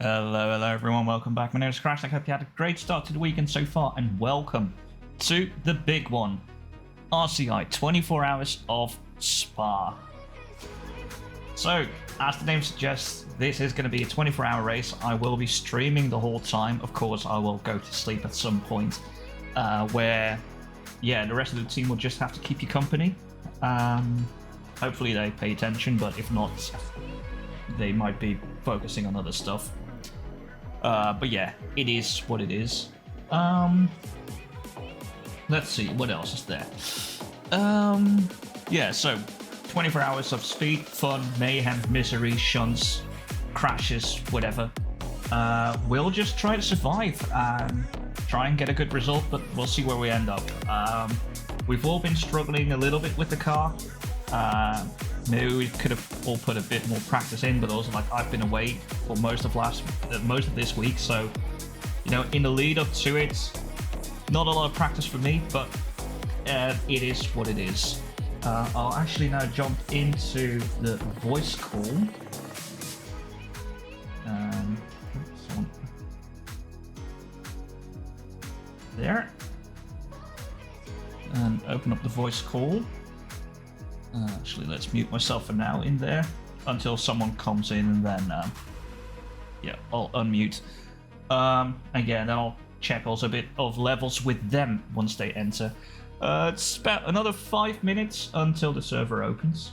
Hello everyone, welcome back. My name is Crashneck. I hope you had a great start to the weekend so far, and welcome to the big one. RCI, 24 hours of Spa. So, as the name suggests, this is going to be a 24-hour race. I will be streaming the whole time. Of course, I will go to sleep at some point, where, the rest of the team will just have to keep you company. Hopefully they pay attention, but if not, they might be focusing on other stuff. But yeah, it is what it is. Let's see, what else is there? So 24 hours of speed, fun, mayhem, misery, shunts, crashes, whatever. We'll just try to survive and try and get a good result, but we'll see where we end up. We've all been struggling a little bit with the car. Maybe we could have all put a bit more practice in, but also I've been away for most of this week, so in the lead up to it, not a lot of practice for me, but it is what it is. I'll actually now jump into the voice call. There, and open up the voice call. Actually, let's mute myself for now in there until someone comes in, and then I'll unmute. Again, then I'll check also a bit of levels with them once they enter. It's about another 5 minutes until the server opens.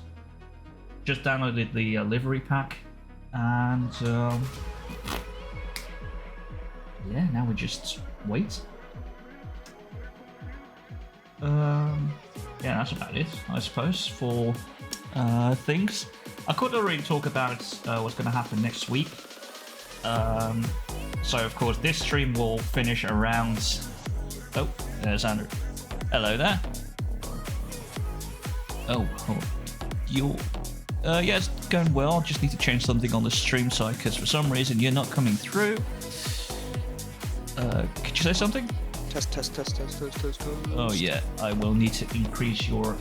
Just downloaded the livery pack, and now we just wait. That's about it, I suppose, for things. I could already talk about what's going to happen next week. So, of course, this stream will finish around... Oh, there's Andrew. Hello there. Oh, you're... it's going well. I just need to change something on the stream side, because for some reason you're not coming through. Could you say something? Test. Oh yeah, I will need to increase your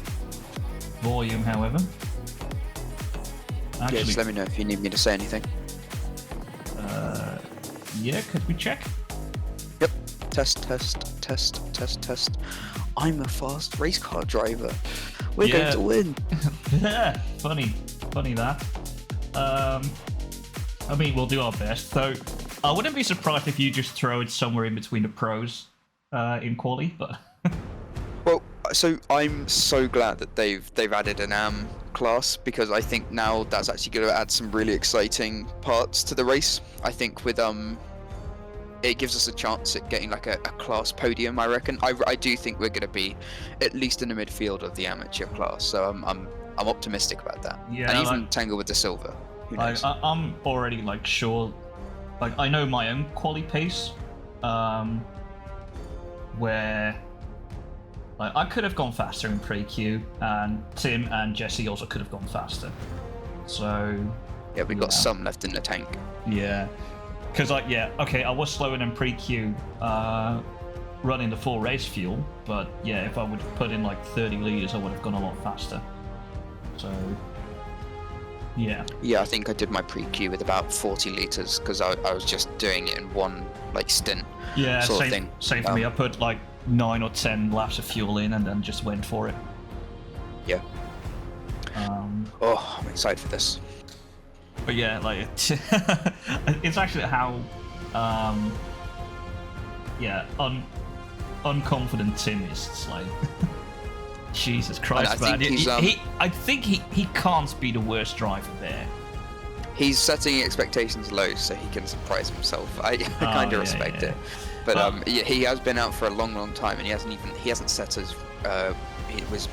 volume, however. Actually, just let me know if you need me to say anything. Could we check? Yep. Test. I'm a fast race car driver. We're going to win. Yeah, funny that. I mean, we'll do our best. So, I wouldn't be surprised if you just throw it somewhere in between the pros. In quali, but well, so I'm so glad that they've added an AM class, because I think now that's actually going to add some really exciting parts to the race. I think with it gives us a chance at getting like a class podium. I reckon. I do think we're going to be at least in the midfield of the amateur class. So I'm optimistic about that. Yeah, and even tangle with the silver. Who knows? I'm already sure. I know my own quali pace. Where I could have gone faster in pre-Q, and Tim and Jesse also could have gone faster. So we got some left in the tank. Yeah, because I was slower than pre-Q running the full race fuel, but if I would have put in 30 liters, I would have gone a lot faster. So I think I did my pre-Q with about 40 liters, because I was just doing it in one stint. Yeah, same for me. I put 9 or 10 laps of fuel in and then just went for it. Yeah. I'm excited for this. But it's actually how unconfident Tim is. It's Jesus Christ, man. I think he can't be the worst driver there. He's setting expectations low so he can surprise himself. I kind of respect it. But he has been out for a long time, and he hasn't set his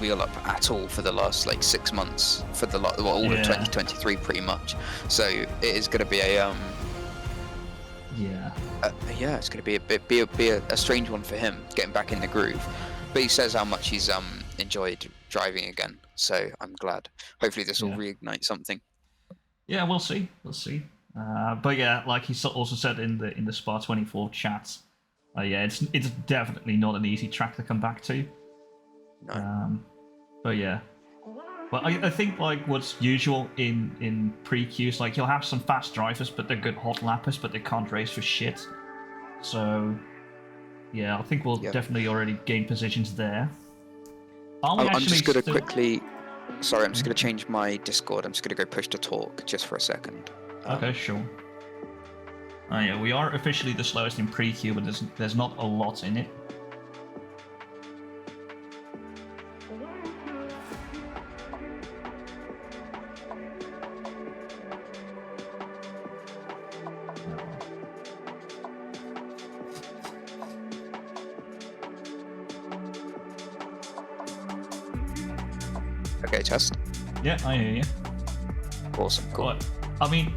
wheel up at all for the last 6 months, for all of 2023 pretty much. So it is going to be it's going to be a strange one for him, getting back in the groove. But he says how much he's enjoyed driving again, so I'm glad. Hopefully this will reignite something. Yeah, we'll see. But like he also said in the Spa 24 chat, it's definitely not an easy track to come back to. No. But But I think like what's usual in pre-queues, like you'll have some fast drivers, but they're good hot lappers, but they can't race for shit. So yeah, I think we'll definitely already gain positions there. I'm just gonna quickly. Sorry, I'm just gonna change my Discord. I'm just gonna go push to talk just for a second. Okay, sure. Oh yeah, we are officially the slowest in pre-queue, but there's not a lot in it. Okay, test. Yeah, I hear you. Awesome, cool. But, I mean,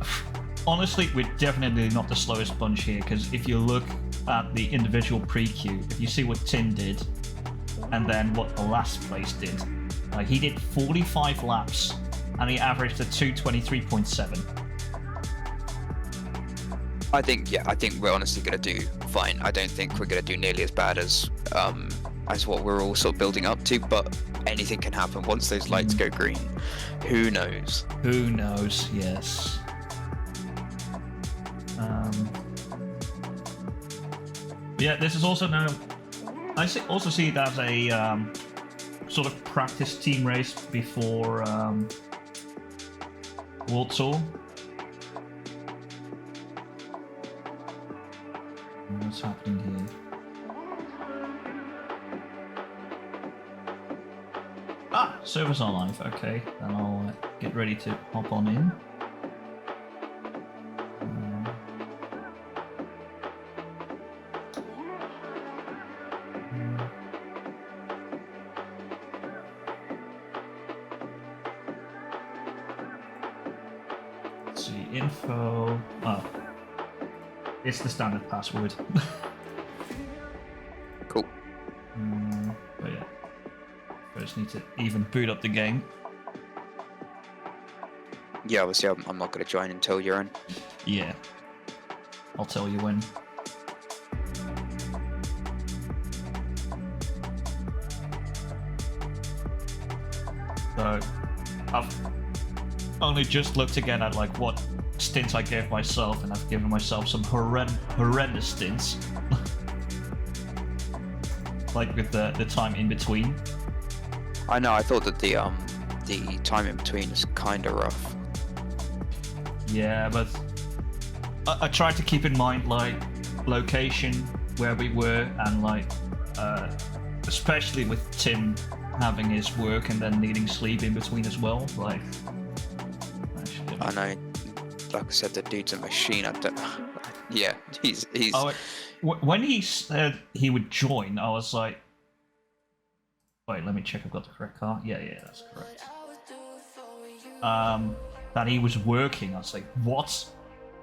honestly, we're definitely not the slowest bunch here, because if you look at the individual pre-queue, if you see what Tim did, and then what the last place did, he did 45 laps, and he averaged a 2:23.7. I think we're honestly gonna do fine. I don't think we're gonna do nearly as bad as what we're all sort of building up to, but anything can happen once those lights go green. Who knows? Who knows? Yes. Yeah, this is also now. Also see it as a sort of practice team race before World Tour. What's happening here? Ah, servers are live. Okay, then I'll get ready to hop on in. Let's see, info. Oh, it's the standard password. Cool. But yeah. First need to even boot up the game. Yeah, obviously I'm not going to join until you're in. Yeah. I'll tell you when. So, I've only just looked again at like what stints I gave myself, and I've given myself some horrendous stints. Like with the time in between. I know. I thought that the time in between is kind of rough. Yeah, but I tried to keep in mind like location where we were, and like especially with Tim having his work and then needing sleep in between as well. Like, actually, I know. Like I said, the dude's a machine. Yeah, he's. Oh, when he said he would join, I was like, wait, let me check. I've got the correct car. Yeah, that's correct. That he was working. I was like, what?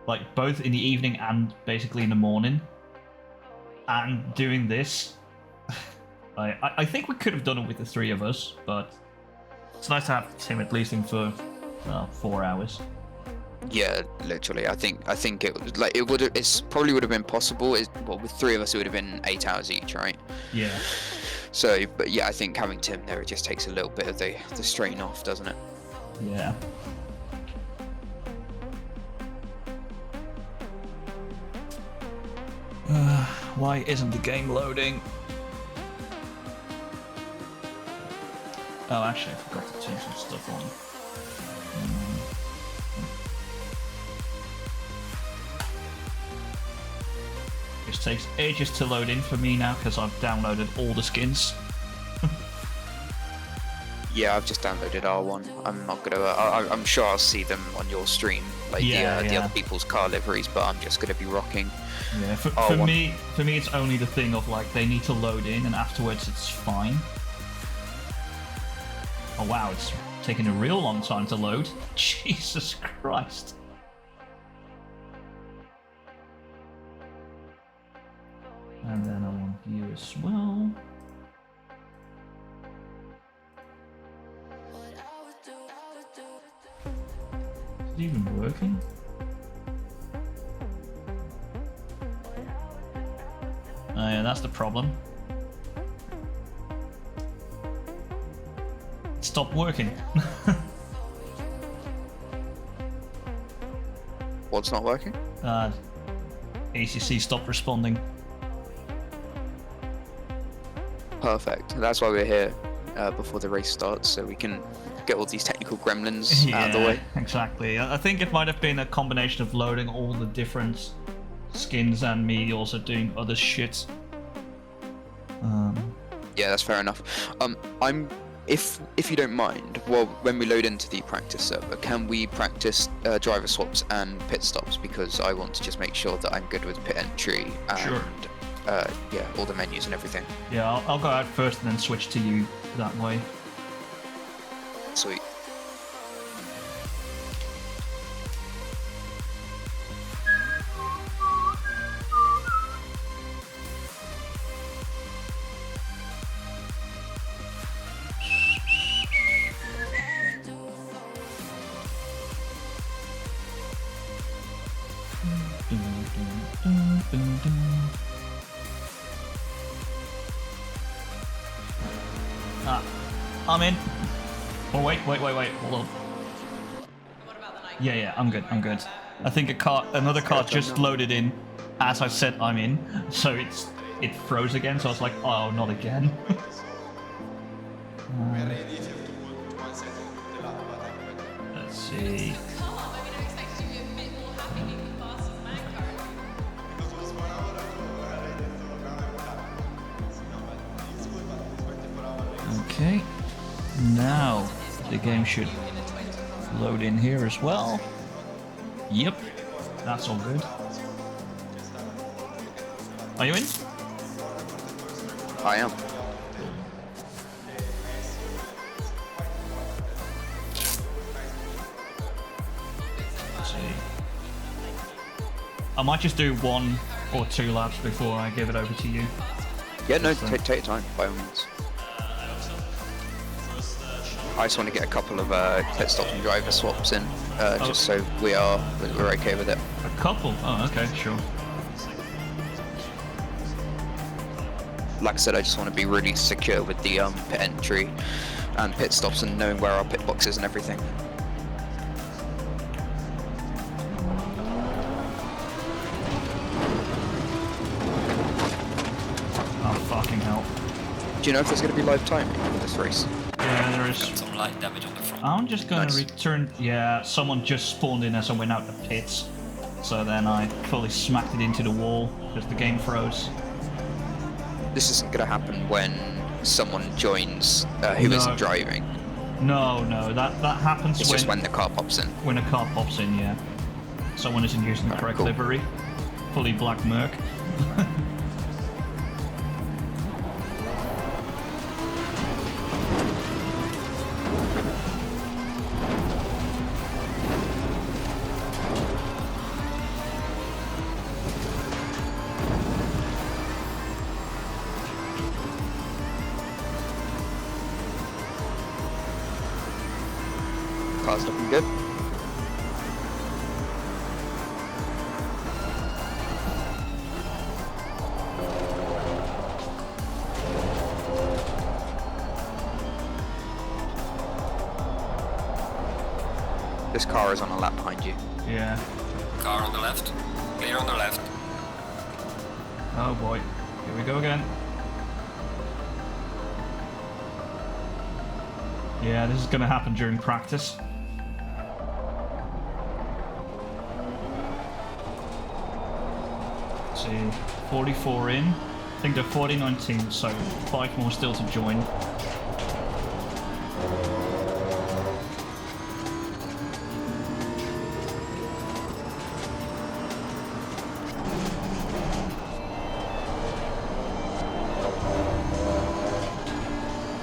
Like both in the evening and basically in the morning, and doing this. I think we could have done it with the three of us, but it's nice to have Tim at least in for 4 hours. Yeah, literally. I think it was like it probably would have been possible. With three of us, it would have been 8 hours each, right? Yeah. So, but yeah, I think having Tim there, it just takes a little bit of the strain off, doesn't it? Yeah. Why isn't the game loading? Oh, actually, I forgot to turn some stuff on. This takes ages to load in for me now because I've downloaded all the skins. Yeah, I've just downloaded R1. I'm not gonna. I'm sure I'll see them on your stream, like the other people's car liveries, but I'm just gonna be rocking. Yeah, for me, it's only the thing of like they need to load in, and afterwards it's fine. Oh wow, it's taking a real long time to load. Jesus Christ. And then I want you as well. Is it even working? Oh yeah, that's the problem. stopped working. What's not working? ACC stopped responding. Perfect. That's why we're here before the race starts, so we can get all these technical gremlins out of the way. Exactly. I think it might have been a combination of loading all the different skins and me also doing other shit. Yeah, that's fair enough. If you don't mind, well, when we load into the practice server, can we practice driver swaps and pit stops? Because I want to just make sure that I'm good with pit entry and Sure. yeah, all the menus and everything. Yeah, I'll go out first and then switch to you that way. Sweet. Ah, I'm in. Oh wait, hold on. Yeah, I'm good. I think another car just loaded in as I said I'm in, so it froze again. So I was like, oh, not again. Let's see. Okay, now the game should load in here as well. Yep, that's all good. Are you in? I am. Let's see. I might just do 1 or 2 laps before I give it over to you. Yeah, no, take your time, by all means. I just want to get a couple of pit stops and driver swaps in, just so we're okay with it. A couple? Oh, okay, sure. Like I said, I just want to be really secure with the pit entry and pit stops and knowing where our pit box is and everything. Oh, fucking hell. Do you know if there's going to be live timing for this race? Yeah, there is. Some light damage on the front. I'm just gonna Nice. return. Yeah, someone just spawned in as I went out the pits. So then I fully smacked it into the wall because the game froze. This isn't going to happen when someone joins who No. isn't driving. No, that happens It's just when the car pops in. when a car pops in, yeah. Someone isn't using the correct cool. livery. Fully black Merc. Car's looking good. This car is on a lap behind you. Yeah. Car on the left. Clear on the left. Oh boy. Here we go again. Yeah, this is gonna happen during practice. Let's see, 44 in. I think they're 49 teams, so 5 more still to join.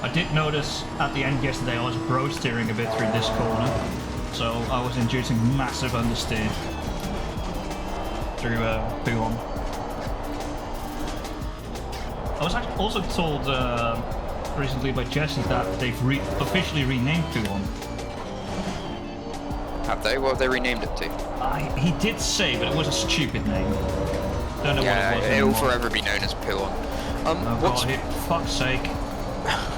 I did notice at the end yesterday I was bro steering a bit through this corner, so I was inducing massive understeer through Buon. I was actually also told recently by Jesse that they've officially renamed Buon. Have they? What have they renamed it to? He did say, but it was a stupid name. Don't know Yeah, what it was it'll anymore. forever be known as Puon. Oh What's god, for fuck's sake.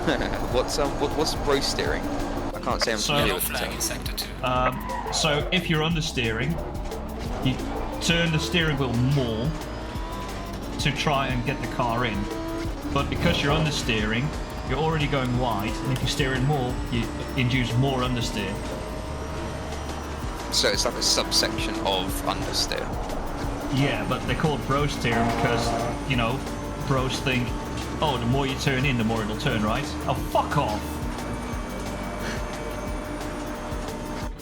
what's bro steering? I can't say I'm So- familiar Yellow with the flag term. in sector 2. So if you're understeering, you turn the steering wheel more to try and get the car in. But because you're understeering, you're already going wide, and if you're steering more, you induce more understeer. So it's like a subsection of understeer. Yeah, but they're called bro steering because, you know, bros think, oh, the more you turn in, the more it'll turn, right? Oh, fuck off!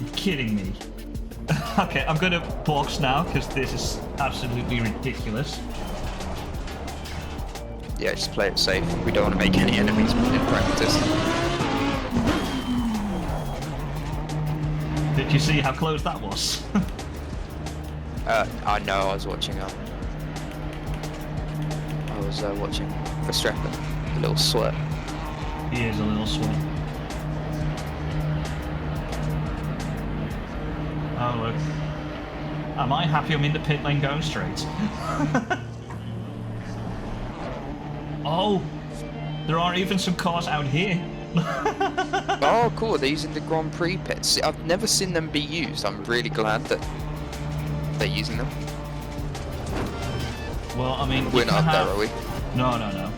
You're kidding me. Okay, I'm gonna box now because this is absolutely ridiculous. Yeah, just play it safe. We don't want to make any enemies in practice. Did you see how close that was? I know. I was watching. Watching Verstappen, a little sweat. He is a little sweat. Oh look. Am I happy I'm in the pit lane going straight? Oh! There are even some cars out here. Oh, cool. They're using the Grand Prix pits. See, I've never seen them be used. I'm really glad that they're using them. Well, I mean, We're not up there, are we? No, no, no.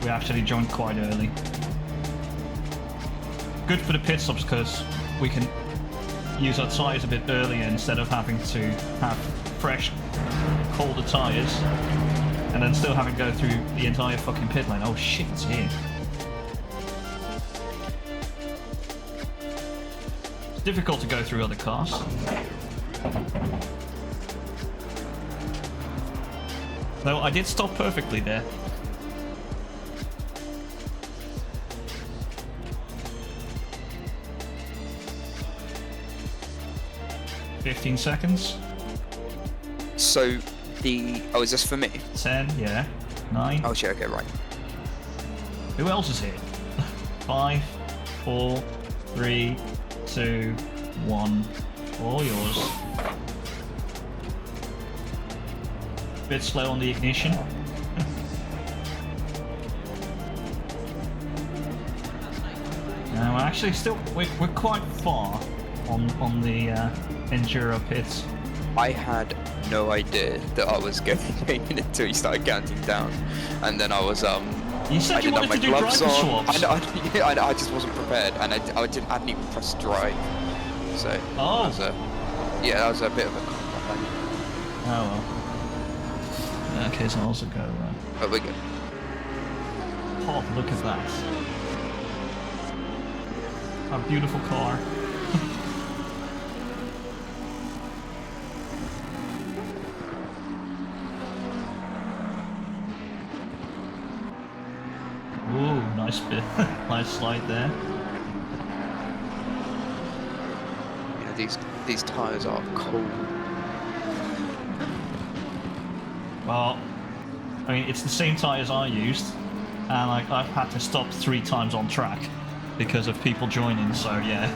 We actually joined quite early. Good for the pit stops because we can use our tyres a bit earlier instead of having to have fresh, colder tyres and then still having to go through the entire fucking pit lane. Oh shit, it's here. It's difficult to go through other cars. Though I did stop perfectly there. "15 seconds. So is this for me? 10, yeah. 9. Oh shit. Okay, right. Who else is here? 5, 4, 3, 2, 1. All yours. Bit slow on the ignition. No, actually, we're quite far on the Enduro pits. I had no idea that I was getting taken until you started counting down, and then I was You said I you didn't have wanted my to do gloves driver on. swaps. I just wasn't prepared, and I hadn't even pressed drive. So Oh. that was a bit of a combat. Oh well. In that case, I'll also go. But we're good. Oh, look at that! A beautiful car. Ooh, nice bit, nice slide there. You know, these tires are cold. Well, I mean, it's the same tyres I used, and I've had to stop 3 times on track because of people joining. So yeah,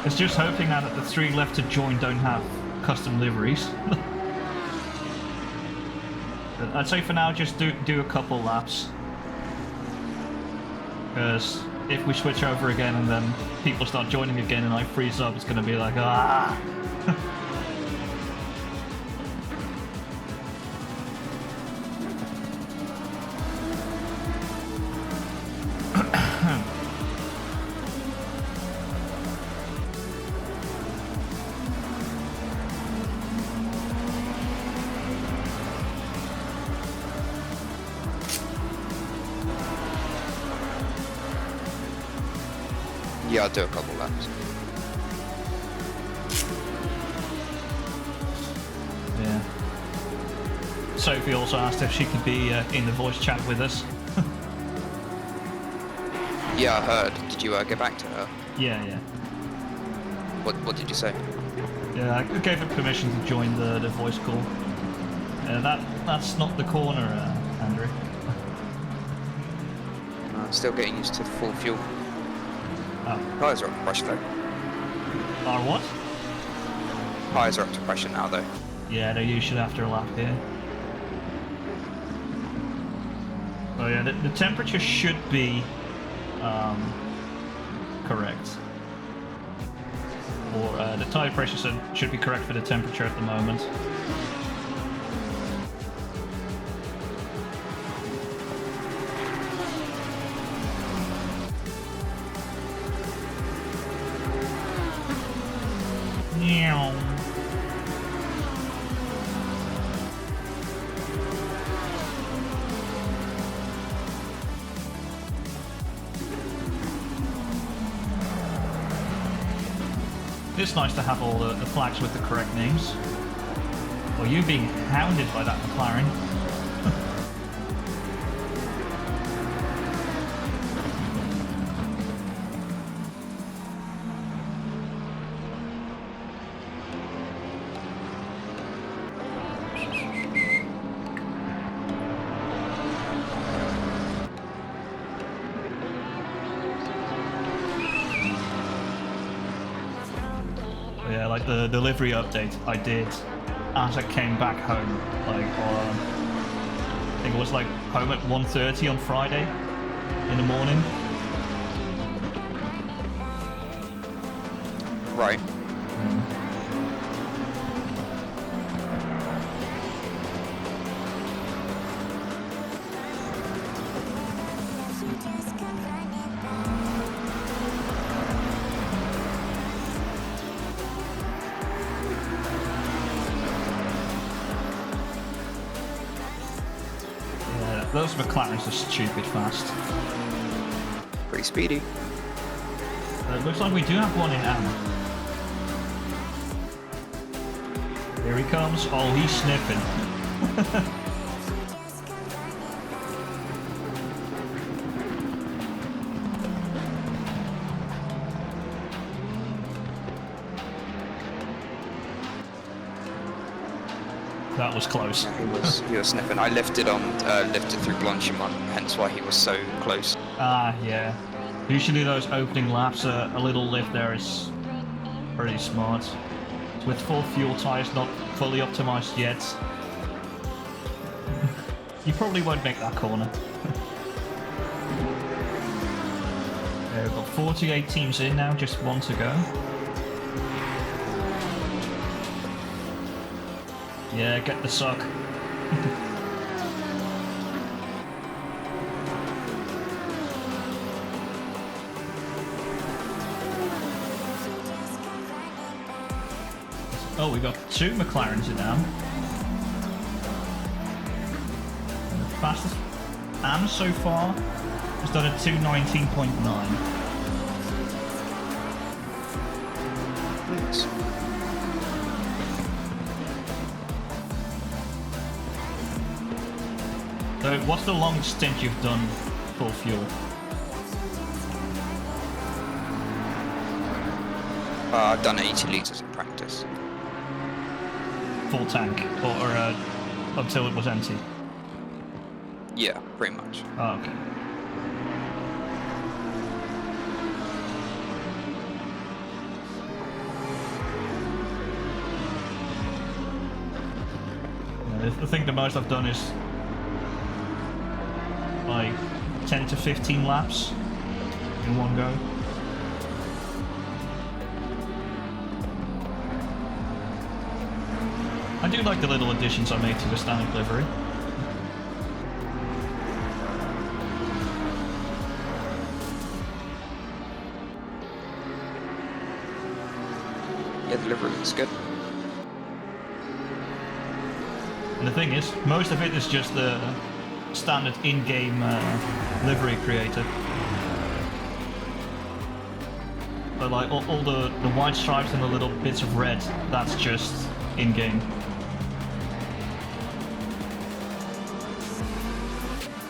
it's just hoping now that the 3 left to join don't have custom liveries. But I'd say for now, just do a couple laps, because if we switch over again and then people start joining again and I freeze up, it's going to be like ah. Yeah, I'll do a couple laps. Yeah. Sophie also asked if she could be in the voice chat with us. Yeah, I heard. Did you get back to her? Yeah. What did you say? Yeah, I gave her permission to join the voice call. That's not the corner, Andrew. Still getting used to full fuel. Oh. Tires are up to pressure though. Or what? Tires are up to pressure now though. Yeah, they're usually after a lap here. Oh yeah, the temperature should be correct. Or the tire pressure should be correct for the temperature at the moment. Meow. It's nice to have all the flags with the correct names. Well, you being hounded by that McLaren. Yeah, like the delivery update I did as I came back home, like I think it was like home at 1:30 on Friday in the morning. Right. Those McLarens are stupid fast. Pretty speedy. It looks like we do have one in ammo. Here he comes. Oh, he's sniffing. That was close. Yeah, he was sniffing. I lifted through Blanchimont, hence why he was so close. Ah, yeah. Usually those opening laps, a little lift there is pretty smart. With full fuel tyres not fully optimized yet, you probably won't make that corner. Yeah, we've got 48 teams in now, just one to go. Yeah, get the suck. Oh, we got two McLarens in now. And the fastest AM so far has done a 2:19.9. Nice. So, what's the longest stint you've done full fuel? I've done 80 litres in practice. Full tank? Or until it was empty? Yeah, pretty much. Oh, okay. Yeah, I think the most I've done is like 10 to 15 laps in one go. I do like the little additions I made to the standard livery. Yeah, the livery looks good. And the thing is, most of it is just the standard in-game livery creator. But like all the white stripes and the little bits of red, that's just in-game.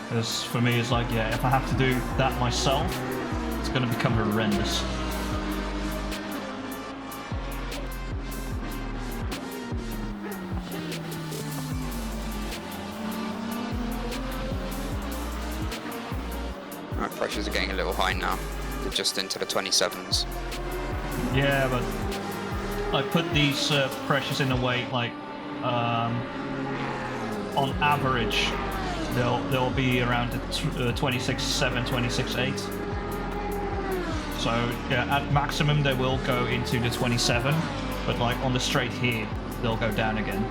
Because for me it's like, yeah, if I have to do that myself, it's going to become horrendous. Our pressures are getting a little high now. They're just into the 27s. Yeah, but I put these pressures in a way like on average they'll be around the 26.7, 26.8. So yeah, at maximum they will go into the 27, but like on the straight here, they'll go down again.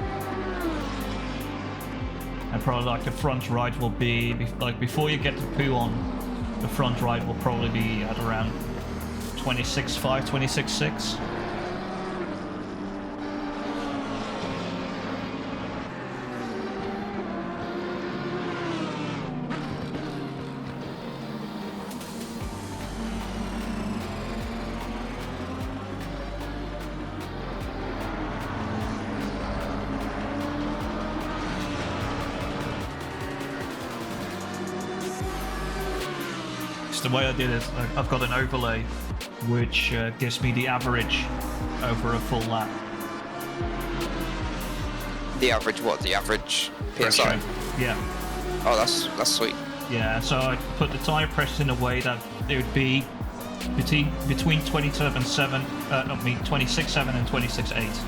And probably like the front right will be like before you get to poo on, the front right will probably be at around 26.5, 26.6. The way I did it, I've got an overlay which gives me the average over a full lap. The average what? The average PSI? Pressure. Yeah. Oh, that's sweet. Yeah, so I put the tire pressure in a way that it would be between 26.7 and 26.8.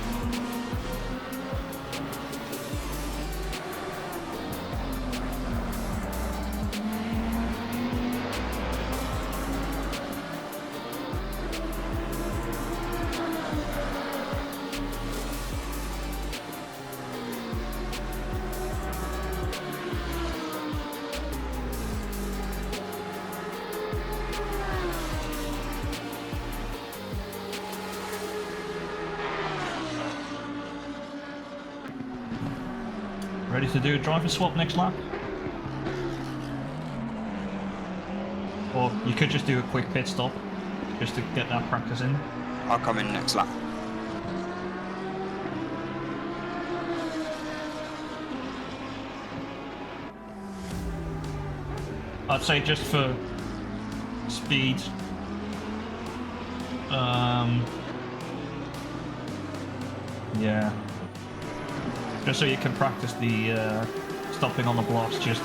Ready to do a driver swap next lap? Or you could just do a quick pit stop, just to get that practice in. I'll come in next lap. I'd say just for speed, yeah. Just so you can practice the stopping on the blocks, just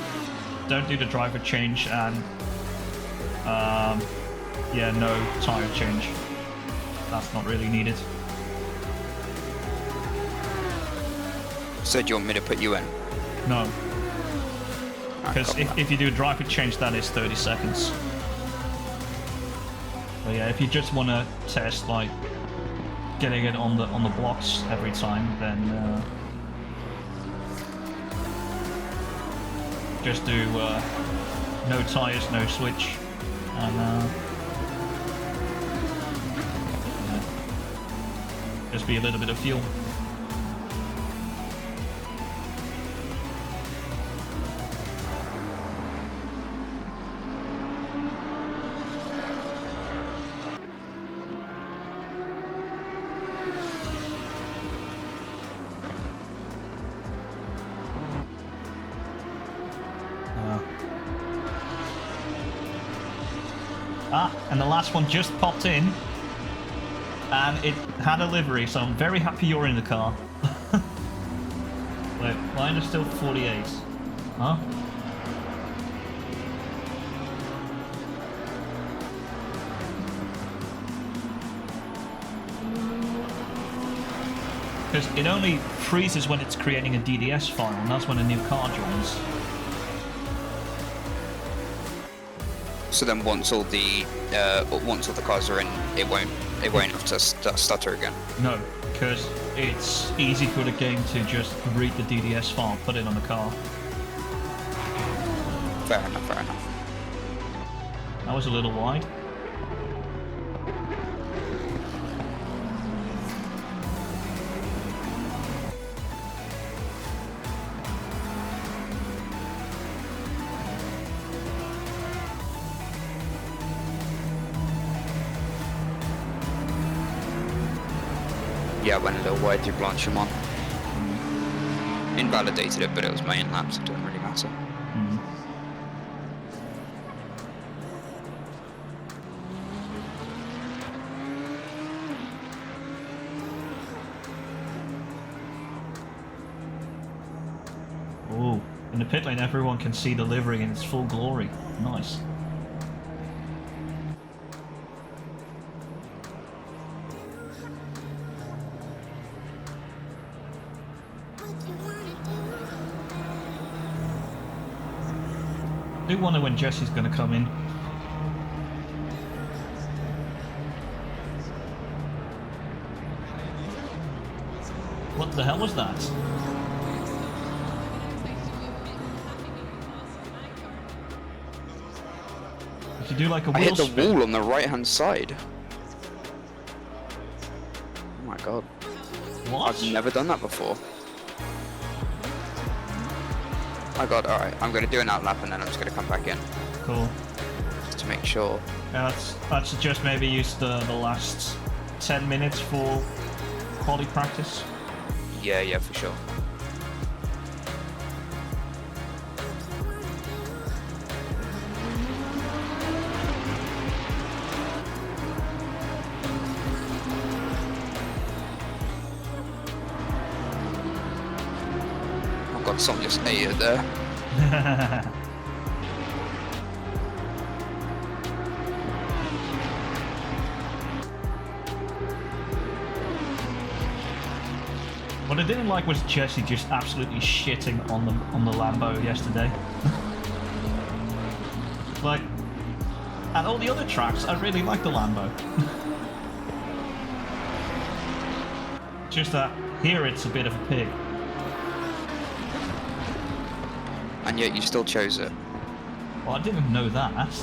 don't do the driver change and yeah, no tire change. That's not really needed. So do you want me to put you in? No. Because if you do a driver change, that is 30 seconds. But yeah, if you just want to test like getting it on the blocks every time, then just do no tires, no switch, and yeah, just be a little bit of fuel. And the last one just popped in, and it had a livery, so I'm very happy you're in the car. Wait, mine is still 48. Huh? Because it only freezes when it's creating a DDS file, and that's when a new car joins. So then once all the cars are in, it won't have to stutter again. No, because it's easy for the game to just read the DDS file, put it on the car. Fair enough, fair enough. That was a little wide. Yeah, I went a little wide through Blanchimont. Invalidated it, but it was my in-lap, so it didn't really matter. Oh, in the pit lane everyone can see the livery in its full glory. Nice. do wonder when Jesse's going to come in. What the hell was that? Did you do like a I wheel hit the spin? wall on the right-hand side. Oh my god. What? I've never done that before. Oh god, alright. I'm going to do an outlap and then I'm just going to come back in. Cool. Just to make sure. Yeah, I'd suggest maybe use the last 10 minutes for quality practice. Yeah, for sure. Oh god, someone just ate it there. What I didn't like was Jesse just absolutely shitting on the Lambo yesterday. Like, at all the other tracks, I really like the Lambo. Just that here it's a bit of a pig. And yet you still chose it. Well, I didn't know that.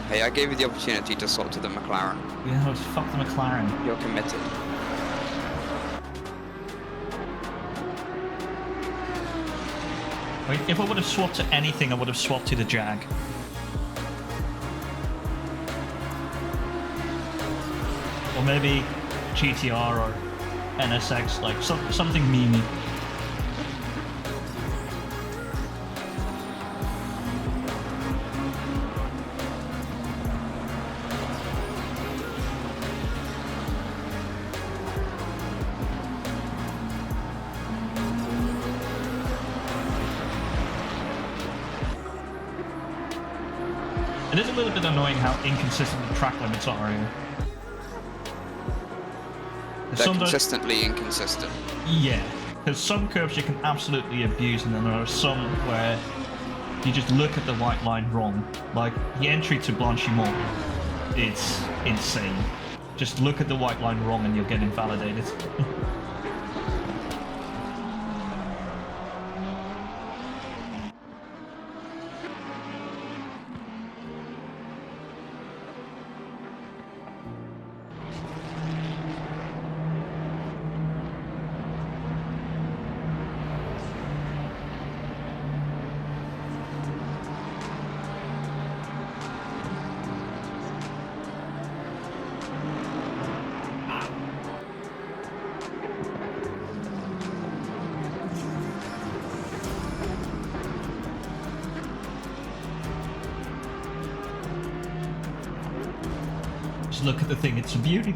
Hey, I gave you the opportunity to swap to the McLaren. Yeah, fuck the McLaren. You're committed. I mean, if I would have swapped to anything, I would have swapped to the Jag. Or maybe GTR or NSX, like something memey. It is a little bit annoying how inconsistent the track limits are here. They're Some don't- consistently inconsistent. Yeah, because some curves you can absolutely abuse, and then there are some where you just look at the white line wrong. Like the entry to Blanchimont, it's insane. Just look at the white line wrong and you'll get invalidated. Just look at the thing, it's a beauty.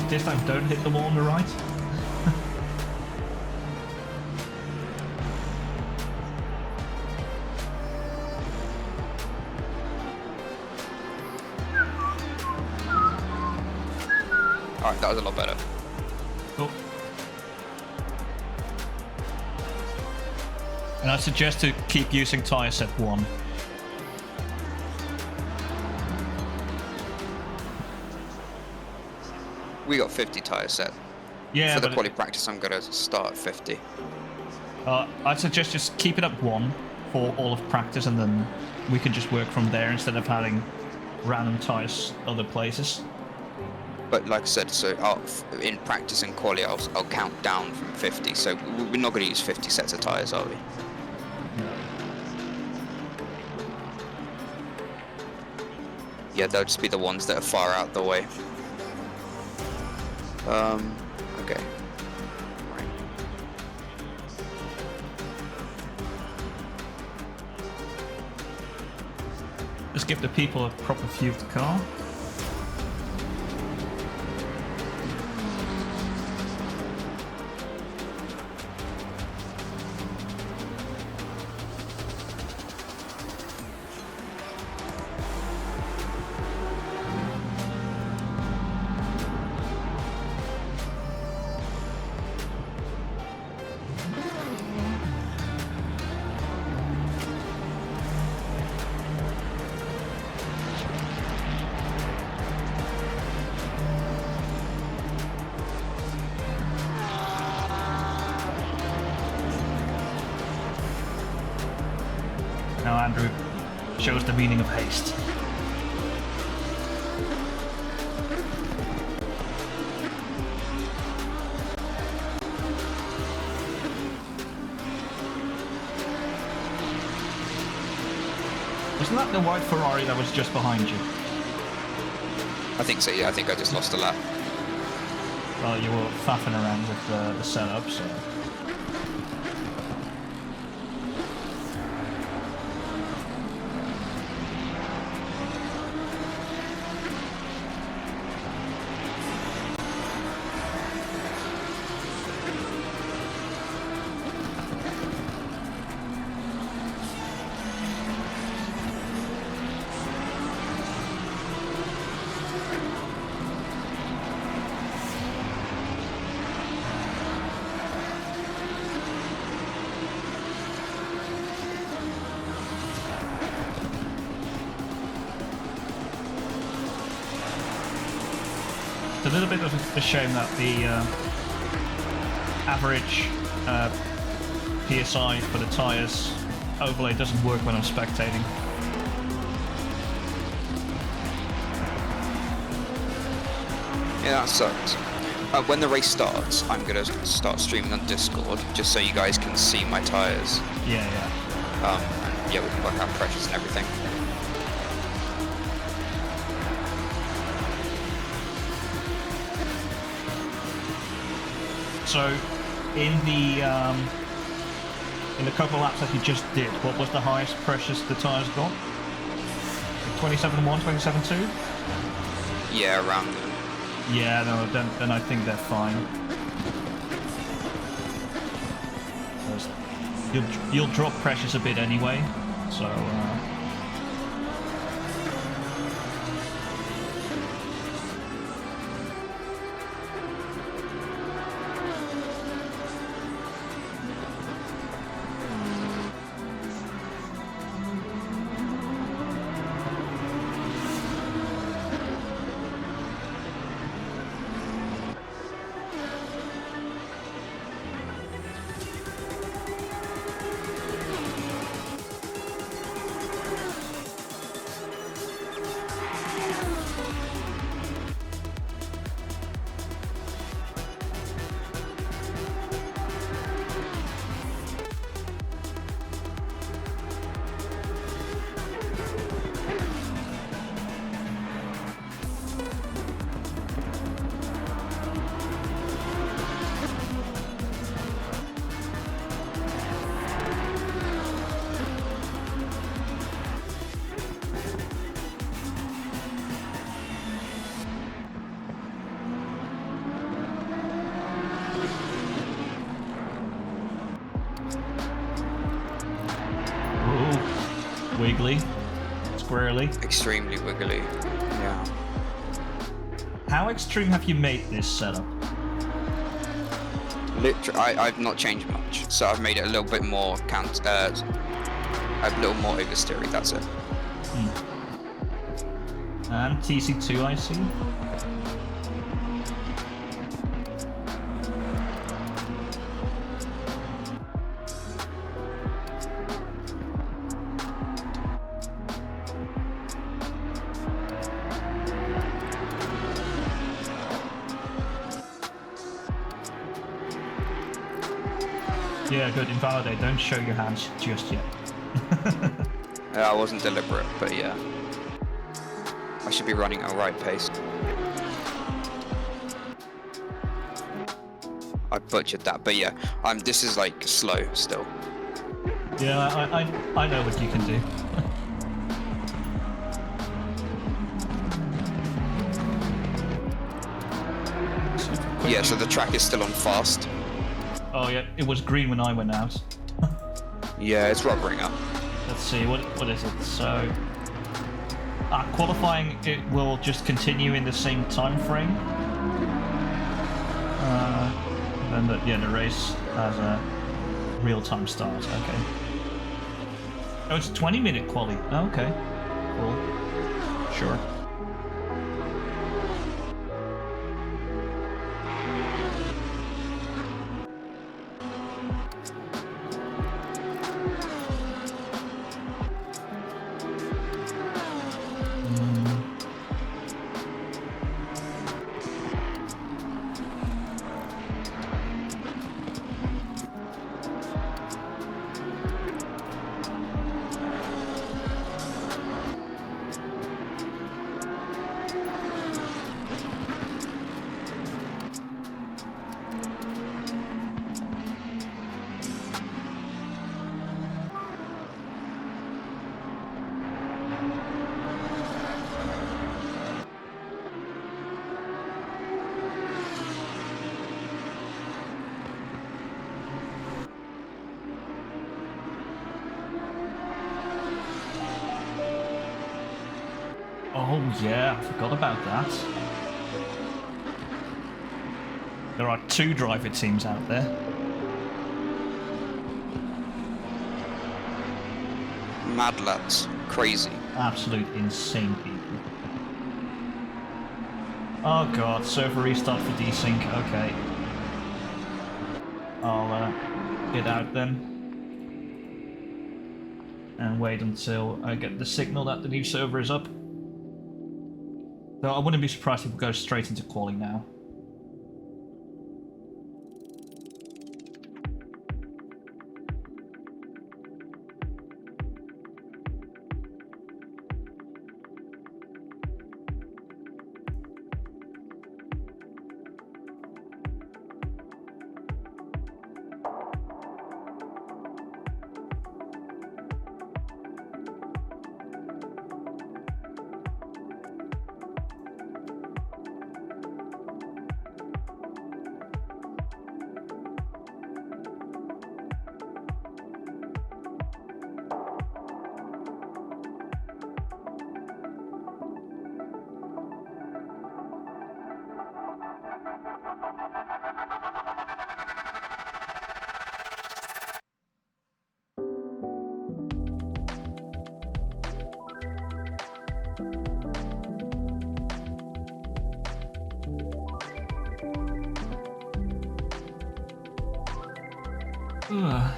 This time don't hit the wall on the right. Alright, that was a lot better. Cool. And I suggest to keep using tyre set 1. We got 50 tyres set. Yeah, For the but quality practice, I'm going to start at 50. I'd suggest just keep it up 1 for all of practice, and then we can just work from there instead of having random tyres other places. But like I said, so in practice and quali, I'll count down from 50. So we're not going to use 50 sets of tyres, are we? Yeah, they'll just be the ones that are far out the way. Okay. Right. Just give the people a proper view of the car. Andrew shows the meaning of haste. Wasn't that the white Ferrari that was just behind you? I think so, yeah. I think I just lost a lap. Well, you were faffing around with the setup, so... It's a little bit of a shame that the average PSI for the tyres overlay doesn't work when I'm spectating. Yeah, that sucks. When the race starts, I'm gonna start streaming on Discord just so you guys can see my tyres. Yeah. And yeah, we can work out pressures and everything. So, in the couple laps that you just did, what was the highest pressures the tyres got? 27.1, 27.2? Yeah, around. Yeah, no, then I think they're fine. 'Cause you'll drop pressures a bit anyway, so. Wiggly, squirrely. Extremely wiggly. Yeah. How extreme have you made this setup? Literally, I've not changed much, so I've made it a little bit more a little more oversteery. That's it. And TC2, I see. Yeah, good. Invalidate. Don't show your hands just yet. I wasn't deliberate, but yeah. I should be running at a right pace. I butchered that, but yeah, this is like slow still. Yeah, I know what you can do. Yeah, so the track is still on fast. Oh yeah, it was green when I went out. Yeah, it's rubbering up. Let's see, what is it? So, qualifying, it will just continue in the same time frame. And the race has a real-time start. Okay. Oh, it's 20-minute quali. Oh, okay. Cool. Sure. Oh yeah, I forgot about that. There are 2 driver teams out there. Mad lads. Crazy. Absolute insane people. Oh god, server restart for desync. Okay. I'll get out then. And wait until I get the signal that the new server is up. Though I wouldn't be surprised if we go straight into quali now. Ugh.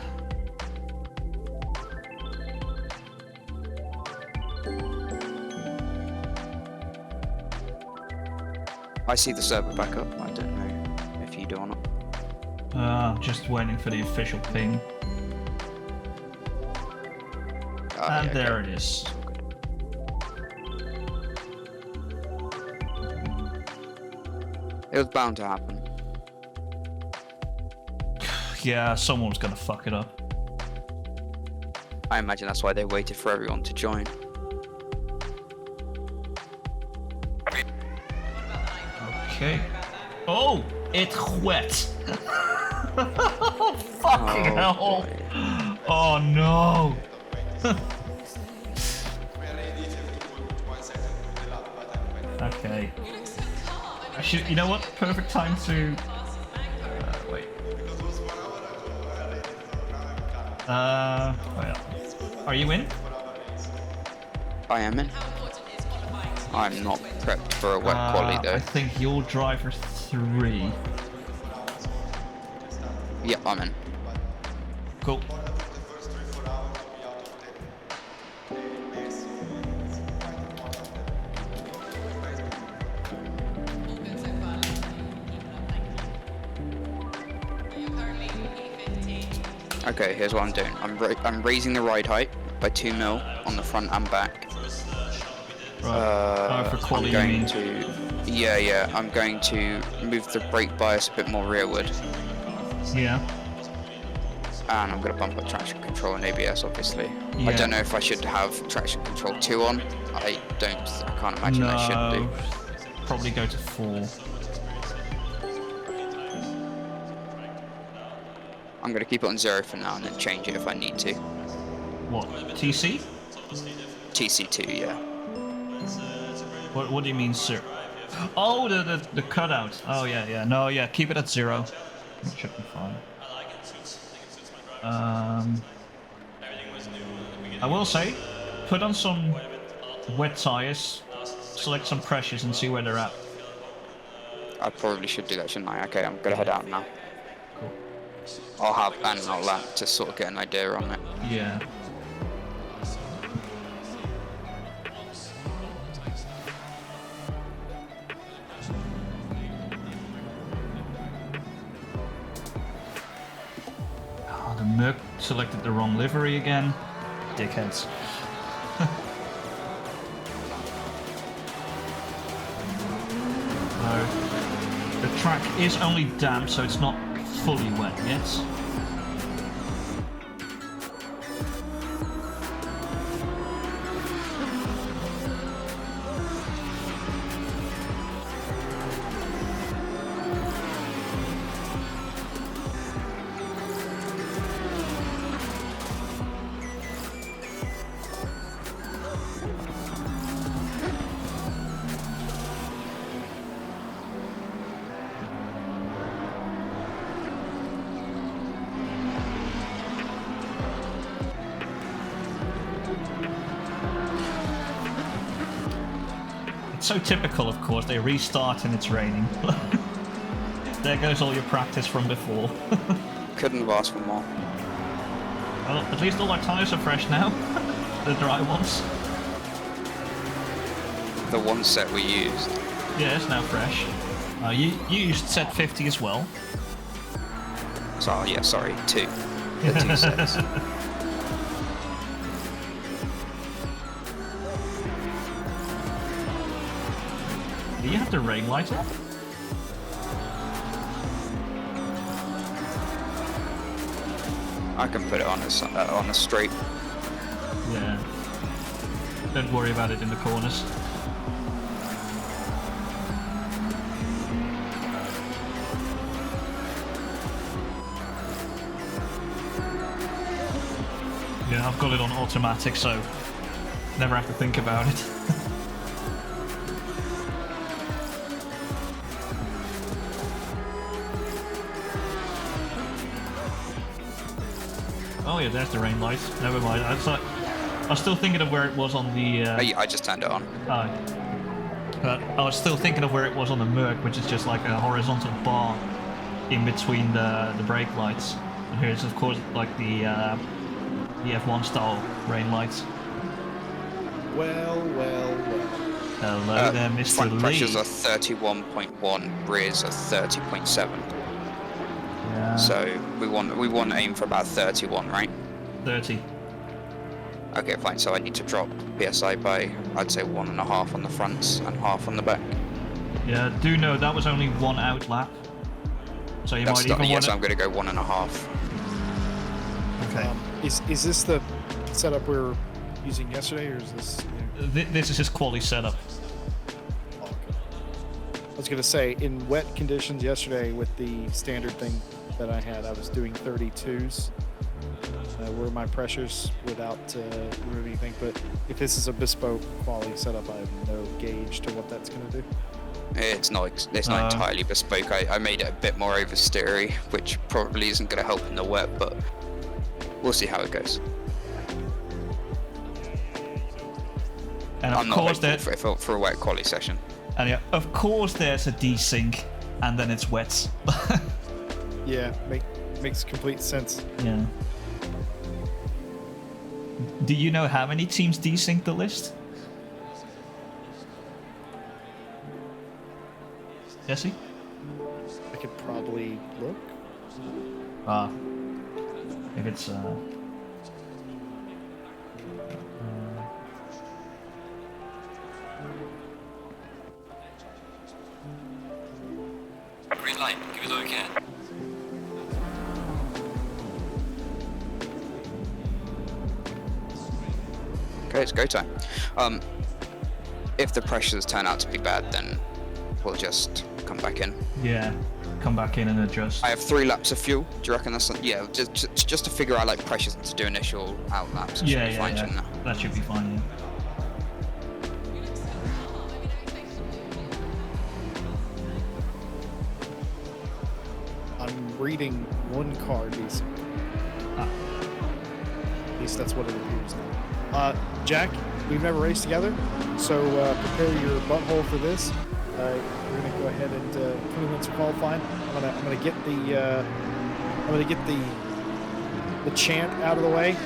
I see the server back up. I don't know if you do or not. I'm just waiting for the official ping. And yeah, there okay. it is. It was bound to happen. Yeah, someone was gonna fuck it up. I imagine that's why they waited for everyone to join. Okay. Oh, it's wet. Oh, fucking hell. Boy. Oh no. Okay. Actually, you know what? Perfect time to. Wait. Well. Are you in? I am in. I'm not prepped for a wet quali though. I think you're driver 3. Yeah, I'm in. Cool. Okay, here's what I'm doing. I'm raising the ride height by 2 mil on the front and back. Right. For quali, I'm you going mean? to. Yeah. I'm going to move the brake bias a bit more rearward, Yeah. and I'm going to bump up traction control and ABS. Obviously, Yeah. I don't know if I should have traction control 2 on. I can't imagine No. I should do. Probably go to 4. I'm going to keep it on 0 for now and then change it if I need to. What? TC? TC2, yeah. What do you mean, sir? Oh, the cutout. Oh yeah. No, yeah. Keep it at 0. It should be fine. I will say, put on some wet tires, select some pressures, and see where they're at. I probably should do that, shouldn't I? Okay, I'm gonna head out now. Cool. I'll have an lap to sort of get an idea on it. Yeah. Oh, the Merc selected the wrong livery again. Dickheads. The track is only damp, so it's not fully wet yet. so typical, of course. They restart and it's raining. There goes all your practice from before. Couldn't have asked for more. Well, at least all our tyres are fresh now. The dry ones. The one set we used. Yeah, it's now fresh. You used set 50 as well. So, yeah, sorry, 2. The 2 sets. Do you have the rain light on? I can put it on a straight. Yeah. Don't worry about it in the corners. Yeah, I've got it on automatic, so never have to think about it. Oh yeah, there's the rain light. Never mind. I was still thinking of where it was on the... I just turned it on. I was still thinking of where it was on the Merc, which is just like a horizontal bar in between the brake lights. And here's of course like the F1 style rain lights. Well. Hello there, Mr. Front Lee. pressures are 31.1, rears are 30.7. Yeah. So we want to aim for about 31, right? 30. Okay, fine. So I need to drop PSI by, I'd say, 1.5 on the fronts and half on the back. Yeah, do know that was only one out lap. So you That's might even yes, want I'm going to go 1.5. Okay. Is this the setup we were using yesterday, or is this? This is his quality setup. Oh, okay. I was gonna say, in wet conditions yesterday with the standard thing that I had, I was doing 32s. Were my pressures without removing anything, but if this is a bespoke quality setup, I have no gauge to what that's gonna do. It's not entirely bespoke. I made it a bit more oversteery, which probably isn't going to help in the wet, but we'll see how it goes. And I'm of course not hopeful for a wet quality session. And yeah, of course there's a desync, and then it's wet. Yeah, makes complete sense. Yeah. Do you know how many teams desync the list? Jesse? I could probably look. If it's Green light, give it all you can. Okay, it's go time. If the pressures turn out to be bad, then we'll just come back in. yeah, come back in and adjust. I have 3 laps of fuel. Do you reckon that's yeah? Just to figure out like pressures and to do initial out laps. Yeah. That should be fine. Yeah. I'm reading one car decent. At least that's what it appears now. Jack, we've never raced together, so prepare your butthole for this. We're gonna go ahead and 20 minutes of qualifying. I'm gonna get the chant out of the way.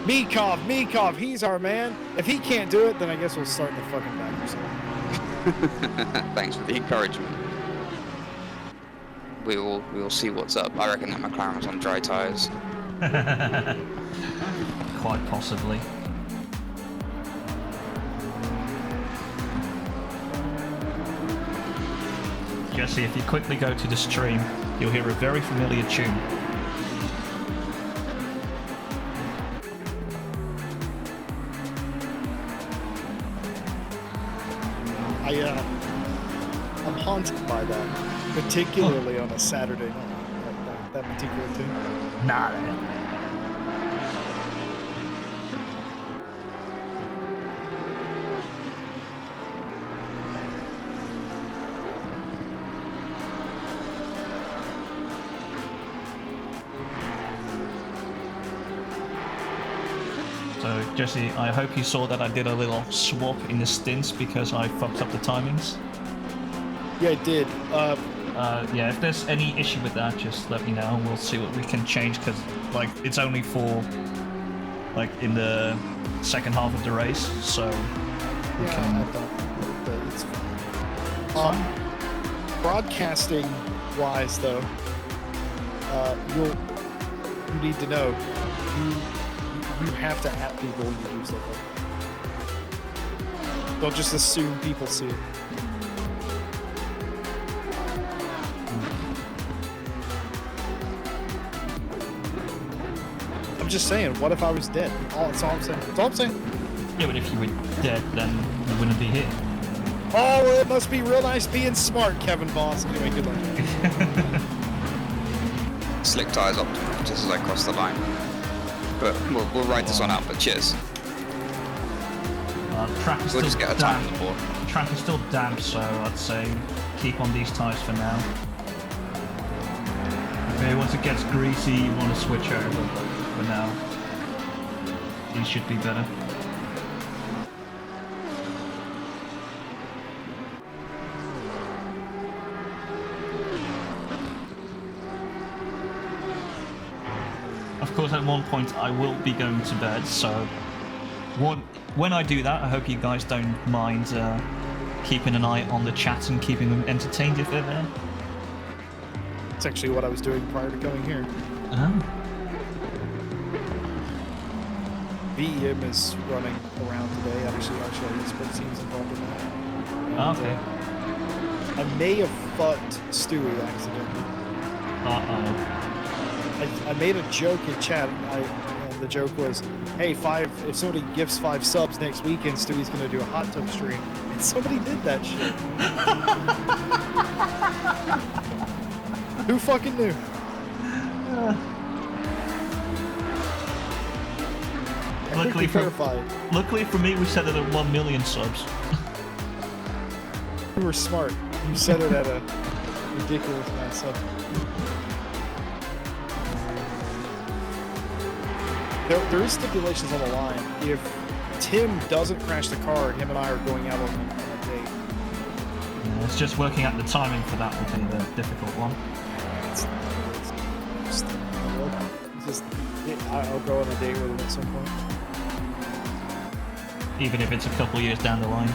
Mikov, he's our man. If he can't do it, then I guess we'll start in the fucking back or something. Thanks for the encouragement. We'll see what's up. I reckon that McLaren's on dry tyres. Quite possibly. Jesse, if you quickly go to the stream, you'll hear a very familiar tune. I'm haunted by that, particularly on a Saturday night. That particular tune. Nah. So, Jesse, I hope you saw that I did a little swap in the stints because I fucked up the timings. Yeah, it did. Yeah, if there's any issue with that, just let me know. We'll see what we can change because, like, it's only for, like, in the second half of the race, so we Yeah, can. I don't. But it's fine. Broadcasting wise, though, you need to know you have to at people when you do something. Don't just assume people see it. I'm just saying, what if I was dead? That's all I'm saying. That's all I'm saying. Yeah, but if you were dead, then you wouldn't be here. Oh, well, it must be real nice being smart, Kevin Voss. Anyway, good luck. Slick tires up just as I cross the line. But we'll ride this one out, but cheers. Track is We'll still just get a time damp. on the board. Track is still damp, so I'd say keep on these tires for now. Okay, once it gets greasy, you want to switch over, but for now, these should be better. Of course, at one point I will be going to bed, so when I do that, I hope you guys don't mind keeping an eye on the chat and keeping them entertained if they're there. That's actually what I was doing prior to coming here. Oh. VEM is running around today. Actually, RCI Sports team's involved in that. And, Okay. I may have fucked Stewie accidentally. Uh-oh. I made a joke in chat, and the joke was, hey, if somebody gifts 5 subs next weekend, Stewie's going to do a hot tub stream. And somebody did that shit. Who fucking knew? Luckily for, terrified. luckily for me, we set it at 1 million subs. You were smart. You set it at a ridiculous amount of subs. There is stipulations on the line. If Tim doesn't crash the car, him and I are going out on a date. Yeah, it's just working out the timing for that will be the difficult one. I'll go on a date with him at some point. Even if it's a couple years down the line.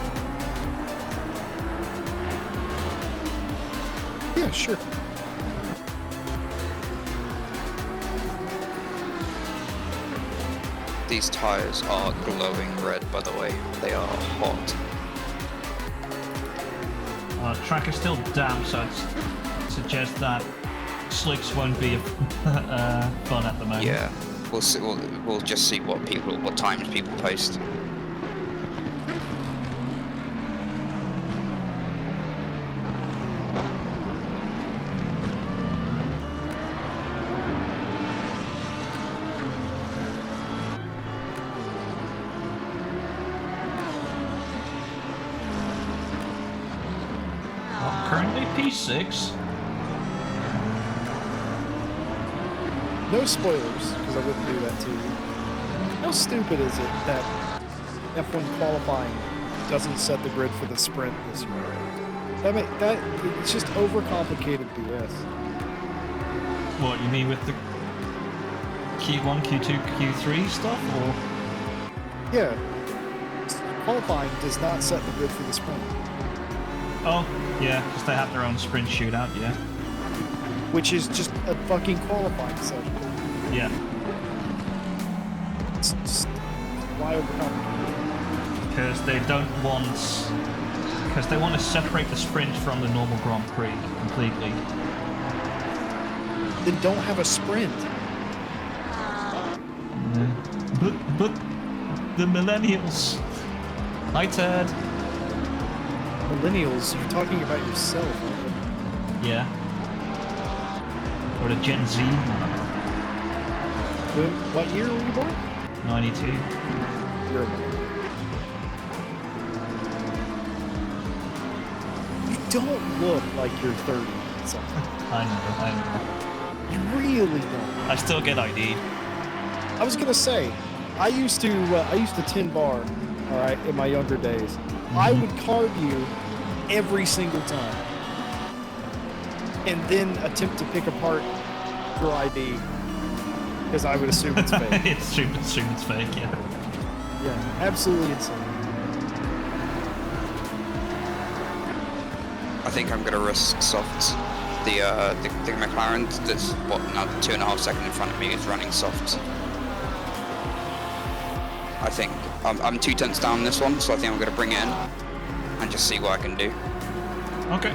Yeah, sure. These tires are glowing red, by the way. They are hot. Track is still damp, so I'd suggest that slicks won't be fun at the moment. Yeah, we'll see. We'll just see what times people post. Currently P6. No spoilers, because I wouldn't do that to you. How stupid is it that F1 qualifying doesn't set the grid for the sprint this year? It's just overcomplicated BS. What, you mean with the Q1, Q2, Q3 stuff, or? Yeah. Qualifying does not set the grid for the sprint. Oh, yeah, because they have their own sprint shootout, yeah. Which is just a fucking qualifying session. Yeah. It's just why overcomplicated? Because they don't want... Because they want to separate the sprint from the normal Grand Prix completely. Then don't have a sprint. But the millennials. Hi, Ted. Millennials, you're talking about yourself. Aren't you? Yeah. Or the Gen Z. What year were you born? 92. You're a millennial. You don't look like you're 30 something. I know. You really don't. I still get ID'd. I was gonna say, I used to 10 bar, all right, in my younger days. I would card you every single time, and then attempt to pick apart your ID because I would assume it's fake. Assume it's fake, yeah. Yeah, absolutely insane. I think I'm gonna risk softs. The McLaren that's what now 2.5 seconds in front of me is running softs. I think I'm 2 tenths down this one, so I think I'm gonna bring it in and just see what I can do. Okay.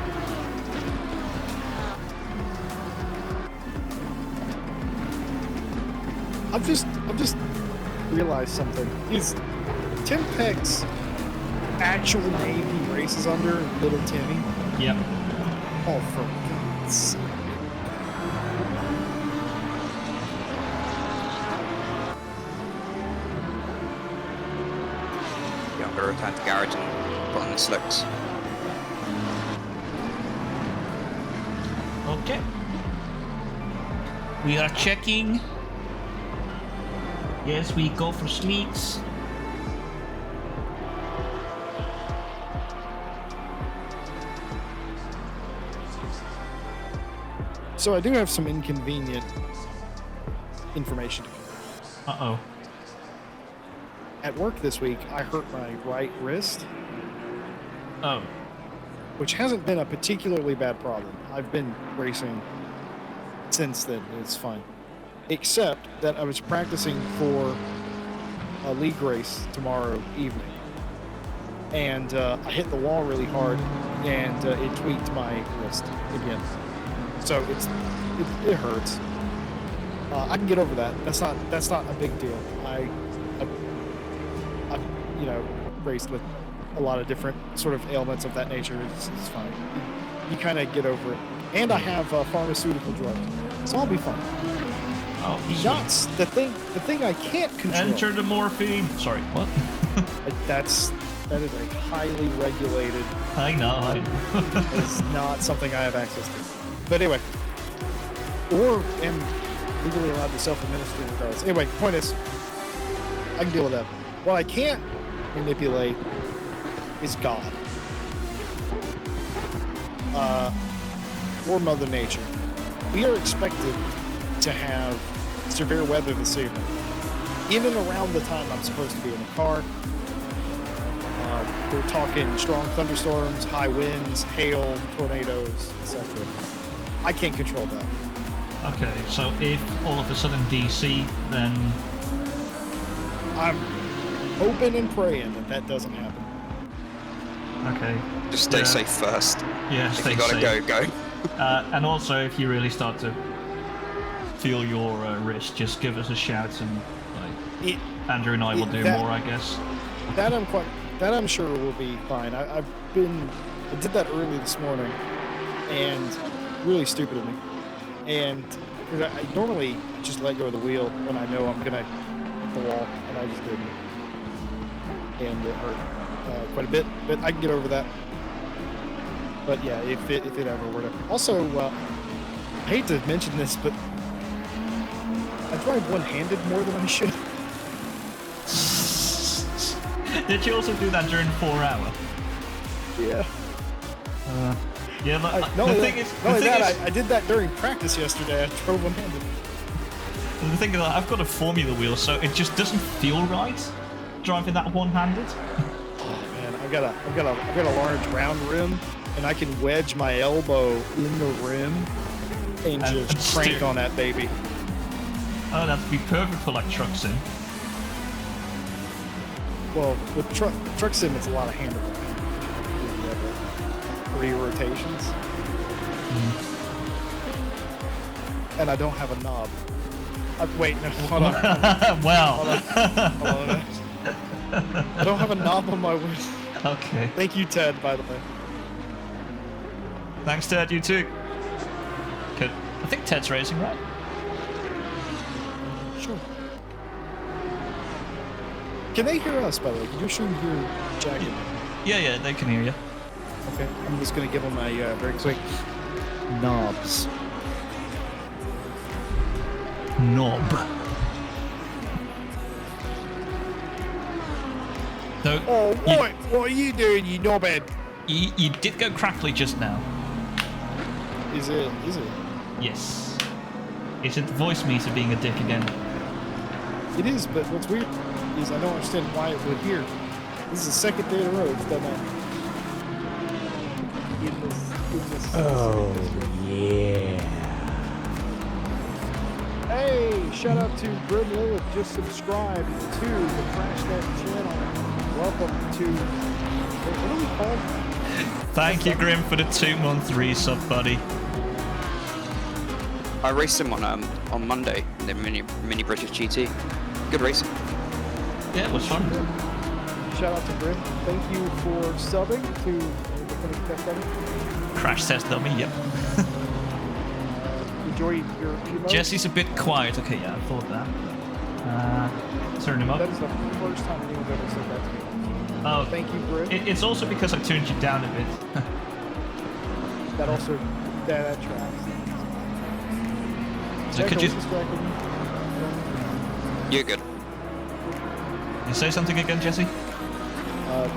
I've just realized something. Is Tim Peck's actual name he races under Little Timmy? Yep. Oh, for God's sake. Yeah, I'm gonna return to garage and put on the slicks. Okay. We are checking. Yes, we go for slicks. So I do have some inconvenient information to give. Uh-oh. At work this week, I hurt my right wrist, Oh. which hasn't been a particularly bad problem. I've been racing since then. It's fine. Except that I was practicing for a league race tomorrow evening. And I hit the wall really hard, and it tweaked my wrist again. So it hurts. I can get over that. That's not a big deal. I raced with a lot of different sort of ailments of that nature. It's fine. You kind of get over it. And I have pharmaceutical drugs, so I'll be fine. Oh, Shots. The thing I can't control. enter the morphine. Sorry, what? That is a highly regulated. I know. It's not something I have access to. But anyway, or am legally allowed to self-administer regardless. Anyway, point is, I can deal with that. What I can't manipulate is God. Or Mother Nature. We are expected to have severe weather this evening. Even around the time I'm supposed to be in the car. We're talking strong thunderstorms, high winds, hail, tornadoes, etc. I can't control that. Okay, so if all of a sudden DC, then I'm hoping and praying that doesn't happen. okay. Just stay safe first. Yeah, If stay you gotta safe. go. And also, if you really start to feel your wrist, just give us a shout, and Andrew and I will do more, I guess. That I'm sure will be fine. I did that early this morning, and really stupid of me. And cause I normally just let go of the wheel when I know I'm gonna hit the wall, and I just didn't. And it hurt quite a bit, but I can get over that. But yeah, if it ever were to. Also, I hate to mention this, but I drive one-handed more than I should. Did you also do that during 4 hour? Yeah. Yeah, the thing is, I did that during practice yesterday. I drove one-handed. the thing is, I've got a Formula wheel, so it just doesn't feel right driving that one-handed. Oh man, I've got a large round rim, and I can wedge my elbow in the rim and just crank on that baby. Oh, that'd be perfect for like truck sim. Well, with truck sim, it's a lot of hand around. 3 rotations. And I don't have a knob. Wait, no, hold on. Wow. Hold on. I don't have a knob on my wheel. Okay. Thank you, Ted, by the way. Thanks, Ted. You too. Good. I think Ted's racing, right? Sure. Can they hear us, by the way? Can you sure hear Jack? Yeah, they can hear you. Okay, I'm just going to give them a very quick knobs. Knob. Though Oh, what? What are you doing, you knobhead? you did go crackly just now. Is it? Yes. Is it the voice meter being a dick again? It is, but what's weird is I don't understand why it would hear. This is the second day in a row it's done that. In this Yeah. Hey, shout out to Grim Lilith, just subscribed to the Crashneck channel. Welcome to, what are we called? Thank you, Grim, for the 2-month resub, buddy. I raced him on Monday in the mini British GT. Good racing. Yeah, it was fun. Shout out to Grim. Thank you for subbing to the Finish Test Dummy. Crash test dummy, yep. Enjoy your emotes. Jesse's a bit quiet. Okay, yeah, I thought that. Turn him up. That is the first time anyone's ever said that to me. Oh, Thank you, Grim. it's also because I tuned you down a bit. That also, that tracks. So could you You're good. say something again, Jesse?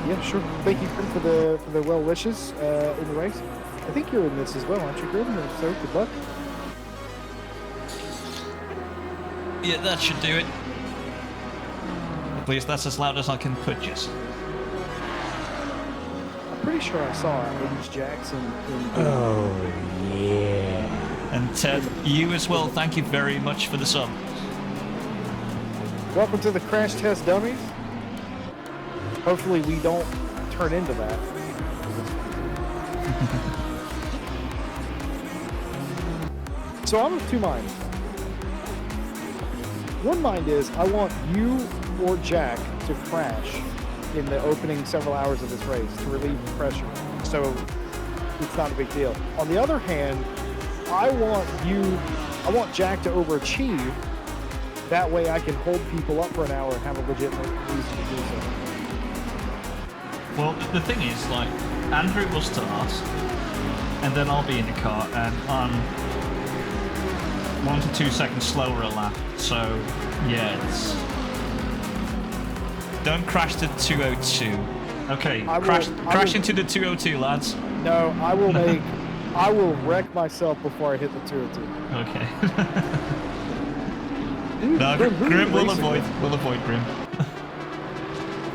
Yeah, sure. Thank you, Grim, for the well wishes in the race. I think you're in this as well, aren't you, Grim? So good luck. Yeah, that should do it. At least that's as loud as I can put Jesse. I'm pretty sure I saw Ames Jackson in. Oh, yeah. And Ted, you as well, thank you very much for the sub. Welcome to the Crash Test Dummies. Hopefully we don't turn into that. So I'm of two minds. One mind is I want you or Jack to crash in the opening several hours of this race to relieve the pressure, so it's not a big deal. On the other hand, I want Jack to overachieve. That way I can hold people up for an hour and have a legitimate reason to do so. Well, the thing is, like, Andrew will start, and then I'll be in the car, and I'm 1 to 2 seconds slower a lap. So, yeah, it's... Don't crash to 202. Okay, crash into the 202, lads. No, I will wreck myself before I hit the 202. Okay. Dude, No, Grim, who are Grim you will racing avoid. with? We'll avoid Grim.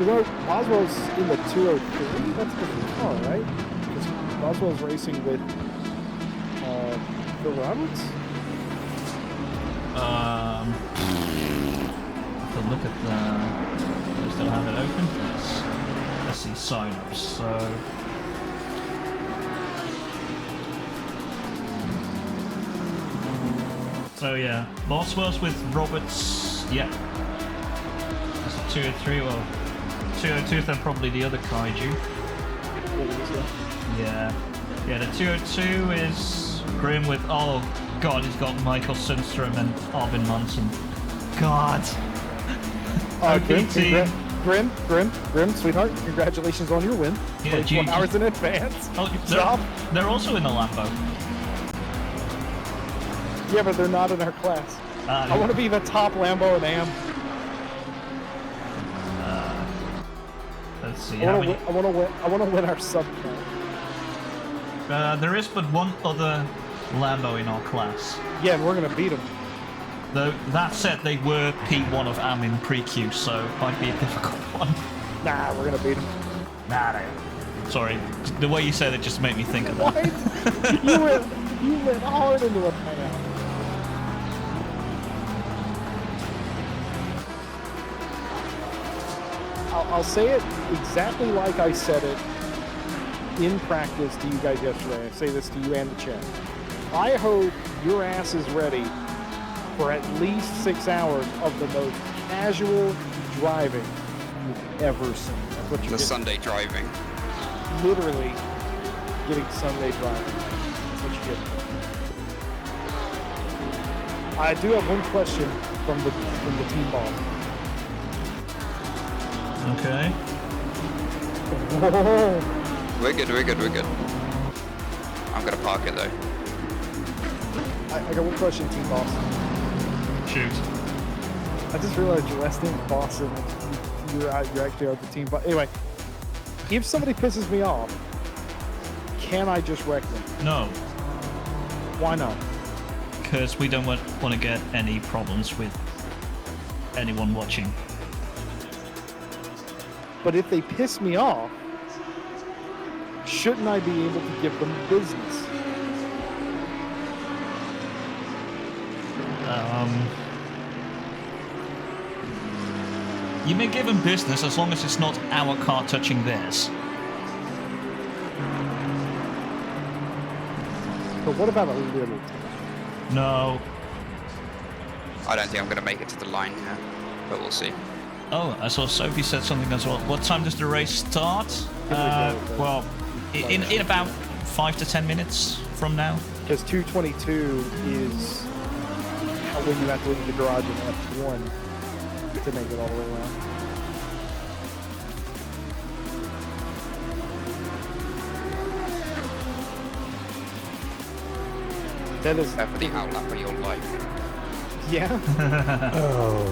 You know, Boswell's in the 203. That's a different car, right? Because Boswell's racing with Phil Roberts. To look at the... Do I still have it open? Yes. Let's see, sign-ups. So yeah, Boswell's with Roberts. Yeah. That's a 203. Well, 202 is then probably the other kaiju. Yeah. Yeah, the 202 is Grim with, oh god, he's got Michael Sundstrom and Arvin Munson. God. Grim, sweetheart, congratulations on your win. Yeah, 24 hours in advance. Oh, Job. they're also in the Lambo. Yeah, but they're not in our class. I want to be the top Lambo in AM. Let's see. I want to win our sub count. There is but one other Lambo in our class. Yeah, and we're gonna beat them. Though that said, they were P1 of AM in pre-Q, so it might be a difficult one. Nah, we're gonna beat them. Nah, no. Sorry, the way you said it just made me think of that. What? you went hard into it right now. I'll say it exactly like I said it in practice to you guys yesterday. I say this to you and the chat. I hope your ass is ready for at least 6 hours of the most casual driving you've ever seen. That's what you're The Sunday driving. literally getting Sunday driving. That's what you get. I do have one question from the team boss. Okay. Whoa. We're good. I'm gonna park it though. I got one question, team boss. Shoot. I just realized your last name is Boston. You you're actually out the team. But anyway, if somebody pisses me off, can I just wreck them? No, Why not? because we don't want to get any problems with anyone watching. But if they piss me off, shouldn't I be able to give them business? You may give them business as long as it's not our car touching theirs. But what about a little? No. I don't think I'm going to make it to the line here, but we'll see. Oh, I saw Sophie said something as well. What time does the race start? Well, in about 5 to 10 minutes from now. Because 222 is when you have to leave the garage in F1 to make it all the way around. That is, For the outlap of your life. yeah. Oh,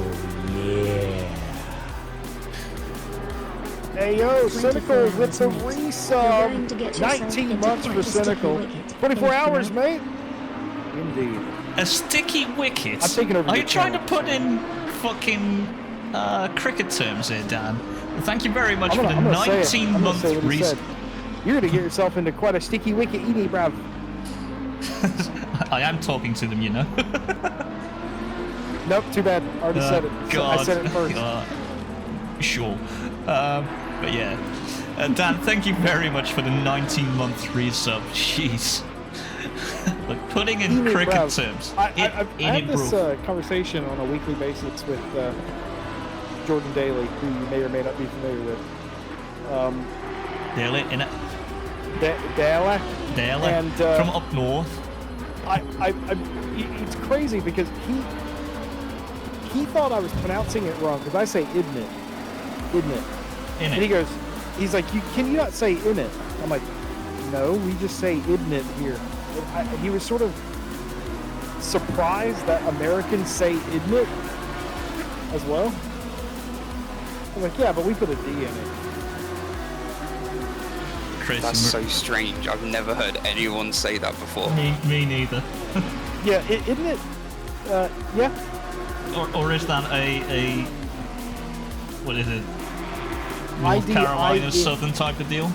yeah. Hey yo, Cynical with the You're going to resub. get yourself 19 into months quite for a sticky Cynical. wicket. 24 hours, Thank mate. Indeed. A sticky wicket? I'm taking over Are the you trying to channel. put in fucking cricket terms here, Dan? Well, thank you very much I'm for gonna, the I'm gonna say it. I'm gonna 19-month say what he reason. said. You're gonna get yourself into quite a sticky wicket, Edie, bruv. I am talking to them, you know. Nope, too bad. Already said it. God. I said it first. Sure. But yeah. Dan, thank you very much for the 19-month resub. Jeez. Look, putting in Edie, cricket bruv. terms. I have this bro. conversation on a weekly basis with Jordan Daly, who you may or may not be familiar with. Daily, innit? Daly. Daily. And, From up north. It's crazy because he thought I was pronouncing it wrong because I say isn't it, and he goes, he's like, can you not say in it? I'm like, no, we just say isn't it here. He was sort of surprised that Americans say isn't it as well. I'm like, yeah, but we put a D in it. Crazy. That's so strange. I've never heard anyone say that before. Me neither. Yeah, isn't it? Yeah. Or is that a what is it? North IDIN. Carolina Southern type of deal?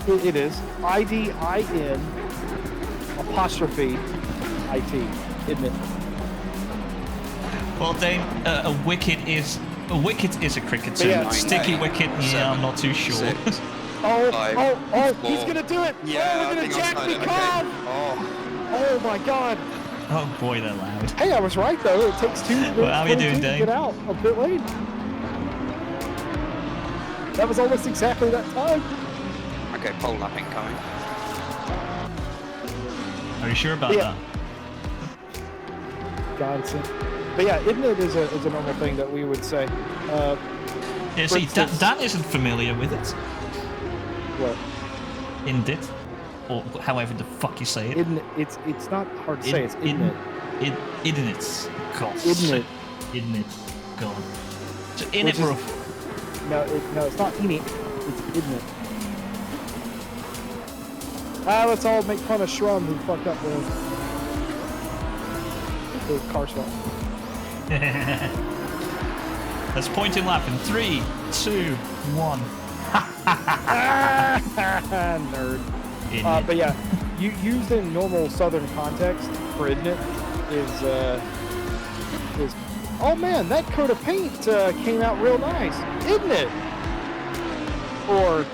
It is. IDIN apostrophe IT, isn't it? Well, Dane, a wicket is a cricket term. Yeah. Sticky 9, 8, wicket, yeah, 7, I'm not too sure. 6. Oh, 5, he's 4. gonna do it! Yeah, oh, we're I gonna think jack I'm me okay. Cobb! Oh my god! Oh boy, they're loud. Hey, I was right though. It takes 2 minutes Well, how you doing, 22 to Dave? get out of pit lane. That was almost exactly that time. Okay, pole lap incoming. Are you sure about Yeah. that? Johnson. But yeah, isn't it is a normal thing that we would say. Yeah, for see, instance- Dan isn't familiar with it. What? Indit, or however the fuck you say it. Isn't it? It's not hard to say. It's isn't it? Isn't it? God. Isn't it? Isn't it? God. So in Which it, bro. is- No, it's not in it. It's isn't it? Let's all make fun of Shrum who fucked up the car swap. Let's point and lap in 3, 2, 1. Nerd. In But yeah, you used in normal Southern context for isn't it is oh man, that coat of paint came out real nice, isn't it? Or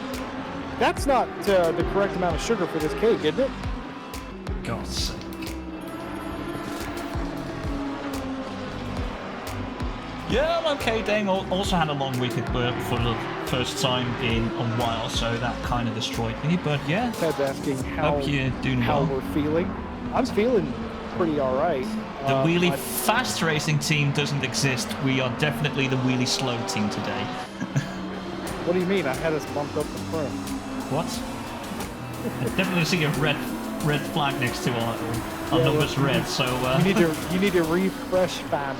that's not the correct amount of sugar for this cake, isn't it? God's sake. Yeah, I'm okay. Dane also had a long week at work for the first time in a while, so that kind of destroyed me. But yeah, Ted's asking hope you're doing how well. we're feeling. I'm feeling pretty all right. The wheelie I- fast racing team doesn't exist. We are definitely the wheelie slow team today. What do you mean? I had us bumped up the front. What? I definitely see a red flag next to our Yeah, numbers well, red. So You need to refresh fam.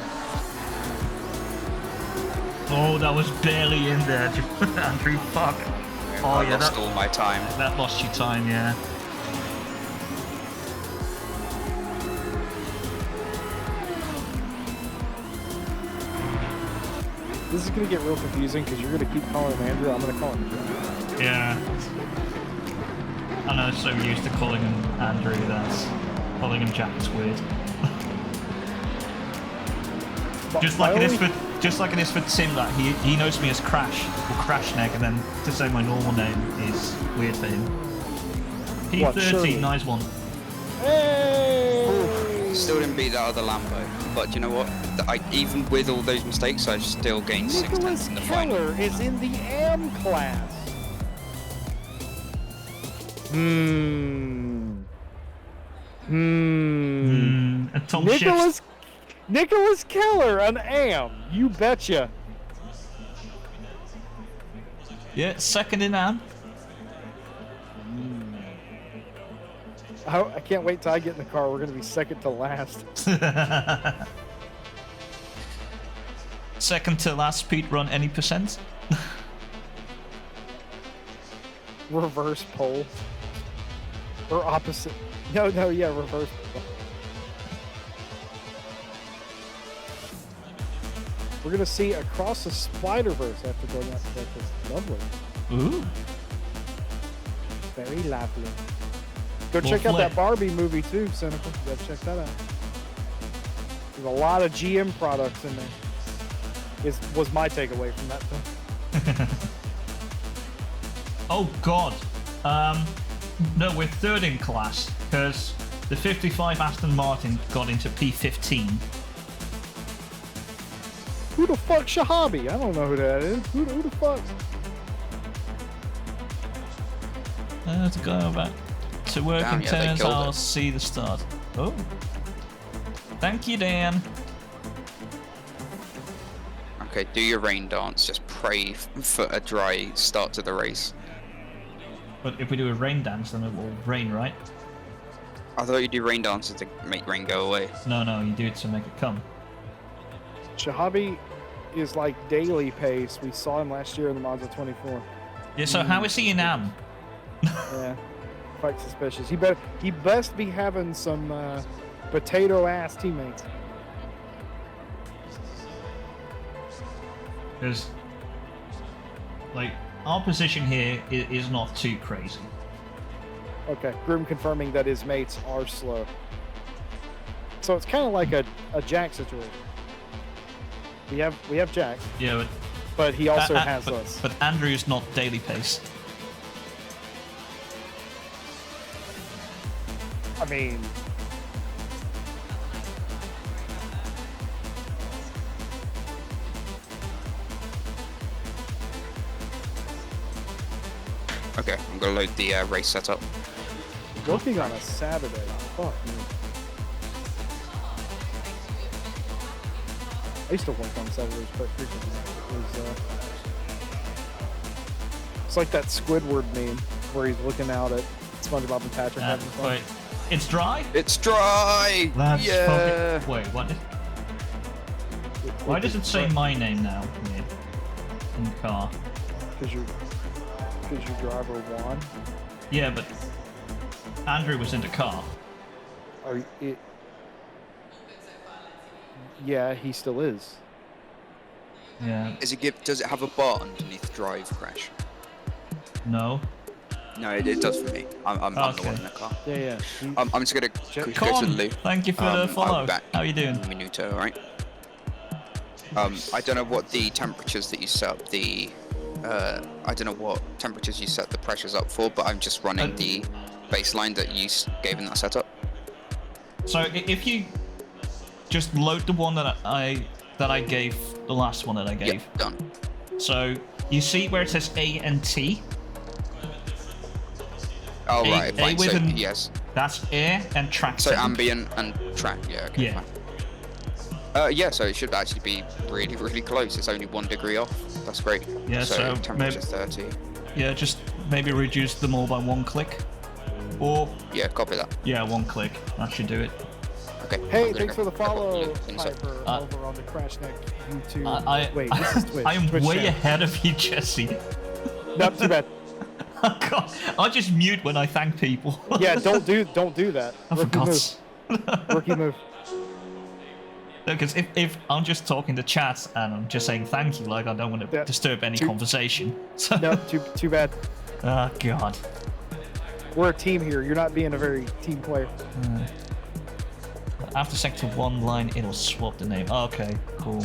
Oh, that was barely in there, Andrew. Fuck. Oh I yeah, lost that, all my time. that lost you time. Yeah. This is gonna get real confusing because you're gonna keep calling him Andrew. I'm gonna call him John. Yeah. I know, so used to calling him Andrew that calling him Jack is weird. Just like it is for Tim, that he knows me as Crash or Crashneck, and then to say my normal name is weird for him. What, P30, Shirley? nice one. Hey! Still didn't beat that other Lambo, but you know what? Even with all those mistakes, I still gained 6 Nicholas tenths in the final. Keller is in the AM class. And Tom Shifts. Nicholas Keller, an AM. You betcha. Yeah, second in Am. I can't wait till I get in the car. We're gonna be second to last. Second to last speed run, any percent? Reverse pole. Or opposite. No, yeah, reverse pole. We're gonna see Across the Spider-Verse after going out to breakfast. Lovely. Ooh. Very lovely. Go Well, check out that Flip. Barbie movie too, Cynical. You gotta check that out. There's a lot of GM products in there. Was my takeaway from that film. Oh god. No, we're third in class because the 55 Aston Martin got into P15. Who the fuck's Shahabi? I don't know who that is. Who the fuck? To go back to work Damn, in yeah, they turns, killed I'll it. see the start. Oh. Thank you, Dan. Okay, do your rain dance. Just pray for a dry start to the race. But if we do a rain dance, then it will rain, right? I thought you do rain dances to make rain go away. No, you do it to make it come. Shahabi is like daily pace. We saw him last year in the Mazda 24. Yeah, so how is he in Am? Yeah, quite suspicious. He best be having some potato ass teammates. Because, like, our position here is not too crazy. Okay, Grim confirming that his mates are slow. So it's kind of like a Jack situation. We have Jack, Yeah, but he also but, has but, us. But Andrew's not daily pace. I mean, Okay, I'm gonna load the race setup. working on a Saturday. Fuck me. I used to work on Saturdays quite frequently. It's like that Squidward meme where he's looking out at SpongeBob and Patrick having fun. Wait, it's dry? It's dry! That's yeah! fucking... Wait, what? Why does it say my name now here in the car? Because your driver won. Yeah, but Andrew was in the car. Yeah, he still is. Yeah. Does it have a bar underneath drive, Crash? No. No, it does for me. I'm the Okay. one in the car. Yeah. I'm just gonna go to the Con, loo. thank you for the I'll follow. be back How you doing? in a minuto, alright? I don't know what the temperatures that you set up the I don't know what temperatures you set the pressures up for, but I'm just running the baseline that you gave in that setup. So if you just load the one that I gave, the last one that I gave. Yep, done. So you see where it says A and T? Oh, A- right, A fine. with So, an- yes. That's air and track. So setting. ambient and track, yeah, okay, Yeah. fine. Yeah, so it should actually be really, really close. It's only 1 degree off. That's great. Yeah, so temperature maybe- 30. Yeah, just maybe reduce them all by 1 click. Or, Yeah, copy that. yeah, 1 click. That should do it. Okay. Hey, I'm gonna thanks go- for the follow, inside. Piper, over on the Crashneck YouTube. I Wait, this is Twitch. I am Twitch way channel. ahead of you, Jesse. Not too bad. God, I just mute when I thank people. Yeah, don't do that. I Rookie forgot. move. Rookie move. Because if I'm just talking to chat and I'm just saying thank you, like I don't want to Yeah. disturb any Too- conversation. So, No, too bad. oh God. We're a team here. You're not being a very team player. After sector 1 line, it'll swap the name. Okay, cool.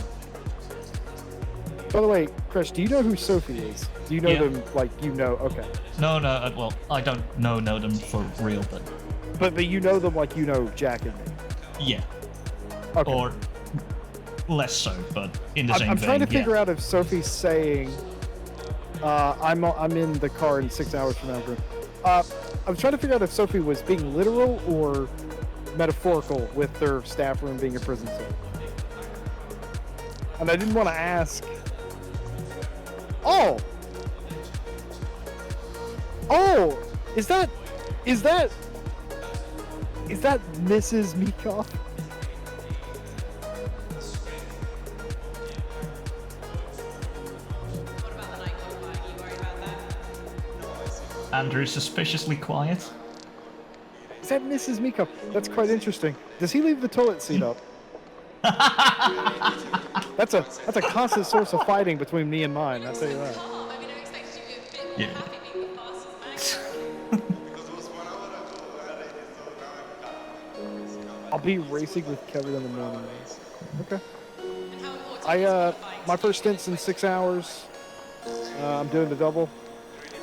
By the way, Crash, do you know who Sophie is? Do you know Yeah. them like you know? Okay. No, well, I don't know them for real, but But you know them like you know Jack and me. yeah. Okay. Or less so, but in the same I'm vein, trying to yeah. figure out if Sophie's saying, I'm in the car in 6 hours from now. I'm trying to figure out if Sophie was being literal or metaphorical with their staff room being a prison cell. And I didn't want to ask. Oh, is that Mrs. Meekoff? Andrew suspiciously quiet. Is that Mrs. Meekoff? That's quite interesting. Does he leave the toilet seat up? That's a constant source of fighting between me and mine. I'll tell you that. Yeah. I'll be racing with Kevin in the morning. Okay. My first stint's in 6 hours. I'm doing the double.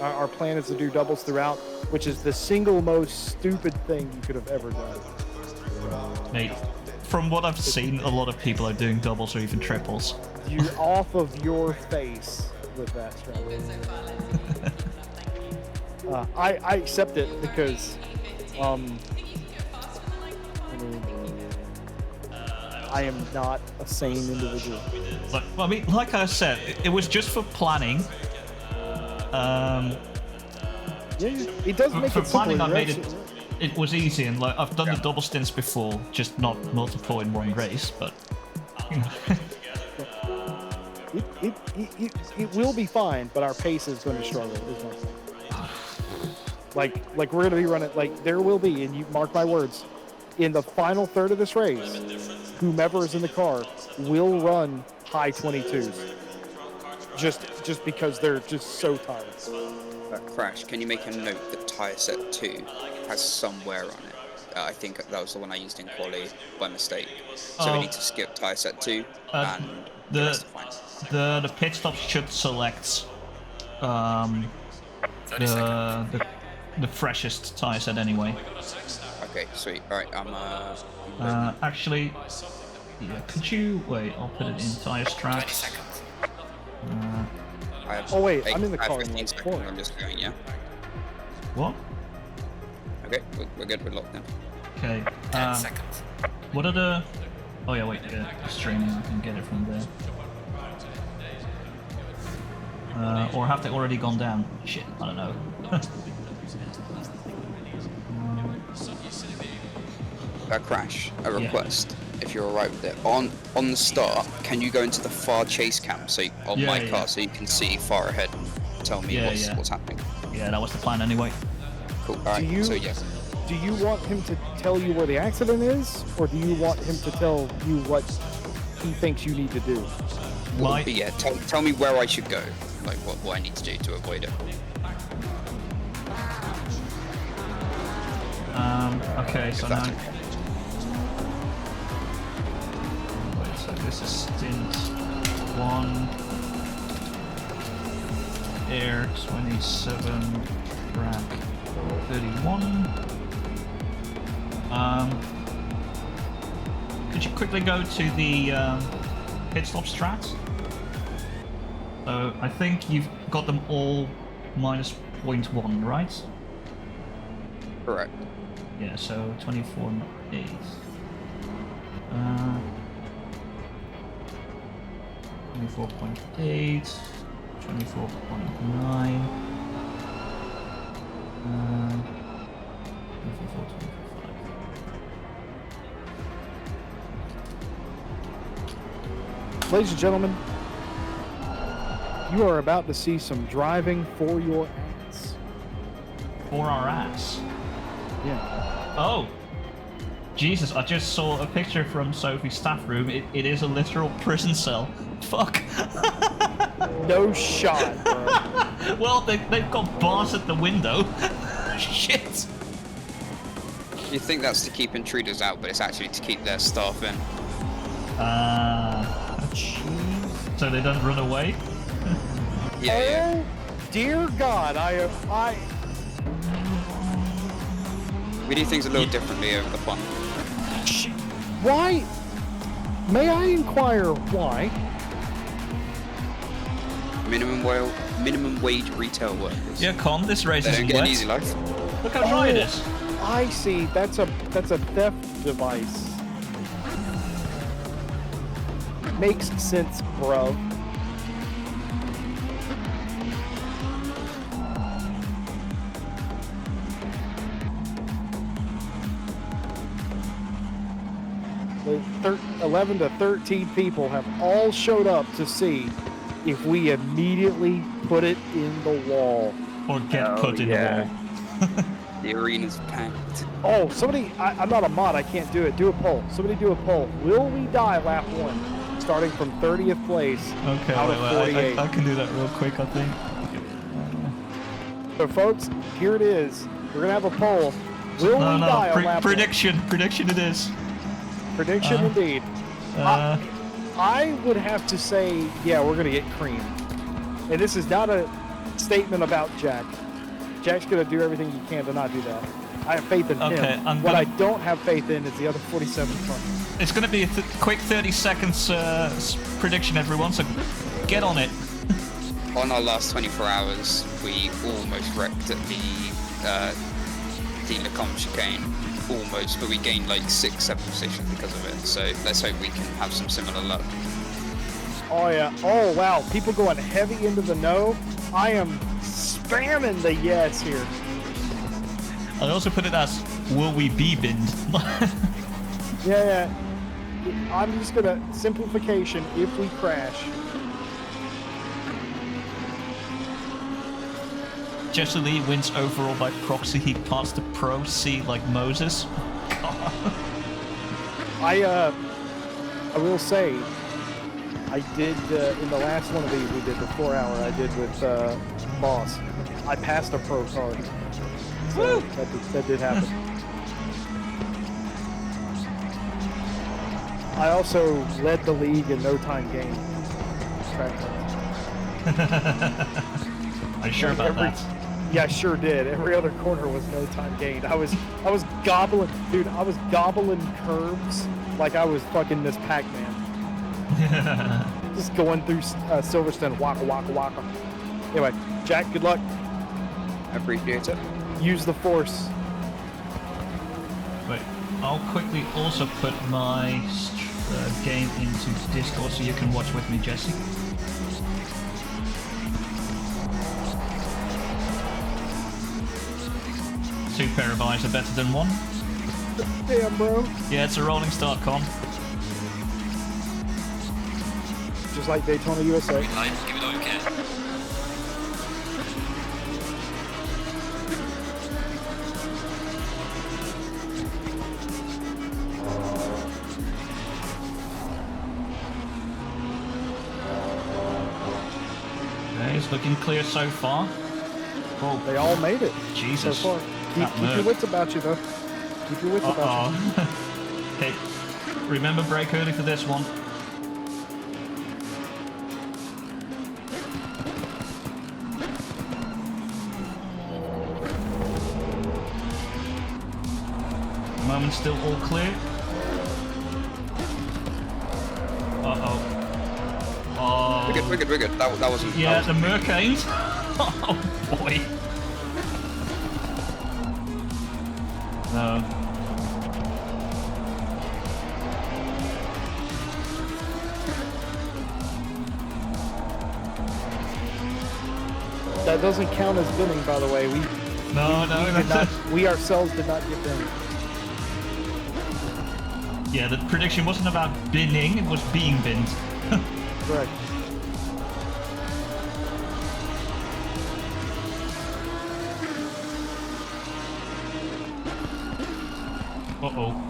Our plan is to do doubles throughout, which is the single most stupid thing you could have ever done. Mate, from what I've seen, a lot of people are doing doubles or even triples. You're off of your face with that strategy. I accept it because, I mean, I am not a sane individual. But, I mean, like I said, it was just for planning. Yeah, it does make For it simpler. planning, I You're made absolutely right. it was easy, and like I've done the double stints before, just not multiple in one race. But you know. It will be fine, but our pace is going to struggle. Is my point. Like we're going to be running. Like there will be, and you mark my words, in the final third of this race, whomever is in the car will run high 22s. Just because they're just so tired. Crash, can you make a note that tyre set 2 has somewhere on it? I think that was the one I used in quali by mistake. So we need to skip tyre set 2 and the rest are fine. The pit stops should select 30 seconds. the freshest tire set anyway. Okay, sweet. Alright, I'm Actually, yeah, could you wait? I'll put it in tire 20 straps. seconds. I have Oh, wait, eight- I'm in the I have car in 15 like seconds, 4. I'm just going, yeah? What? Okay, we're good, we're locked in. Okay. 10 seconds. What are the? Oh yeah, wait. The streaming. I can get it from there. Or have they already gone down? Shit, I don't know. Crash, a request, if you're alright with it. On the start, can you go into the far chase cam on Yeah, my yeah. car so you can see far ahead and tell me Yeah, what's happening? Yeah, that was the plan anyway. Cool, alright, you- so yeah. Do you want him to tell you where the accident is, or do you want him to tell you what he thinks you need to do? Well, but yeah, tell me where I should go, like what I need to do to avoid it. Okay, so now. That's Wait, so this is stint 1. Air 27, track 31. Could you quickly go to the pit stop strats? So I think you've got them all minus 0.1, right? Correct. Yeah, so 24.8. 24.8, 24.9. 24.5. Ladies and gentlemen, you are about to see some driving for your ass. For our ass. Yeah. Oh. Jesus, I just saw a picture from Sophie's staff room. It is a literal prison cell. Fuck. No shot, bro. Well, they've got bars at the window. Shit. You think that's to keep intruders out, but it's actually to keep their staff in. Jeez. So they don't run away? Yeah, Oh, dear God, We do things a little differently over the pond. Why? May I inquire why? Minimum wage retail workers. Yeah, Con, this race They is don't get wet. an easy life. Look how dry it is. I see. That's a theft device. Makes sense, bro. The 11 to 13 people have all showed up to see if we immediately put it in the wall. Or get put in the wall. The arena's packed. Oh, somebody, I'm not a mod, I can't do it. Do a poll. Somebody do a poll. Will we die lap 1, starting from 30th place Okay, out of 48? I can do that real quick, I think. So, folks, here it is. We're going to have a poll. Will we die on lap 1? Prediction it is. Prediction indeed. I would have to say, yeah, we're going to get creamed. And this is not a statement about Jack. Jack's going to do everything he can to not do that. I have faith in him. What I don't have faith in is the other 47 cars. It's going to be a quick 30 seconds prediction, everyone, so get on it. On our last 24 hours, we almost wrecked at the Lecombe chicane. Almost, but we gained like 6-7 positions because of it. So let's hope we can have some similar luck. Oh yeah. Oh wow. People going heavy into the no. I am spamming the yes here. I also put it as, will we be binned? Yeah. I'm just gonna simplification if we crash. Jesse Lee wins overall by proxy. He passed the Pro C like Moses. I will say, I did in the last one of these we did the 4 hour I did with Boss. I passed a pro card, so that did happen. I also led the league in no time gain. Are you sure about that? Yeah, I sure did. Every other corner was no time gained. I was gobbling, dude. I was gobbling curves like I was fucking Miss Pac-Man. Just going through Silverstone, waka waka waka. Anyway, Jack, good luck. I appreciate it. Use the force. Wait, I'll quickly also put my game into Discord so you can watch with me, Jesse. Two pair of eyes are better than one. Damn, bro. Yeah, it's a rolling start, Con. Just like Daytona, USA. Green light, give it okay. Okay, it's looking clear so far. Oh, They all made it Jesus. so far. Keep your Merc. wits about you, though. Keep your wits about you. Okay, remember brake early for this one. Moment still all clear. Uh-oh. Oh. We're good. That wasn't. Yeah, that the Mercanes. Oh boy. No. That doesn't count as binning, by the way. No, We ourselves did not get binned. Yeah, the prediction wasn't about binning, it was being binned. Correct. Uh-oh.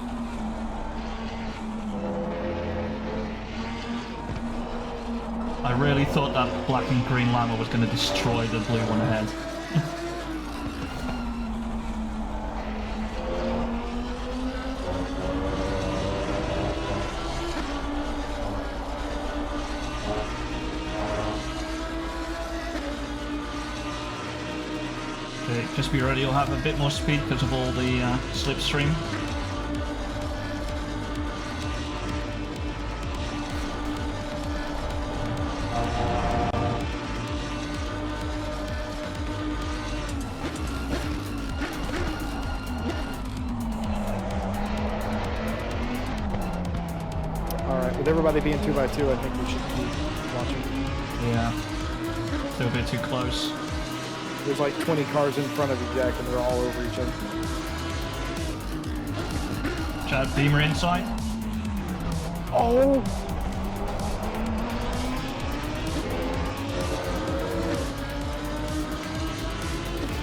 I really thought that black and green llama was going to destroy the blue one ahead. Okay, just be ready, you'll have a bit more speed because of all the slipstream. Alright, with everybody being 2x2, I think we should keep watching. Yeah. Still a bit too close. There's like 20 cars in front of you, Jack, and they're all over each other. Chad, beamer inside. Oh!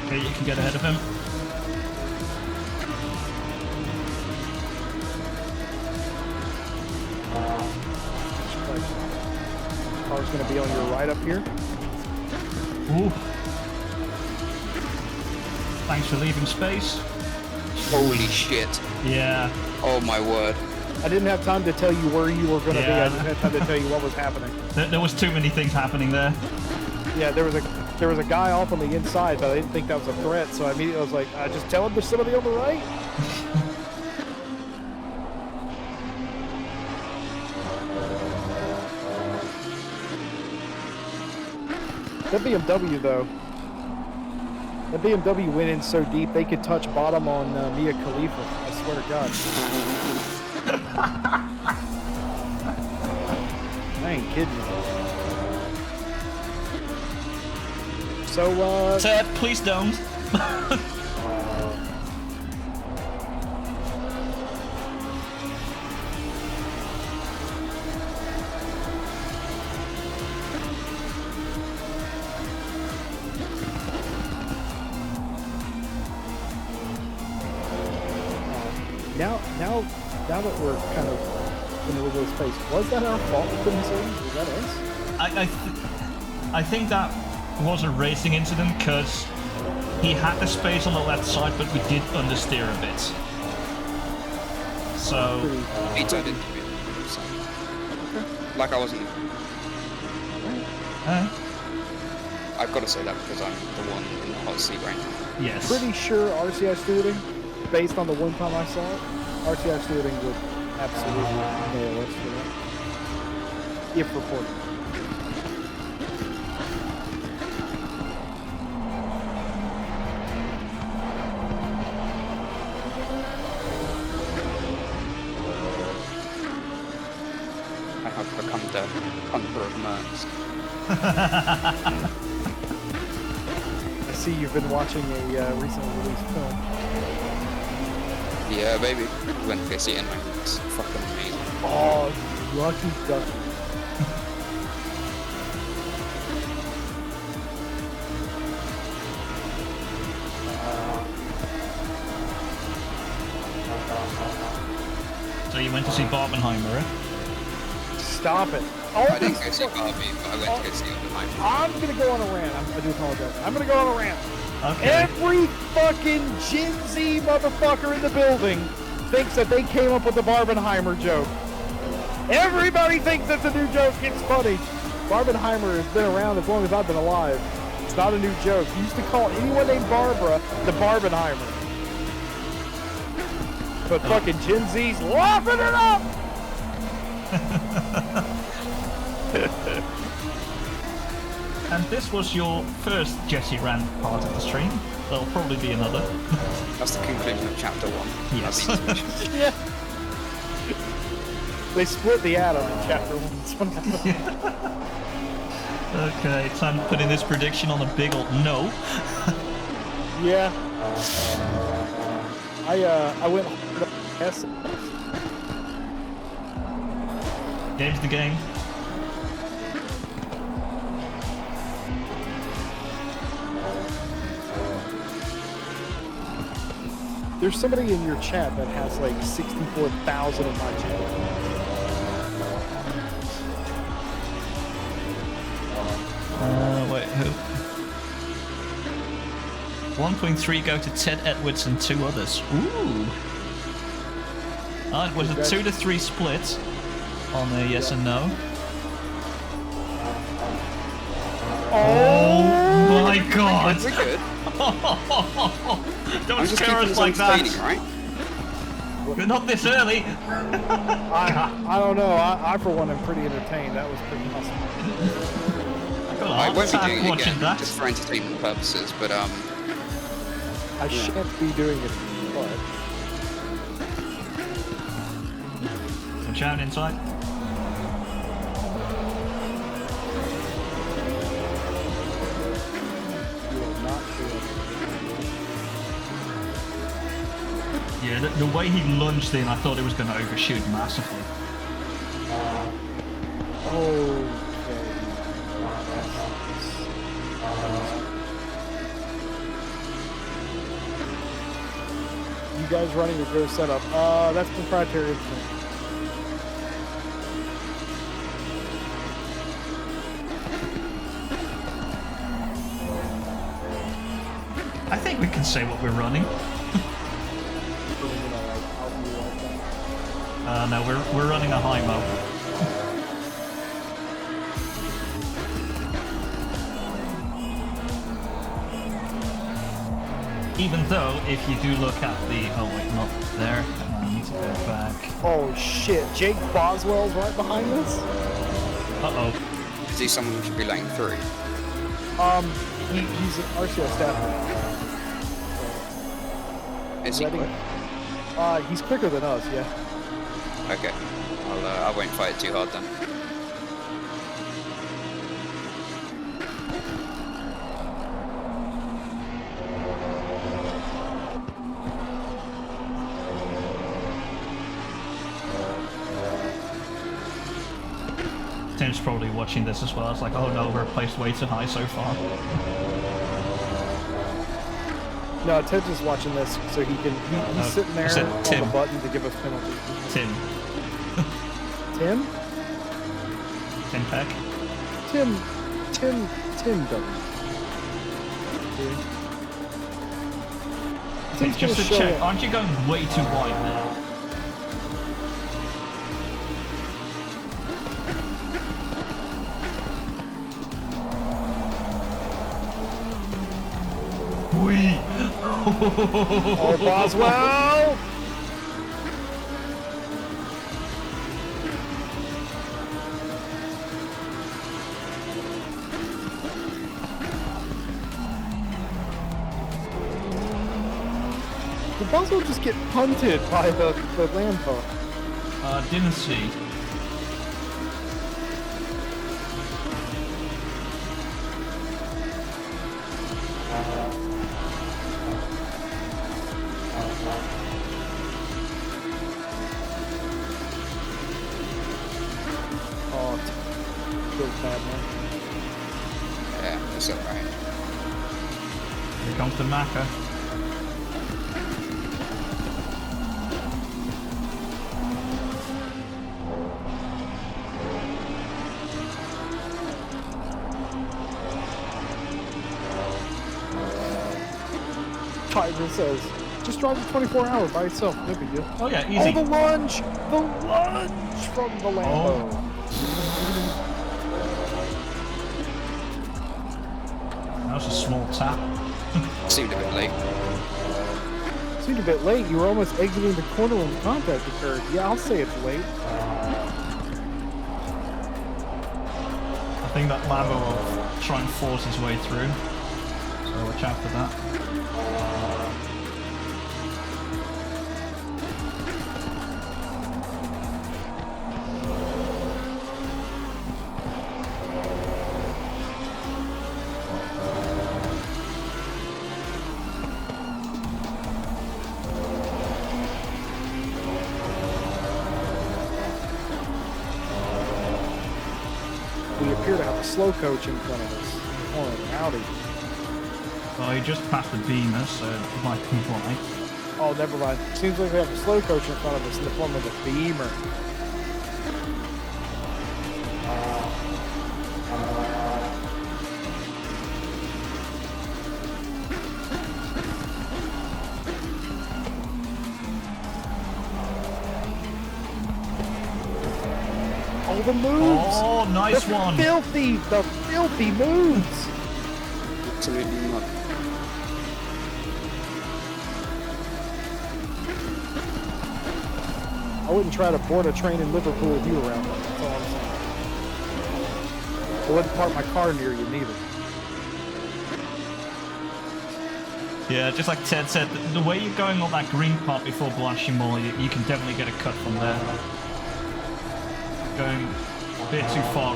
Okay, you can get ahead of him. Car's gonna be on your right up here. Ooh. Thanks for leaving space. Holy shit. Yeah. Oh my word. I didn't have time to tell you where you were gonna be. Yeah. I just had time to tell you what was happening. There was too many things happening there. Yeah, there was a guy off on the inside, but I didn't think that was a threat, so I immediately was like, just tell him there's somebody on the right. That BMW though, that BMW went in so deep they could touch bottom on Mia Khalifa. I swear to God. I ain't kidding you. So, Ted, please don't. now that we're kind of in a little space, was that our fault we couldn't see? Was that us? I think that was a racing incident because he had the space on the left side, but we did understeer a bit. So He turned into me. Like I wasn't. I've got to say that because I'm the one in the hot seat right now. yes. Pretty sure RCI stewarding, based on the one time I saw it, RCI stewarding would absolutely nail us for that. If reported. I have become the hunter of Mercs. I see you've been watching a recently released film. Yeah, baby. We went to go see it anyway. It's fucking amazing. Oh, lucky ducky. So you went to see Barbenheimer, eh? Stop it. All I didn't these- go see Barbie, but I went to go see Oppenheimer. I'm gonna go on a rant. I do apologize. I'm gonna go on a rant. Okay. Every fucking Gen Z motherfucker in the building thinks that they came up with the Barbenheimer joke. Everybody thinks it's a new joke. It's funny. Barbenheimer has been around as long as I've been alive. It's not a new joke. You used to call anyone named Barbara the Barbenheimer. But fucking Gen Z's laughing it up. And this was your first Jesse rant part of the stream. There'll probably be another. That's the conclusion of chapter 1. Yes. Yeah. They split the atom in chapter 1. Okay, time to put in this prediction on a big old no. Yeah. I went yes. Game's the game. There's somebody in your chat that has like 64,000 of my chat. Wait, who? 1.3 go to Ted Edwards and 2 others. Ooh. It was a 2 to 3 split on a yes and no. Oh My God! We're good. Don't I'm just scare keeping us this like that. entertaining, right? We're not this early. I don't know. I for one am pretty entertained. That was pretty awesome. I got a I heart won't be attack doing it watching again, that. just for entertainment purposes, but I shan't be doing it, but Watch out inside. you will not do it. Yeah, the way he lunged in, I thought it was going to overshoot massively. You guys running a go setup. That's proprietary. I think we can say what we're running. No, we're running a high mo. Even though, if you do look at the... Oh wait, not there. I need to go back. Oh shit, Jake Boswell's right behind us? Uh-oh. is he someone who should be letting through? He's an RCI staff Is he quick? member. He's quicker than us, yeah. Okay. I won't fight it too hard then. Tim's probably watching this as well. It's like, oh no, we're placed way too high so far. No, Ted's just watching this so he can. He's sitting there said on Tim. the button to give us penalties. Tim. Tim? Tim Peck. Tim doesn't. Hey, just to check, aren't you going way too wide now? Wee! Oh, Boswell! Did Boswell just get punted by the land pump? Didn't see. Oh, feels bad, man. Yeah, that's alright. Here comes the Macca. Tiger says, just drive the 24-hour by itself, no big deal. Oh yeah, easy. Oh, the lunge! The lunge from the Lambo. That was a small tap. Seemed a bit late. Seemed a bit late. You were almost exiting the corner when the contact occurred. Yeah, I'll say it's late. I think that Lambo will try and force his way through. So watch out for that. we appear to have a slow coach in front of us. Oh, an Audi. Well, you just passed the Beamer, so it might be why. Oh, never mind. Seems like we have a slow coach in front of us in the form of a Beamer. Oh, the moves! Oh, nice the one! The filthy moves! Absolutely not. I wouldn't try to board a train in Liverpool with you around. That's all I'm saying. I wouldn't park my car near you neither. Yeah, just like Ted said, the way you're going on that green part before Blanchimont, you can definitely get a cut from there. Going a bit too far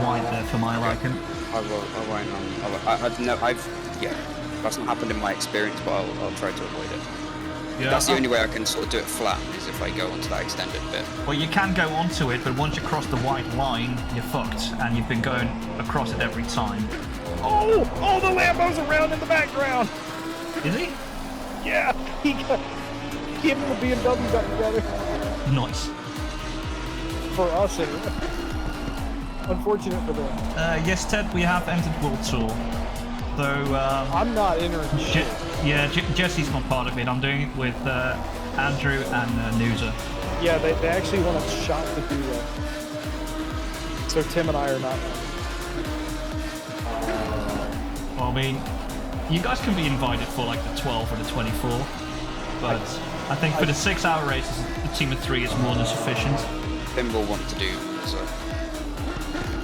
wide there for my liking. I won't. Yeah, that's not happened in my experience, but I'll try to avoid it. Yeah, That's the only way I can sort of do it flat, is if I go onto that extended bit. well, you can go onto it, but once you cross the white line, you're fucked, and you've been going across it every time. Oh! Oh, the Lambo's around in the background! Is he? Yeah! Him and the BMW got together. Nice. For us, anyway. Unfortunate for them. Yes, Ted, we have entered World Tour. Though, I'm not entering shit. Jesse's not part of it. I'm doing it with Andrew and Nooza. Yeah, they actually want a shot to do that. So Tim and I are not. Well, I mean, you guys can be invited for like the 12 or the 24, but I think for the 6-hour races, the team of 3 is more than sufficient. Tim will want to do so.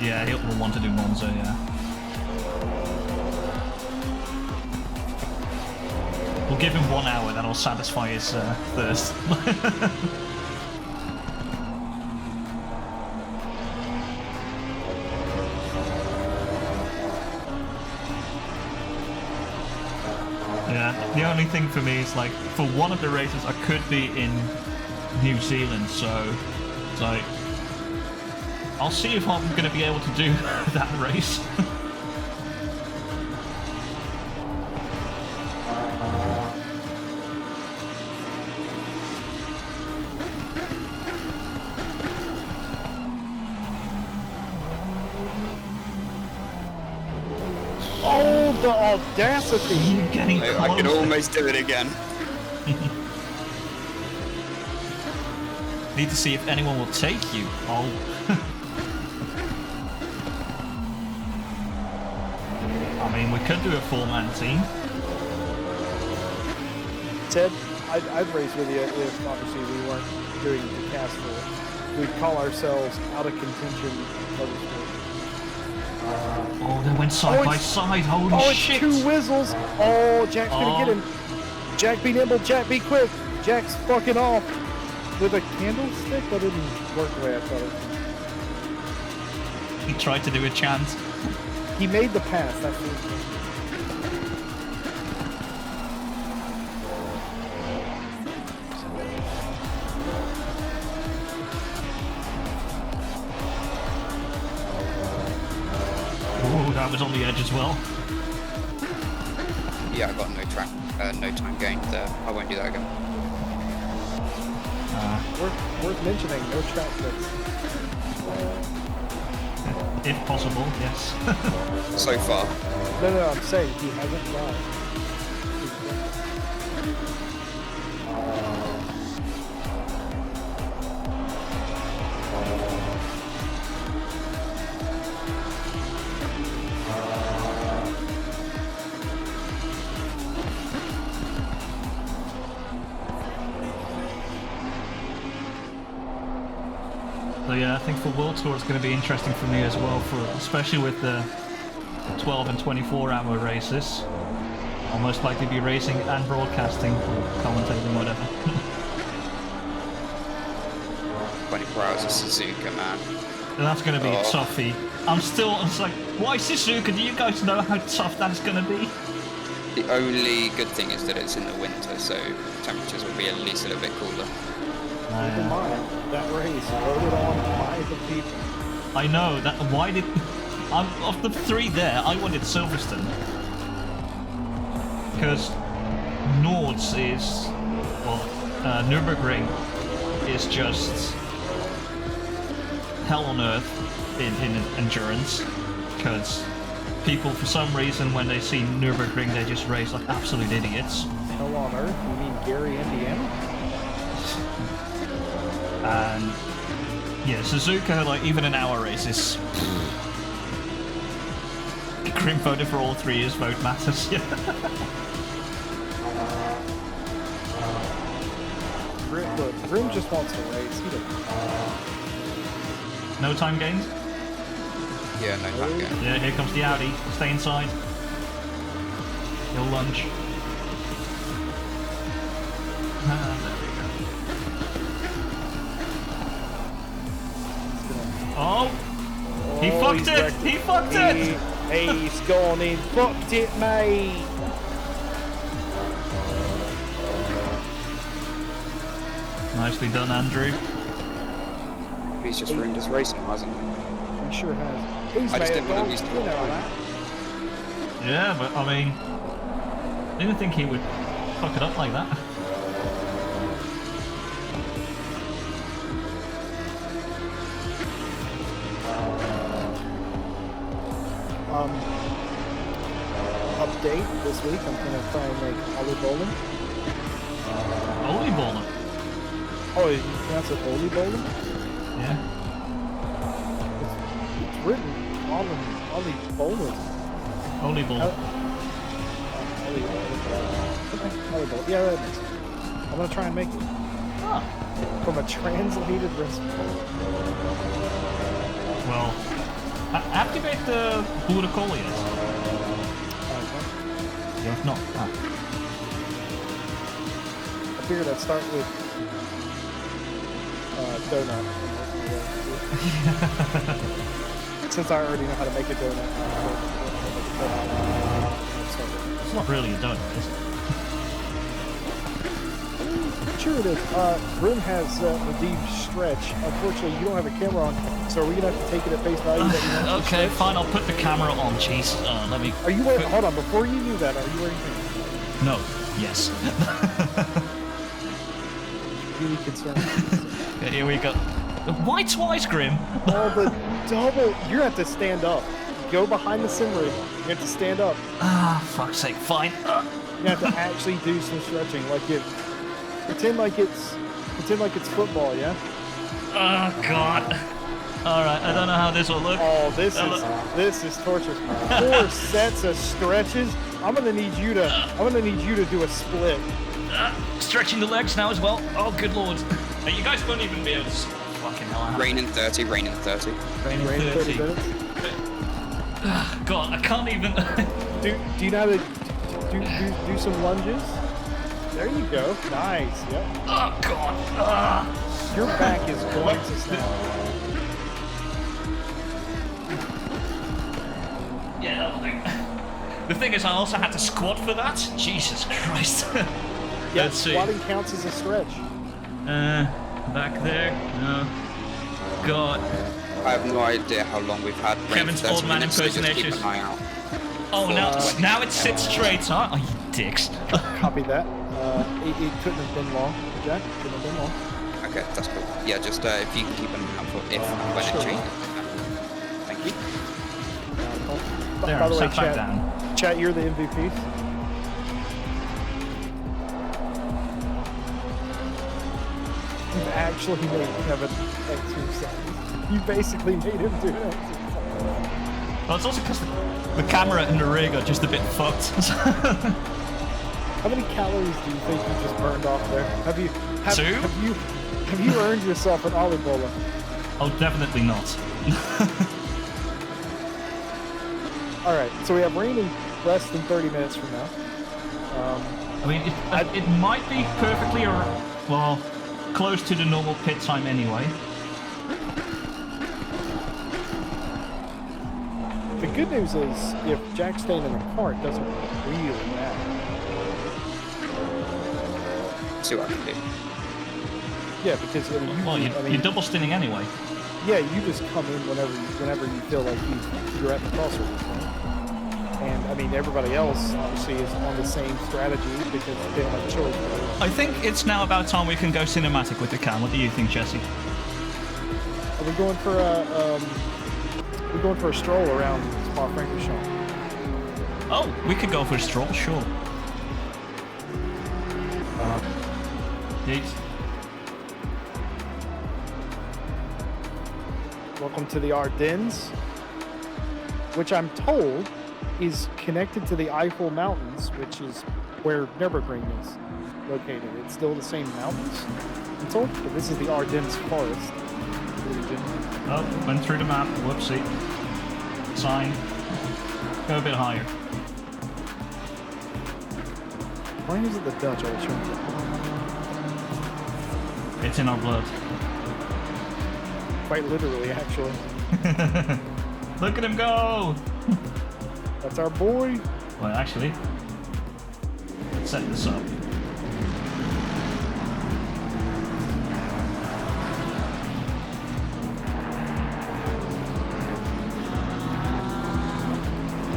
Yeah, he'll want to do Monza, yeah. We'll give him 1 hour, that'll satisfy his thirst. Yeah, the only thing for me is like, for one of the races I could be in New Zealand, so it's like, I'll see if I'm going to be able to do that race. Oh, the audacity! You're getting I can closer. almost do it again. Need to see if anyone will take you. Oh. I mean, we could do a 4-man team. Ted, I'd race with you if obviously we weren't doing the cast for it. We'd call ourselves Out of Contention Motorsport. Oh, they went side by side. Holy Oh, it's shit! 2 whistles! Oh, Jack's gonna get him. Jack, be nimble. Jack, be quick. Jack's fucking off. With a candlestick? That didn't work the way I thought it. He tried to do a chant. He made the pass. That's what Oh, that was on the edge as well. Yeah, I got no time gained there. I won't do that again. worth mentioning. No track fix. If possible, yes. So far. No, I'm saying he hasn't tried. So yeah, I think for World Tour it's going to be interesting for me as well, especially with the 12 and 24-hour races. I'll most likely be racing and broadcasting or commentating, whatever. 24 hours of Suzuka, man. And that's going to be a toughie. It's like, why Suzuka? Do you guys know how tough that's going to be? The only good thing is that it's in the winter, so temperatures will be at least a little bit cooler. Keep in mind, that race voted on by the people. I know that. Why did of the three there? I wanted Silverstone because Nords is Nürburgring is just hell on earth in endurance because people for some reason when they see Nürburgring they just race like absolute idiots. Hell on earth? You mean Gary, Indiana? And yeah, Suzuka, like even in our races, Grim voted for all three. His vote matters. Yeah. Grim just wants to race. He doesn't. No time gains. Yeah, no time game. Yeah, here comes the Audi. Stay inside. He'll lunge. Ah, there we go. Oh! He fucked it! He fucked it! He's gone in. Fucked it, mate. Nicely done, Andrew. He's just ruined his racing, hasn't he? He sure has. He's I just made didn't a want goal, him to you know that. Yeah, but I mean, I didn't think he would fuck it up like that. Update this week. I'm gonna try and make Ollie Bowling. Holy baller. Oh, you pronounce it Ollie Bowling? Yeah. It's written Ollie Bowling. Holy baller. Ollie Bowling. Yeah, that makes sense. I'm gonna try and make it Ah. from a translated recipe. Well, activate the Budokolia. Yeah, if not. Ah. I figured I'd start with donut. Since I already know how to make a donut. It's not really a donut, is it? Sure it is. Grim has redeemed stretch. Unfortunately, you don't have a camera on, so are we gonna have to take it at face value that you want to Okay, stretch? fine. I'll put the camera on. Jeez, let me. Are you wearing? Hold on. Before you do that, are you wearing pants? No. Yes. Really concerned. Okay, here we go. Why twice, Grim? Oh, the double. You're gonna have to stand up. Go behind the sim rig. You have to stand up. Ah, fuck's sake. Fine. You have to actually do some stretching, like it. Pretend like it's football, yeah. Oh God. All right. I don't know how this will look. Oh, this is torturous. 4 sets of stretches. I'm gonna need you to do a split. Stretching the legs now as well. Oh, good lord. You guys won't even be able to. Fucking hell. Rain in 30, rain in 30. Rain in Rain 30 30. minutes. God, I can't even. Do you know how to do some lunges? There you go. Nice. Yep. Oh God. Ah. Your back is going to snap. Yeah, that'll do. The thing is, I also had to squat for that. Jesus Christ. Yeah, Let's see. squatting counts as a stretch. Back there. No. God. I have no idea how long we've had rain Kevin's for 30 old man minutes, so just keep impersonations. an eye out. Oh, now it sits straight, huh? Oh, you dicks. Copy that. It couldn't have been long, Jack. Couldn't have been long. Okay, that's cool. Yeah, just if you can keep an eye out for if and when Sure. it changes. Thank you. There, By the way, sat back chat, down. chat, you're the MVP. You've actually made Kevin exercise. You basically made him do it. Well, it's also because the camera and the rig are just a bit fucked. How many calories do you think you just burned off there? Have you 2? have you earned yourself an olive bowler? Oh, definitely not. All right, so we have rain in less than 30 minutes from now. I mean, it might be perfectly, well, close to the normal pit time anyway. The good news is, if Jack's staying in the car, it doesn't really matter. See what I can do. Yeah, because I mean, Well, you're double stinning anyway. Yeah, you just come in whenever you feel like you're at the crossroads. Right? And I mean, everybody else obviously is on the same strategy because they don't have a choice. Right? I think it's now about time we can go cinematic with the cam. What do you think, Jesse? Are we going for a stroll around Spa-Francorchamps? Oh, we could go for a stroll, sure. Yeet. Welcome to the Ardennes, which I'm told is connected to the Eiffel Mountains, which is where Nürburgring is located. It's still the same mountains, I'm told, but this is the Ardennes forest region. Oh, went through the map. Whoopsie. Sign. Go a bit higher. Why is it the Dutch always trying to... It's in our blood. Quite literally, actually. Look at him go! That's our boy. Well, actually, let's set this up.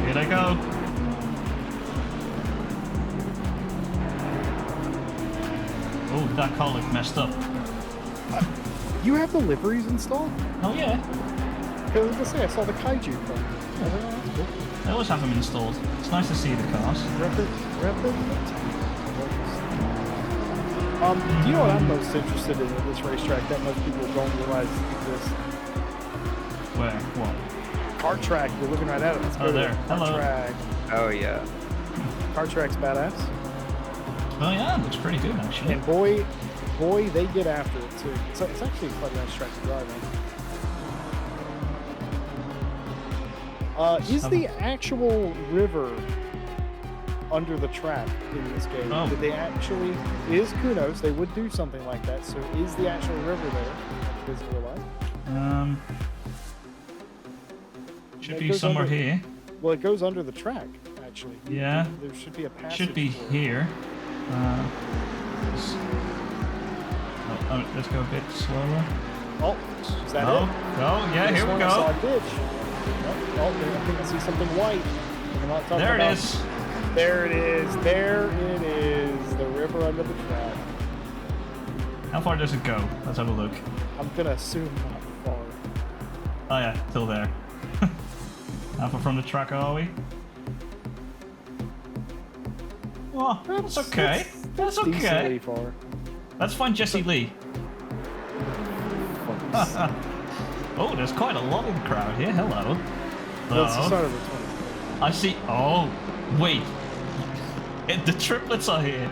Here they go. Oh, that collar messed up. You have the liveries installed? Oh yeah, Because I was gonna say, I saw the kaiju from. Oh, that's cool. I always have them installed. It's nice to see the cars. Rapid. Do you know what I'm most interested in at this racetrack that most people don't realize exists? Where? What? Kart track. You're looking right at it. Let's go Oh, to there. the kart Hello. track. Oh yeah. Kart track's badass. Oh yeah, it looks pretty good actually. And boy, they get after it too. So it's actually quite a nice track to drive on. Is the actual river under the track in this game? Oh. Did they actually? It is Kunos. They would do something like that. So is the actual river there? Like it is in real life? Should It be goes somewhere under- here. Well, it goes under the track actually. Yeah. There should be a passage. Should be for it. here. Let's go a bit slower. Oh, is that Oh, it? oh yeah, This here we one I saw go. a ditch. Oh, I think I see something white. I'm not talking There it about- is. There it is. There it is. The river under the track. How far does it go? Let's have a look. I'm gonna assume not far. Oh yeah, till there. How far from the track are we? Oh, that's okay. That's okay. Decently far. Let's find Jesse Lee. Oh, there's quite a lot in the crowd here. Hello. Well, it's the Hello. start of the 20th. I see. Oh, wait. The triplets are here.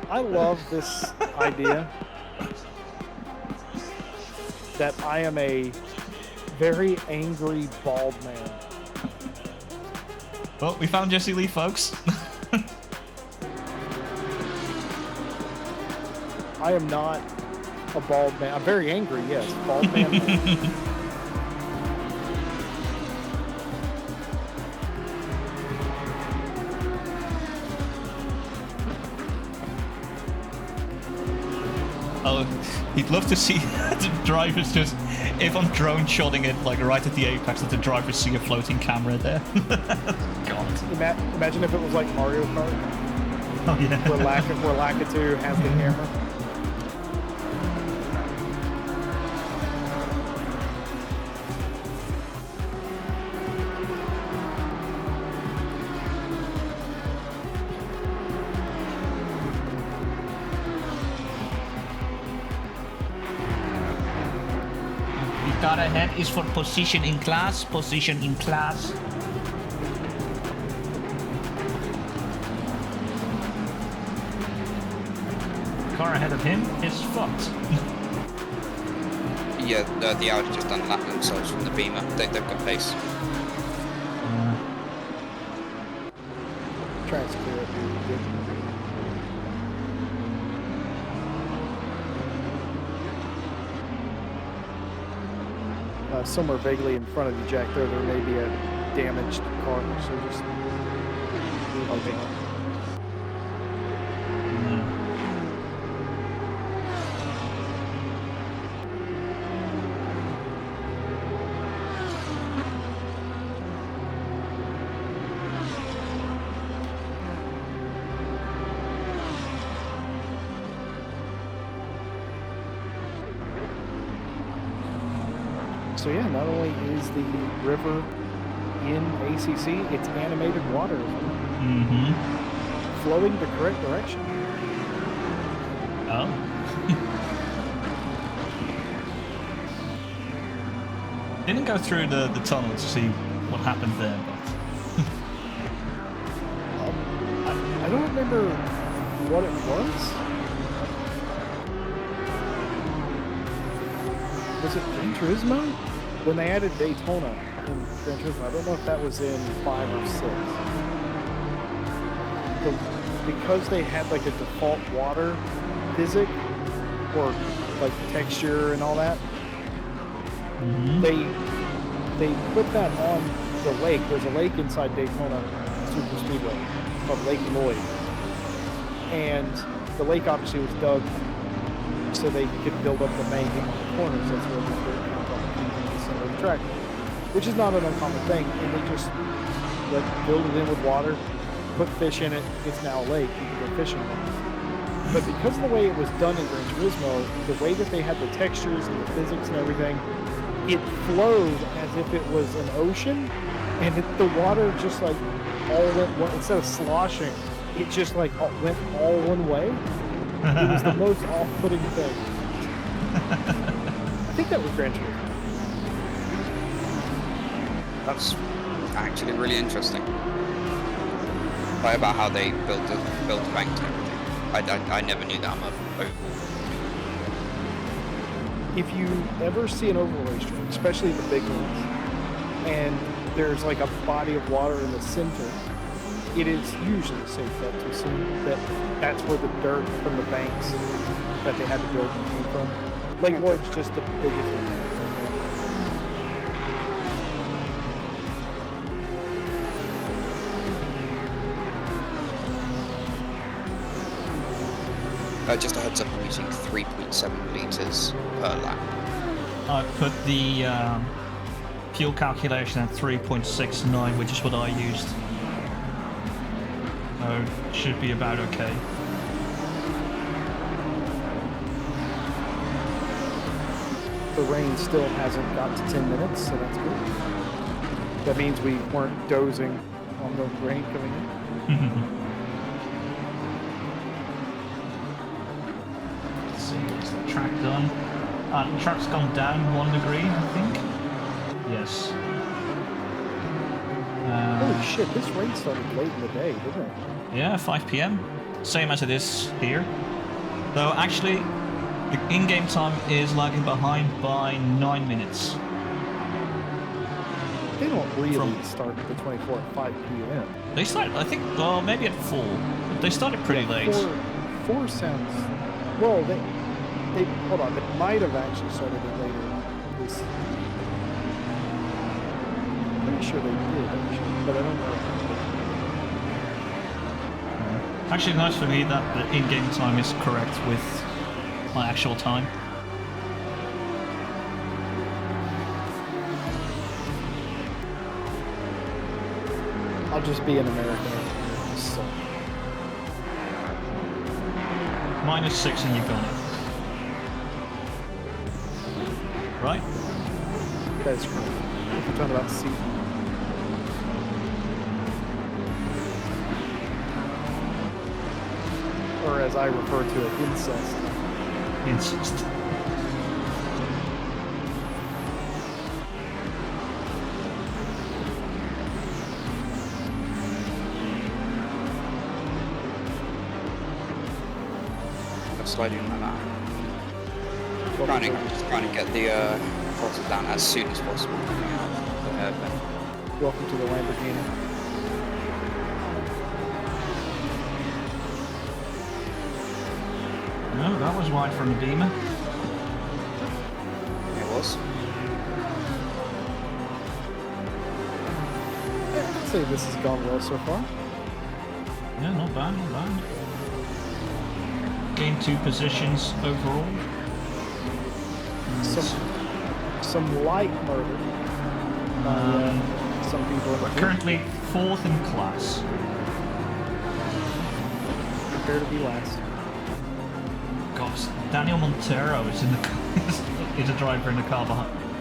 I love this idea that I am a very angry bald man. Well, we found Jesse Lee, folks. I am not a bald man. I'm very angry, yes. Bald man. Oh, he'd love to see the drivers just, if I'm drone shotting it like right at the apex, that the drivers see a floating camera there. God. Imagine if it was like Mario Kart, Oh yeah. where Lakitu has the camera. The car ahead is for position in class. Position in class. Car ahead of him is fucked. Yeah, the Audi just unlapped themselves from the Beamer. They've got pace. Try and clear it. Good. Somewhere vaguely in front of you, Jack, there may be a damaged car, so just move on. So yeah, not only is the river in ACC, it's animated water as well, Mm-hmm. flowing the correct direction. Oh. Didn't go through the tunnel to see what happened there, but I don't remember what it was. Was it Gran Turismo? When they added Daytona in Gran Turismo, I don't know if that was in 5 or 6. Because they had like a default water physic or like texture and all that, they put that on the lake. There's a lake inside Daytona Super Speedway called Lake Lloyd, and the lake obviously was dug so they could build up the banking on the corners. That's where the dirt comes up in the center of the track, which is not an uncommon thing. And they just build it in with water, put fish in it. It's now a lake. You can go fishing in it. But because of the way it was done in Gran Turismo, the way that they had the textures and the physics and everything, it flowed as if it was an ocean, and the water just like all went one, instead of sloshing, it just like went all one way. It was the most off-putting thing. I think that was Gran Turismo. That's actually really interesting. Like about how they built the bank and everything. I never knew that much. If you ever see an oval racetrack, especially the big ones, and there's like a body of water in the center, it is usually a safe bet to assume that that's where the dirt from the banks that they had to build came from. Lake Lloyd's just the biggest one. Just a heads up, I'm using 3.7 litres per lap. I put the fuel calculation at 3.69, which is what I used. So should be about okay. The rain still hasn't got to 10 minutes, so that's good. That means we weren't dozing on the rain coming in. Let's see, is the track done? The track's gone down 1 degree, I think. Yes. Holy shit, this rain started late in the day, didn't it? Yeah, 5 p.m. Same as it is here. Though actually, the in-game time is lagging behind by 9 minutes. They don't really start the 24 at 5 p.m. They started, I think, well, maybe at 4. But they started pretty late. 4 sounds... Well, they... Hold on, they might have actually started it later. This... I'm pretty sure they did, actually, but I don't know. It's actually nice for me that the in-game time is correct with my actual time. I'll just be an American. So. -6 and you've got it. Right? That's correct. If you're talking about seat. Or as I refer to it, incest. Insist. Sliding like that. Trying to get the throttle down as soon as possible. Welcome to the Lamborghini. No, that was wide from the Beamer. It was. I'd say this has gone well so far. Yeah, not bad, not bad. Gained 2 positions overall. Some light murder. Some people in the We're currently 4th in class. prepare to be last. Gosh, Daniel Montero is in the is a driver in the car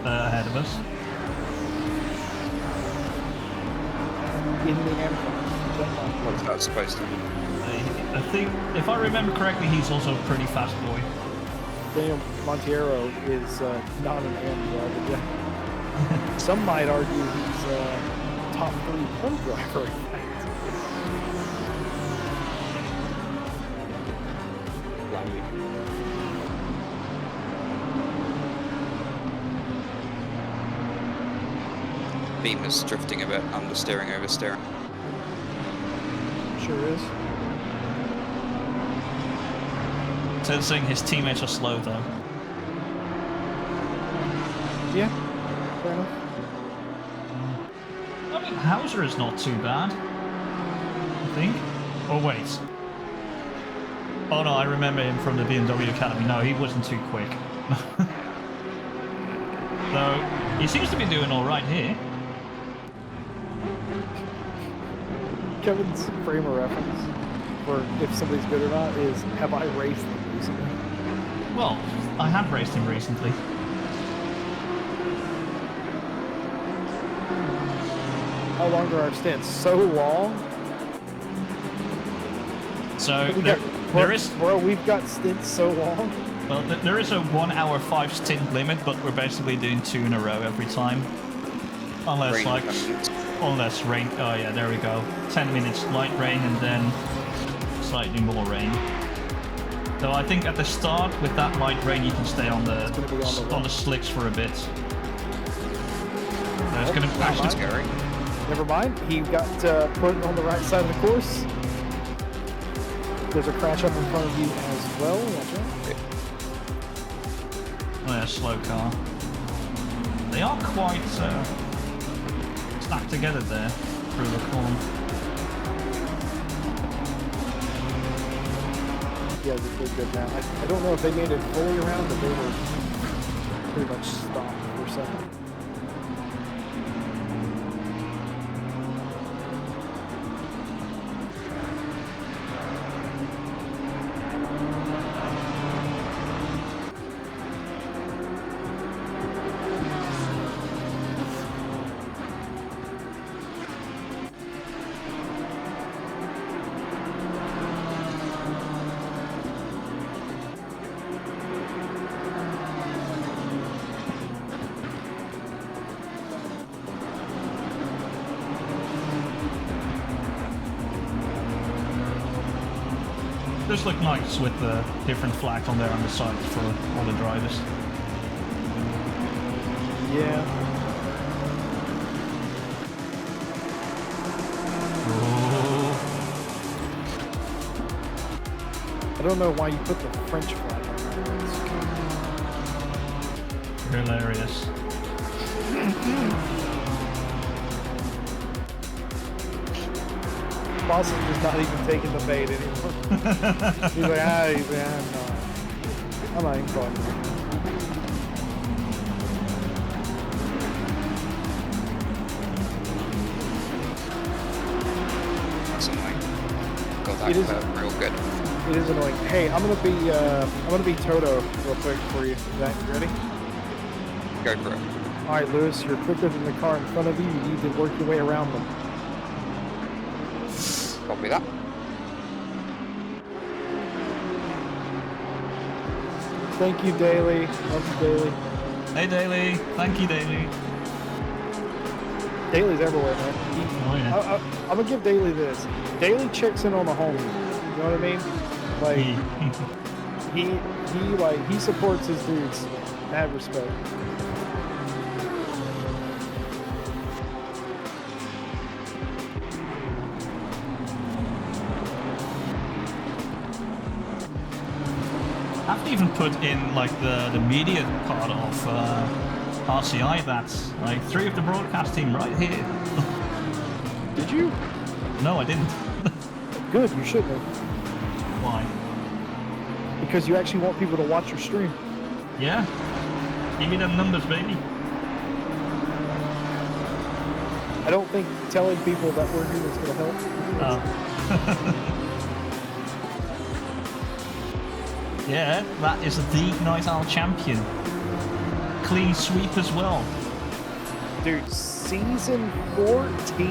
ahead of us. In the M class. What's that supposed to be? I think, if I remember correctly, he's also a pretty fast boy. Daniel Monteiro is not an AM driver yet. Some might argue he's top 3 pro driver, in fact. Beam is drifting a bit, understeering, oversteering. Sure is. Sensing his teammates are slow though. Yeah, fair enough. I mean, Hauser is not too bad, I think. Oh wait. Oh no, I remember him from the BMW Academy. No, he wasn't too quick. Though, he seems to be doing alright here. Kevin's frame of reference for if somebody's good or not is, have I raced them recently? Well, I have raced him recently. How long are our stints? So long? So, We've we've got stints so long? Well, there is a 1 hour 5 stint limit, but we're basically doing 2 in a row every time. Unless, Rain like, comes. unless rain. Oh yeah, there we go. 10 minutes light rain and then slightly more rain. So I think at the start with that light rain, you can stay on the on the slicks for a bit. So it's gonna actually. Scary. Never mind. He got put on the right side of the course. There's a crash up in front of you as well. Watch out. Oh yeah, slow car. They are quite stacked together there through the corn. Yeah, they're good now. I don't know if they made it fully around, but they were pretty much stopped for a second. Those look nice with the different flags on there on the sides for all the drivers. Yeah. Oh, I don't know why you put the French flag on there. hilarious. Boston is not even taking the bait anymore. He's like, I'm not even calling you. That's annoying. Got that It is- curve real good. It is annoying. Hey, I'm gonna be Toto real quick for you. Zach, you ready? Go for it. All right, Lewis, you're quicker than the car in front of you. You need to work your way around them. Copy that. Thank you, Daly. Love you, Daly. Hey Daly, thank you Daly. Daly's everywhere, man. Oh yeah. I'm gonna give Daly this. Daly checks in on the homies. You know what I mean? Like he supports his dudes. Mad respect. I haven't even put in like the media part of RCI. That's like 3 of the broadcast team right here. Did you? No, I didn't. Good. You shouldn't have. Why? Because you actually want people to watch your stream. Yeah. Give me them numbers, baby. I don't think telling people that we're here is gonna help. Oh. Yeah, that is the Night Owl champion. clean sweep as well. Dude, season 14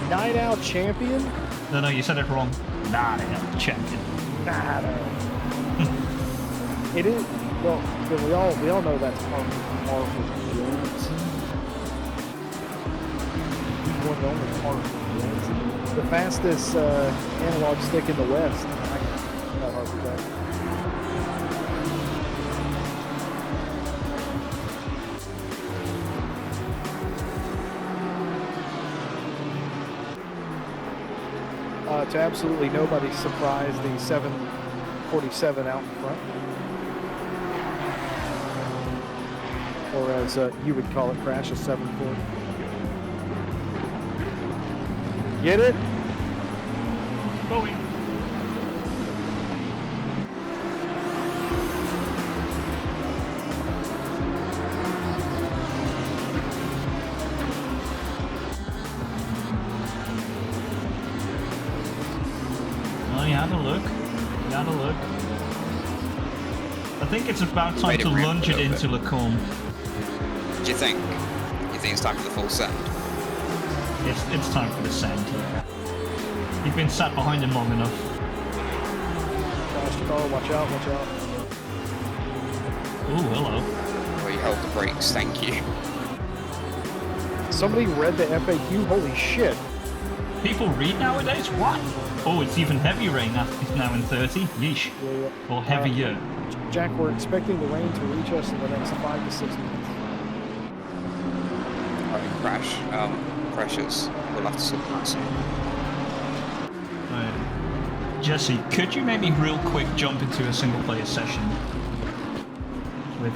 night out champion? No, you said it wrong. Night out champion. Night out. It is. Well, we all know that's Marvel Jones. He's one of the only Marvel Jones. The fastest analog stick in the West. Not hard for that. To absolutely nobody's surprise, the 747 out in front. Or as you would call it, Crash, a 740. Get it? Going. Oh, you had a look. You had a look. I think it's about time Made it to rip a lunge it little into Lacombe. Do you think? You think it's time for the full send? It's time for the send. You've been sat behind him long enough. Fast car, watch out, watch out. Ooh, hello. Well, you held the brakes, thank you. Somebody read the FAQ, holy shit. People read nowadays? What? Oh, it's even heavy rain now in 30. Yeesh. Yeah. Or heavier. Jack, we're expecting the rain to reach us in the next 5 to 6 minutes. Alright, Crash. Pressures. We'll have to sort that soon. Right. Jesse, could you maybe real quick jump into a single player session with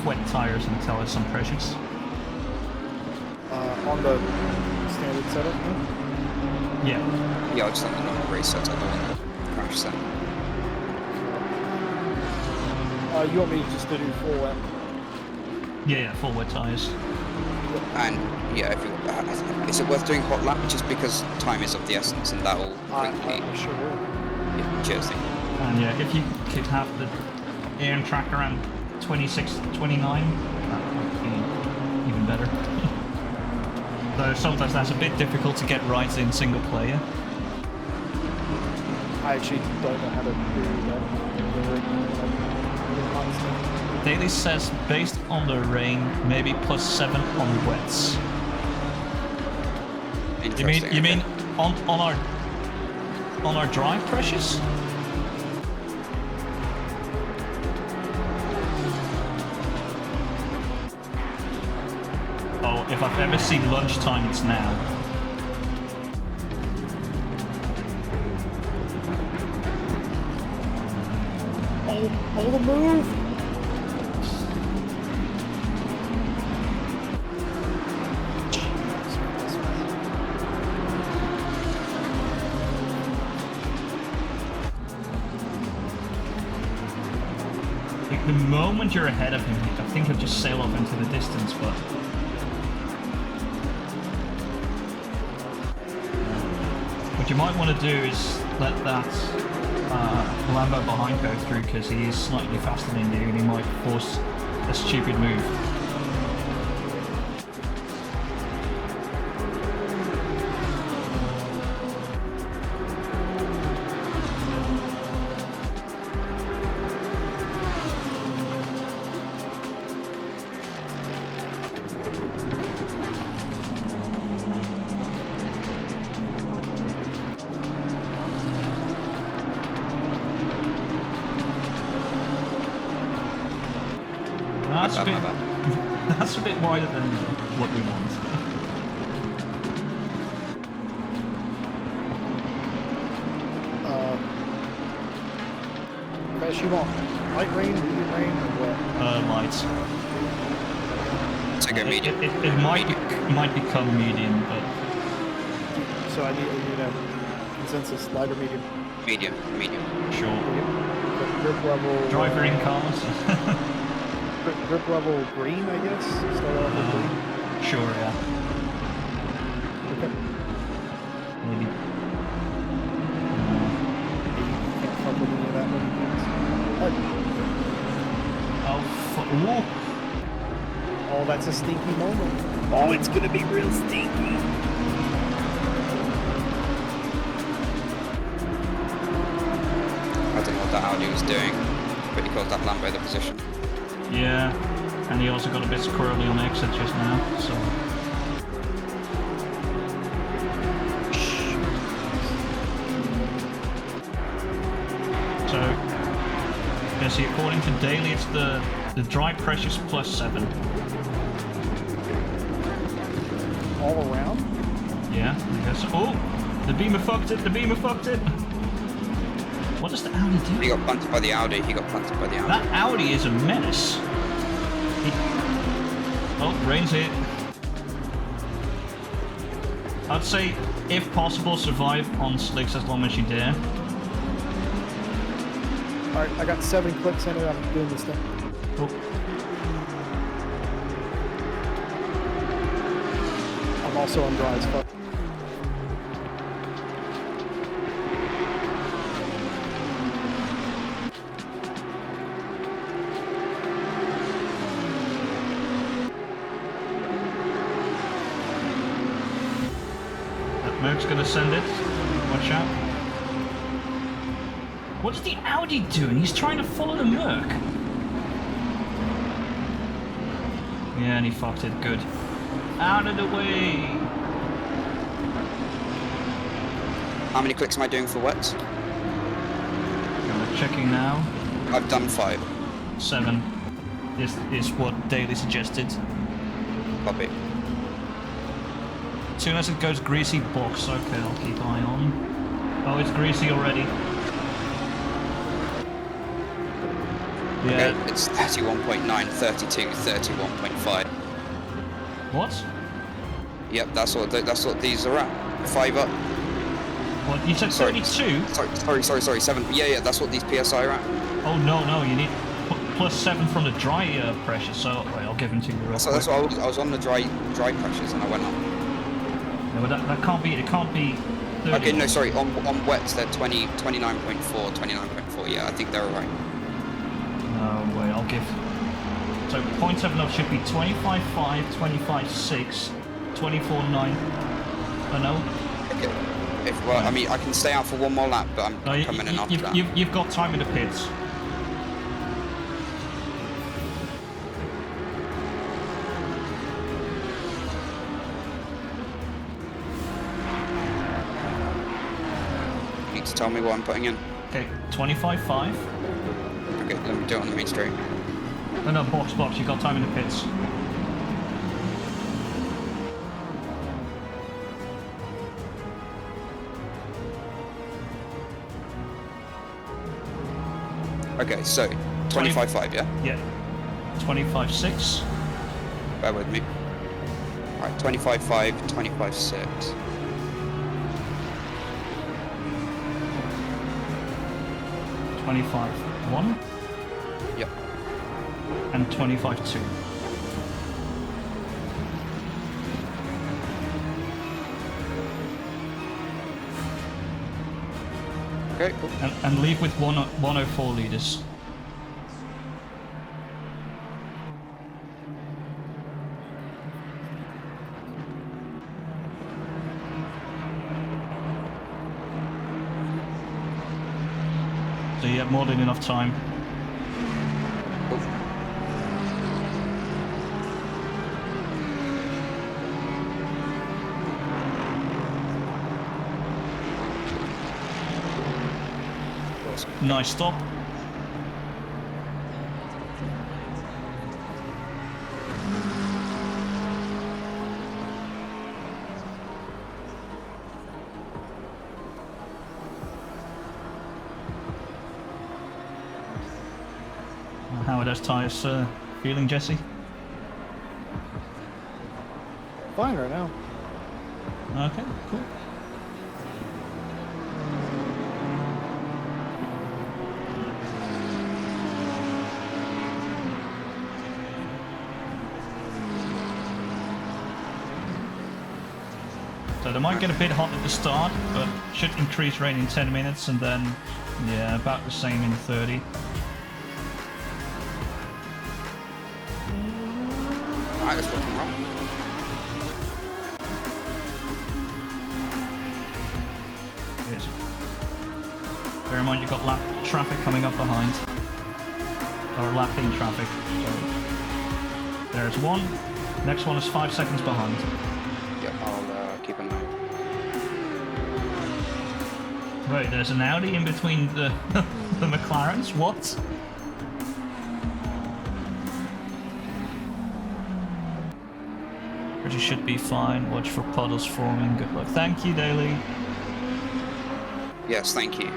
wet tires and tell us some pressures? On the standard setup, huh? Yeah. Yeah, I just on the normal race set, I don't want the Crash set. You want me just to do full lap? Yeah, full wet tires. And yeah, if you, is it worth doing hot lap just because time is of the essence and that will quickly. I sure will. Yeah, cheers, thing. And yeah, if you could have the air track around 26, 29, that would be even better. Though sometimes that's a bit difficult to get right in single player. I actually don't know how to do that. Daily says based on the rain, maybe +7 on wets. You mean on our drive pressures? Oh, if I've ever seen lunchtime, it's now. Hold the move! Like, the moment you're ahead of him, I think he'll just sail off into the distance, but... What you might want to do is let that Lambo behind go through, because he is slightly faster than you and he might force a stupid move. That's a bit wider than what we want. Best you want? Light rain, medium rain, or what? Lights. So go medium. It might become medium, but So I need a consensus, light or medium? Medium. sure. Medium. Grip level. Driver in cars. Grip level green, I guess. Start off with green. Sure, yeah. Okay. Maybe. Can't fuck with any of that one. I'll Ooh. Oh, that's a stinky moment. Oh, it's gonna be real stinky. I don't know what that Audi was doing, but he caused that Lambo the position. Yeah, and he also got a bit squirrely on exit just now, so... So, yeah, see, according to Daily, it's the dry pressure's +7. All around? Yeah, I guess. Oh! The Beamer fucked it, the Beamer fucked it! What does the Audi do? He got punted by the Audi. That Audi is a menace. Oh, rain's hit. I'd say, if possible, survive on slicks as long as you dare. Alright, I got 7 clicks in it. I'm doing this thing. Oh. I'm also on dry as fuck. Merc's gonna send it. Watch out. What is the Audi doing? He's trying to follow the Merc. Yeah, and he fucked it. Good. Out of the way. How many clicks am I doing for wets? Checking now. I've done 5. 7. This is what Daily suggested. Copy. As soon as it goes greasy box, okay, I'll keep eye on. Oh, it's greasy already. Yeah. Okay, it's 31.9, 32, 31.5. What? Yep, that's what these are at. 5 up. What? You said 32? Sorry, 7. Yeah, that's what these PSI are at. Oh no, you need +7 from the dry pressure. So wait, I'll give them to you real So quick. that's what I was on the dry pressures and I went up. No, but that can't be. It can't be. 30. Okay, no, sorry. On wets they're 29.4, 29.4. Yeah, I think they're right. No way, I'll give. So 0.7 up should be 25.5, 25.6, 24.9. Oh no. Okay. Well, I mean, I can stay out for one more lap, but I'm No, coming in after that. you've got time in the pits. You need to tell me what I'm putting in. Okay, 25.5. Okay, let me do it on the main straight. No, box, you've got time in the pits. Okay, so 25.5, yeah? Yeah. 25.6. Bear with me. Alright, 25.5, 25.6. 25.1. Yep. And 25.2. Okay, cool. And leave with 104 liters. So you have more than enough time. Cool. Nice stop. How are those tyres feeling, Jesse? Fine right now. Okay, cool. So they might get a bit hot at the start, but should increase rain in 10 minutes and then, yeah, about the same in 30. Alright, let's rock and roll. Yes. Bear in mind you've got lap traffic coming up behind. Or lapping traffic. Sorry. There's one. Next one is 5 seconds behind. Yep, I'll keep an eye. Wait, there's an Audi in between the the McLarens? What? But you should be fine. Watch for puddles forming. Good luck. Thank you, Daly. Yes, thank you.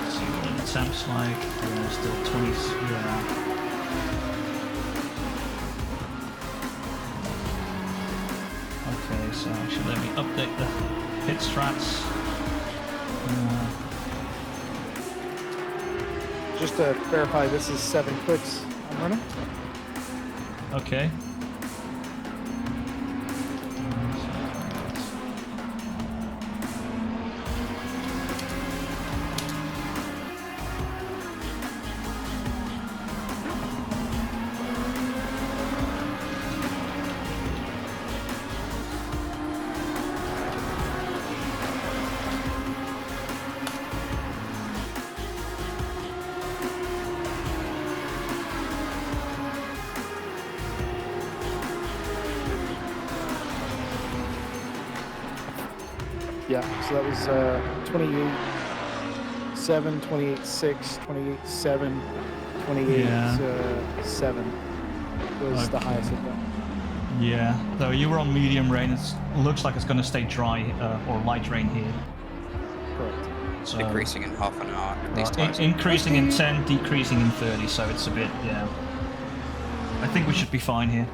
See what the attempts like. Yeah, still 20. Yeah. Okay, so actually let me update the pit strats. Just to verify, this is 7 clicks I'm running. Okay. Yeah, so that was 28-7, 28-6, 28-7, 28-7 was the highest of them. Yeah, though you were on medium rain, it looks like it's going to stay dry or light rain here. Correct. So, Decreasing in half an hour at least twice. increasing in 10, decreasing in 30, so it's a bit, yeah. I think we should be fine here.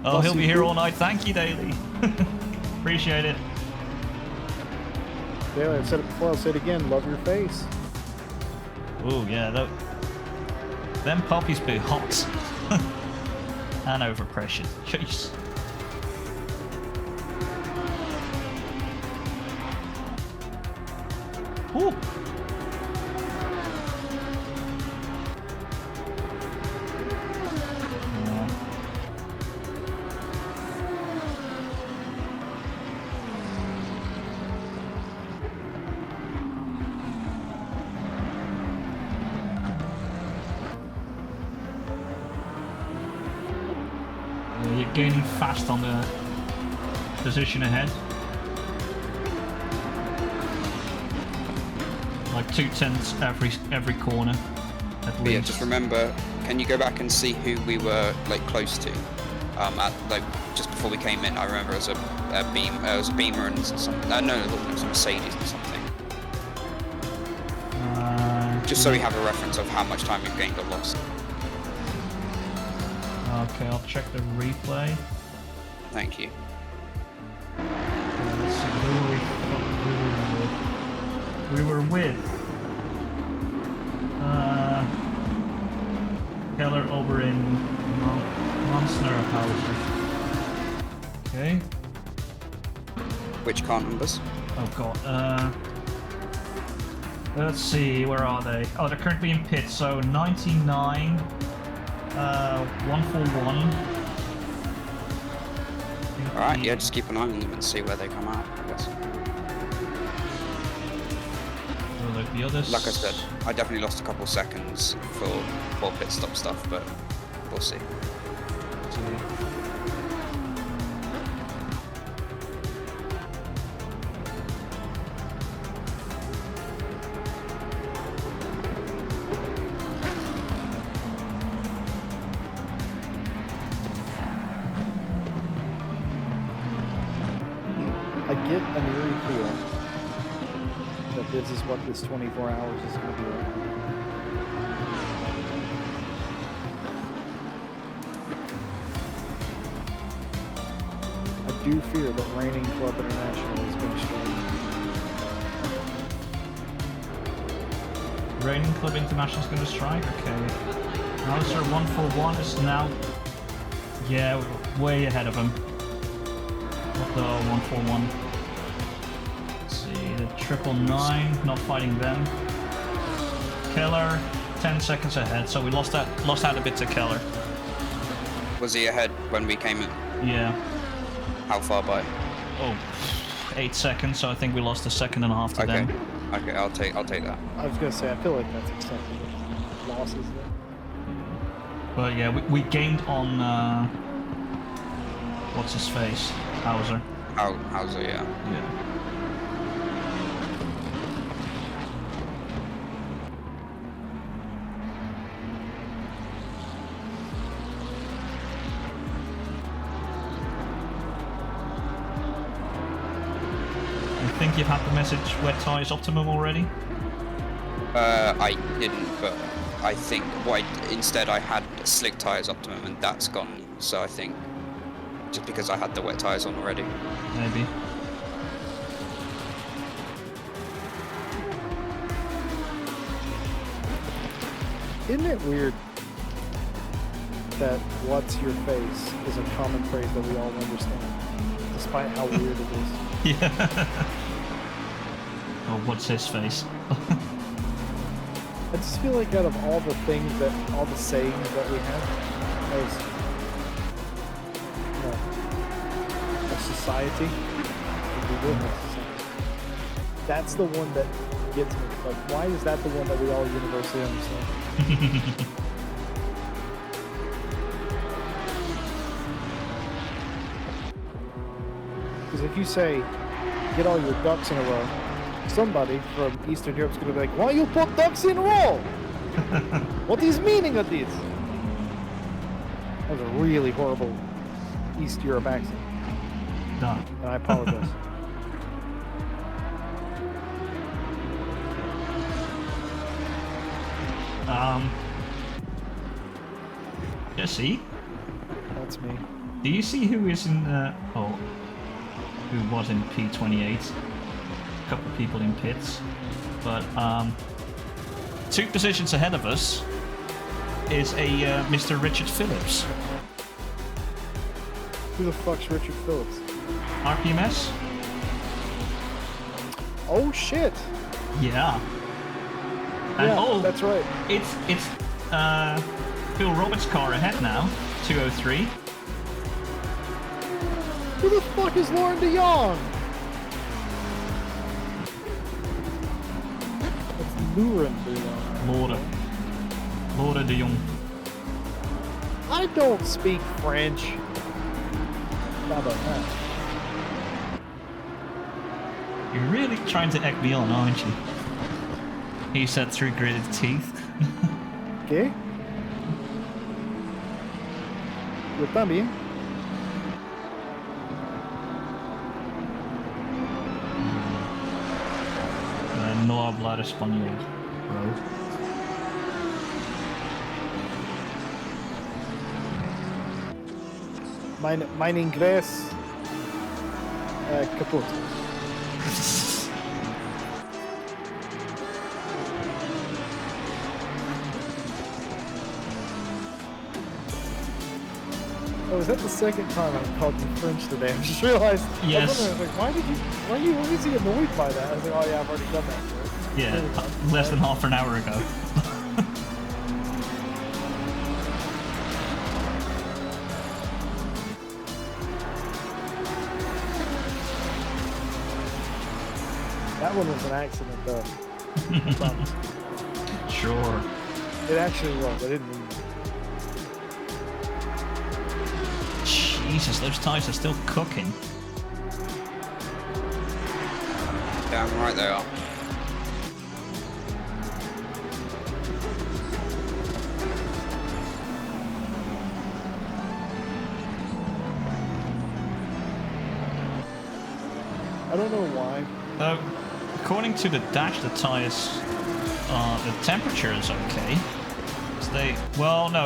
Oh, he'll be here all night. Thank you, Daly. Appreciate it. Daily, I've said it before, I'll say it again, love your face. Oh, yeah, them poppies be hot. And overpressured. Jeez. Ooh. You're gaining fast on the position ahead. Like 2/10 every corner. At But yeah, least. just remember, can you go back and see who we were like close to? At like just before we came in, I remember it was a Beamer and some. No, it was a Mercedes or something. Just so we have a reference of how much time we've gained or lost. Okay, I'll check the replay. Thank you. Let's see, who we were with. Keller over in Monsnerhausen. Okay. Which car numbers? Oh god. Let's see, where are they? Oh, they're currently in pit, so 99, 141. Alright, yeah, just keep an eye on them and see where they come out, I guess. So like the others. Like I said, I definitely lost a couple seconds for poor pit stop stuff, but we'll see. I get an eerie feel that this is what this 24 hours is going to be like. I do fear that Reigning Club International is going to strike. Raining Club International is going to strike? Okay. Hauser 141 is now, yeah, way ahead of him. Of the 141. Let's see, the 999, not fighting them. Keller, 10 seconds ahead, so we lost out a bit to Keller. Was he ahead when we came in? Yeah. How far by? Oh, 8 seconds, so I think we lost a second and a half to Okay. them. Okay, I'll take that. I was gonna say I feel like that's acceptable. Losses there. But yeah, we gained on, what's his face? Hauser. How's it? Yeah. Yeah. I think you've had the message wet tires optimum already? I didn't, but I think instead I had slick tires optimum and that's gone. So I think just because I had the wet tires on already. Maybe. Isn't it weird that "what's your face" is a common phrase that we all understand, despite how weird it is? Yeah. Oh, what's his face? I just feel like out of all the sayings that we have as a society, we live in a society, that's the one that gets me. Like, why is that the one that we all universally understand? Because if you say, get all your ducks in a row, somebody from Eastern Europe is going to be like, why you put ducks in a row? What is meaning of this? That was a really horrible East Europe accent. No. And I apologize. Jesse, That's me. do you see who is in who was in P28? A couple of people in pits, but 2 positions ahead of us is a Mr. Richard Phillips. Who the fuck's Richard Phillips? RPMS? Oh shit! Yeah. And Yeah, that's right. It's Phil Roberts' car ahead now, 203. Who the fuck is Lauren de Jong? That's Lauren de Jong. Laura de Jong. I don't speak French. How about that? You're really trying to egg me on, aren't you? He said through gritted teeth. Okay. Yo también. No hablar español, bro. Mein inglés kaput. Oh, is that the second time I've called you French today? I just realized. Yes. I was wondering, like, why is he annoyed by that? I was like, oh yeah, I've already done that. Right? Yeah, less than half an hour ago. That one was an accident, though. I promise. Sure. It actually was. I didn't mean it. Jesus, those tires are still cooking. Damn right they are. I don't know why. According to the dash, the tires, the temperature is okay. So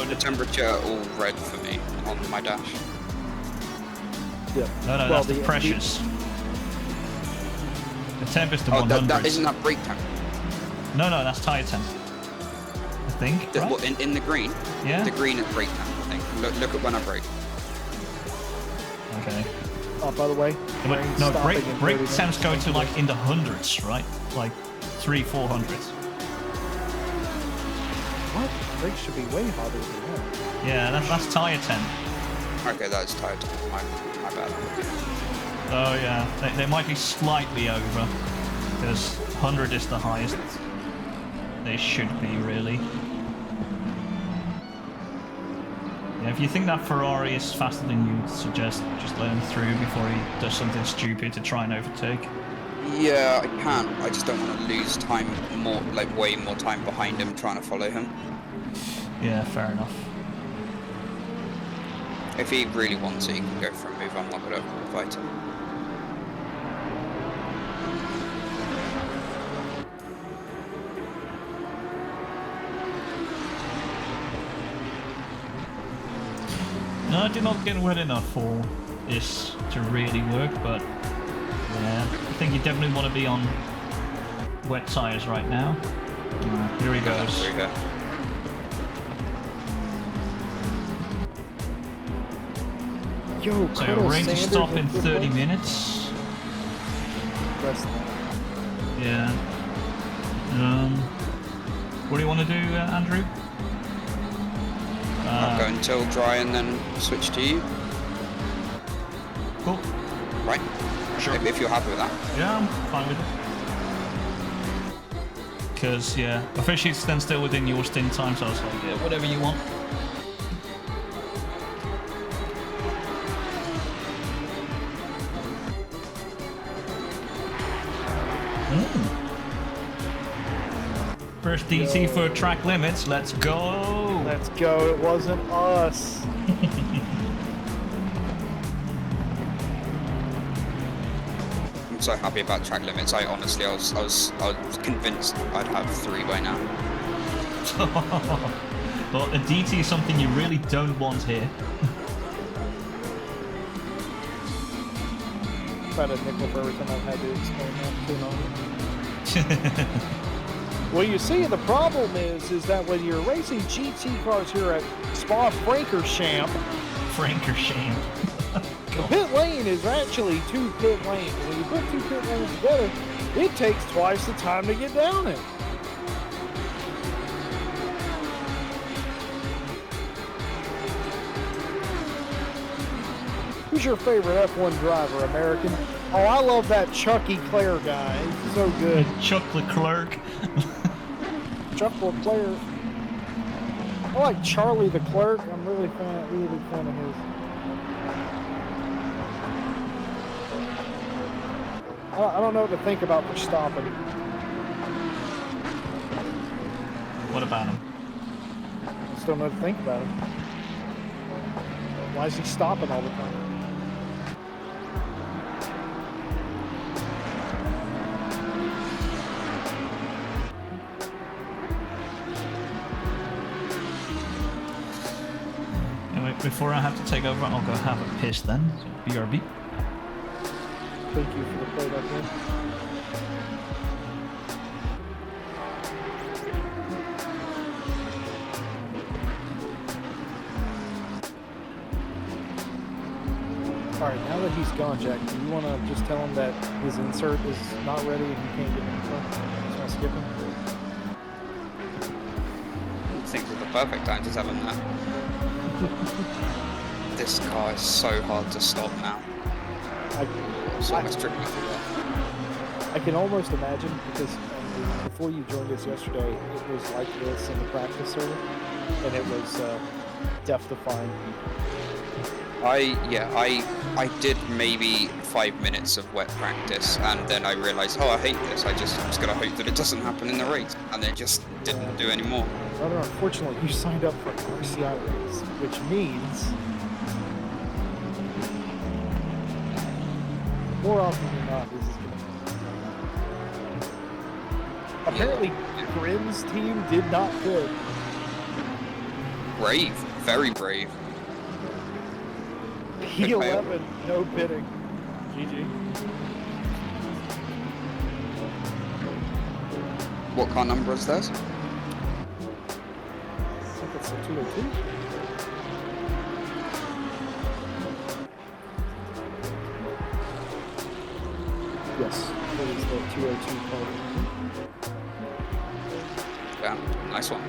The temperature all red for me on my dash. Yeah. No, that's the pressures. The temp is the 100. That isn't that brake temp. No, that's tire temp. I think. Right? What, in the green? Yeah. The green at brake time, I think. Look at when I brake. Okay. Oh, by the way, But train no, stopping in break 30 sounds minutes. going to like in the hundreds, right? Like 300-400. What? Brakes should be way hotter than that. Yeah, that's tire temp. Okay, that's tired. My bad. Oh yeah, they might be slightly over, because 100 is the highest. They should be, really. Yeah, if you think that Ferrari is faster than you suggest, just let him through before he does something stupid to try and overtake. Yeah, I can. I just don't want to lose time way more time behind him trying to follow him. Yeah, fair enough. If he really wants it, he can go for a move. I'm not going to fight him. No, I did not get wet enough for this to really work, but yeah, I think you definitely want to be on wet tires right now. Here he goes. Through here. Yo, So Colonel range to Sanders stop in with 30 one? minutes. Press that. Yeah. What do you want to do, Andrew? I'll go until dry and then switch to you. Cool. Right? Sure. If you're happy with that. Yeah, I'm fine with it. Because, yeah, officially it's then still within your stint time, so I was like, yeah, whatever you want. First DT for track limits, let's go! Let's go. It wasn't us. I'm so happy about track limits. I honestly, I was convinced I'd have 3 by now. Well, a DT is something you really don't want here. About a nickel for every time I've had to explain that to an Well, you see, the problem is that when you're racing GT cars here at Spa-Francorchamps, Francorchamps. the pit lane is actually 2 pit lanes. When you put 2 pit lanes together, it takes twice the time to get down it. Who's your favorite F1 driver, American? Oh, I love that Chuck Leclerc guy. He's so good. Chuck Leclerc. Chuck Leclerc. I like Charlie the Clerk. I'm really big fan of his. I don't know what to think about Verstappen. What about him? Just don't know what to think about him. Why is he stopping all the time? Anyway, before I have to take over, I'll go have a piss then. BRB. Thank you for the play back there. Alright, now that he's gone, Jack, do you want to just tell him that his insert is not ready and he can't get in the front? Just want to skip him? I think it's the perfect time to tell him that. This car is so hard to stop now. So much tricky to do. I can almost imagine, because before you joined us yesterday, it was like this in the practice server, and it was death-defying. I did maybe 5 minutes of wet practice, and then I realized, oh, I hate this. I'm just gonna hope that it doesn't happen in the race, and it just didn't do any more. Brother, unfortunately, you signed up for an RCI race, which means more often than not, this is going to. Apparently, Grim's team did not fit. Brave, very brave. P11, no pitting. GG. What car number is theirs? That's a 202. Yes, that is the 202 call. Yeah, nice one.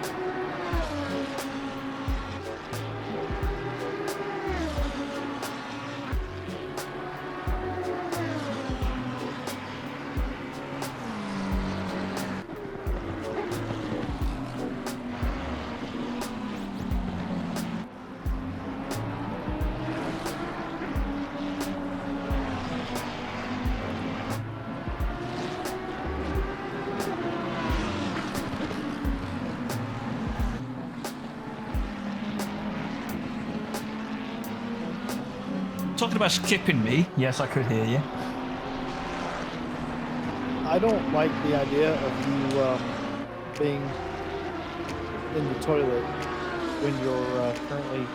Talking about skipping me. Yes, I could hear you. I don't like the idea of you being in the toilet when you're currently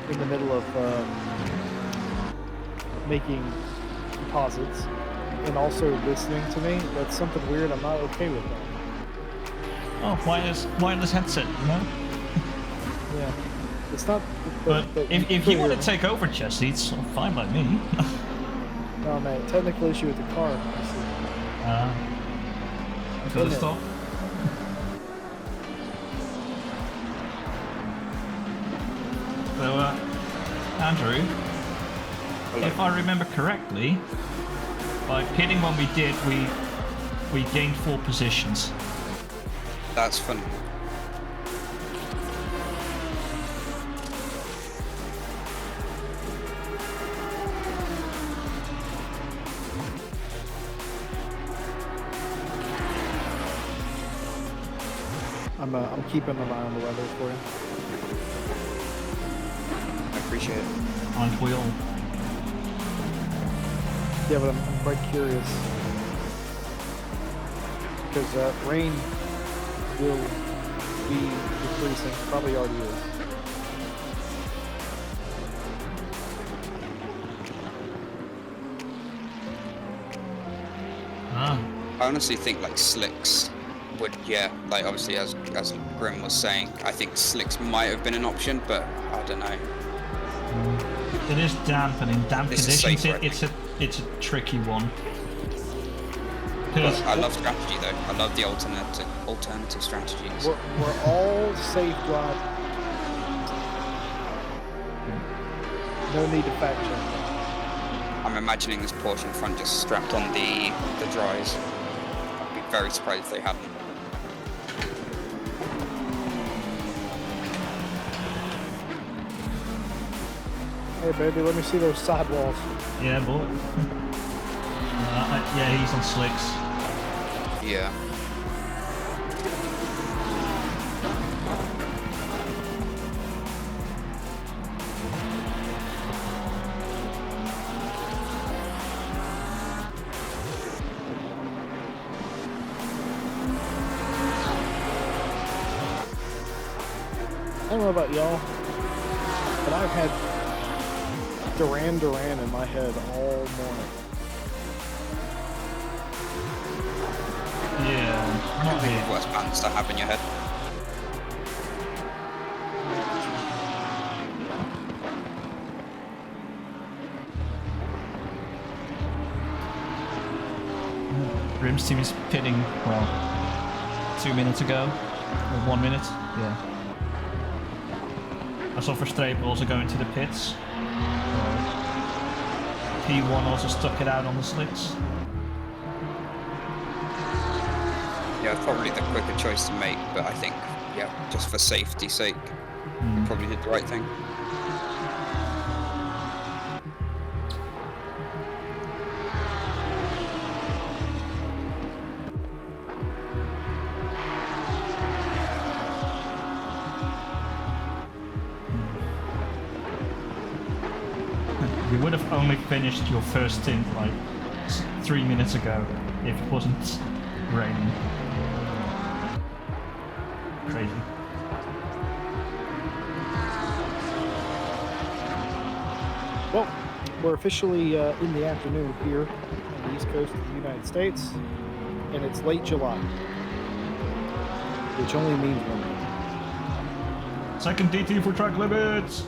in the middle of making deposits and also listening to me. That's something weird. I'm not okay with that. Oh, wireless headset, you know? Yeah. It's not. But if you could want hear to take over, Jesse, it's fine by me. me. No, man. Technical issue with the car. Got to stop. So, Andrew, if I remember correctly, by pitting when we did, we gained 4 positions. That's fun. I'm keeping an eye on the weather for you. I appreciate it. Aren't we all? Yeah, but I'm quite curious because rain will be decreasing. Probably already is. Ah. I honestly think like slicks would, yeah, like obviously as Grim was saying, I think slicks might have been an option, but I don't know. It is damp, and in damp This is conditions, safer, it's a tricky one. But 'Cause I love strategy though. I love the alternative strategies. We're all safe drive. No need to fact check. I'm imagining this Porsche in front just strapped on the dries. I'd be very surprised if they hadn't. Hey, baby, let me see those sidewalls. yeah, boy. Yeah, he's on slicks. Yeah. I don't know about y'all, but I've had Duran in my head all morning. Yeah, I not don't think here. of worse bands to have in your head. Grim's team is pitting, well, 2 minutes ago. Or 1 minute. Yeah. I saw Verstappen also going to the pits. P1 also stuck it out on the slicks. Yeah, probably the quicker choice to make, but I think, yeah, just for safety's sake, you probably did the right thing. You would have only finished your first stint like 3 minutes ago if it wasn't raining. Crazy. Well, we're officially in the afternoon here on the east coast of the United States, and it's late July, which only means one thing. Second DT for track limits.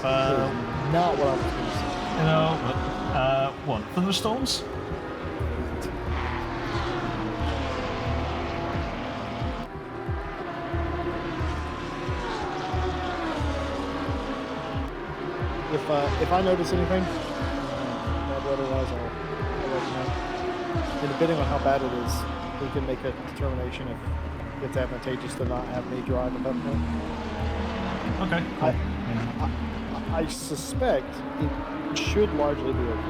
Not what I was going to say. You know, what? Thunderstorms? If I notice anything, bad weather-wise, I'll let you know. And depending on how bad it is, we can make a determination if it's advantageous to not have me drive at that point. Okay, cool. Yeah. I suspect it should largely be okay.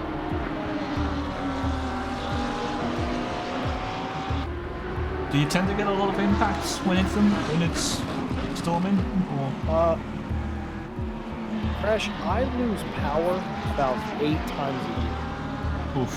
Do you tend to get a lot of impacts when it's storming? Or? Crash, I lose power about 8 times a year. Oof.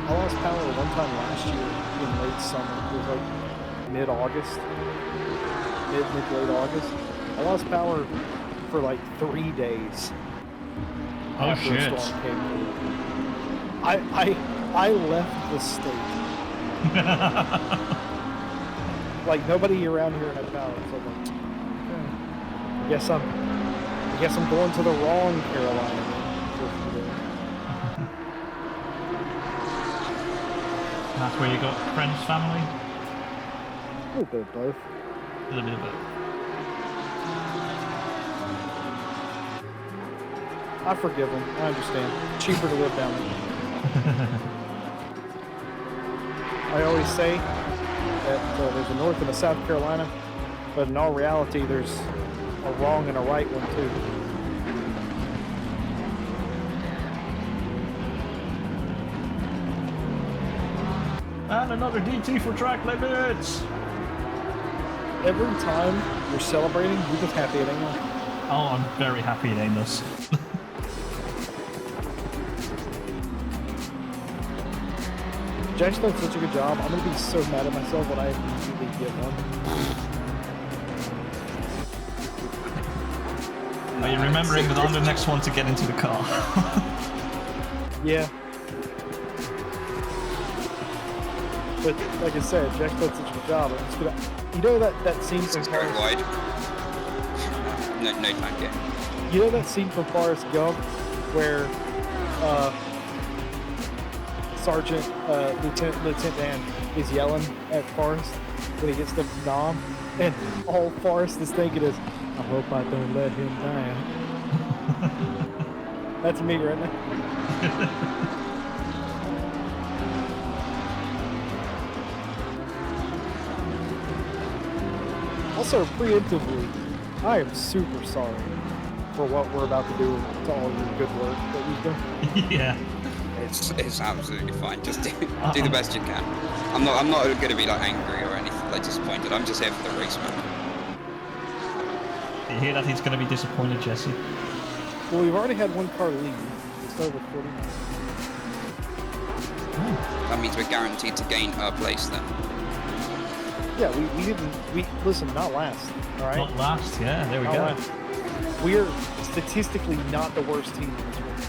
I lost power one time last year in late summer. It was like mid-August, mid-late August. I lost power for like 3 days. Oh after shit. a storm came through. I left the state. Like nobody around here had power. So I'm like, okay. I guess I'm going to the wrong Carolina for a few days. That's where you got friends, family? A little bit of both. A little bit of both. I forgive them. I understand. Cheaper to live down there. I always say that there's a North and a South Carolina, but in all reality, there's a wrong and a right one too. And another DT for track limits! Every time you're celebrating, you're just happy it ain't on. Oh, I'm very happy it ain't us. Jack's done such a good job. I'm gonna be so mad at myself when I immediately get one. Are you remembering that I'm the next one to get into the car? Yeah. But like I said, Jack's done such a good job. I'm just gonna, you know that scene from It's very Forrest, wide. No thank you. you know that scene from Forrest Gump where Sergeant Lieutenant Dan is yelling at Forrest when he gets the nom, and all Forrest is thinking is, I hope I don't let him die. That's me right now. Also, preemptively, I am super sorry for what we're about to do to all your good work that we've done. Yeah. It's absolutely fine. Just do the best you can. I'm not going to be like angry or anything, like disappointed. I'm just here for the race, man. You hear that he's going to be disappointed, Jesse? Well, we've already had one car leave. Start recording. That means we're guaranteed to gain a place then. Yeah, we listen, not last, all right? Not last, yeah, there we Not go. last. We are statistically not the worst team in this race.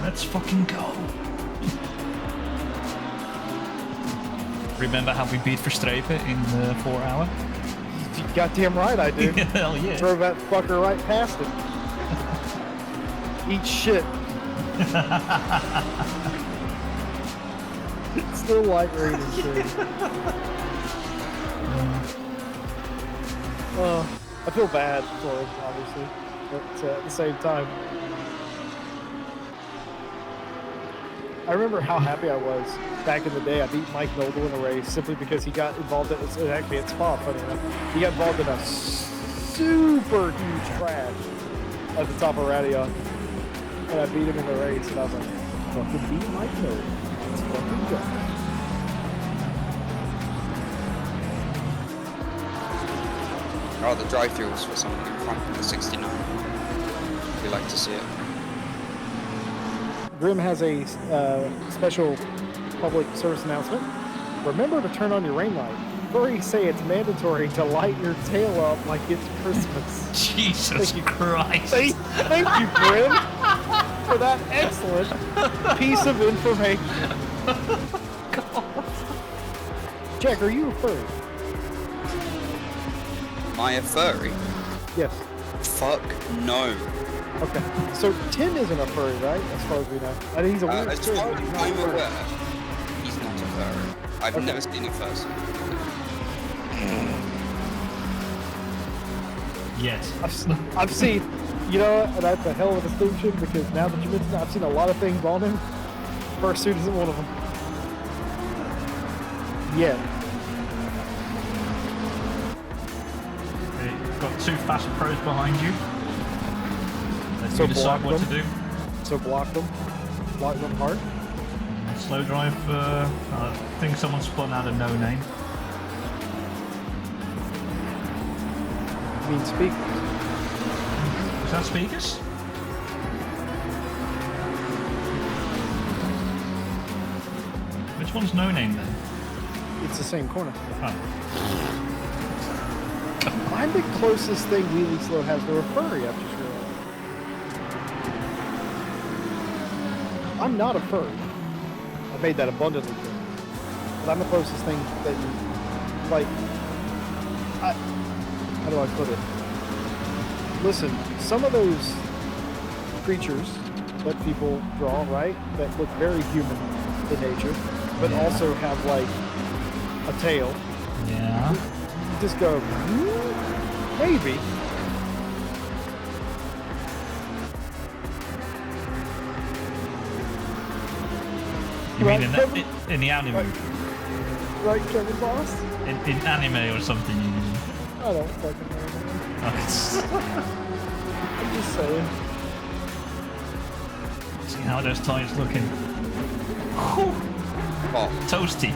Let's fucking go. Remember how we beat Verstappen in the 4 hour? You goddamn right I do. Hell yeah. Drove that fucker right past it. Eat shit. It's still light raining too. I feel bad for him, obviously, but at the same time, I remember how happy I was back in the day. I beat Mike Noble in a race simply because he got involved in, actually it's Spa, funny enough, he got involved in a super huge crash at the top of Radion, and I beat him in the race, and I was like, fucking beat Mike Noble. Let's fucking go. Oh, the drive-through was for someone in front of the 69. We like to see it. Grim has a special public service announcement. Remember to turn on your rain light furries say it's mandatory to light your tail up like it's Christmas. Jesus Christ. Thank you, Bryn, for that excellent piece of information. Jack, are you a furry? Am I a furry? Yes. Fuck no. Okay. So Tim isn't a furry, right? As far as we know. I think he's a weird As kid, far but he's as not a I'm furry. aware, he's not a furry. I've Okay. never seen a person. Yes. I've seen, you know what, and that's a hell of a distinction because now that you mention it, I've seen a lot of things on him. Fursuit isn't one of them. Yeah. You've got 2 fast pros behind you. Let's So decide block what to them. do. So block them. Block them hard. Slow drive, I think someone spun out a no name. I mean, speak. Is that speakers? Which one's no name then? It's the same corner. Oh. I'm the closest thing Wheelie Slow has to a furry, I've just realized. I'm not a furry. I made that abundantly clear. But I'm the closest thing that you, like, how do I put it? Listen, some of those creatures that people draw, right, that look very human in nature, but Yeah. also have, like, a tail, Yeah. you just go, maybe. You Right, mean Kevin? in the anime? Right. Right, Kevin Boss? In anime or something, you mean? I don't fucking know. Oh, it's- I'm just saying. See how those ties looking. Oh, Toasty.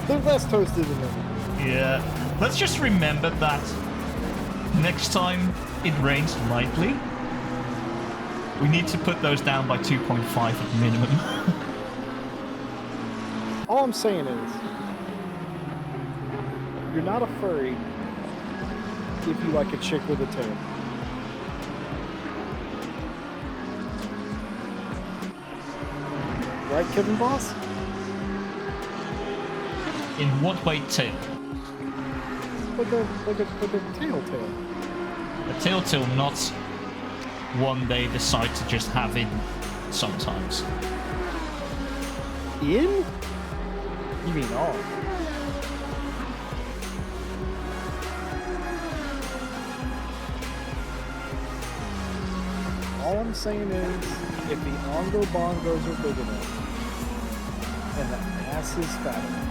They're less toasted than them. Yeah. Let's just remember that next time it rains lightly, we need to put those down by 2.5 at minimum. All I'm saying is, you're not a furry if you like a chick with a tail. Right, Kevin Boss? In what way tail? Like a tail. A tail, not one they decide to just have in sometimes. In? You mean on? All I'm saying is, if the ongo bongos are big enough, and the ass is fat enough,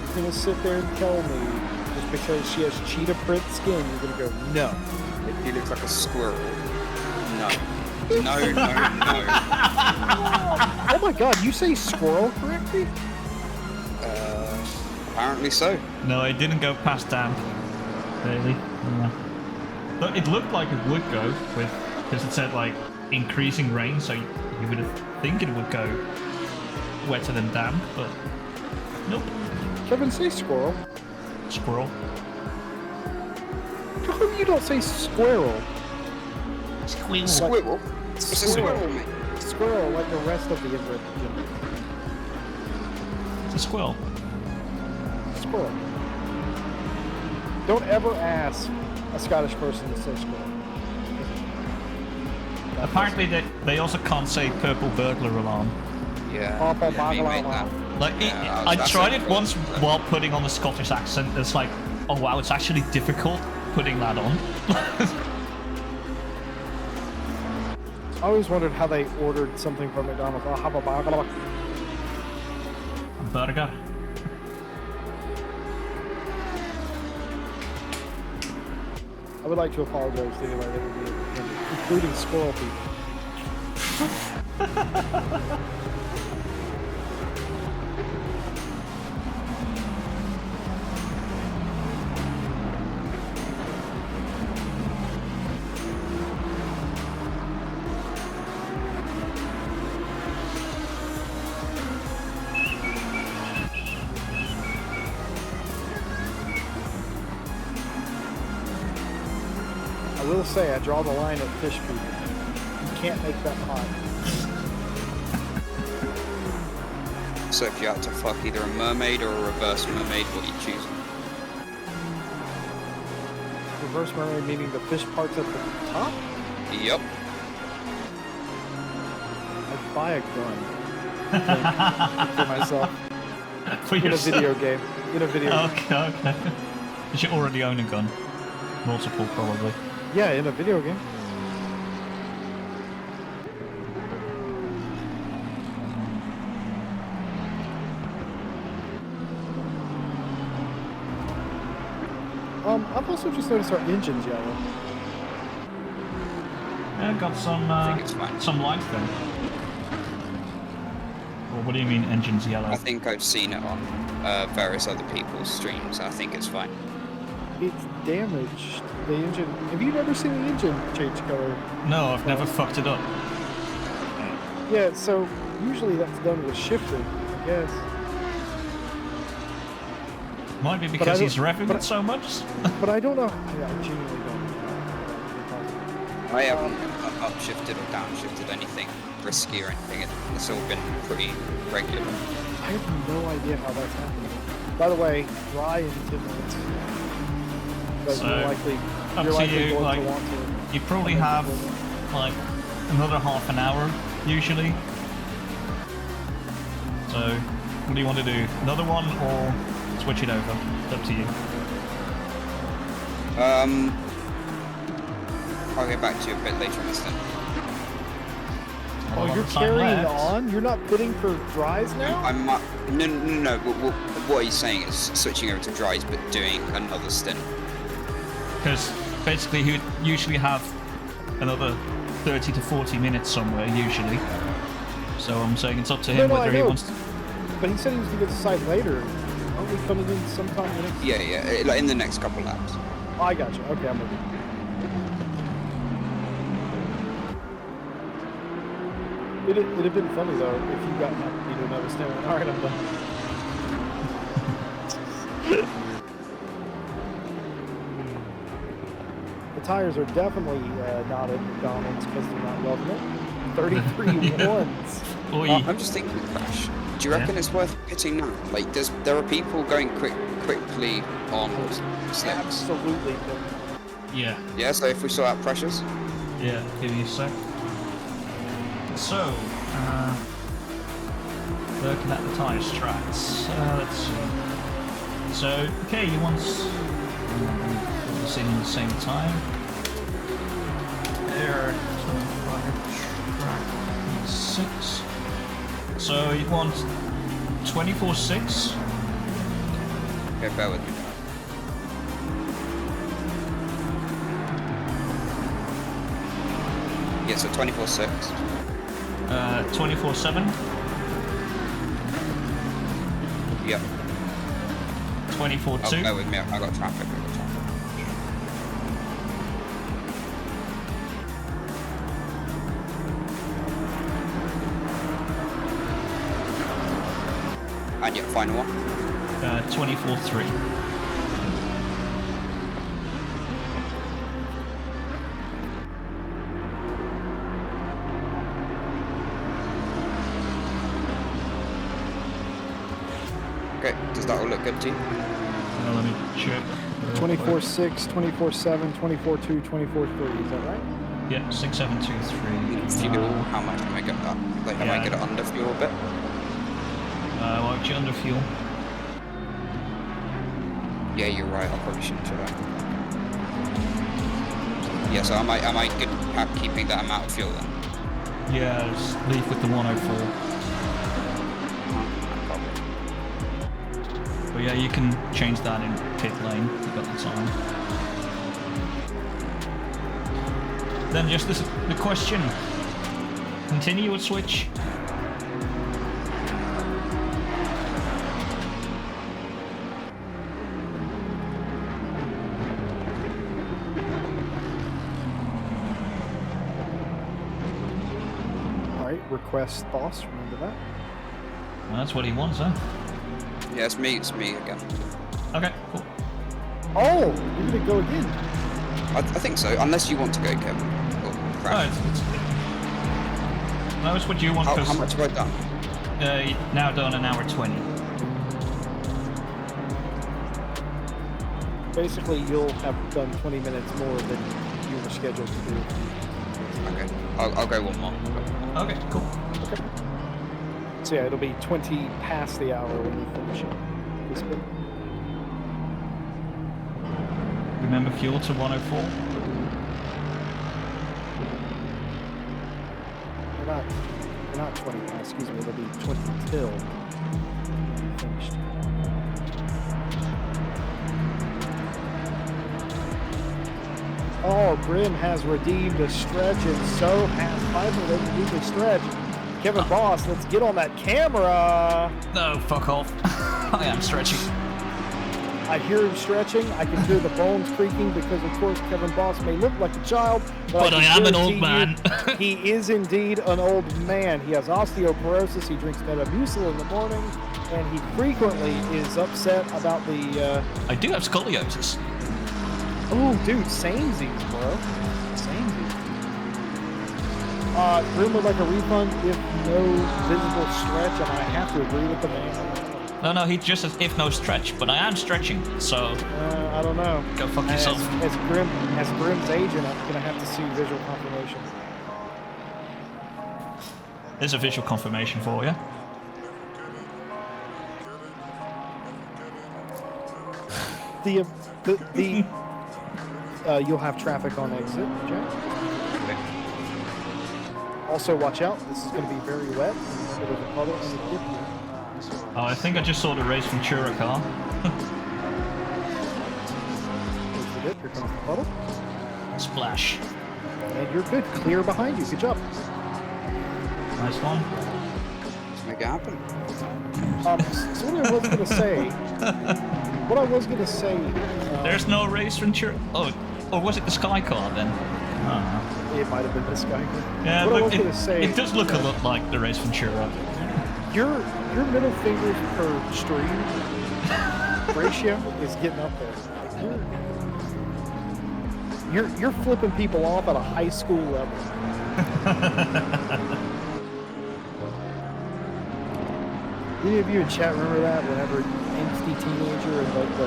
you're gonna sit there and tell me, just because she has cheetah print skin, you're gonna go, no. he looks like a squirrel. No. No, no, no. Oh my god, you say squirrel correctly? Apparently so. No, it didn't go past damp. Really? Yeah. But it looked like it would go with, because it said like increasing rain, so you would think it would go wetter than damp, but nope. Kevin, say squirrel. Squirrel. How come you don't say squirrel? Squirrel. Squirrel? It's a squirrel, mate. Squirrel, like the rest of the inbred gender. It's a squirrel. Squirrel. Don't ever ask a Scottish person to say squirrel. Apparently they also can't say purple burglar alarm. Yeah. Papa yeah, me, mate, Bagala. that. Like Yeah, I that's tried it. it once while putting on the Scottish accent. It's like, oh wow, it's actually difficult putting that on. I always wondered how they ordered something from McDonald's. Oh, have a bagala. Burger. I would like to apologize to anybody that would be offended, including squirrel people. to say, I draw the line at fish food. You can't make that hot. So if you had to fuck either a mermaid or a reverse mermaid, what are you choosing? Reverse mermaid meaning the fish parts at the top? Yep. I'd buy a gun. For myself. For In a yourself. video game. In a video game. Okay, okay. You should already own a gun. Multiple, probably. Yeah, in a video game. I've also just noticed our engine's yellow. Yeah, got some I think it's fine. some light then. Well, what do you mean engine's yellow? I think I've seen it on various other people's streams. I think it's fine. It's damaged. The engine. Have you never seen the engine change color? No, I've never fucked it up. Yeah, so usually that's done with shifting, I guess. Might be I because he's don't- revving but it so much. But I don't know. Yeah, I genuinely don't. I haven't upshifted or downshifted anything risky or anything. It's all been pretty regular. I have no idea how that's happening. By the way, dry in 10 minutes. But So, you're likely, up you're to likely you, going like, to want to. You probably come in have before then. like another half an hour usually. So, what do you want to do? Another one or switch it over? It's up to you. I'll get back to you a bit later on this then. Not a Oh, lot you're of time carrying left. on? You're not bidding for dries now? I'm no. What he's saying is switching over to dries, but doing another stint. Because basically he would usually have another 30 to 40 minutes somewhere, usually. So I'm saying it's up to him No, I whether he know. wants to... But he said he was going to get the site later. Aren't we coming in sometime in the next... Yeah, like in the next couple laps. Oh, I got you. Okay, I'm with you. It'd have been funny, though, if you got another stint. All right, I'm done. The tires are definitely not at McDonald's because they're not loving it. 33 ones. Oi. I'm just thinking, Crash. Do you reckon it's worth pitting now? Like, there are people going quickly on slicks. Absolutely. Yeah. Yeah, so if we sort out pressures, Yeah, give me a sec. So, looking at the tyre strats. Let's see. So, okay, you want put this in at the same time. There, 25 track 6. So you want 24.6. okay, bear with me. Yeah, so 24.6. 24.7. Yep. 24.2. Oh, bear with me. I got traffic. And your final one. 24.3. Okay, does that all look good to you? Let me check. 24.6, 24.7, 24.2, 24.3. Is that right? Yeah, 6, 7, 2, 3. Fuel, how much can I get that? Like, am I yeah. get it under fuel a bit? Why don't you under fuel? Yeah, you're right. I probably shouldn't do that. Yeah, so am I good at keeping that amount of fuel then? Yeah, just leave with the 104. Probably. But yeah, you can change that in pit lane. You've got the time. Then just the question. Continue or switch? All right, request boss. Remember that? Well, that's what he wants, huh? Yeah, it's me again. Okay, cool. Oh, you're gonna go again. I think so, unless you want to go, Kevin. Or No, Crash. no, it's what you want. How 'Cause, much have I done? now done an hour 20. Basically, you'll have done 20 minutes more than you were scheduled to do. Okay, I'll go one more. Okay, cool. Okay. So yeah, it'll be 20 past the hour when you finish it. This bit. Remember fuel to 104. You're not 20 past, excuse me, it'll be 20 till finished. Oh, Grim has redeemed a stretch, and so has Piper redeemed a stretch. Kevin Boss, let's get on that camera. No, fuck off. I am stretching. I hear him stretching. I can hear the bones creaking because, of course, Kevin Boss may look like a child, But I am an old guarantee man. you, he is indeed an old man. He has osteoporosis. He drinks Metamucil in the morning, and he frequently is upset about the. I do have scoliosis. Oh, dude, samesies, bro. Samesies. Grim would like a refund if no visible stretch, and I have to agree with the man. No, he just says if no stretch, but I am stretching, so I don't know. go fuck yourself. As Grim's agent, I'm gonna have to see visual confirmation. There's a visual confirmation for you. You'll have traffic on exit, Jack. Also, watch out. This is going to be very wet. There's a puddle and a dip here. Oh, I think I just saw the Race Ventura car. Here's the dip. Here comes the puddle. Splash. And you're good. Clear behind you. Good job. Nice one. Let's make it happen. So what I was going to say... What I was going to say... There's no Race Ventura. Oh, or was it the Sky car then? Oh. It might have been this guy. Yeah, what I look, was going to say... it does look a lot like the Race Ventura. Your middle fingers per stream ratio is getting up there. Like you're flipping people off at a high school level. Any of you in chat remember that? Whenever angsty teenager and like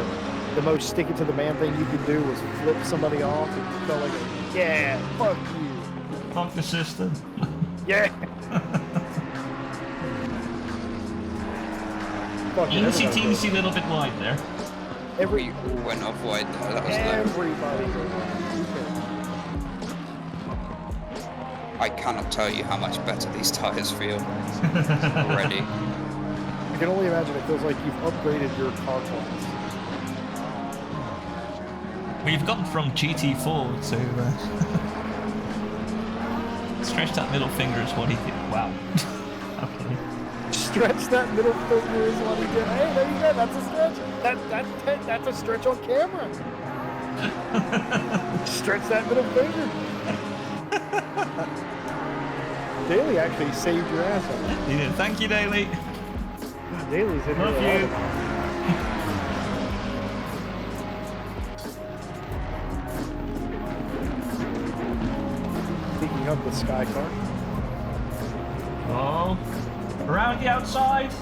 the most stick it to the man thing you could do was flip somebody off and felt like, yeah, fuck you. Fuck the system. Yeah. Easy teensy little bit wide there. We all went off wide there. That was low. Everybody. I cannot tell you how much better these tires feel already. I can only imagine it feels like you've upgraded your car class. We've gone from GT4 to stretch that middle finger is what he did. Wow. Okay. Stretch that middle finger is what he did. Hey, there you go. That's a stretch. That's a stretch on camera. Stretch that middle finger. Daly actually saved your ass on that. He did. Thank you, Daly. Daly's in Love here. you. Picking up the sky car. Oh. Around the outside.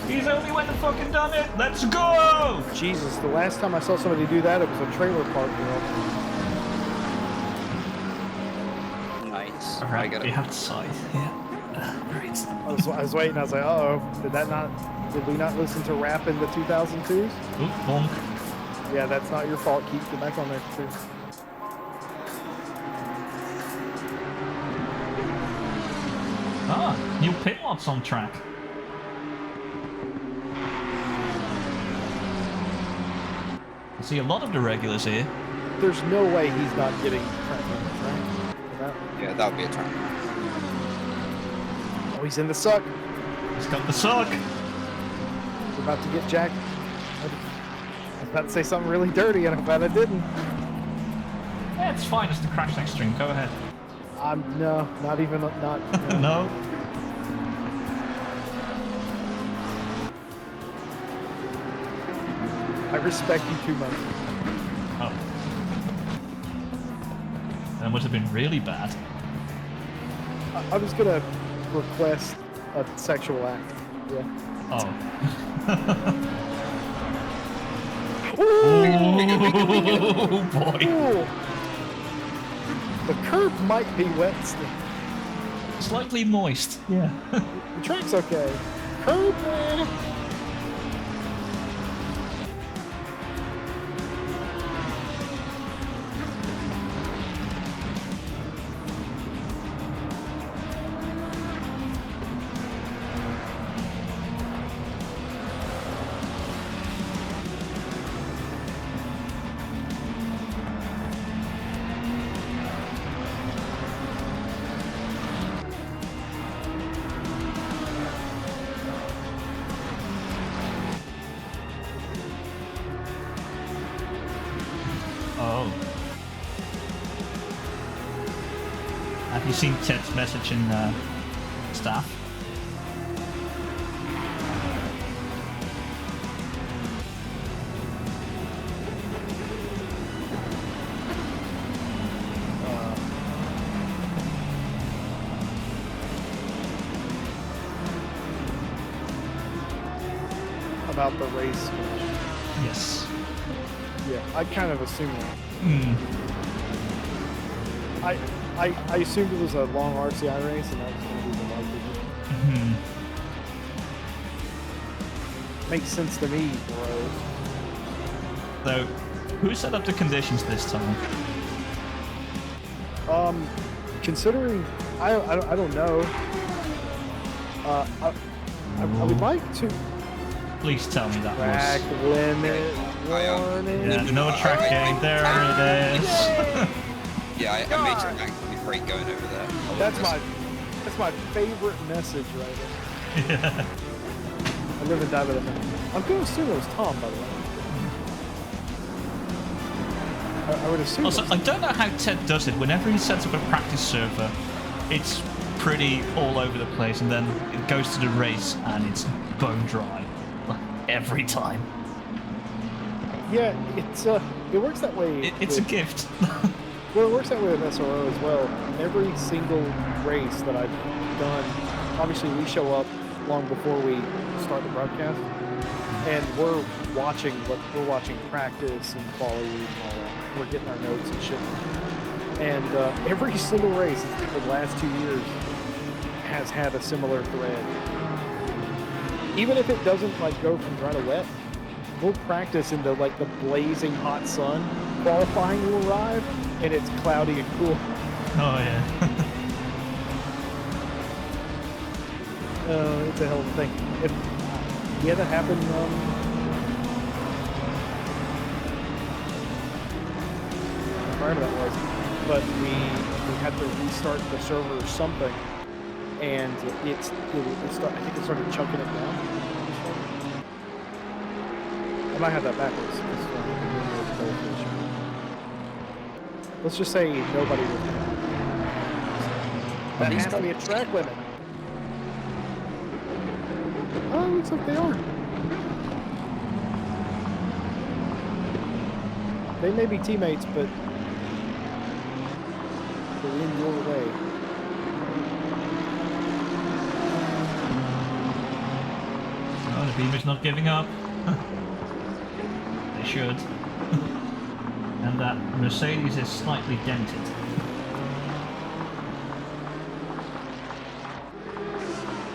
He's only went and fucking done it. Let's go! Jesus, the last time I saw somebody do that, it was a trailer park girl. Nice. I Around got the it. outside. Yeah. Great. I was waiting. I was like, uh-oh. Did we not listen to rap in the 2002s? Oop, bonk. Yeah, that's not your fault. Keep it back on there, too. Ah, new pit lots on track. I see a lot of the regulars here. There's no way he's not getting track on the track. Yeah, that would be a turn. Oh, he's in the suck. He's got the suck. We're about to get Jack. I was about to say something really dirty, and I'm glad I didn't. Yeah, it's fine. It's the Crashneck stream. Go ahead. No, not even, not. No. I respect you too much. Oh. That would have been really bad. I was gonna request a sexual act. Yeah. Oh. Oh boy. Ooh. The curb might be wet still. Slightly moist. Yeah. The track's okay. Curb, man. Oh. Have you seen Ted's message in staff? About the race. Yes. Yeah, I kind of assumed that. Hmm. I assumed it was a long RCI race, and that was going to be the likelihood. Hmm. Makes sense to me, bro. So, who set up the conditions this time? Considering I don't know. I would like to Please tell me that track was... limit warning. Yeah, no tracking. There it is. Yeah, I made some actually great going over there. That's my favorite message right there. Yeah. I live and die by that. I'm going to assume it was Tom, by the way. I would assume. Also, I don't know how Ted does it. Whenever he sets up a practice server, it's pretty all over the place, and then it goes to the race and it's bone dry. Like, every time. Yeah, it works that way. It's a with- gift. Well, it works that way with SRO as well. Every single race that I've done, obviously we show up long before we start the broadcast, and we're watching practice and quality and all that. We're getting our notes and shit. And every single race for the last 2 years has had a similar thread. Even if it doesn't like go from dry to wet, we'll practice into like the blazing hot sun. Qualifying will arrive, and it's cloudy and cool. Oh yeah. It's a hell of a thing. Yeah, that happened. Prior to that was, but we had to restart the server or something, and I think it started chunking it down. I might have that backwards. Let's just say nobody would. That has to be a track limit. Oh, looks like they are. They may be teammates, but they're in your way. Oh, the Beamer's not giving up. They should. And that Mercedes is slightly dented.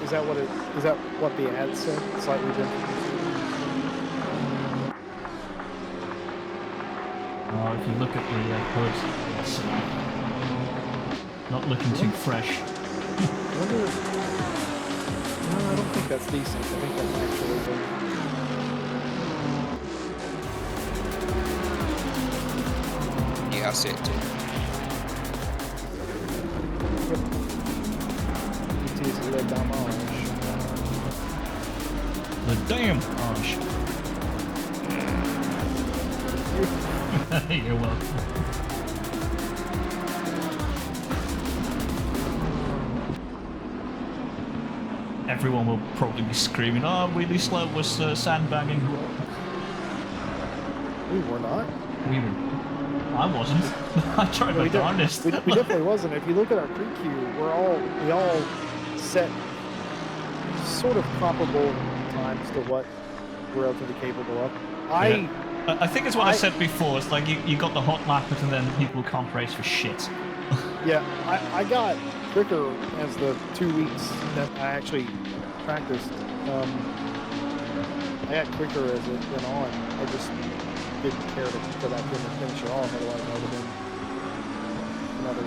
Is that what the ad said? Slightly different. Oh, if you look at the hood, it's not looking too fresh. I wonder if... No, I don't think that's decent. I think that's actually good. Yeah, I see it too. It is le damage. The damn harsh. You're welcome. Everyone will probably be screaming, "Oh, Wheelie Slow was sandbagging." We were not. We were. I wasn't. I tried my We darndest. definitely wasn't. If you look at our pre-queue, we all set sort of comparable times to what we're relatively capable of. I think it's what I said before. It's like you got the hot lappers and then people can't race for shit. Yeah, I got quicker as the 2 weeks that I actually practiced. I got quicker as it went on. I just didn't care to go back in and finish it off. Otherwise, I would have been another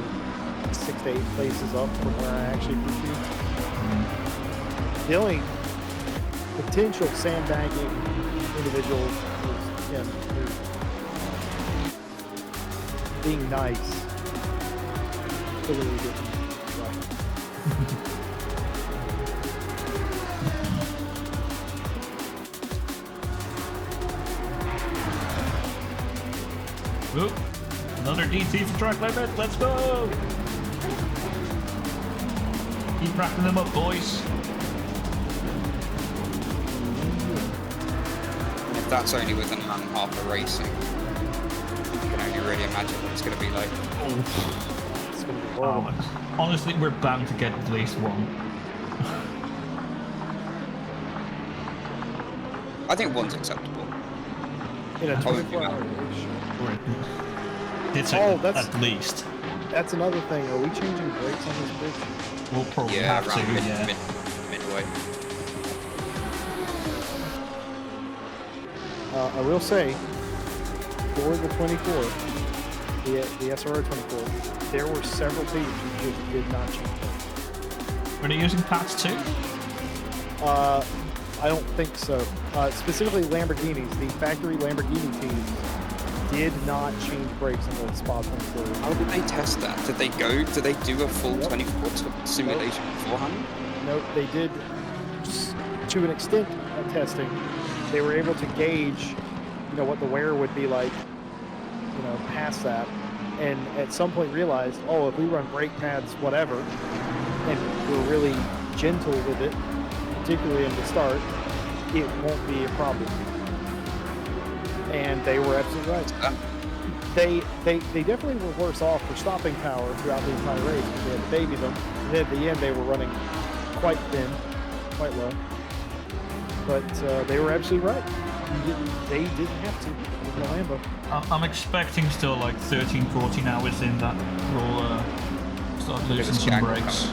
6 to 8 places up from where I actually previewed. The only potential sandbagging individual was him, being nice. Clearly didn't. Oop, another DT for track limit. Let's go! Keep racking them up, boys. If that's only with an hour and a half of racing, you can only really imagine what it's going to be like. It's gonna be horrible. Honestly, we're bound to get at least one. I think one's acceptable. In a I wouldn't be 24-hour mad. race. Did say at least. That's another thing. Are we changing brakes on this bridge? We'll probably Yeah, have to, around yeah. midway. I will say, for the 24, the SRO 24, there were several teams who just did not change brakes. Were they using pads too? I don't think so. Specifically Lamborghinis, the factory Lamborghini teams did not change brakes until Spa 24. How did they test that? Did they do a full 24 simulation beforehand? No, they did, to an extent of testing, they were able to gauge, what the wear would be like, past that. And at some point realized, if we run brake pads, whatever, and we're really gentle with it, particularly in the start, it won't be a problem. And they were absolutely right. They definitely were worse off for stopping power throughout the entire race because they had to baby them. And then at the end, they were running quite thin, quite low. But they were absolutely right. They didn't have to with the Lambo. I'm expecting still like 13, 14 hours in that we'll start losing some brakes.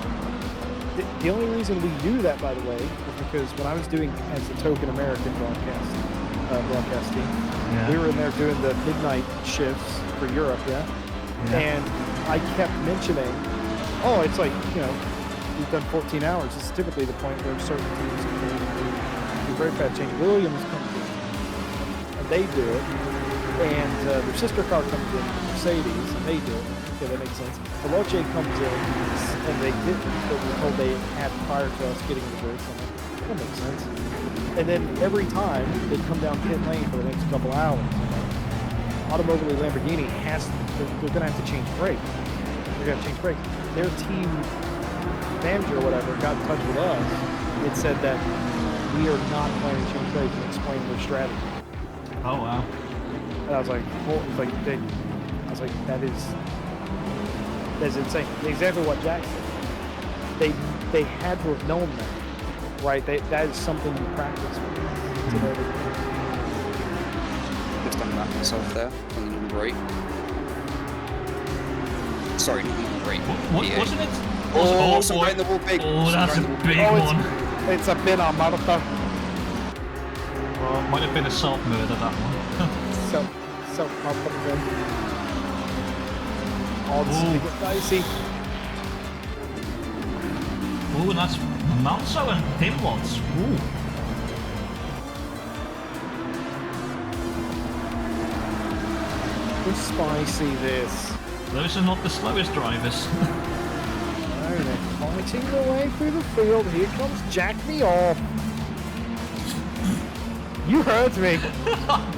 The only reason we knew that, by the way, was because when I was doing as a token American broadcast team, we were in there doing the midnight shifts for Europe, and I kept mentioning, it's like, we've done 14 hours. This is typically the point where certain teams can do brake pad change. Williams comes in, and they do it, and their sister car comes in, Mercedes, and they do it. Okay, that makes sense. Veloce comes in, and they didn't, but we were told they had prior to us getting the brakes. I'm like, that makes sense. And then every time they come down pit lane for the next couple hours. Automobile Lamborghini they're going to have to change brakes. They're going to change brakes. Their team manager or whatever got in touch with us and said that we are not planning to change brakes and explain their strategy. Oh wow. And I was like, that's insane. Exactly what Jack said. They had to have known that. Right, that is something you practice with. Just unwrap myself there on the brake. Sorry, not brake. Wasn't it? Some right in the wall big. Oh, that's a big one. It's a bit on Martha. Well, might have been a self-murder, that one. Self-confident. Odds to get dicey. Ooh, and that's Malzo and Pimlots. Ooh. Spicy this. Those are not the slowest drivers. Alright, they're fighting their way through the field. Here comes Jack me off. You heard me.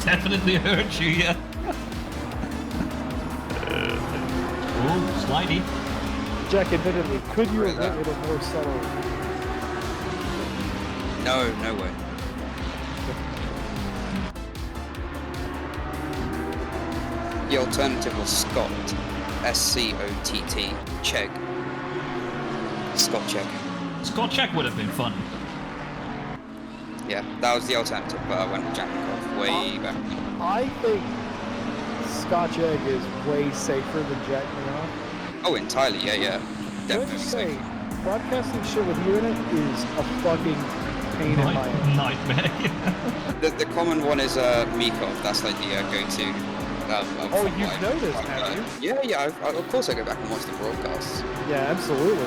Definitely hurt you, yeah. Ooh, slidey. Jack, admittedly, could you have went with a more subtle? No way. The alternative was Scott. S-C-O-T-T. Chegg. Scott Chegg. Scott check would have been fun. Yeah, that was the alternative, but I went with Jack McGough way back. I think Scotch Egg is way safer than Jack McGough. Oh, entirely, yeah. Can I Definitely just say, safe. broadcasting shit with you in it is a fucking pain in my ass. Nightmare. The common one is Mikov. That's like the go-to. Oh, you've noticed, have you? Yeah. Of course, I go back and watch the broadcasts. Yeah, absolutely.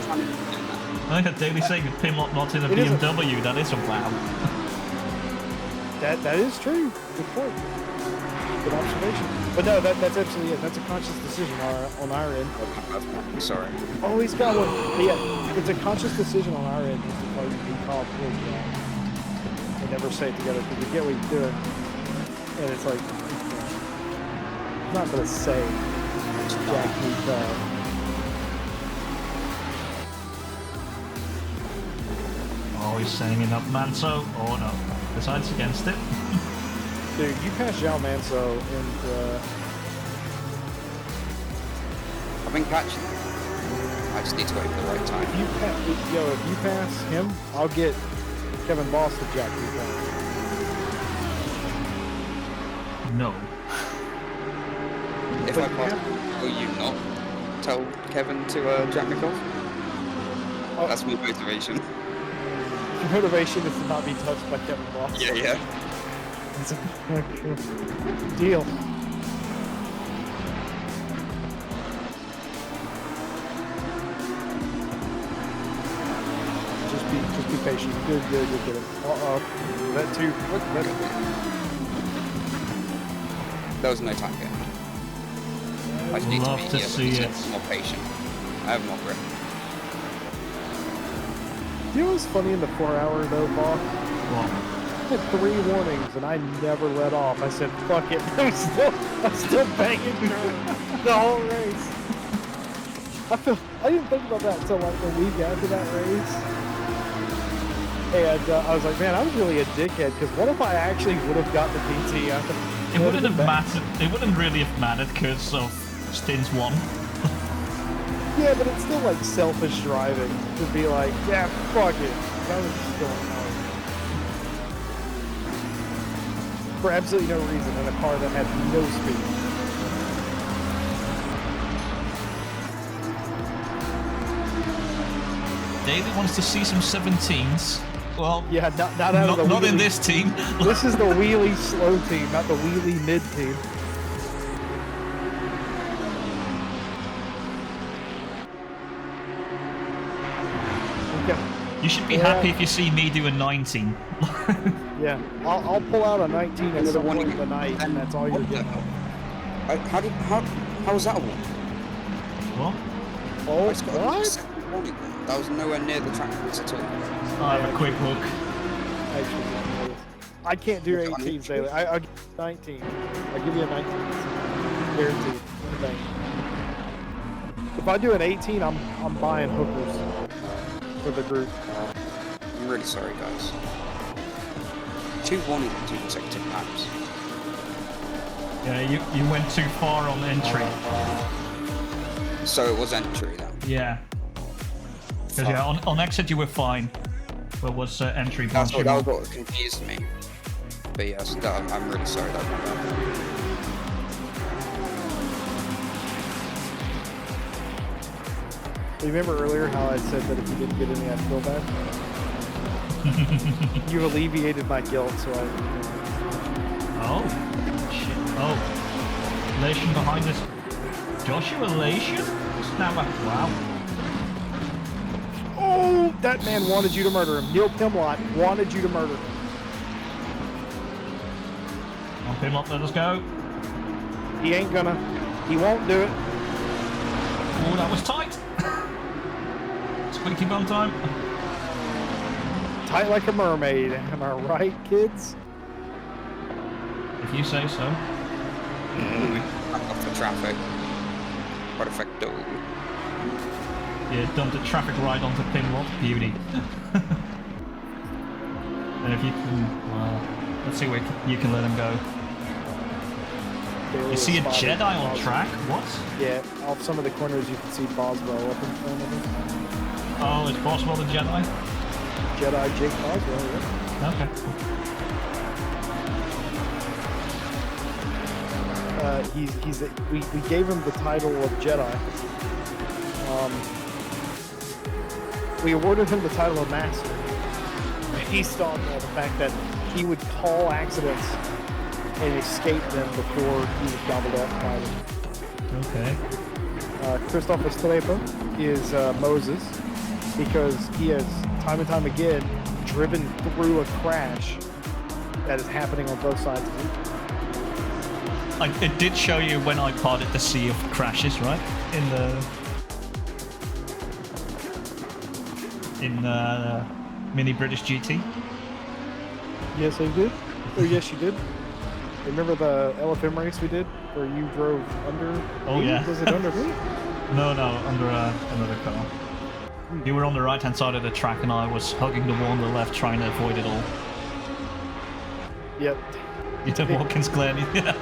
I had Daily saying with Pinlock not in a It is a- BMW. That is a wow. That is true. Good point. Good observation. But no, that's absolutely it. That's a conscious decision on our end. Sorry. Oh, he's got one. But yeah, it's a conscious decision on our end just because we call it we never say it together because we get what you're doing. And it's like, I'm not going to say Jack Meat. Oh, he's saying it up Manso. Oh no. Decides against it. Dude, you passed Zhao Manso and I've been catching them. I just need to wait for the right time. if you pass him, I'll get Kevin Boss to Jack Meat. No. If I pass, will you not tell Kevin to Jack McGough? Oh. That's my motivation. Your motivation is to not be touched by Kevin Boss. Yeah. It's a deal. Just be patient. Good. You'll get it. That too. There was no time game. I just need Love to to be see it. more patient. I have more grip. You know what's funny in the 4 hour though, Boss? What? I had 3 warnings and I never let off. I said, fuck it. I'm still banging through the whole race. I didn't think about that until like the week after that race. And I was like, man, I was really a dickhead because what if I actually would have got the PT? It wouldn't have mattered. It wouldn't really have mattered because of Stins 1. Yeah, but it's still like selfish driving to be like, yeah, fuck it. That was just going on. For absolutely no reason in a car that had no speed. David wants to see some 17s. Well, Yeah, not out of the not in wheelie. this team. This is the wheelie slow team, not the wheelie mid team. Okay. You should be Yeah. happy if you see me do a 19. Yeah, I'll pull out a 19 at Another some one point you- of the night, and that's all you're What the getting. hell? How was that a one? What? Oh, I just got a what? second warning. That was nowhere near the track limits at all. I'll have a quick look. Actually, I can't do 18, Sailor. I'll give you 19. I'll give you a 19. Guaranteed. Thank you. If I do an 18, I'm buying hookers for the group. I'm really sorry, guys. 2 warnings in 2 consecutive laps. Yeah, you went too far on entry. So it was entry then. Yeah. Because yeah, on exit you were fine. But was entry That bunching was up? what confused me. But yes, I'm really sorry that was my bad. You remember earlier how I said that if you didn't get any, I'd feel bad? You alleviated my guilt, so I... Oh. Shit. Oh. Lation behind us. Joshua Lation? Wow. Oh, that man wanted you to murder him. Neil Pimlott wanted you to murder him. On Pinlock, let us go. He ain't gonna. He won't do it. Oh, that was tight. Squeaky bum time. Tight like a mermaid. Am I right, kids? If you say so. Back off the traffic. Perfecto. Yeah, dumped a traffic right onto Pinlock. Beauty. And if you can, well, let's see where you can let him go. Bailey You see a spotted Jedi on Boswell. track? What? Yeah, off some of the corners you can see Boswell up in front of him. Oh, is Boswell the Jedi? Jedi Jake Boswell, yeah. Okay. Cool. We gave him the title of Jedi. We awarded him the title of Master based on the fact that he would call accidents and escape them before he was gobbled up by them. Okay. Christoph Estrepa is Moses because he has time and time again driven through a crash that is happening on both sides of him. It did show you when I parted the sea of crashes, right? In the Mini British GT. Yes, I did. Or yes, you did. Remember the LFM race we did where you drove under? Oh, me? yeah. Was it under me? No, under another car. You were on the right-hand side of the track, and I was hugging the wall on the left, trying to avoid it all. Yep. You know, Watkins Glen. Yeah.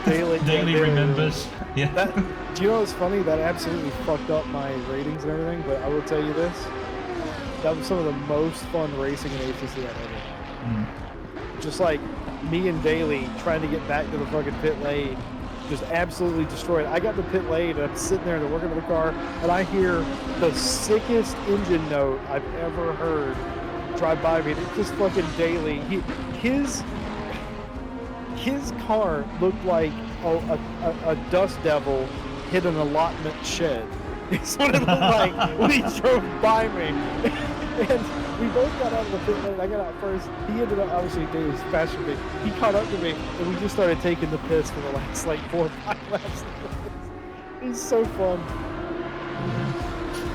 Daily remembers. Yeah. That, do you know what's funny? That absolutely fucked up my ratings and everything, but I will tell you this. That was some of the most fun racing in ACC I've ever had. Just like me and Daly trying to get back to the fucking pit lane, just absolutely destroyed. I got to the pit lane and I'm sitting there in the working of the car and I hear the sickest engine note I've ever heard drive by me. And it's just fucking Daly. His car looked like a dust devil hit an allotment shed. It's what it looked like when he drove by me. And we both got out of the pit lane. I got out first. He ended up, obviously, he was faster than me. He caught up to me, and we just started taking the piss for the last, 4 or 5 laps. It's so fun.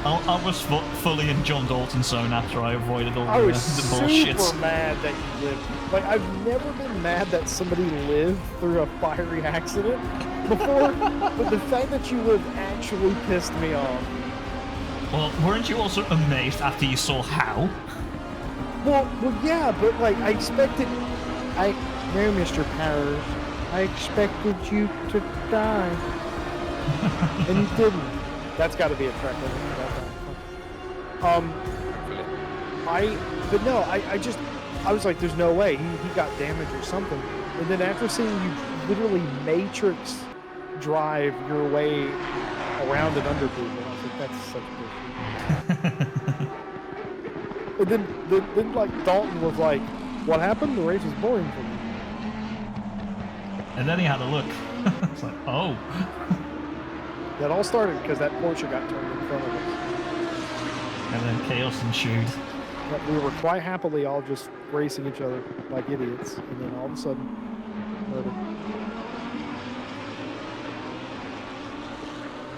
I was fully in John Dalton's zone after I avoided all I was the bullshit. super mad that you lived. Like, I've never been mad that somebody lived through a fiery accident before, but the fact that you lived actually pissed me off. Well, weren't you also amazed after you saw how? Well, yeah, but like I expected. No, Mr. Powers, I expected you to die, and you didn't. That's got to be a track limit for that guy. I was like, there's no way he got damaged or something. And then after seeing you literally Matrix drive your way around an underboot, I was like, that's such bullshit. And then like Dalton was like, what happened? The race was boring for me. And then he had a look. It's like, oh. That all started because that Porsche got turned in front of us. And then chaos ensued. But we were quite happily all just racing each other like idiots, and then all of a sudden, murder.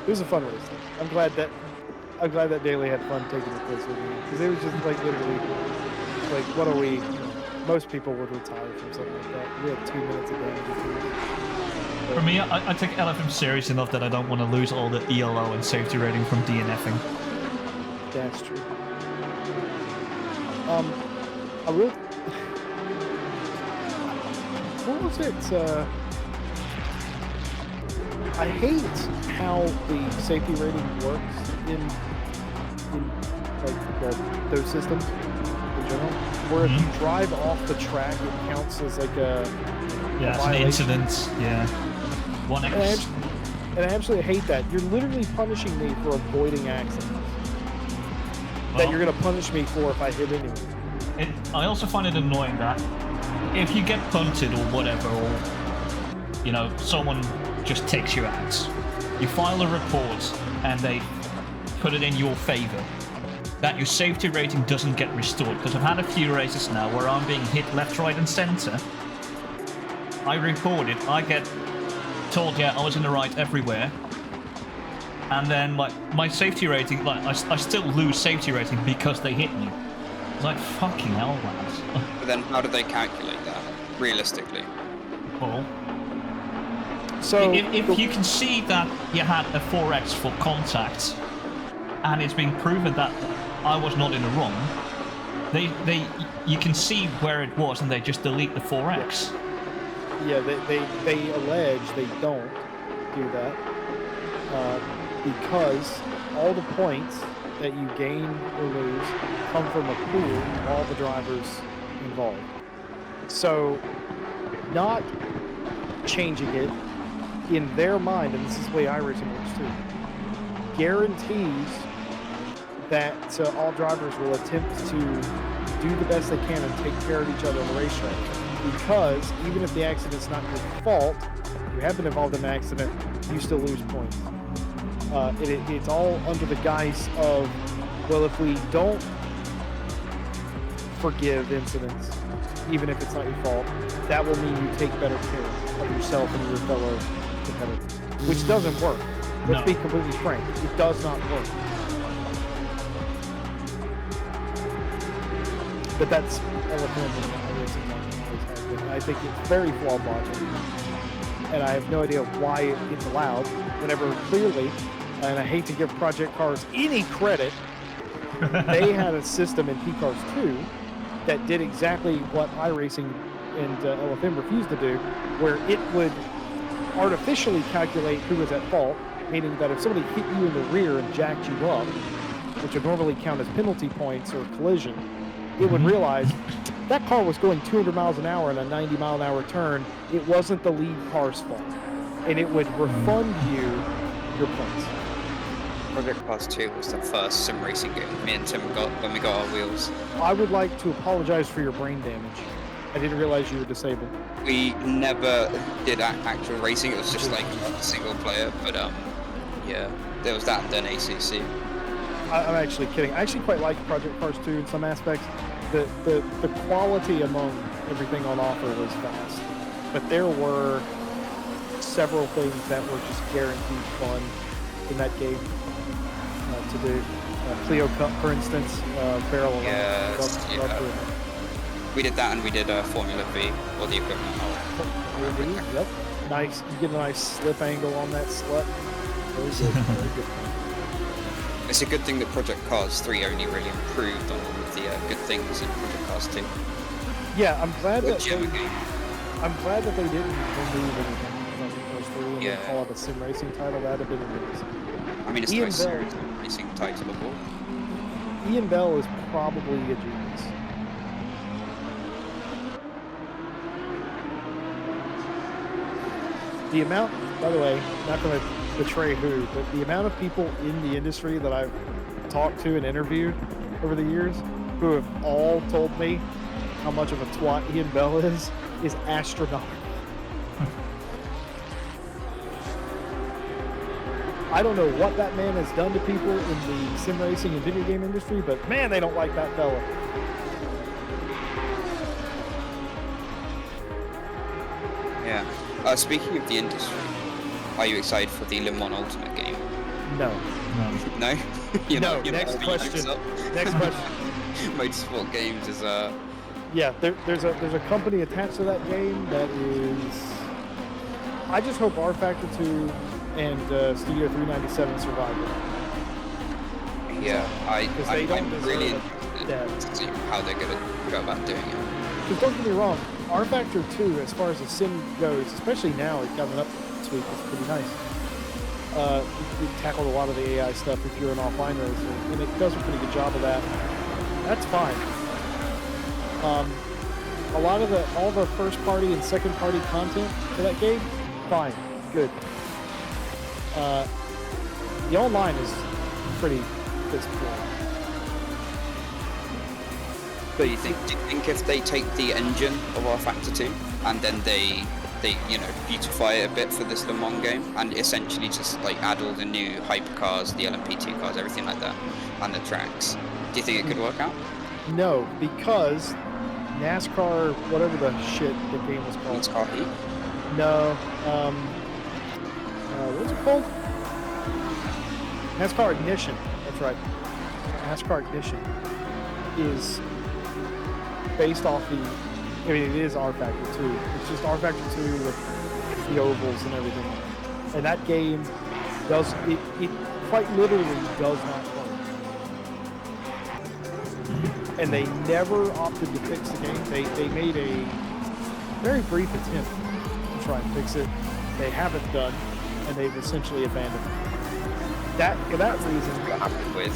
It was a fun race. I'm glad that Daly had fun taking the piss with me, because it was just like literally, like, what are we? Most people would retire from something like that. We had 2 minutes of damage. For me, I take LFM serious enough that I don't want to lose all the ELO and safety rating from DNFing. That's true. What was it? I hate how the safety rating works in like those systems in general. Where if you drive off the track, it counts as like a yeah, it's an incident. Yeah, 1x. And I absolutely hate that. You're literally punishing me for avoiding accidents. That you're gonna punish me for if I hit anyone. I also find it annoying that if you get punted or whatever, or you know, someone just takes you out, you file a report and they put it in your favor, that your safety rating doesn't get restored. Because I've had a few races now where I'm being hit left, right, and center. I report it, I get told, yeah, I was in the right everywhere, and then like my safety rating, like I still lose safety rating because they hit me. It's like, fucking hell, lads. But then how do they calculate that, realistically? Well, So if you can see that you had a 4x for contact, and it's been proven that I was not in the wrong, you can see where it was, and they just delete the 4x. Yeah, they allege they don't do that because all the points that you gain or lose come from a pool of all the drivers involved. So, not changing it in their mind, and this is the way iRacing works too, guarantees that all drivers will attempt to do the best they can and take care of each other on the racetrack. Because even if the accident's not your fault, you have been involved in an accident, you still lose points. It's all under the guise of, well, if we don't forgive incidents, even if it's not your fault, that will mean you take better care of yourself and your fellow competitors, which doesn't work. Let's be completely frank. It does not work. But that's elephant in the racing market always has been. I think it's very flawed logic, and I have no idea why it's allowed. Whenever clearly, and I hate to give Project Cars any credit, they had a system in P-Cars 2 that did exactly what iRacing and LFM refused to do, where it would artificially calculate who was at fault, meaning that if somebody hit you in the rear and jacked you up, which would normally count as penalty points or collision, it would realize that car was going 200 miles an hour in a 90 mile an hour turn. It wasn't the lead car's fault. And it would refund you your points. Project Cars 2 was the first sim racing game me and Tim got when we got our wheels. I would like to apologize for your brain damage. I didn't realize you were disabled. We never did actual racing, it was just like single player, but yeah, there was that and then ACC. I'm actually kidding. I actually quite like Project Cars 2 in some aspects. The quality among everything on offer was vast. But there were several things that were just guaranteed fun in that game to do. Clio Cup, for instance, barrel. Yes, we did that and we did Formula V, or the equivalent. Yep. Nice. You get a nice slip angle on that slut. Very good. Very good. It's a good thing that Project Cars 3 only really improved on all of the good things in Project Cars 2. Yeah, I'm glad that game. I'm glad that they didn't remove anything from Project Cars 3 and Yeah. they call it a sim racing title. That'd have been amazing. I mean, it's the Ian most Bell. serious racing title of all. Ian Bell is probably a genius. The amount, by the way, not going to betray who, but the amount of people in the industry that I've talked to and interviewed over the years who have all told me how much of a twat Ian Bell is astronomical. I don't know what that man has done to people in the sim racing and video game industry, but man, they don't like that fella. Yeah. Speaking of the industry, are you excited for the Le Mans Ultimate game? No. No? You're No, not next really question. hyped up? Next question. Motorsport games is Yeah, there's a company attached to that game that is. I just hope R Factor 2 and Studio 397 survive it. yeah. Because they don't I'm deserve really it. interested Yeah. to see how they're gonna go about doing it. Because don't get me wrong, R Factor 2, as far as the sim goes, especially now, it's coming up this week, it's pretty nice. We tackled a lot of the AI stuff if you're an offline racer, and it does a pretty good job of that. That's fine. A lot of all the first party and second party content for that game, fine, good. The online is pretty poor. Do you think if they take the engine of R Factor 2 and then they beautify it a bit for this Le Mans game and essentially just like add all the new hypercars, the LMP2 cars, everything like that, and the tracks, do you think it could work out? No, because NASCAR, whatever the shit the game was called. NASCAR Heat? No, what's it called? NASCAR Ignition. That's right. NASCAR Ignition is based off I mean, it is R Factor 2. It's just R Factor 2 with the ovals and everything. And that game it quite literally does not work. And they never opted to fix the game. They made a very brief attempt try and fix it. They haven't done, and they've essentially abandoned it. That for that reason, What happened with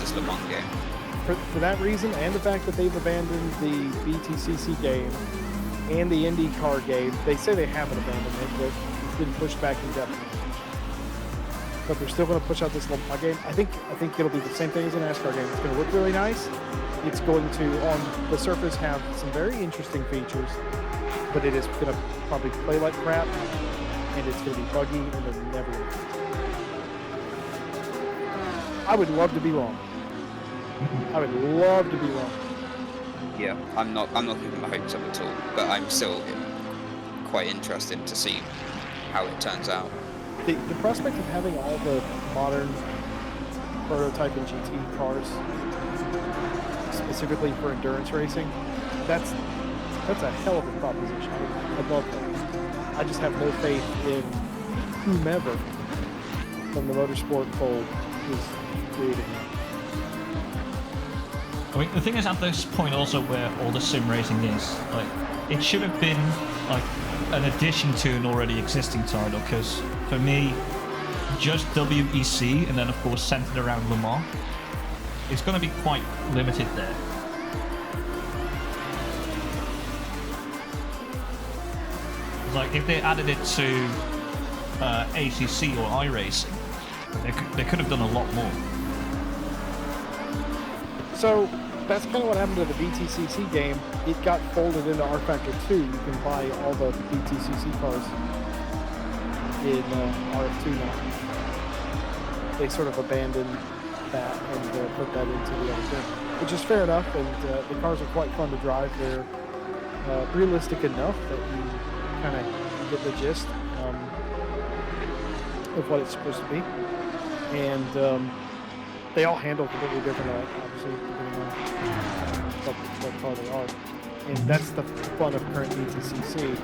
this Le Mans game? for that reason, and the fact that they've abandoned the BTCC game and the IndyCar game, they say they haven't abandoned it, but it's been pushed back indefinitely. But they're still going to push out this Le Mans game. I think it'll be the same thing as a NASCAR game. It's going to look really nice. It's going to, on the surface, have some very interesting features, but it is going to probably play like crap, and it's going to be buggy, and they're never going to. I would love to be wrong. I would love to be wrong. Yeah, I'm not giving my hopes up at all, but I'm still quite interested to see how it turns out. The prospect of having all the modern prototype and GT cars, specifically for endurance racing, that's a hell of a proposition. I love that. I just have no faith in whomever from the motorsport fold is creating it. I mean, the thing is, at this point also where all the sim racing is, like, it should have been like an addition to an already existing title, because for me, just WEC and then of course centered around Le Mans, it's going to be quite limited there. Like, if they added it to ACC or iRacing, they could have done a lot more. So that's kind of what happened to the BTCC game. It got folded into R Factor 2. You can buy all the BTCC cars in RF2 now. They sort of abandoned that and put that into the other thing, which is fair enough. And the cars are quite fun to drive. They're realistic enough that you kind of get the gist of what it's supposed to be. And they all handle completely different, obviously, depending on what car they are. And that's the fun of current BTCC.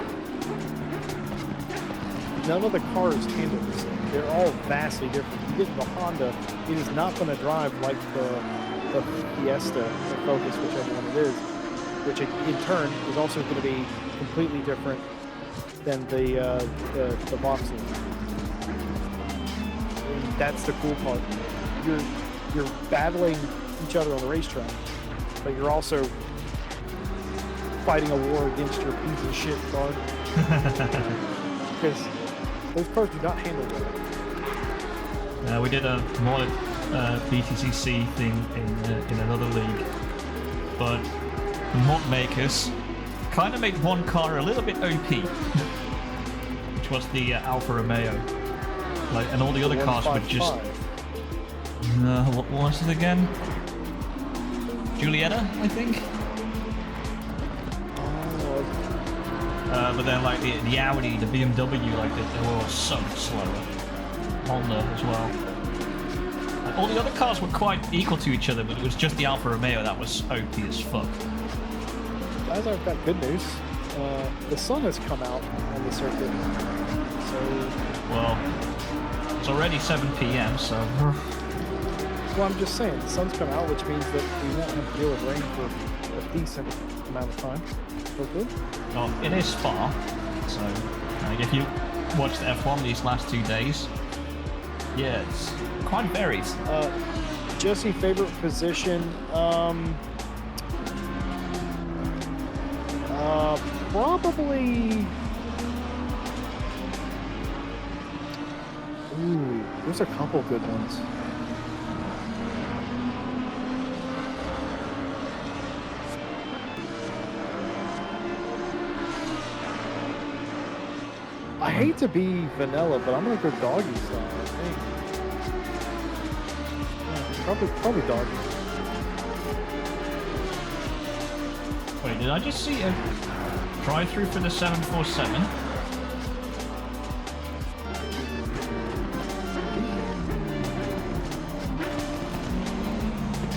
None of the cars handle the same. They're all vastly different. You get into the Honda, it is not going to drive like the Fiesta, the Focus, whichever one it is, which in turn is also going to be completely different than the Vauxhall. And that's the cool part. You're battling each other on the racetrack, but you're also fighting a war against your piece of shit car. Because those cars do not handle well. We did a mod BTCC thing in another league, but the mod makers kind of made one car a little bit OP, which was the Alfa Romeo. Like, and all the other cars were just. What was it again? Julietta, I think. But then, like the Audi, the BMW, like they were all so much slower. Honda as well. Like, all the other cars were quite equal to each other, but it was just the Alfa Romeo that was OP as fuck. Guys, I've got good news. The sun has come out on the circuit. So. Well, it's already 7 p.m. So. Well, I'm just saying, the sun's come out, which means that we won't have to deal with rain for a decent amount of time. Hopefully. Well, it is Spa, so if you watched F1 these last 2 days, yeah, it's quite varied. Jesse, favorite position? Probably. Ooh, there's a couple good ones. I hate to be vanilla, but I'm gonna go doggy style, I think. Yeah, probably doggy. Wait, did I just see a drive-through for the 747?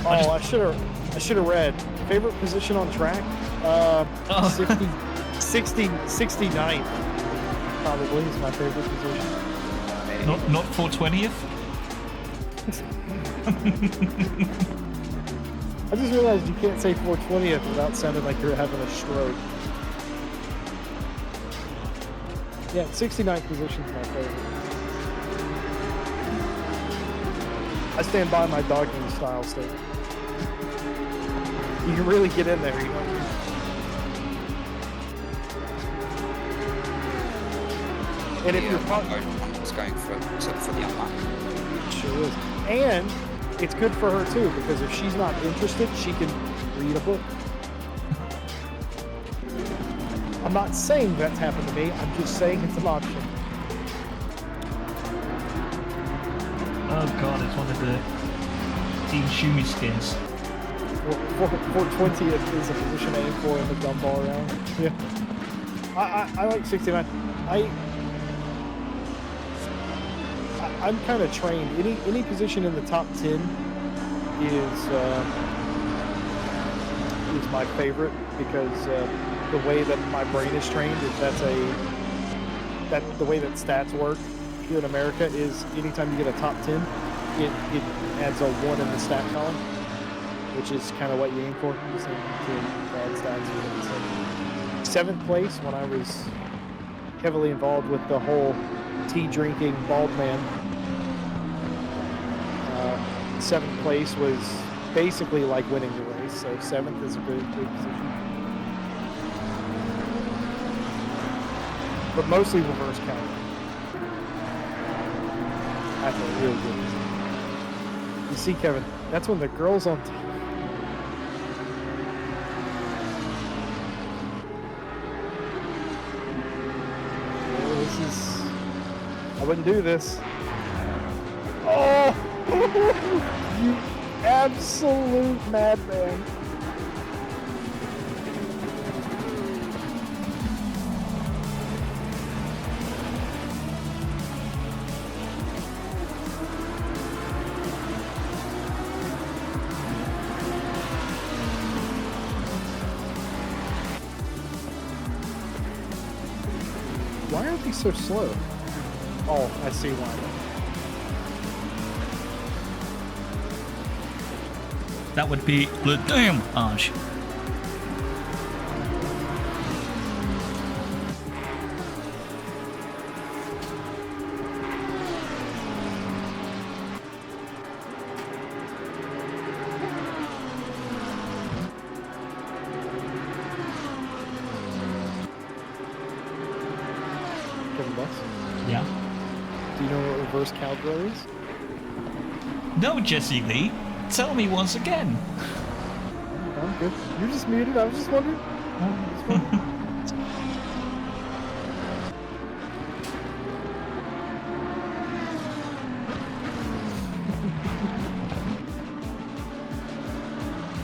Oh, I should have read. Favorite position on track? 69th. Probably is my favorite position. Not 420th? I just realized you can't say 420th without sounding like you're having a stroke. Yeah, 69th position is my favorite. I stand by my dogging style statement. You can really get in there, you know. And if you're it's going for the unlock. sure is. And it's good for her too, because if she's not interested, she can read a book. I'm not saying that's happened to me, I'm just saying it's an option. Oh god, it's one of the Team Shumi skins. 420th is a position I aim for in the gumball round. Yeah. I like 69. I'm kind of trained. Any position in the top 10 is my favorite, because the way that my brain is trained is the way that stats work here in America is anytime you get a top 10, it adds a 1 in the stat column, which is kind of what you aim for. Just aim to add stats. 7th place when I was heavily involved with the whole tea drinking bald man. 7th place was basically like winning the race, so 7th is a good position. But mostly reverse count. That's a real good position. You see, Kevin, that's when the girl's on top. I wouldn't do this. Oh! You absolute madman. Why are they so slow? Oh, I see why. That would be the damn Arch. Kevin Buss? Yeah. Do you know what reverse cowgirl is? No, Jesse Lee. Tell me once again. I'm good. You're just muted. I was just wondering.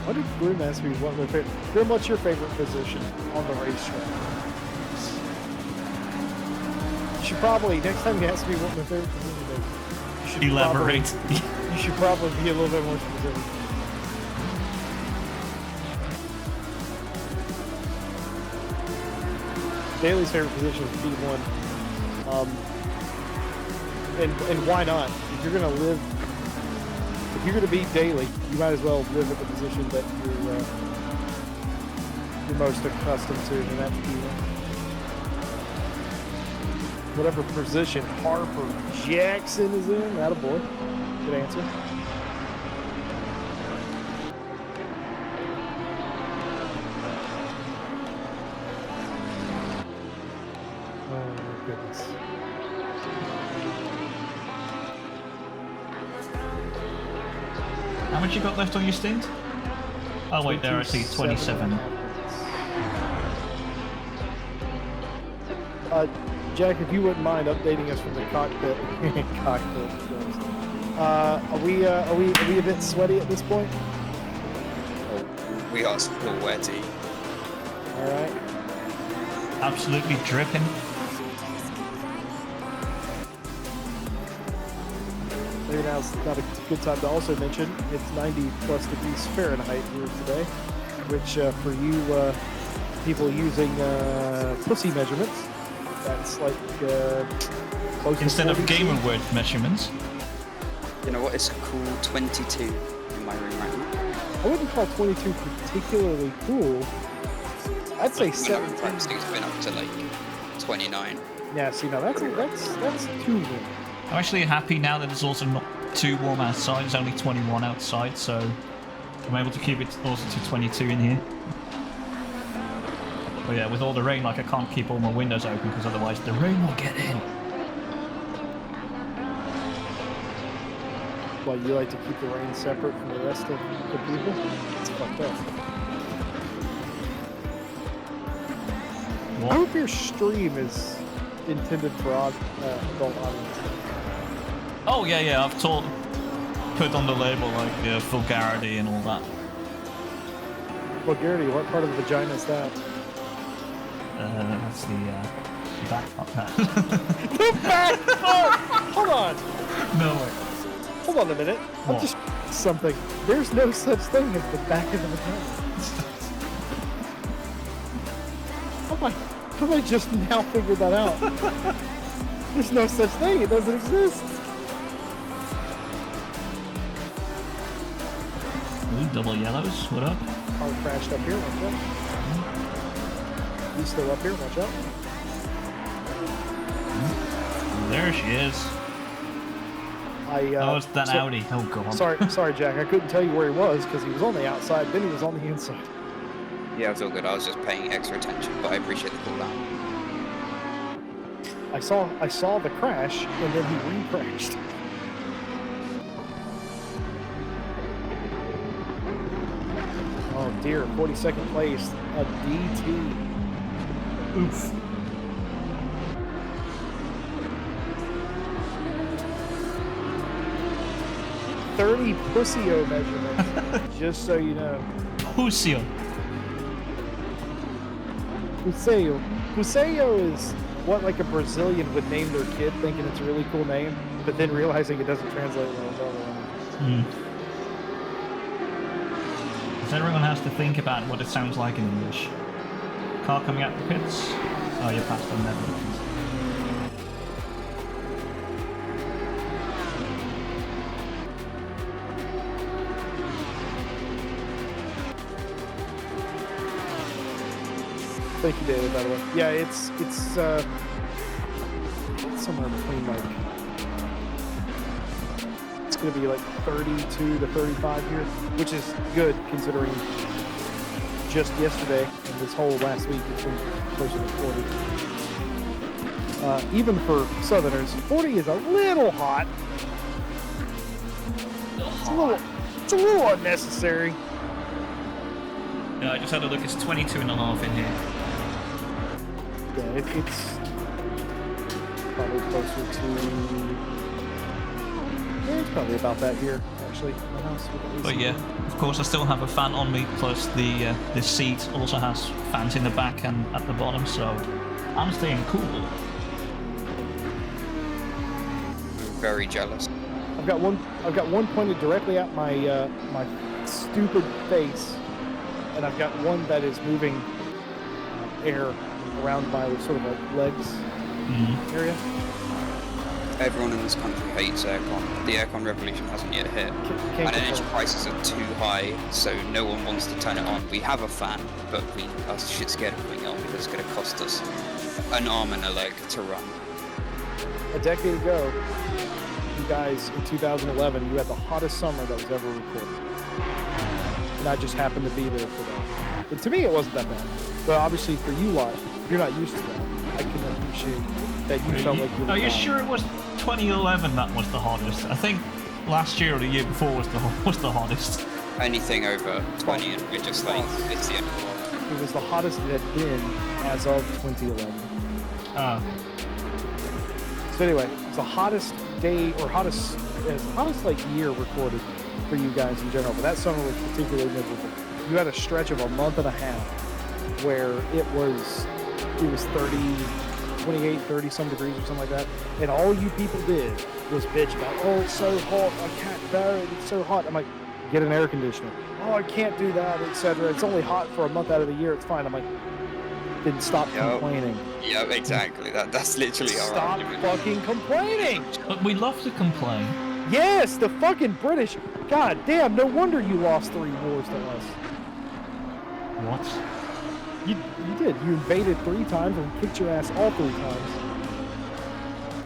What did Grim ask me? What my favorite? Grim, what's your favorite position on the racetrack? You should probably next time you ask me what my favorite position is, you should Elaborate. You should probably be a little bit more specific. Daly's favorite position is P1. And why not? If you're gonna beat Daly, you might as well live at the position that you're most accustomed to, and that's P1. Whatever position Harper Jackson is in, attaboy. Good answer. Oh my goodness. How much you got left on your stint? Oh wait, there I see 27. Jack, if you wouldn't mind updating us from the cockpit. Are we a bit sweaty at this point? Oh, we are still wetty. All right. Absolutely dripping. Maybe now's not a good time to also mention it's 90 plus degrees Fahrenheit here today, which for you people using pussy measurements, that's like close Instead to of Game Award measurements. You know what? It's a cool 22 in my room right now. I wouldn't call 22 particularly cool. I'd say 17. It's been up to like 29. Yeah, see, now that's too warm. I'm actually happy now that it's also not too warm outside. It's only 21 outside, so I'm able to keep it also to 22 in here. But yeah, with all the rain, like I can't keep all my windows open because otherwise the rain will get in. Well, you like to keep the rain separate from the rest of the people? It's fucked up. What? I hope your stream is intended for adult audience. Oh yeah, I've put on the label like vulgarity and all that. Vulgarity, what part of the vagina is that? That's the back part. The back part! Hold on! No way. Hold on a minute. What? I'm just something. There's no such thing as the back of the vagina. How have I just now figured that out? There's no such thing. It doesn't exist. Ooh, double yellows. What up? Car crashed up here. Watch out. He's still up here. Watch out. There she is. Oh, it's that Audi. Oh god. Sorry, Jack. I couldn't tell you where he was because he was on the outside, then he was on the inside. Yeah, it's all good. I was just paying extra attention, but I appreciate the call out. I saw the crash, and then he re-crashed. Oh dear, 42nd place, a DT. Oof. $30 pussy-o measurements, just so you know. Pusio. Puseo. Puseo is what like a Brazilian would name their kid thinking it's a really cool name, but then realizing it doesn't translate well to other languages. Because everyone has to think about what it sounds like in English. Car coming out the pits. Oh, you're past the Netherlands. Thank you, David, by the way. Yeah, it's somewhere between like, it's going to be like 32 to 35 here, which is good considering just yesterday and this whole last week it's been closer to 40. Even for Southerners, 40 is a little hot. It's a little unnecessary. Yeah, I just had a look. It's 22 and a half in here. Yeah, it's probably closer to. Yeah, it's probably about that here, actually. My house with the AC. But yeah, of course, I still have a fan on me. Plus, the seat also has fans in the back and at the bottom, so I'm staying cool. Very jealous. I've got one pointed directly at my my stupid face, and I've got one that is moving air around my sort of like legs area. Everyone in this country hates aircon. The aircon revolution hasn't yet hit. And energy prices are too high, so no one wants to turn it on. We have a fan, but we are shit scared of putting it on because it's going to cost us an arm and a leg to run. A decade ago, you guys, in 2011, you had the hottest summer that was ever recorded. And I just happened to be there for that. But to me, it wasn't that bad. But obviously, for you lot, you're not used to that. I can appreciate that you felt like you were Are you fine. sure it was 2011 that was the hottest? I think last year or the year before was the hottest. Anything over 20 and we're just like, it's the end of the world. It was the hottest it had been as of 2011. So anyway, it's the hottest day or hottest like year recorded for you guys in general. But that summer was particularly miserable. You had a stretch of a month and a half where it was 28, 30 some degrees or something like that. And all you people did was bitch about, oh, it's so hot, I can't bear it, it's so hot. I'm like, get an air conditioner. Oh, I can't do that, etc. It's only hot for a month out of the year, it's fine. I'm like, then stop complaining. Yeah, exactly. That's literally our Stop argument. fucking complaining! But we love to complain. Yes, the fucking British. God damn, no wonder you lost 3 wars to us. What? You did. You invaded 3 times and kicked your ass all 3 times.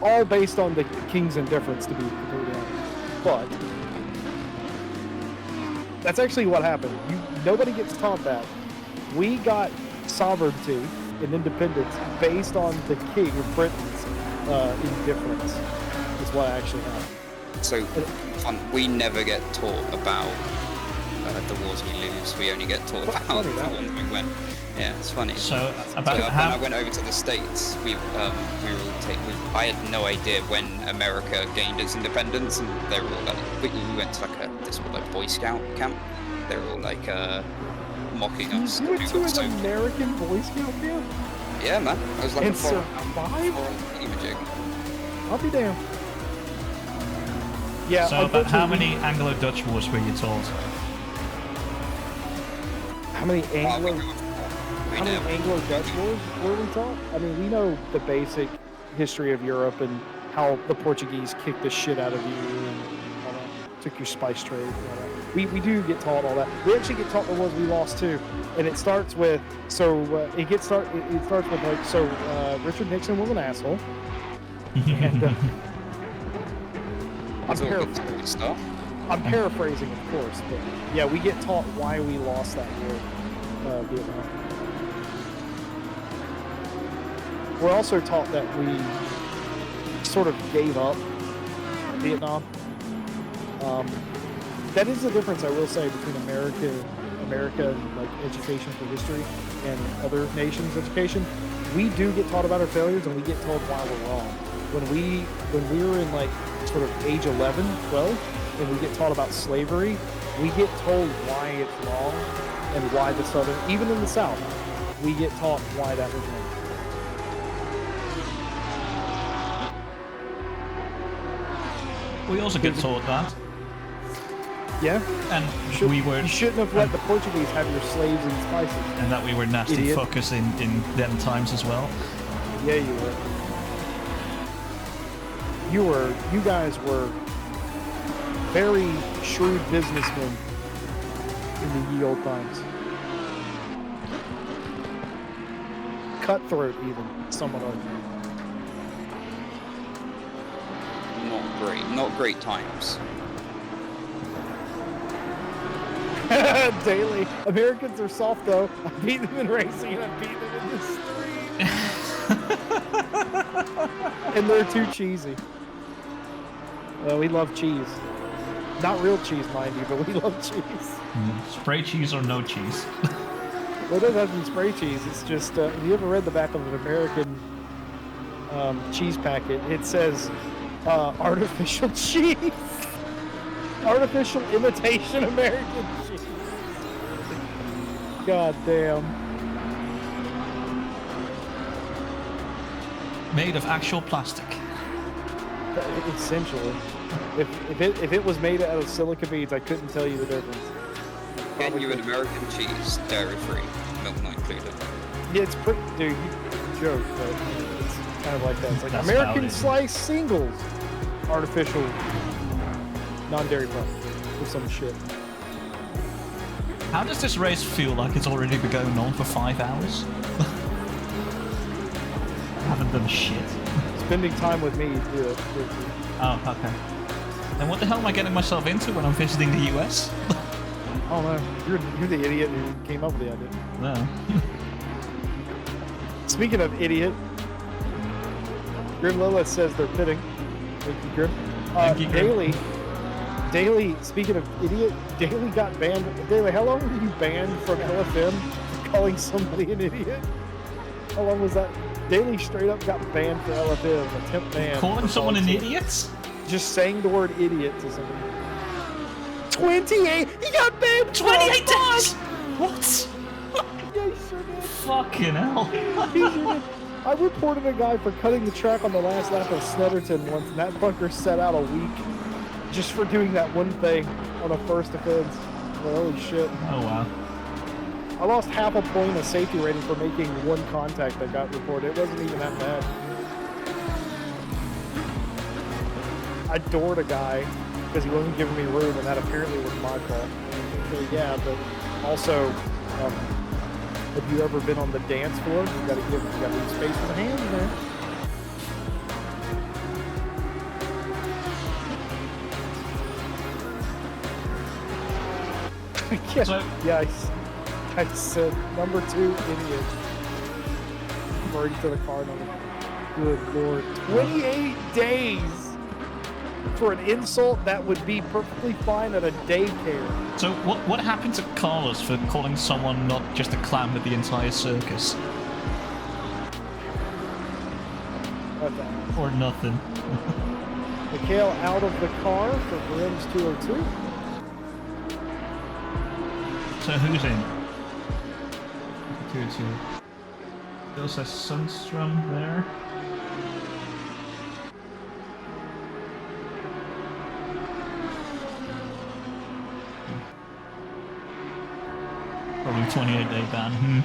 all based on the king's indifference, to be completely honest. But that's actually what happened. Nobody gets taught that. We got sovereignty and independence based on the king of Britain's indifference. Is what actually happened. So, we never get taught about the wars we lose. We only get taught about funny, the that. ones we win. Yeah, it's funny. So about When how I went over to the States, I had no idea when America gained its independence, and they were all like, we went to like this Boy Scout camp. They were all like mocking us. You went We to got an so- American Boy Scout camp Yeah, man. I was like and a foreign survived? imaging. I'll be damned. Yeah. so about how unfortunately, many Anglo-Dutch wars were you taught? How many Anglo? We How many never. Anglo-Dutch wars were we taught? I mean, we know the basic history of Europe and how the Portuguese kicked the shit out of you and all that, took your spice trade and all that. We do get taught all that. We actually get taught the wars we lost too, and it starts with it starts with like Richard Nixon was an asshole. And, It's all good stuff. I'm paraphrasing, of course, but yeah, we get taught why we lost that war, Vietnam. We're also taught that we sort of gave up Vietnam. That is the difference, I will say, between America and like education for history and other nations' education. We do get taught about our failures, and we get told why we're wrong. When we were in like sort of age 11, 12, and we get taught about slavery, we get told why it's wrong and why the Southern, even in the South, we get taught why that was wrong. We also get taught that, Yeah? and You shouldn't have let the Portuguese have your slaves and spices. and that we were nasty Idiot. fuckers in them times as well. Yeah, you were. You guys were very shrewd businessmen in the ye old times. Cutthroat, even, some of Not great times. them. Daily. Americans are soft, though. I beat them in racing, and I beat them in the street. And they're too cheesy. We love cheese. Not real cheese, mind you, but we love cheese. Spray cheese or no cheese? Well, it doesn't have to be spray cheese. It's just, have you ever read the back of an American cheese packet? It says artificial cheese. Artificial imitation American cheese. God damn. Made of actual plastic. Essentially. If it was made out of silica beads, I couldn't tell you the difference. Getting you an American cheese, dairy-free, milk not included. Yeah, it's pretty, dude, you joke, but it's kind of like that. It's like That's American about it. slice singles, artificial, non-dairy product, or some shit. How does this race feel like it's already been going on for 5 hours? Haven't done shit. Spending time with me, do it. Oh, okay. Then what the hell am I getting myself into when I'm visiting the US? Oh no, you're the idiot who came up with the idea. No. Speaking of idiot, Grim Lilith says they're fitting. Thank you, Grim. Thank you, Grim. Daily, speaking of idiot, Daily got banned. Daily, how long were you banned from LFM for calling somebody an idiot? How long was that? Daily straight up got banned for LFM, a temp ban. Calling for someone an calling idiot? Just saying the word idiot to somebody. 28! He got banned for 28 a days! month! What? Yeah, he sure did. Fucking hell. He sure did. I reported a guy for cutting the track on the last lap of Snetterton once, and that fucker set out a week just for doing that one thing on a first offense. Well, holy shit. Oh wow. I lost half a point of safety rating for making one contact that got reported. It wasn't even that bad. I doored a guy because he wasn't giving me room, and that apparently was my fault. So yeah, but also, have you ever been on the dance floor? You gotta leave space for the hands, man. Yeah, So- yeah, I said number 2 idiot. Referring to the car number. Good lord. 28 days for an insult that would be perfectly fine at a daycare. So what happened to Carlos for calling someone not just a clown with the entire circus? What the hell? Or nothing? Mikhail out of the car for Grimm's 202. So who's in? 2-2. Still says Sundstrom there. Probably 28-day ban.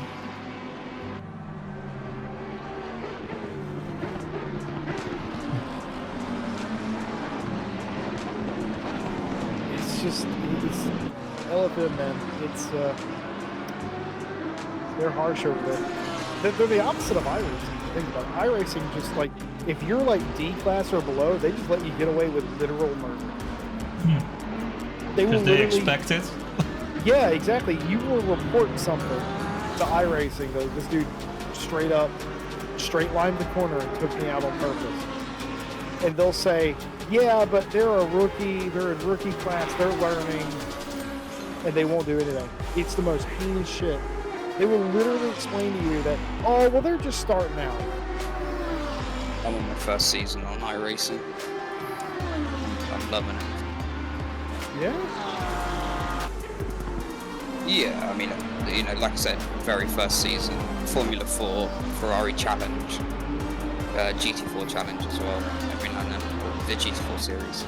It's just, it's LFM, man. It's, they're harsh over there. They're the opposite of iRacing. Think about it. iRacing, just like, if you're like D class or below, they just let you get away with literal murder. They will Because they literally, expect it. yeah, exactly. You will report something to iRacing. This dude straight up, straight lined the corner and took me out on purpose. And they'll say, yeah, but they're a rookie, they're in rookie class, they're learning, and they won't do anything. It's the most heinous shit. They will literally explain to you that, oh, well, they're just starting out. I'm on my first season on iRacing. I'm loving it. Yeah? Yeah, I mean, you know, like I said, very first season, Formula 4, Ferrari Challenge, GT4 Challenge as well, every now and then, the GT4 series.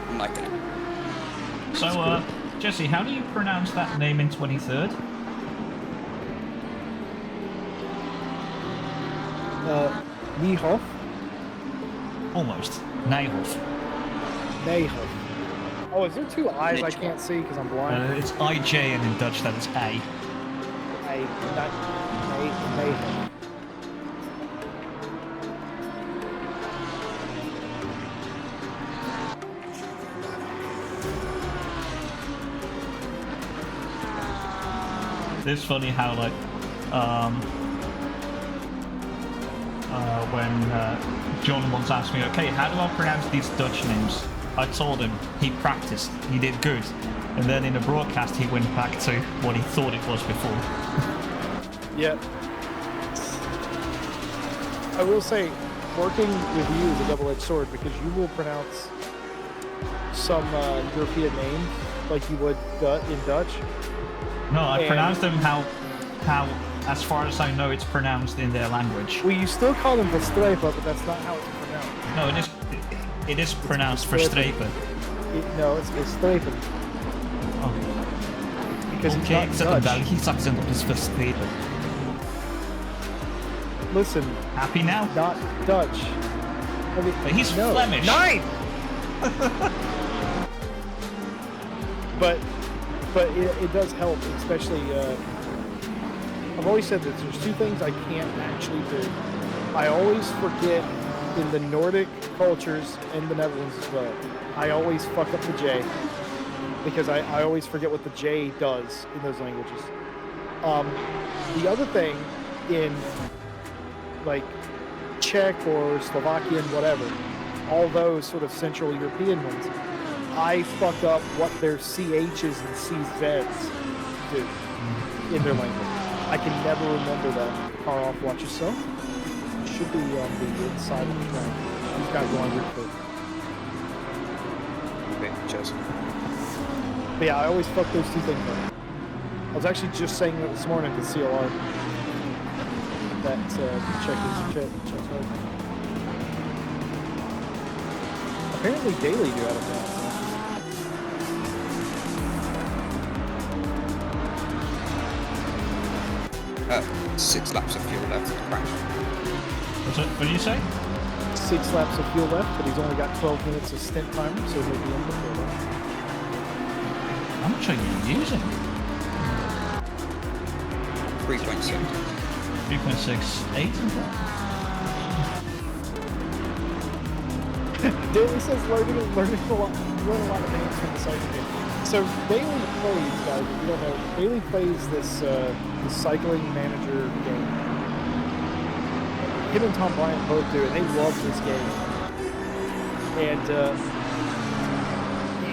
I'm liking it. So, Jesse, how do you pronounce that name in 23rd? Niehoff? Almost. Nijhoff. Niehoff. Oh, is there 2 I's I Niche. can't see because I'm blind? It's IJ, and in Dutch that is A. Niehoff. It's funny how, like, when John once asked me, okay, how do I pronounce these Dutch names? I told him he practiced, he did good, and then in the broadcast he went back to what he thought it was before. Yeah. I will say, working with you is a double-edged sword because you will pronounce some European names like you would in Dutch. No, I And- pronounced them how, as far as I know, it's pronounced in their language. Well, you still call them Verstrepen, but that's not how it's pronounced. No, it is pronounced Verstrepen. No, it's Verstrepen Oh, because oké, ik it's zet not een Dutch. Belgisch accent op, dus Verstrepen. Listen, Happy now? not Dutch. I mean, But he's no. Flemish. 9! but it does help, especially. I've always said that there's 2 things I can't actually do. I always forget in the Nordic cultures and the Netherlands as well. I always fuck up the J because I always forget what the J does in those languages. The other thing in like Czech or Slovakian, whatever, all those sort of Central European ones, I fuck up what their CHs and CZs do in their language. I can never remember that. Car off, watch yourself. It should be on the inside of the track. He's got going real quick. Okay, cheers. But yeah, I always fuck those 2 things up. I was actually just saying that this morning to CLR. That check. Apparently Daily do out of that. 6 laps of fuel left to crash. What do you say? 6 laps of fuel left, but he's only got 12 minutes of stint timer, so he'll be in before that. How much are you using? 3.6. 3.68? Daily says learning a lot of names from the site. So Bailey plays, guys. If you don't know, Bailey plays this cycling manager game. Him and Tom Bryant both do, and they love this game. And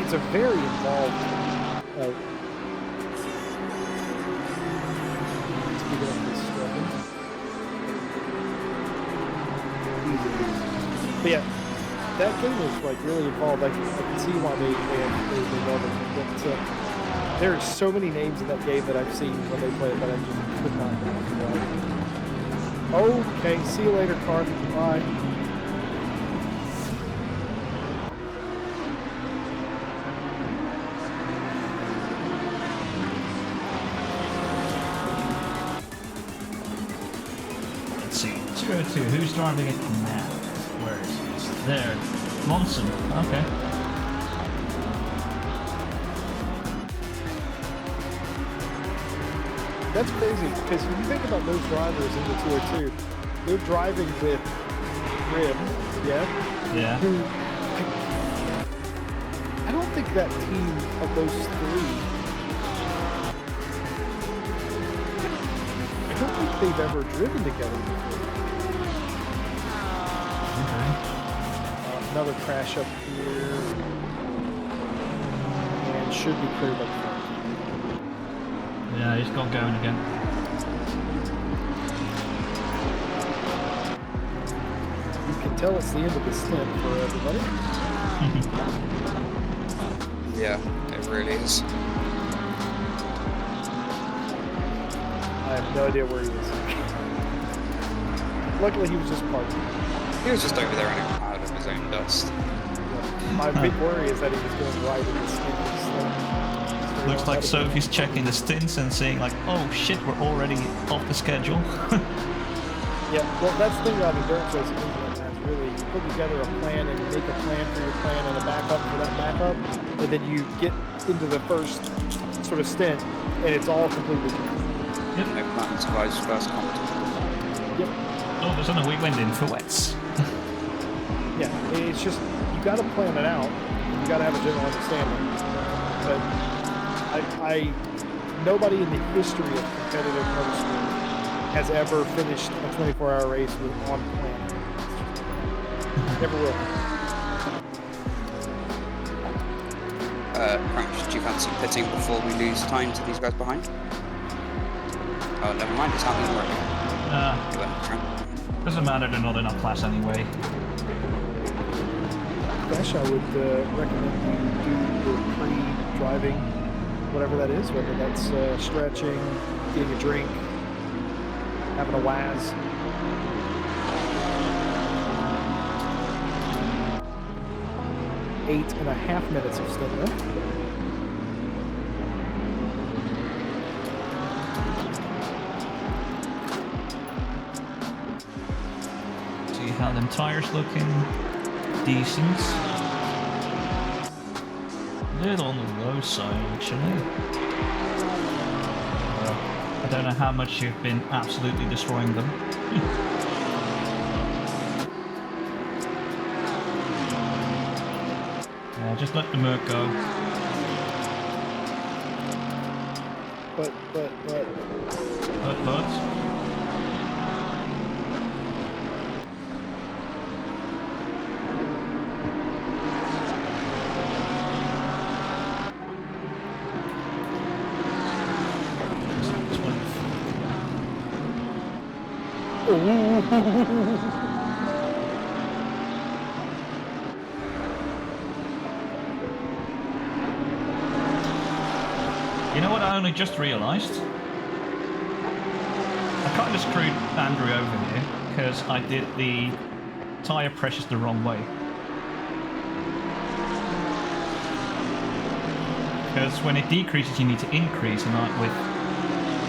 it's a very involved. Speaking of this but yeah, that game is like really involved. I can see why they love it. But there are so many names in that game that I've seen when they play it that I just could not remember. Okay, see you later, car. Bye. Let's see. 202. Who's driving it now? Where is it? There. Monson. Okay. That's crazy because when you think about those drivers in the 202, they're driving with Grim, yeah? Yeah. Who I don't think that team of those three, I don't think they've ever driven together before. Okay. Another crash up here. And should be cleared up front. Yeah, he's got going again. You can tell it's the end of the stint for everybody. Yeah, it really is. I have no idea where he is. Luckily, he was just parking. He was just over there in a cloud of his own dust. My big worry is that he was going right in the stint. Looks like Sophie's checking the stints and saying like, oh shit, we're already off the schedule. Yeah, well, that's the thing about endurance racing, isn't it? That's really, you put together a plan and you make a plan for your plan and a backup for that backup, and then you get into the first sort of stint, and it's all completely different. Yep. No plan survives first contact. Yep. Oh, there's another we went in for wets. Yeah, it's just, you got to plan it out. You got to have a general understanding. But nobody in the history of competitive motorsport has ever finished a 24-hour race with on plan. Never will. Crash, do you fancy pitting before we lose time to these guys behind? Oh, never mind, it's happening already. You went, Crash. Doesn't matter, they're not in our class anyway. Crash, I would recommend you do your pre-driving, whatever that is, whether that's stretching, getting a drink, having a waz. Eight and a half minutes of stint left. See how them tires looking. Decent. Little on the low side, actually. I don't know how much you've been absolutely destroying them. Yeah, just let the Merc go. But. But. You know what I only just realised? I kind of screwed Andrew over here because I did the tyre pressures the wrong way. Because when it decreases you need to increase, and with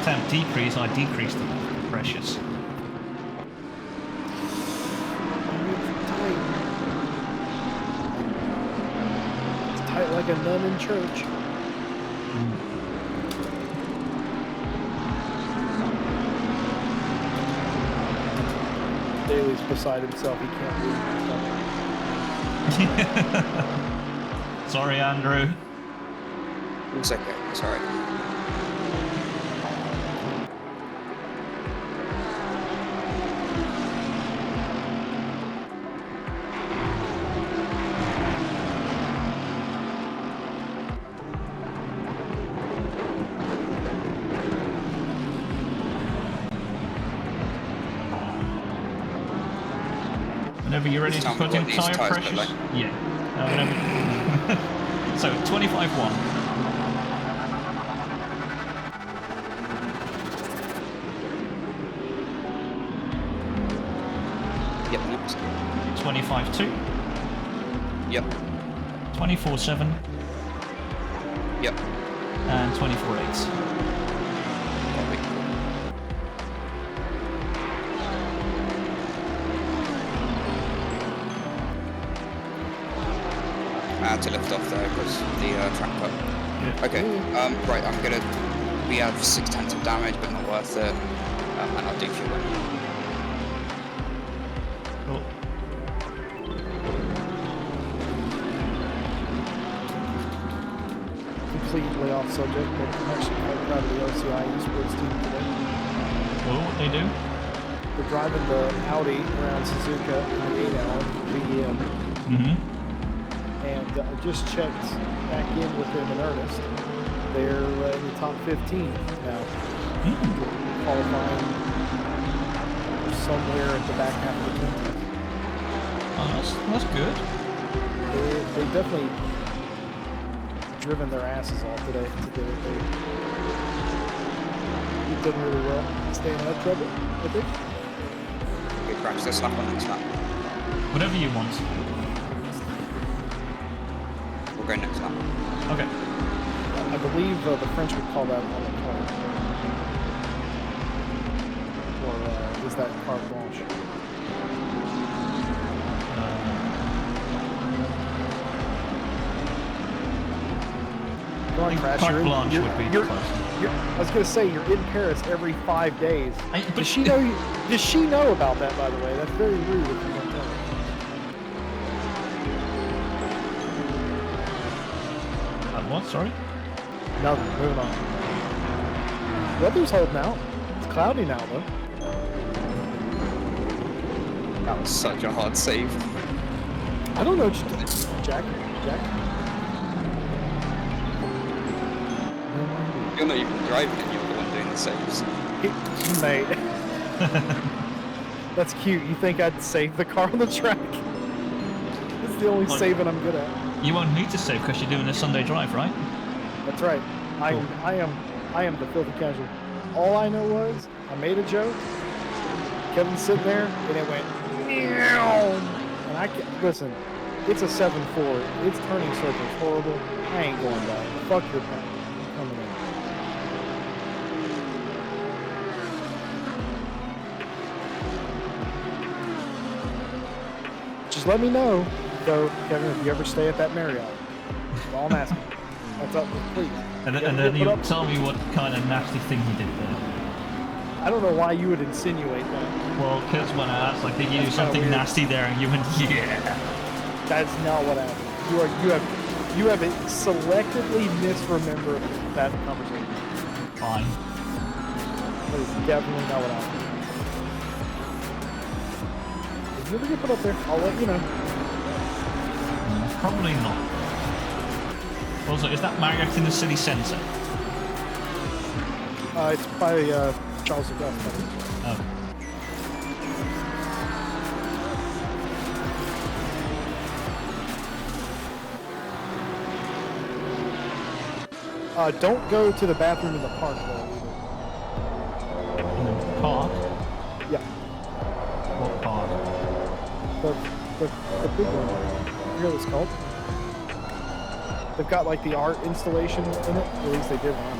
temp decrease I decreased the pressures. It's tight like a nun in church. Daly's beside himself. He can't believe it. Sorry, Andrew. It's okay. It's alright. Whenever you're ready Just to tell me put in what these tyre tyres look pressures. like. Yeah. Whenever. So 25.1. Yep, next. 25.2. Yep, 24.7. yep. And 24.8. Copy. To lift off there because the track cut. Yeah. Okay, right, we have 6/10 of damage, but not worth it. And I'll do fuel. Cool. Completely off subject, but I'm actually quite proud of the RCI esports team today. Cool, what they do? They're driving the Audi around Suzuka in the 8-hour VEM. Mm-hmm. And I just checked back in with them in earnest. They're in the top 15 now, qualifying somewhere at the back half of the tournament. Oh, that's good. They've definitely driven their asses off today. They've done really well. Staying out of trouble, I think. We crash this lap on next lap. Whatever you want. We'll go next lap. Okay. I believe the French would call that on the card. Or is that carte blanche? Go on, Crash. Carte blanche would be close. I was gonna say you're in Paris every 5 days. But Does she know? Does she know about that? By the way, that's very rude if you don't tell her. What? Sorry? Nothing. Moving on. Weather's holding out. It's cloudy now, though. That was such a hard save. I don't know. Jack. You're not even driving it, you're the one doing the saves. Mate. That's cute. You think I'd save the car on the track? This is the only What? saving I'm good at. You won't need to save because you're doing a Sunday drive, right? That's right. Cool. I am the filthy casual. All I know was I made a joke. Kevin's sitting there and it went meow. And I can't listen. It's a 7-4. It's turning circles horrible. I ain't going back. Fuck your pack. I'm coming in. Just let me know, though, Kevin, if you ever stay at that Marriott. That's all I'm asking. That's up, please. And Yeah, then put you up- tell me what kind of nasty thing you did there. I don't know why you would insinuate that. Well, because when I asked, like, did you do That's kinda something weird. nasty there, and you went, yeah. That's not what happened. You have selectively misremembered that conversation. Fine. That is definitely not what happened. If you ever get put up there, I'll let you know. Probably not. Also, is that Marriott in the city centre? It's by Charles Auguste. Oh. Don't go to the bathroom in the park though. In the park? Yeah, What park? the big one. I forget what it's called. They've got like the art installation in it. At least they did one.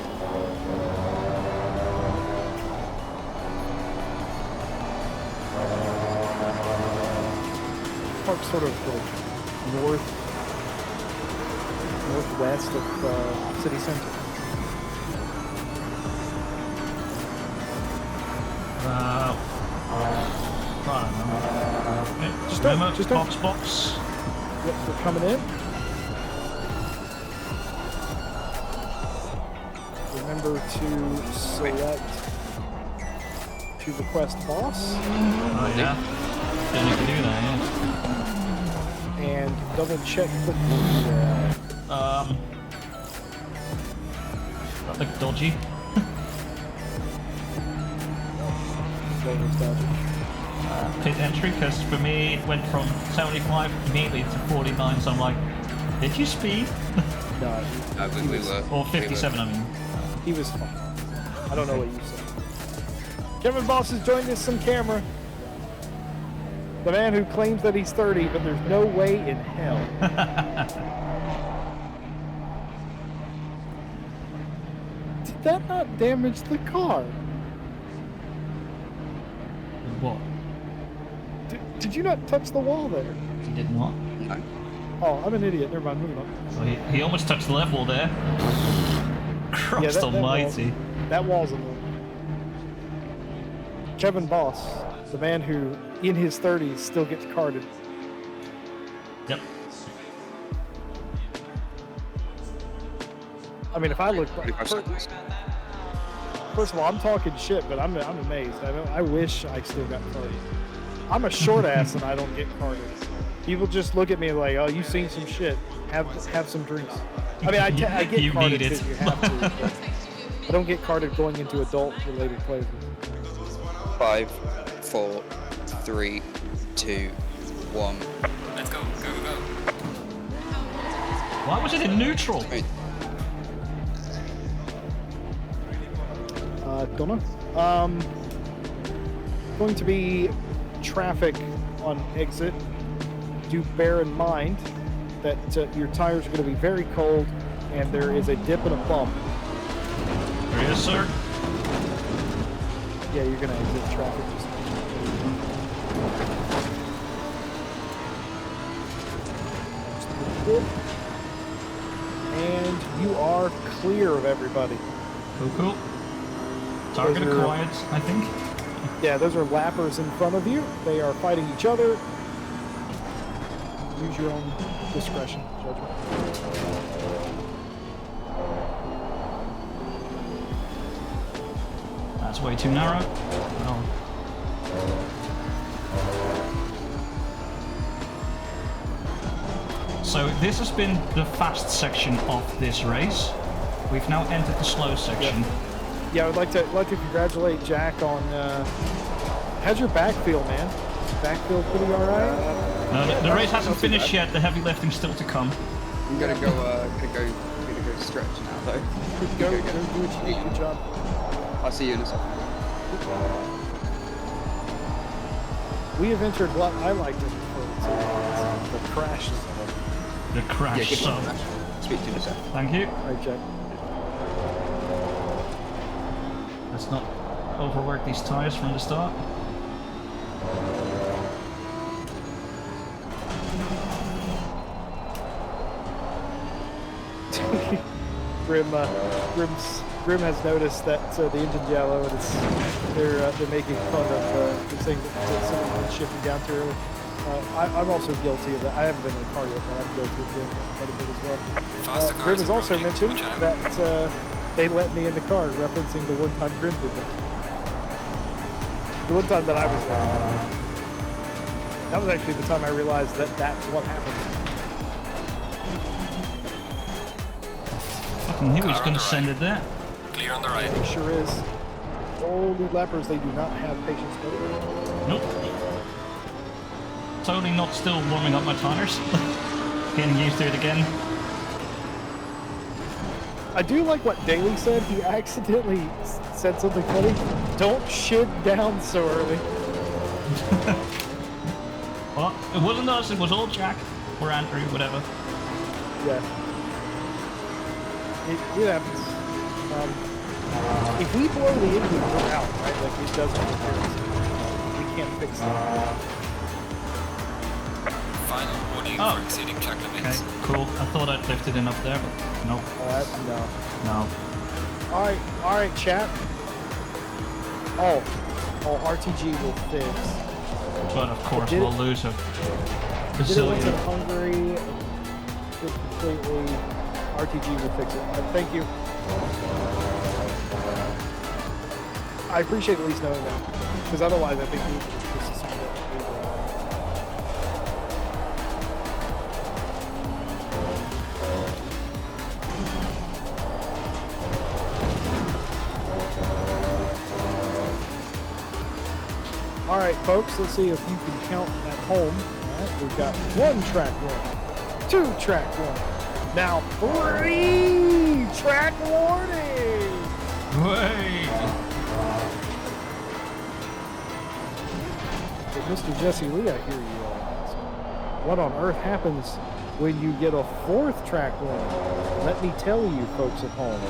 Park's sort of like northwest of city center. Just don't- Remember, just don't- box. Yep, they're coming in. remember to select to request boss Oh yeah. Don't need to do that, yeah. and double check the That looked dodgy. Pit entry, because for me it went from 75 immediately to 49, so I'm like, did you speed? No, We were. Or 57, I mean. he was fine. I don't know what you said. Kevin Boss has joined us on camera. The man who claims that he's 30, but there's no way in hell. Did that not damage the car? What? Did you not touch the wall there? He did not. No. Oh, I'm an idiot. Never mind. Moving on. So he almost touched the level there. Christ that almighty. That wall's a little. Kevin Boss, the man who, in his 30s, still gets carded. Yep. I mean, if I look. 25 seconds. First of all, I'm talking shit, but I'm amazed. I wish I still got carded. I'm a short ass and I don't get carded. People just look at me like, "Oh, you've seen some shit. Have some drinks." I mean, I get You carded need it. because you have to. But I don't get carded going into adult-related places. 5, 4, 3, 2, 1. Let's go, go, go. Why was it in neutral? Wait, Don't know. Going to be traffic on exit. Do bear in mind that your tires are going to be very cold, and there is a dip and a bump. There he is, sir. Yeah, you're going to exit traffic. And you are clear of everybody. Cool, cool. Target Those are- acquired, I think. Yeah, those are lappers in front of you. They are fighting each other. Use your own discretion, judgment. That's way too narrow. Oh. So this has been the fast section of this race. We've now entered the slow section. Yeah, I would like to congratulate Jack on. How's your back feel, man? Back feel pretty alright? No, the race hasn't finished yet. The heavy lifting's still to come. I'm gonna go stretch now though. Go do what you need. Good job. I'll see you in a second. We have entered what I like to refer to as the crash zone. The crash give me zone. that. Speak to you in a second. Thank you. All right, Jack. Let's not overwork these tires from the start. Grim has noticed that the engine's yellow and they're making fun of the saying that someone shifting down too early. I'm also guilty of that. I haven't been in a car yet, but I'm guilty of doing that quite a bit as well. Faster cars Grim has are also broken. mentioned Watch out. that they let me in the car, referencing the one time Grim did that. The one time that I was there. That was actually the time I realized that that's what happened. Fucking knew he was Car on going to the send right. it there. Clear on the right. It sure is. Holy lepers, they do not have patience with Nope. Totally not still warming up my tires. Getting used to it again. I do like what Daly said. He accidentally said something funny. Don't shit down so early. Well, it wasn't us, it was all Jack. Or Andrew, whatever. Yeah. It happens. If we blow the engine, we're out, right? Like, it doesn't repair itself. We can't fix it. Final warning Oh. for exceeding track Okay, limits. cool. I thought I'd lifted enough there, but nope. No. No. Alright, chat. Oh, RTG will fix. But of course, Did we'll it- lose a Did it went to bazillion. Hungary completely. RTG will fix it. Thank you. I appreciate at least knowing that, because otherwise I think this is something that All right, folks, let's see if you can count at home. All right, we've got 1 track warning, 2 track warning, now 3 track warning. Wait. But Mr. Jesse Lee, I hear you all. What on earth happens when you get a 4th track warning? Let me tell you, folks at home,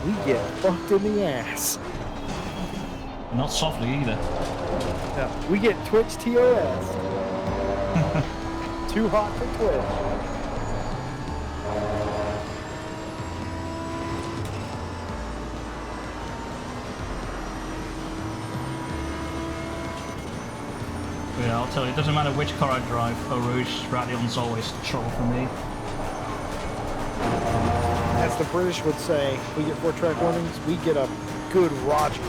we get fucked in the ass. Not softly either. No, we get Twitch TOS. Too hot for Twitch. Yeah, I'll tell you, it doesn't matter which car I drive, Eau Rouge Radion's always trouble for me. As the British would say, we get 4 track warnings, we get a good Roger.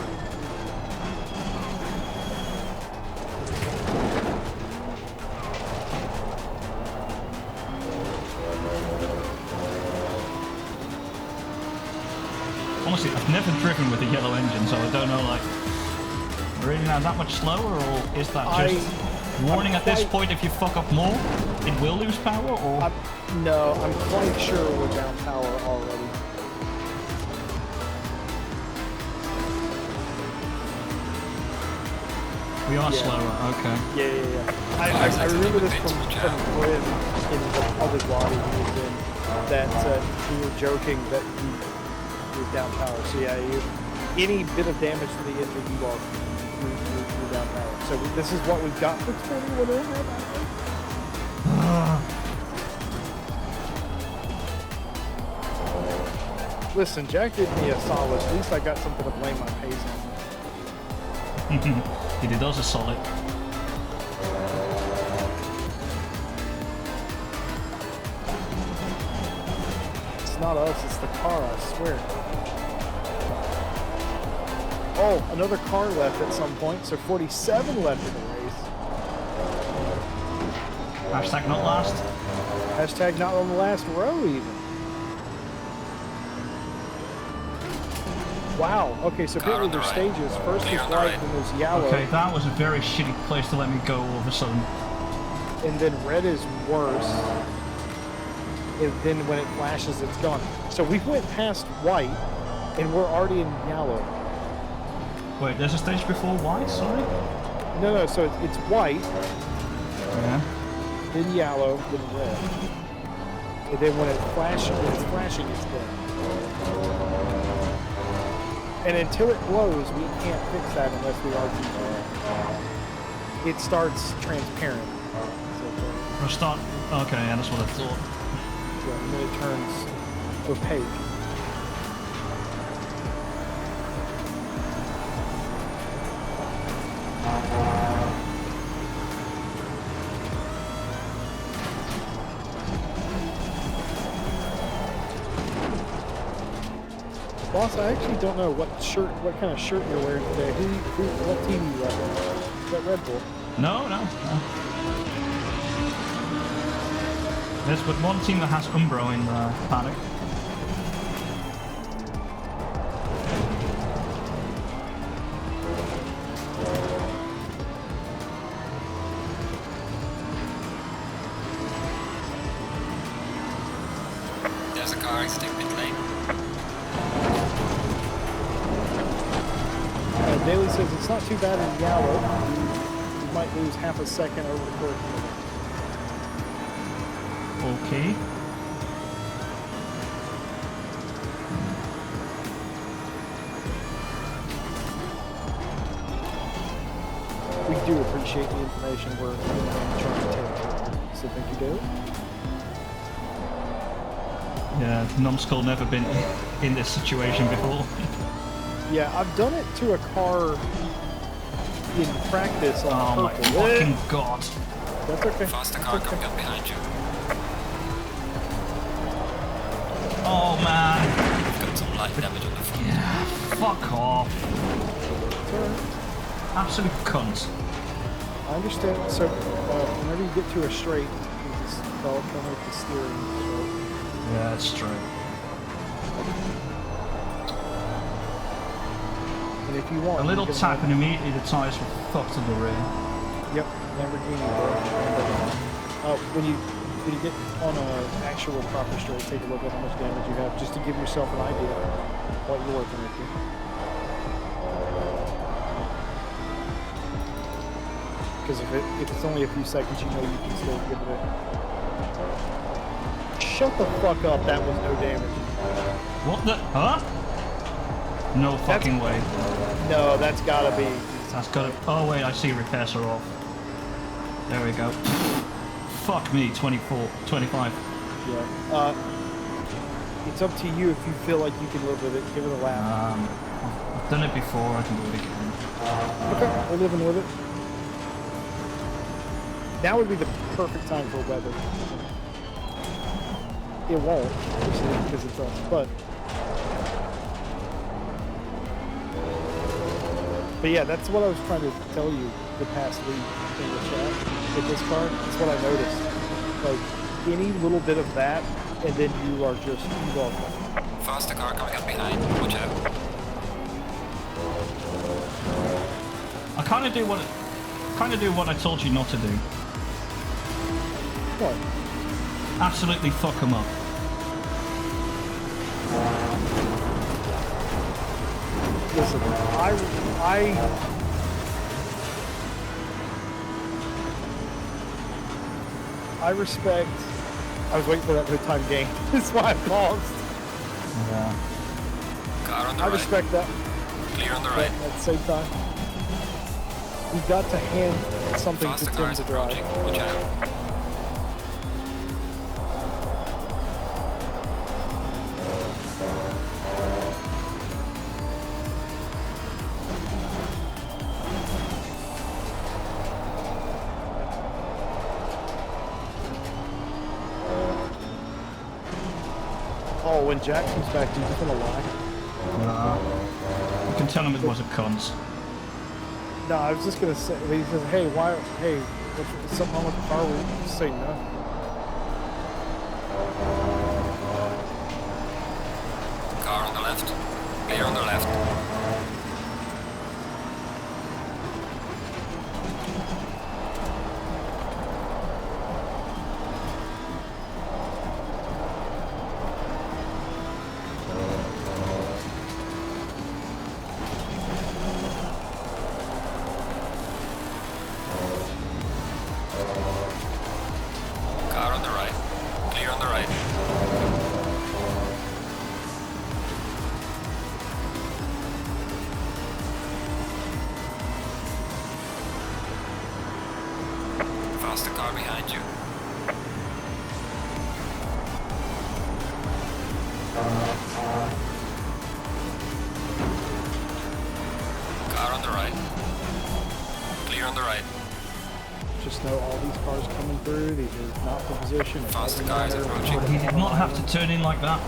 Honestly, I've never driven with a yellow engine, so I don't know, like, really now that much slower, or is that just warning at this point if you fuck up more, it will lose power, or? No, I'm quite sure we're down power already. We are slower, okay. Yeah. I remember this from Grim in the public lobby he was in, that we were joking that he was down power. So yeah, any bit of damage to the engine, you're down power. So this is what we've got for 21 over. Listen, Jack did me a solid. At least I got something to blame my pace on. He did us a solid. It's not us, it's the car, I swear. Oh, another car left at some point, so 47 left in the race. Hashtag not last. Hashtag not on the last row even. Wow, okay, so apparently there's stages. First is white, then there's yellow. Okay, that was a very shitty place to let me go all of a sudden. And then red is worse. And then when it flashes, it's gone. So we went past white, and we're already in yellow. Wait, there's a stage before white, sorry? No, so it's white, Yeah. then yellow, then red. And then when it's flashing, it's dead. And until it glows, we can't fix that unless we RTG. It starts transparent. For a start, okay, yeah, that's what I thought. So and then it turns opaque. Boss, I actually don't know what kind of shirt you're wearing today. What team you repping? Is that Red Bull? No. There's but one team that has Umbro in Panic. There's a car exiting pit lane. Daly says it's not too bad in yellow. You might lose half a second over the course. Okay. We do appreciate the information we're trying to take. So thank you, Daly. Yeah, Numbskull never been in this situation before. Yeah, I've done it to a car in practice on Oh my purple. fucking god. That's okay. Faster car coming up behind you. Oh man. You've got some light damage on the front. Yeah, fuck off. alright. Absolute cunt. I understand. So, whenever you get to a straight, you just don't make the steering straight. Yeah, that's true. And if you want, A little you can tap have- and immediately the tyres were fucked to the rear. Yep, Lamborghini. When you get on an actual proper straight, take a look at how much damage you have, just to give yourself an idea of what you're working with here. Because if it's only a few seconds, you know you can still give it a... Shut the fuck up, that was no damage. What the? Huh? No fucking way. No, that's gotta be... That's gotta... Oh wait, I see repairs are off. There we go. Fuck me, 24, 25. Yeah. It's up to you if you feel like you can live with it. Give it a lap. I've done it before, I can do it again. Okay, we're living with it. Now would be the perfect time for weather. It won't, obviously, because it's us, but yeah, that's what I was trying to tell you the past week in the chat with this car. That's what I noticed. Like, any little bit of that, and then you are just welcome. Faster car coming up behind. Watch out. I kind of do what I told you not to do. What? Absolutely fuck them up. Listen, I respect. I was waiting for that no time game. That's why I paused. Yeah. Car on the I right. respect that. Clear on the But right. at the same time, you've got to hand something Faster to car Tim is to drive. approaching. Watch out. Oh, when Jack comes back, dude, he's gonna lie. You can tell him it was a cunt. No, I was just gonna say. He says, "Hey, why? Hey, what's something wrong with the car?" We'll just say no. Car on the left. Clear on the left. Car on the right. Clear on the right. Faster car behind you. Car on the right. Clear on the right. Just know all these cars coming through. These are not the position. It Faster doesn't car is matter. approaching. He did not have to turn in like that.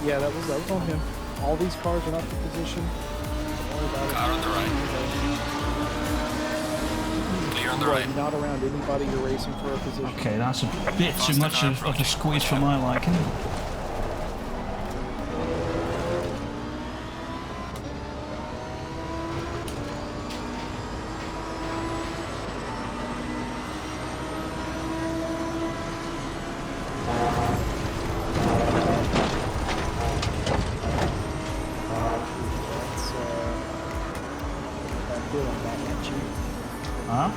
Yeah, that was on him. All these cars are not the position. Don't worry about it. Car on the right. Clear on the Right, right. you're not around anybody you're racing for a position. Okay, that's a bit too much of a squeeze for my liking. That's that feeling back at you. Huh?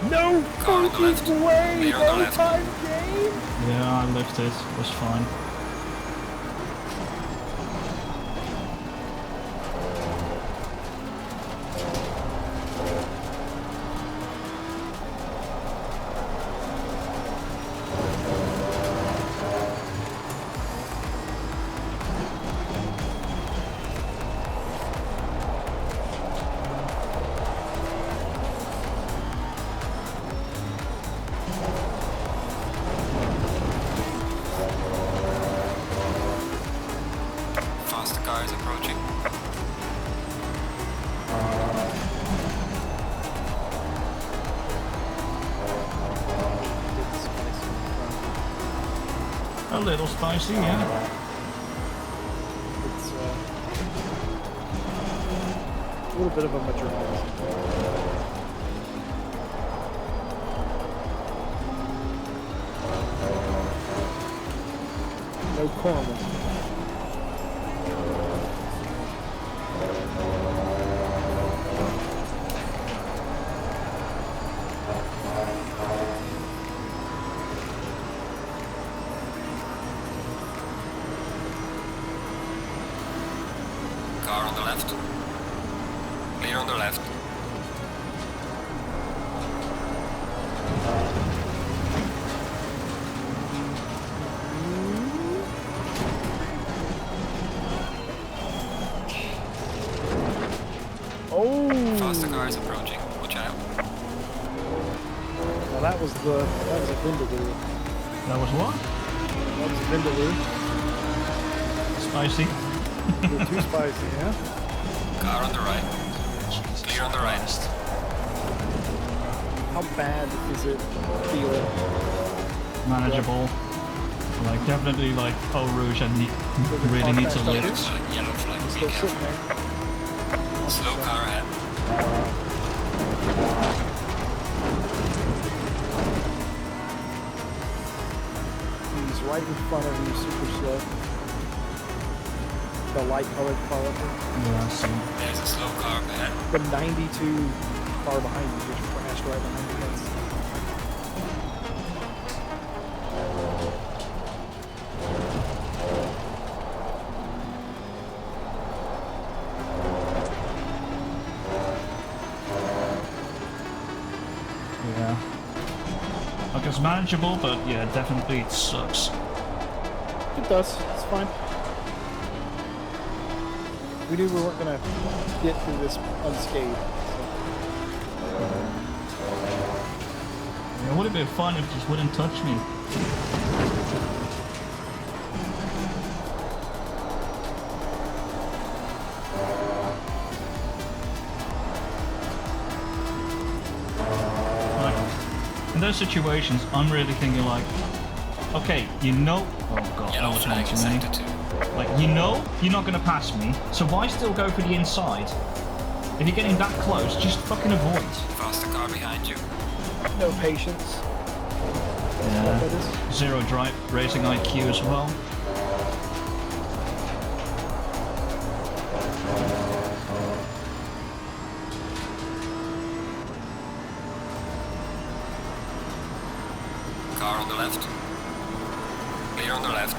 No Car on the left. fucking way! Clear on the No left. time game! Yeah, I lifted. It was fine. A little spicy, yeah. It's a little bit of a madras. No caramel. Car on the left. Clear on the left. Oh! Faster car is approaching. Watch out. Now that was a Vindaloo. That was what? That was a Vindaloo. Spicy. They're too spicy, yeah? Car on the right. Clear on the right. How bad is it feeling? Manageable. Like, definitely like Eau Rouge and really needs a lift. Yellow flag. It's Be still careful. sitting there. Slow car ahead. He's right in front of you, super slow. The light colored car up there. Yeah, I see. There's a slow car ahead. The 92 car behind you, which crashed right behind you. Yeah. Like, it's manageable, but yeah, definitely it sucks. It does. It's fine. We knew we weren't gonna get through this unscathed. It would have been fun if it just wouldn't touch me. Like, in those situations, I'm really thinking like, okay, you know, oh god, that Yellow was one flag too is many. sector 2. Like, you know you're not going to pass me, so why still go for the inside? If you're getting that close, just fucking avoid. Faster car behind you. No patience. Yeah. That is. Zero drive, racing IQ as well. Car on the left. Clear on the left.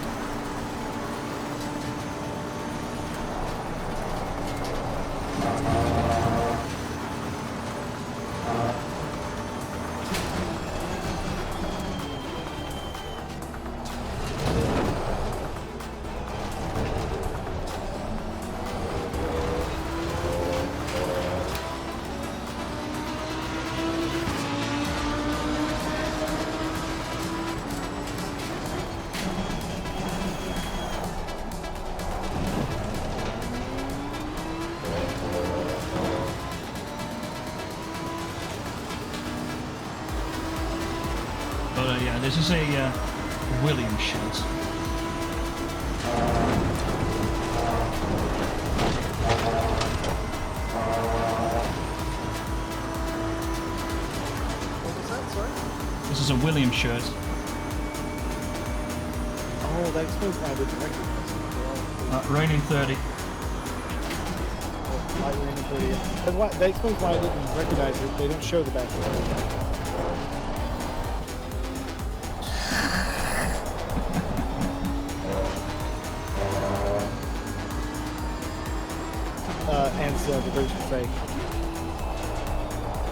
But yeah, this is a Williams shot. What was that, sorry? This is a Williams shirt. Oh, that explains why I didn't recognize it. Raining 30. Oh, light rain and 30. That explains why I didn't recognize it. They don't show the back. And the version fake.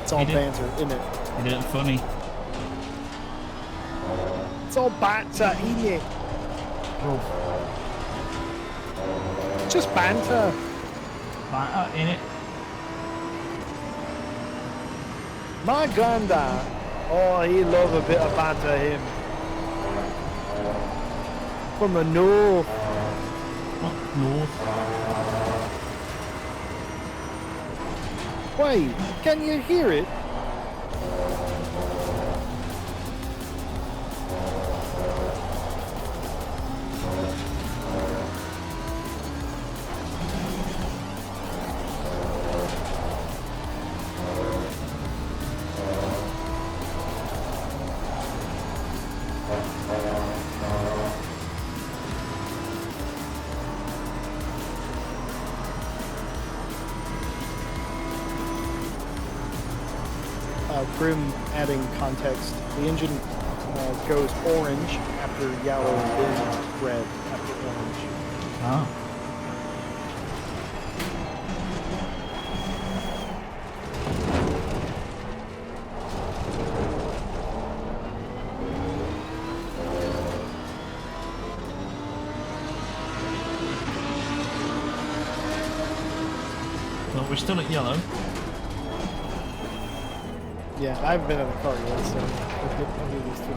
It's all He did- banter, isn't it? He did it funny. It's all banter, isn't it? Just banter. In it. My granddad, oh, he love a bit of banter, him. From the north. What? North. Wait, can you hear it? Grim adding context. The engine goes orange after yellow and then red after orange. Oh. Well, we're still at yellow. Yeah, I haven't been in the car yet, so I'll do these two.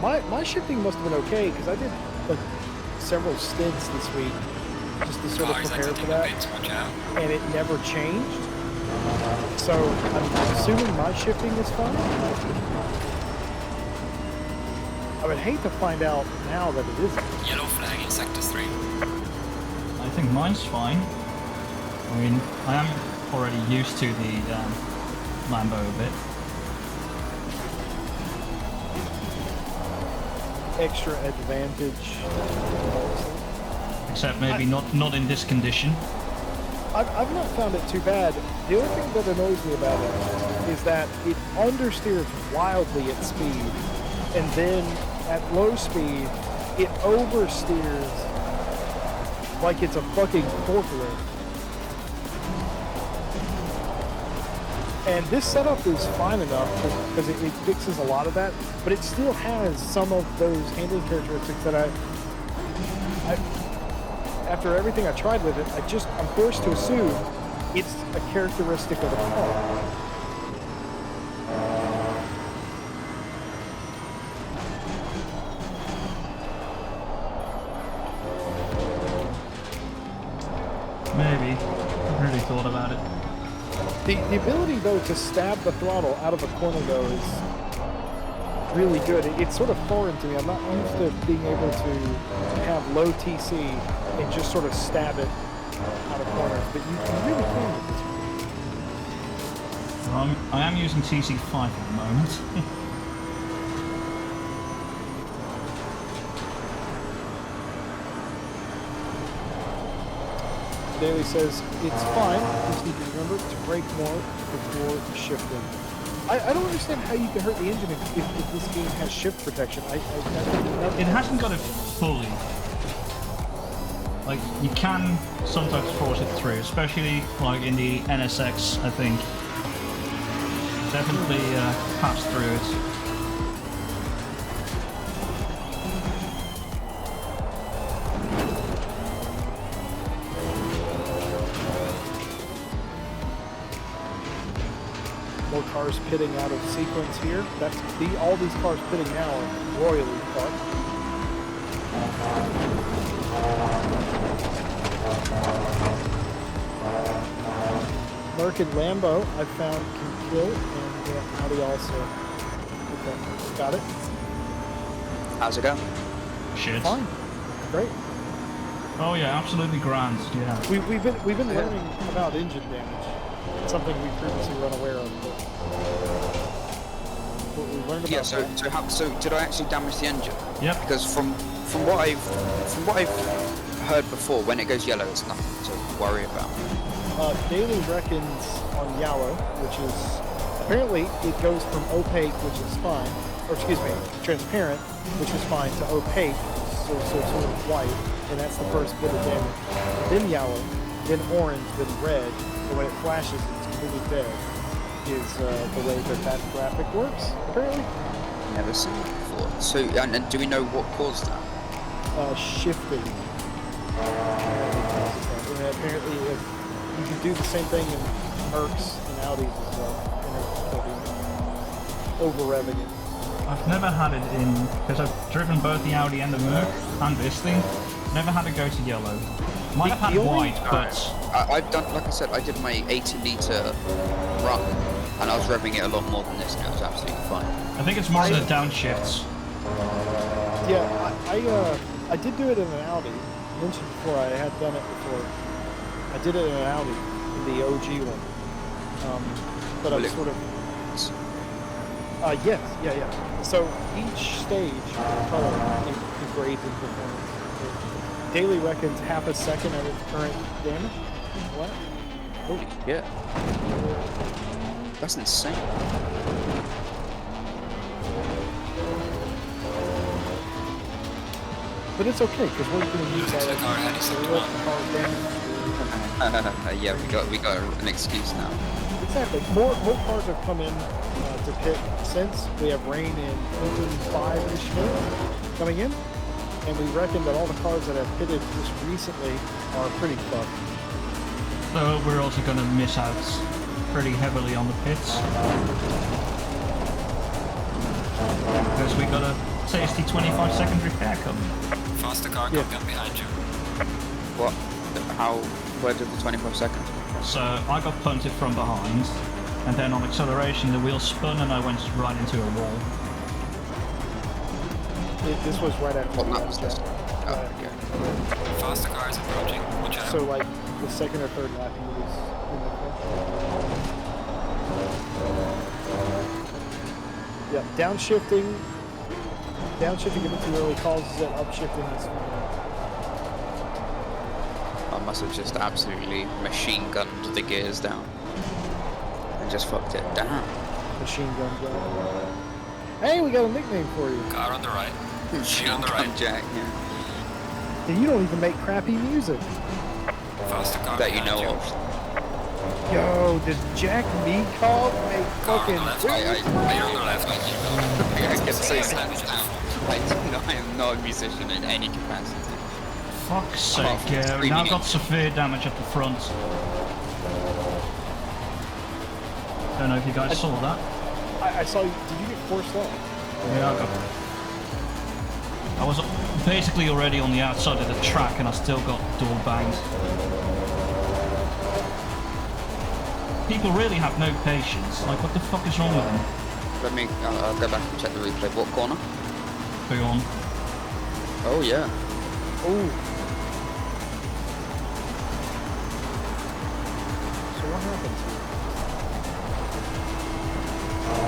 My shifting must have been okay because I did like several stints this week just to sort of Cars prepare for exiting the that, pits, watch out. and it never changed. So I'm assuming my shifting is fine. I would hate to find out now that it isn't. Yellow flag in sector 3. I think mine's fine. I mean, I am already used to the Lambo a bit. Extra advantage. Except maybe not in this condition. I've not found it too bad. The only thing that annoys me about it is that it understeers wildly at speed, and then at low speed, it oversteers like it's a fucking forklift. And this setup is fine enough because it fixes a lot of that, but it still has some of those handling characteristics that I after everything I tried with it, I'm forced to assume it's a characteristic of the car. Maybe. I haven't really thought about it. The ability, though, to stab the throttle out of a corner, though, is really good. It's sort of foreign to me. I'm not used to being able to have low TC and just sort of stab it out of corners, but you really can with this one. I am using TC5 at the moment. Daly says it's fine. Just need to remember to brake more before shifting. I don't understand how you can hurt the engine if this game has shift protection. It hasn't got it fully. Like, you can sometimes force it through, especially like in the NSX, I think. Definitely pass through it. More cars pitting out of sequence here. All these cars pitting now are royally fucked. Merc and Lambo I found can kill, and Audi also. Okay, got it. How's it go? Shit. Fine, great. Oh yeah, absolutely grand. Yeah. We've been learning about engine damage. It's something we previously were unaware of. But we learned about. Yeah. So did I actually damage the engine? Yep. Because from what I've heard before, when it goes yellow, it's nothing to worry about. Daily reckons on yellow, which is apparently it goes from opaque, which is fine, or excuse me, transparent, which is fine, to opaque, so sort of white, and that's the first bit of damage. Then yellow, then orange, then red, and when it flashes, it's completely dead. Is the way that graphic works, apparently. Never seen it before. So, and do we know what caused that? Shifting. And apparently, you can do the same thing in Mercs and Audis as well. Over-revving it. I've never had it in, because I've driven both the Audi and the Merc and this thing. Never had it go to yellow. Might have had white, but I've done, like I said, I did my 80-litre run, and I was revving it a lot more than this, and it was absolutely fine. I think it's more the downshifts. Yeah, I did do it in an Audi. I mentioned before I had done it before. I did it in an Audi, in the OG one. But I'm sort of... yes, yeah. So each stage color degrades in performance. Daily reckons half a second at its current damage. What? Holy shit. That's insane. But it's okay because we're going to use Losing to the car ahead, he's up to one. Yeah, we got an excuse now. Exactly. More cars have come in to pit since. We have rain in 5-ish minutes coming in, and we reckon that all the cars that have pitted just recently are pretty fucked. So we're also going to miss out pretty heavily on the pits. Because we got a tasty 25-second repair coming. Faster car coming up behind you. What? How? Where did the 25 seconds? So I got punted from behind, and then on acceleration the wheel spun and I went right into a wall. This was right after What the lap was this? outset. Oh, okay. Faster car is approaching. Watch out. So like the second or third lap he was in the car. Yeah, downshifting a bit too early causes it, upshifting is fine. I must have just absolutely machine gunned the gears down. And just fucked it down. Machine gun down. Hey, we got a nickname for you. Car on the right. Machine on the gun right. Jack, yeah. And you don't even make crappy music. Faster car That you behind know of. Yo, does Jack Meadcog make Car on fucking... the left. Clear on the left. I can say something now. I am not a musician in any capacity. Fuck's sake, Apart from now screaming I've got it. severe damage at the front. Don't know if you guys saw that. I saw you... Did you get forced off? Yeah, I was basically already on the outside of the track and I still got door banged. People really have no patience. Like, what the fuck is wrong with them? Let me, I'll go back and check the replay. What corner? Go on. Oh, yeah. Oh. So what happened to you?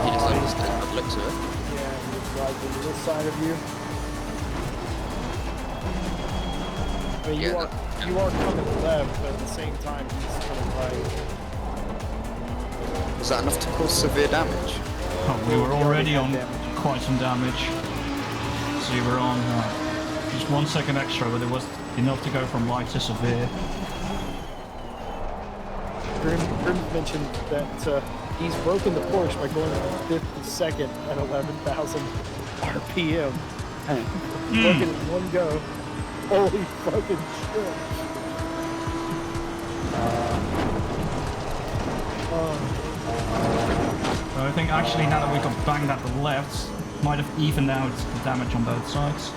He just like just didn't look to it. Yeah, he drives into this side of you. I mean, Yeah, you are coming left, but at the same time, he's coming right. Was that enough to cause severe damage? Oh, we were already had on damage. quite some damage. So we were on just 1 second extra, but it was enough to go from light to severe. Grim mentioned that he's broken the Porsche by going from 52nd at 11,000 RPM. Broken in one go. Holy fucking shit. So I think actually now that we got banged at the left, might have evened out the damage on both sides.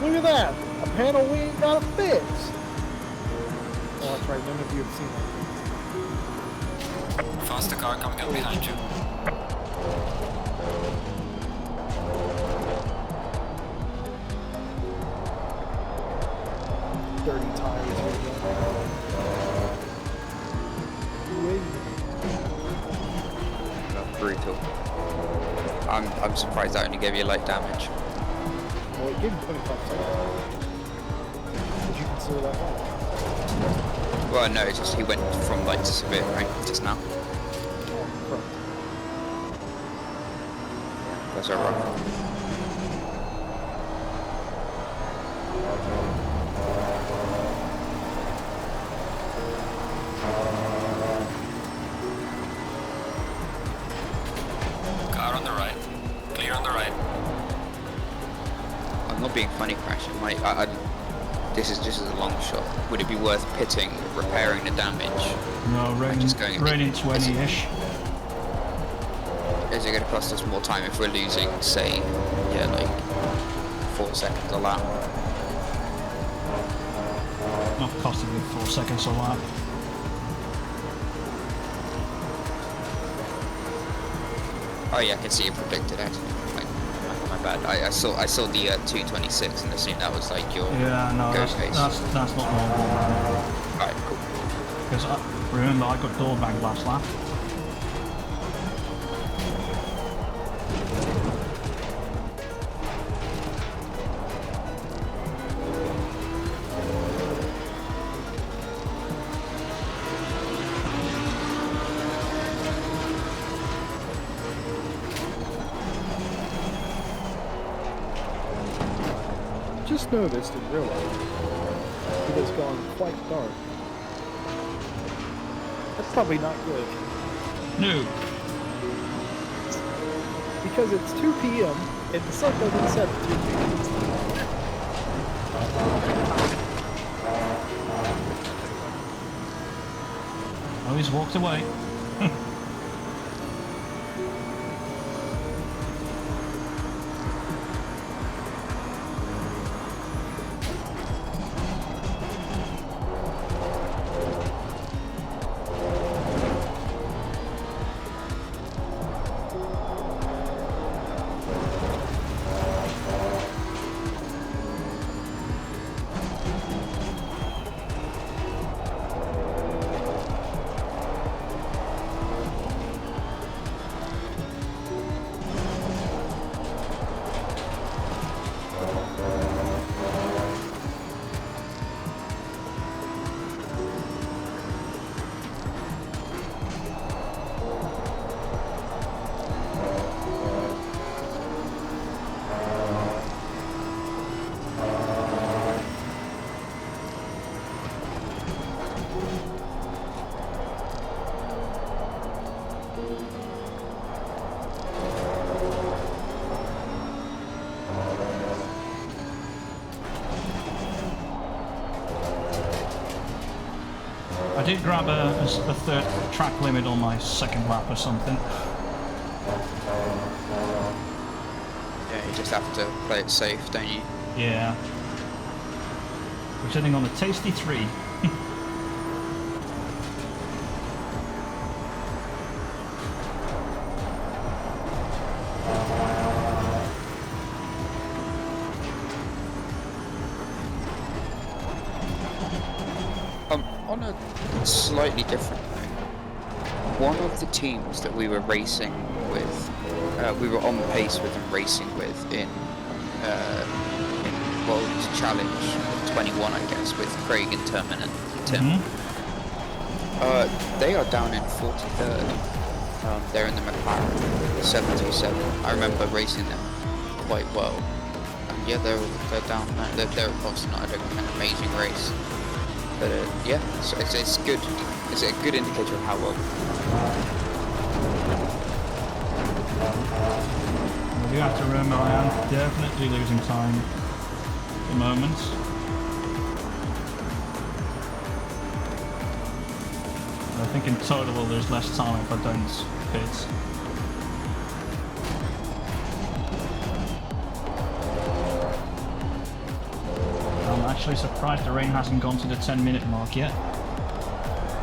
Look at that! A panel we ain't got to fix! Oh, that's right, none of you have seen that. Faster car coming up behind you. Dirty tires here. Brutal. I'm surprised that only gave you light damage. Well, it gave him 25 seconds. Would you consider that one? Well, no, it's just he went from light to severe, right? Just now. Correct. Those are rough. Car on the right. Clear on the right. I'm not being funny, Crash. This is just a long shot. Would it be worth pitting, repairing the damage? No, raining just going a bit- 20-ish. Is it going to cost us more time if we're losing, say, yeah, like 4 seconds a lap? Not costing me 4 seconds a lap. Oh yeah, I can see it predicted actually. My bad. I saw the 226 and assumed that was like your Yeah, no, go that's pace. not normal. Alright, cool. Because remember, I got door banged last lap. just noticed in real life, it has gone quite dark. That's probably not good. No. Because it's 2 p.m. and the sun doesn't set at 2 p.m. Oh, he's walked away. I did grab a third track limit on my second lap or something. Yeah, you just have to play it safe, don't you? Yeah. We're sitting on a tasty 3. On a slightly different note, one of the teams that we were racing with, we were on pace with and racing with in World Challenge 21, I guess, with Craig and Terminant and Tim. They are down in 43rd. They're in the McLaren 727. I remember racing them quite well. And yeah, they're down there. They're obviously not an amazing race. But yeah, so it's good. It's a good indicator of how well. I do have to remember I am definitely losing time at the moment. I think in total there's less time if I don't pit. I'm actually surprised the rain hasn't gone to the 10-minute mark yet.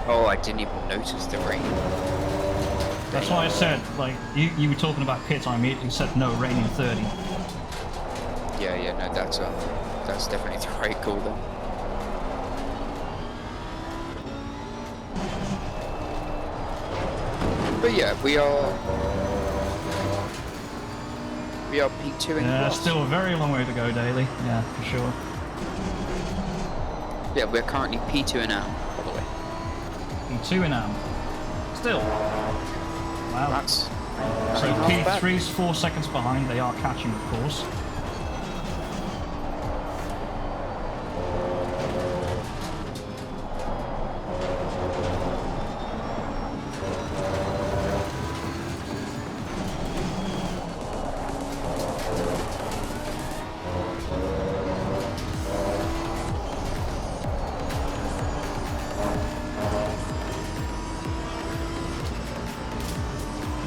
Oh, I didn't even notice the rain. That's why I said, like, you were talking about pit, I immediately said no, rain in 30. Yeah, no, that's definitely the right call then. But yeah, we are P2 in Yeah, class. still a very long way to go, Daly. Yeah, for sure. Yeah, we're currently P2 in AM, by the way. P2 in AM. Still. Wow. That's So not bad. P3's 4 seconds behind. They are catching, of course.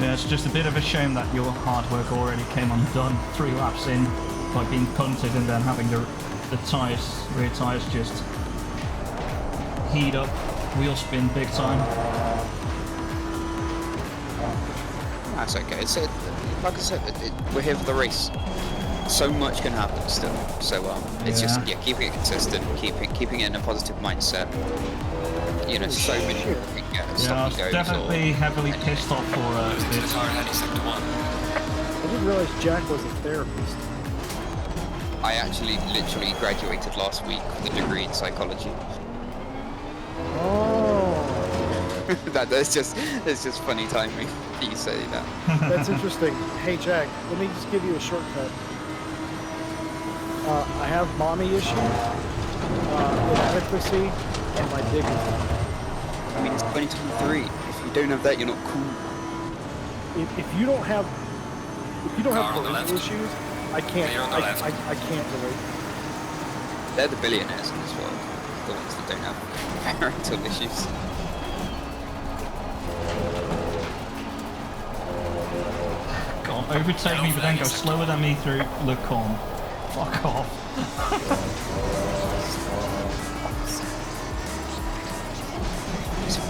Yeah, it's just a bit of a shame that your hard work already came undone 3 laps in by being punted and then having the rear tyres just heat up, wheel spin big time. That's okay. It's like I said, we're here for the race. So much can happen still. So it's just keeping it consistent, keeping it in a positive mindset. You know, so many Yeah, I was definitely heavily pissed off for a Losing to the bit. car heading sector 1. I didn't realize Jack was a therapist. I actually literally graduated last week with a degree in psychology. Oh, It's just funny timing that you say that. that's interesting. Hey Jack, let me just give you a shortcut. I have mommy issues, inadequacy, and my dignity. I mean, it's 2023. If you don't have that, you're not cool. If you don't have Car on the parental left. issues, I can't. Clear on the left. I can't relate. They're the billionaires in this world. The ones that don't have parental issues. Go on, overtake me, but then go slower than me through Le Con. Fuck off.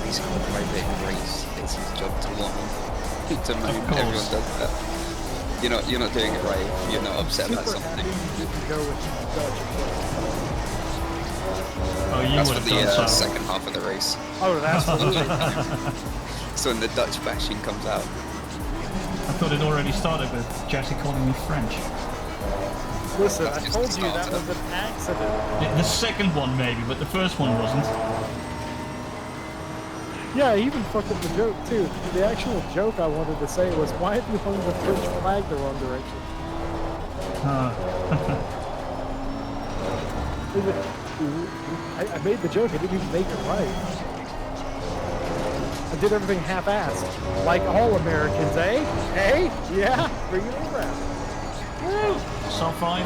He's got a private race. It's his job to lie. To moan. course. Everyone does that. You're not doing it right. You're not upset about Super something. happy you didn't go with Dutch. Oh, you That's would for have the done so. second half of the race. Oh, that's So when the Dutch bashing comes out. I thought it already started with Jesse calling me French. Listen. That's I just told the you that starter. was an accident. The second one maybe, but the first one wasn't. Yeah, I even fucked up the joke too. The actual joke I wanted to say was, "Why have you hung the French flag the wrong direction?" I made the joke. I didn't even make it right. I did everything half-assed, like all Americans, eh? Hey, yeah, bring it around. Woo! Sub 5?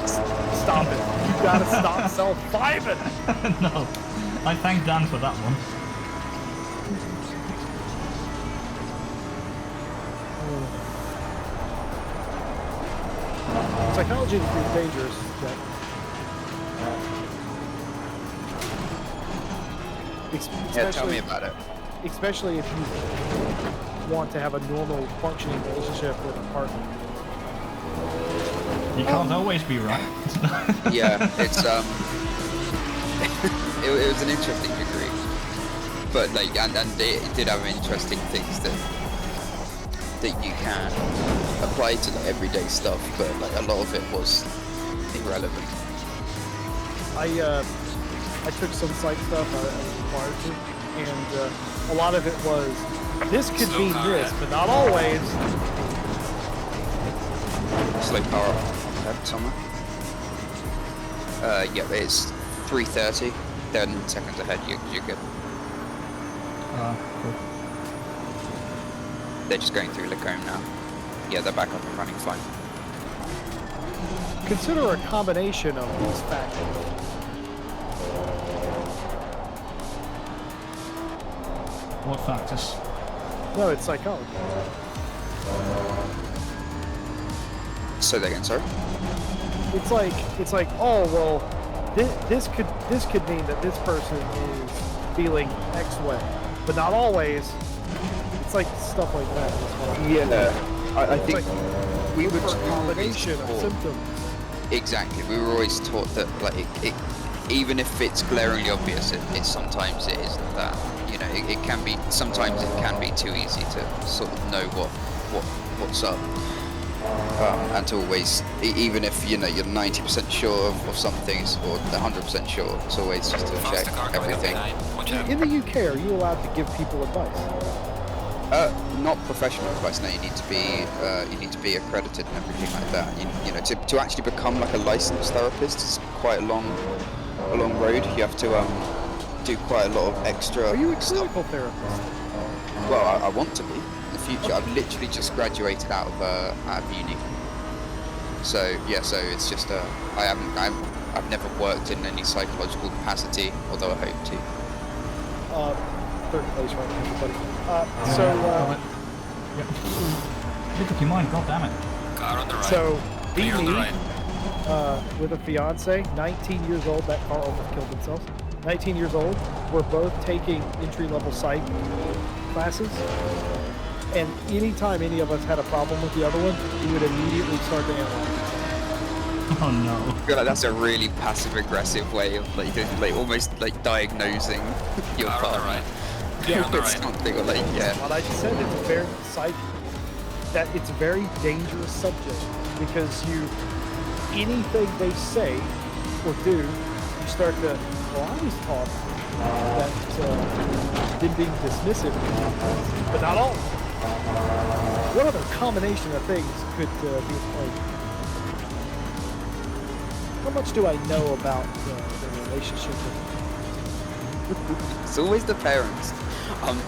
Stop it! You gotta stop self-fiving. No. I thank Dan for that one. Psychology is dangerous, Jack. Yeah, tell me about it. Especially if you want to have a normal functioning relationship with a partner. You can't always be right. Yeah, it's it was an interesting degree, but like, and it did have interesting things that you can apply to like everyday stuff, but like a lot of it was irrelevant. I took some psych stuff I was required to, and a lot of it was, this could Slow mean car this, ahead. but not always. Slow power up ahead somewhere. Yeah, it's 330. 10 seconds ahead. You're good. Cool. They're just going through Lacombe now. Yeah, they're back up and running fine. Consider a combination of these factors. What factors? No, it's psychology. So they're again, sorry. It's like, oh well, this could mean that this person is feeling X way, but not always. It's like stuff like that. That's what I'm- Yeah, I It's think like, we look would for a combination of symptoms. Exactly. We were always taught that, like, it even if it's glaringly obvious, it sometimes it isn't that. You know, it can be. Sometimes it can be too easy to sort of know what's up, and to always, even if you know you're 90% sure of something or 100% sure, it's always just to check Faster car coming up everything. behind. Watch out. In the UK, are you allowed to give people advice? Not professional advice. No, you need to be accredited and everything like that. You know, to actually become like a licensed therapist is quite a long road. You have to do quite a lot of extra Are you a stuff. clinical therapist? Well, I want to be in the future. I've literally just graduated out of uni. So yeah, so it's just I've never worked in any psychological capacity, although I hope to. Third place right now, everybody. You took your mind, god damn it. Car on the right. So, Clear on the me, right. with a fiance, 19 years old, that car almost killed themselves. 19 years old, we're both taking entry-level psych classes. And anytime any of us had a problem with the other one, we would immediately start to analyze. Oh no. I feel like that's a really passive-aggressive way of like almost like diagnosing your Car on the partner. right. Clear on the With right. something, or like, yeah. What I just said, it's a very it's a very dangerous subject because anything they say or do, you start to, well, I was taught that them being dismissive, but not all. What other combination of things could be played? How much do I know about the relationship with It's always the parents.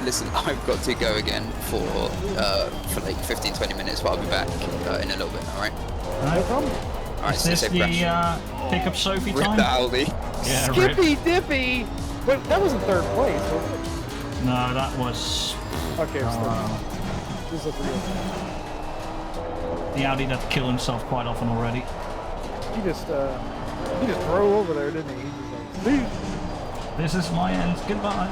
Listen, I've got to go again for like 15-20 minutes, but I'll be back in a little bit. All right. no problem? All right. Is So this safe the crash. pick up Sophie Rip time? the Aldi. Yeah, rip. Skippy Dippy! Wait, that was in third place, wasn't it? No, that was Okay, it was third. This is a real thing. the Audi that killed himself quite often already. He just drove over there, didn't he? He was like, "See?" This is my end. Goodbye.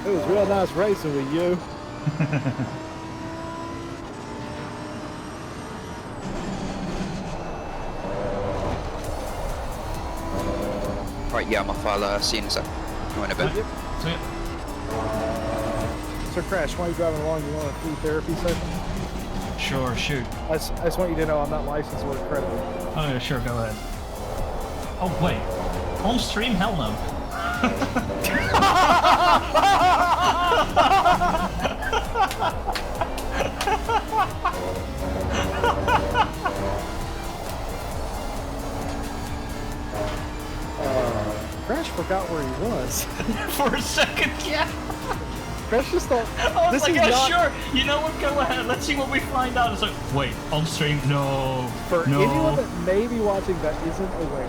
It was real nice racing with you. Right. Yeah, I'm off. I'll see you in a sec. Go in a bit. Yep. See ya. So Crash, while you're driving along, you want a free therapy session? Sure, shoot. I just want you to know I'm not licensed or accredited. Oh yeah, sure, go ahead. Oh wait, on stream? Hell no. Crash forgot where he was. For a second, yeah. Crash just thought, I was this like, is yeah, not... sure. You know what? Go ahead. Let's see what we find out. It's like, wait, on stream? No. For no. anyone that may be watching that isn't aware,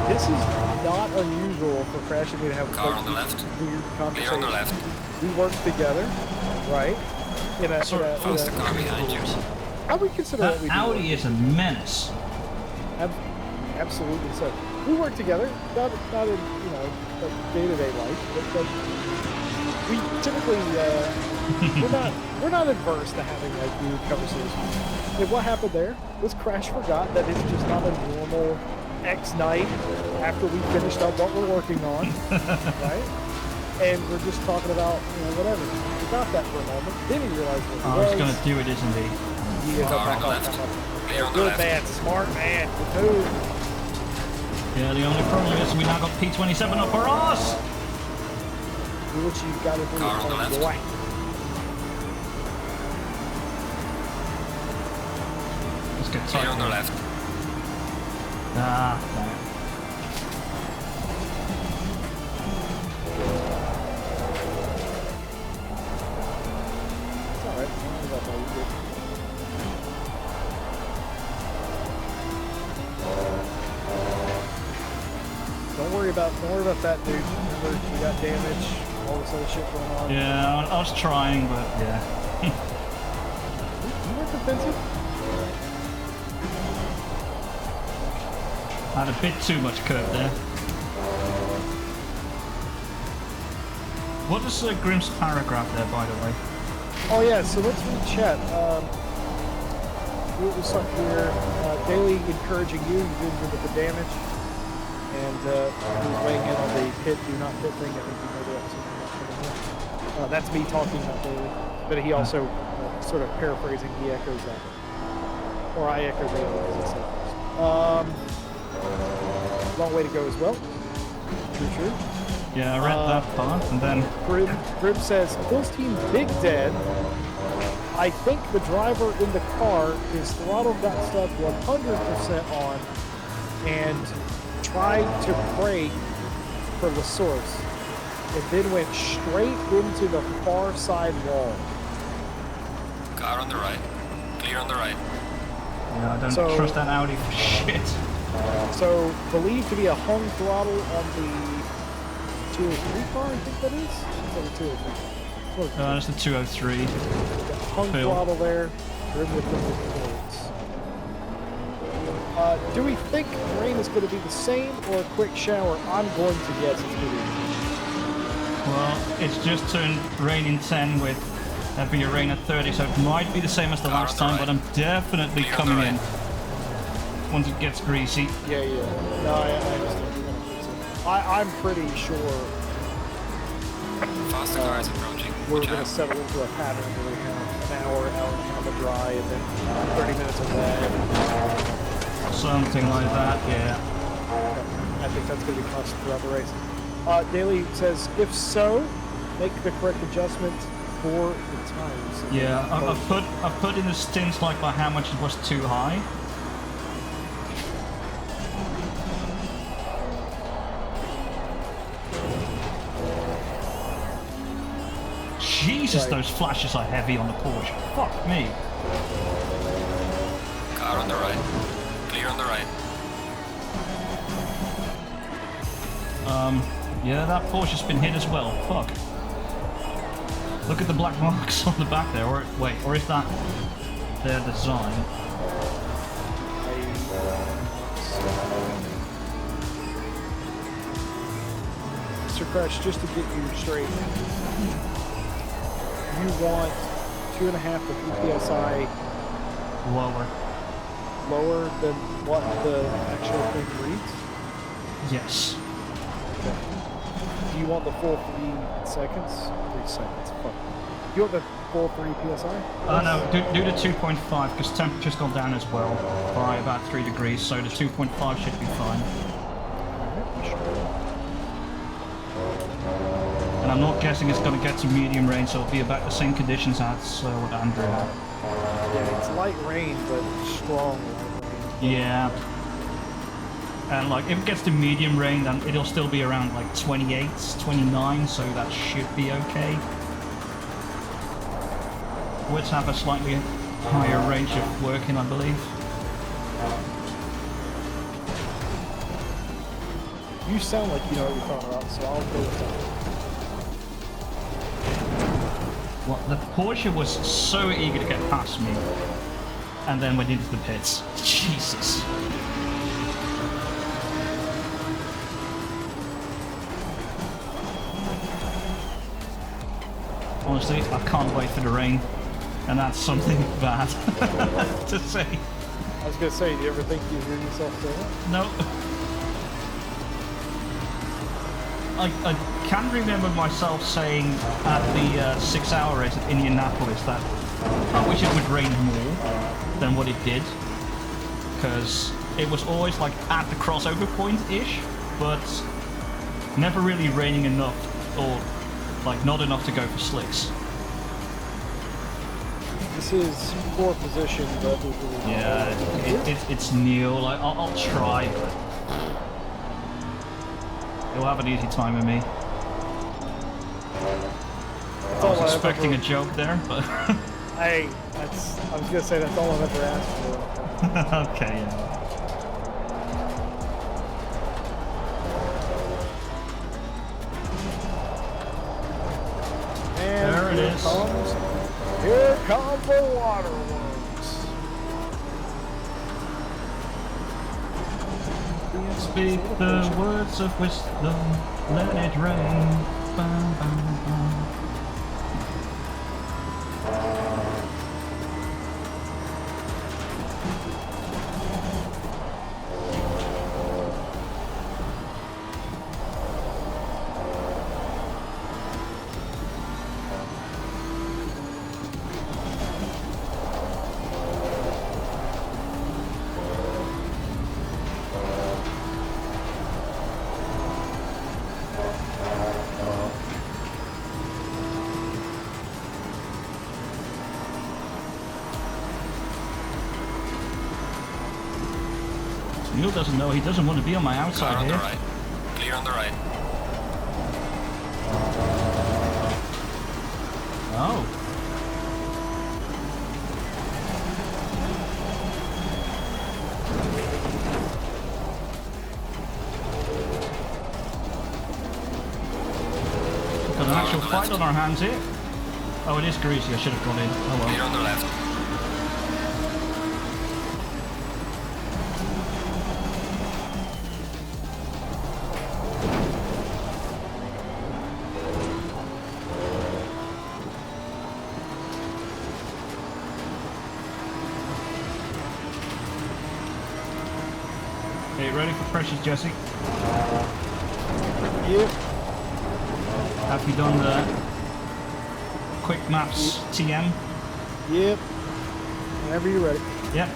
this is not unusual for Crash and me to have Car like, on the left. weird Clear on the conversations. left. We work together, right? Faster car behind you. I would consider That what we do. Audi is a menace. Absolutely so. We work together, not in like day-to-day life, but we typically we're not adverse to having like weird conversations. And what happened there was Crash forgot that it's just not a normal X night after we finished up what we're working on, right? And we're just talking about whatever. He forgot that for a moment. Then he realized what it Oh, was. he's gonna do it, isn't he? He is Car on the up. left. Clear on the Good left. man, smart man. Good move. Yeah, the only problem is we now got P27 up for us. Do what you gotta do. Car on the left. Boy. Let's get Clear tight. on the left. Ah, damn it. It's alright. Don't worry about that. You're good. Don't worry about that, dude. Remember, we got damage, all this other shit going on. Yeah, I was trying, but yeah. You weren't defensive? I had a bit too much curve there. What is Grimm's paragraph there, by the way? Oh yeah, so let's read chat. We'll start here. Daily encouraging you. You did a bit of the damage. And he was weighing in on the pit, do not pit thing. I think you know that. That's me talking about Daily. But he also, sort of paraphrasing, he echoes that. Or I echo Daily, as I said first. Long way to go as well. True. Yeah, I read that part, and then... Grim says, Phil's team Big Dead. I think the driver in the car, his throttle got stuck 100% on and tried to brake for the source and then went straight into the far side wall. Car on the right. Clear on the right. Yeah, I don't trust that Audi for shit. So, believed to be a hung throttle on the 203 car, I think that is? It's like a 203. That's the 203. Hung Phil. throttle there. Grim with the do we think rain is going to be the same or a quick shower? I'm going to guess it's going to be. Well, it's just turned rain in 10 with heavier rain at 30, so it might be the same as the Car last on the time, but right. I'm definitely Clear on the coming in right. once it gets greasy. Yeah. No, I understand. I'm pretty sure Faster car is approaching. we're Watch going to out. settle into a pattern where we have an hour and a half of dry and then 30 minutes of wet. Something like that, yeah. I think that's going to be constant throughout the race. Daly says, if so, make the correct adjustment for the times. Yeah, I've put in the stints like by how much it was too high. Jesus, Right. those flashes are heavy on the Porsche. Fuck me. Car on the right. Clear on the right. Yeah, that Porsche's been hit as well. Fuck. Look at the black marks on the back there. Or wait, or is that their design? Mr. Crash, just to get you straight, you want 2.5 to 3 psi Lower. lower than what the actual thing reads? Yes. Okay. Do you want the full 3 seconds? 3 seconds. Fuck. Do you want the full 3 psi? No, do the 2.5 because temperature's gone down as well by about 3 degrees, so the 2.5 should be fine. And I'm not guessing it's going to get to medium rain, so it'll be about the same conditions as what Andrew had. Yeah, it's light rain, but strong light rain. Yeah. And like, if it gets to medium rain, then it'll still be around like 28, 29, so that should be okay. Woods have a slightly higher range of working, I believe. You sound like you know what you're talking about, so I'll go with that. Well, the Porsche was so eager to get past me, and then went into the pits. Jesus. Honestly, I can't wait for the rain, and that's something bad to say. I was gonna say, do you ever think you hear yourself say that? No. I can remember myself saying at the 6-hour race at Indianapolis that I wish it would rain more than what it did, because it was always like at the crossover point-ish, but never really raining enough, or like not enough to go for slicks. This is poor position, but Yeah, it's new. Like I'll try, but you'll have an easy time with me. I was expecting a joke there, but Hey, I was gonna say that's all I've ever asked for. okay, yeah. And There it is. Here come the waterworks. Speak the words of wisdom, let it rain. Bum, bum, bum. Neil doesn't know, he doesn't want to be on my Car outside on the here. right. Clear on the right. Oh. Got an actual fight on our hands here. Oh, it is greasy, I should have gone in. Oh Clear well. on the left. Okay, ready for pressures, Jesse? Yep. Have you done the quick maps TM? Yep. Whenever you're ready. Yep.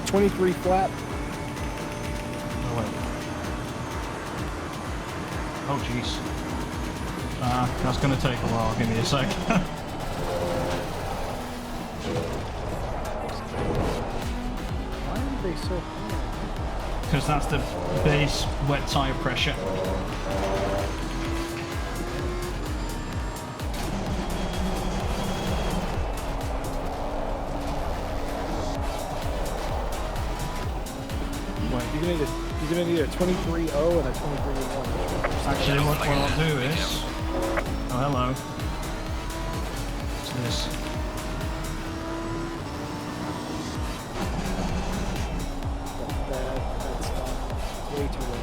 23 flat. Oh wait. Oh jeez. That's gonna take a while. Give me a sec. Why are they so high? Because that's the base wet tire pressure. You're gonna need a 23.0 and a 23.1. Actually, what I'll do is... Oh, hello. What's this? That's way too low.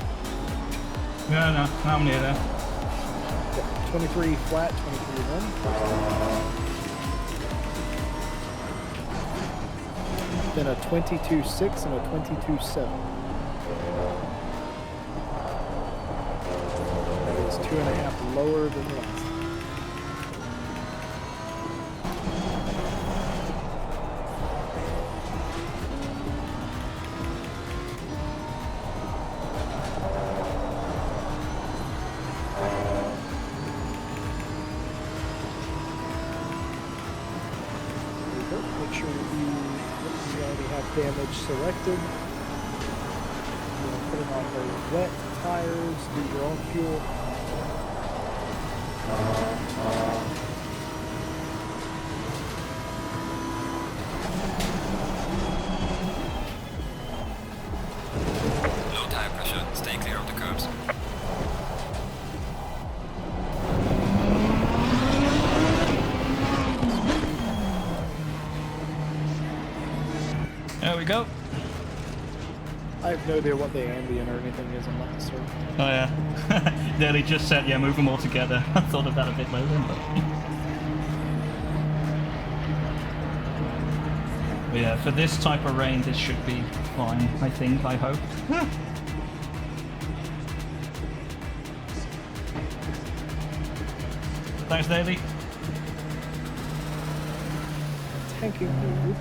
No, no, I'm near there. Yeah, 23 flat, 23.1. Then a 22.6 and a 22.7. That is 2.5 lower than the last. Make sure you already have damage selected. You're gonna put it on the wet tires, do your own fuel. Low tire pressure. Stay clear of the curbs. There we go. I have no idea what the ambient or anything is, I'm not certain. Oh yeah. Nearly just said, yeah, move them all together. I thought of that a bit later, but yeah, for this type of rain, this should be fine, I think, I hope. Thanks, Daily. Tanking you.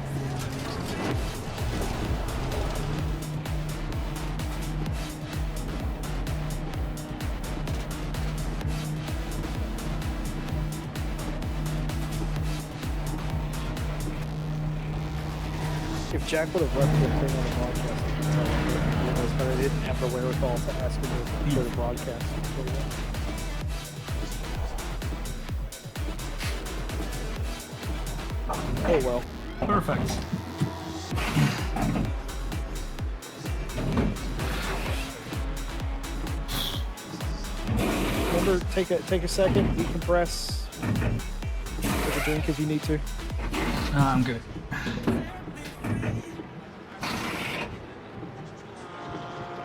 If Jack would have left the thing on the broadcast, I could tell him it was, but I didn't have the wherewithal to ask him to the broadcast. Oh well. Perfect. Remember, take a second, decompress, take a drink if you need to. I'm good.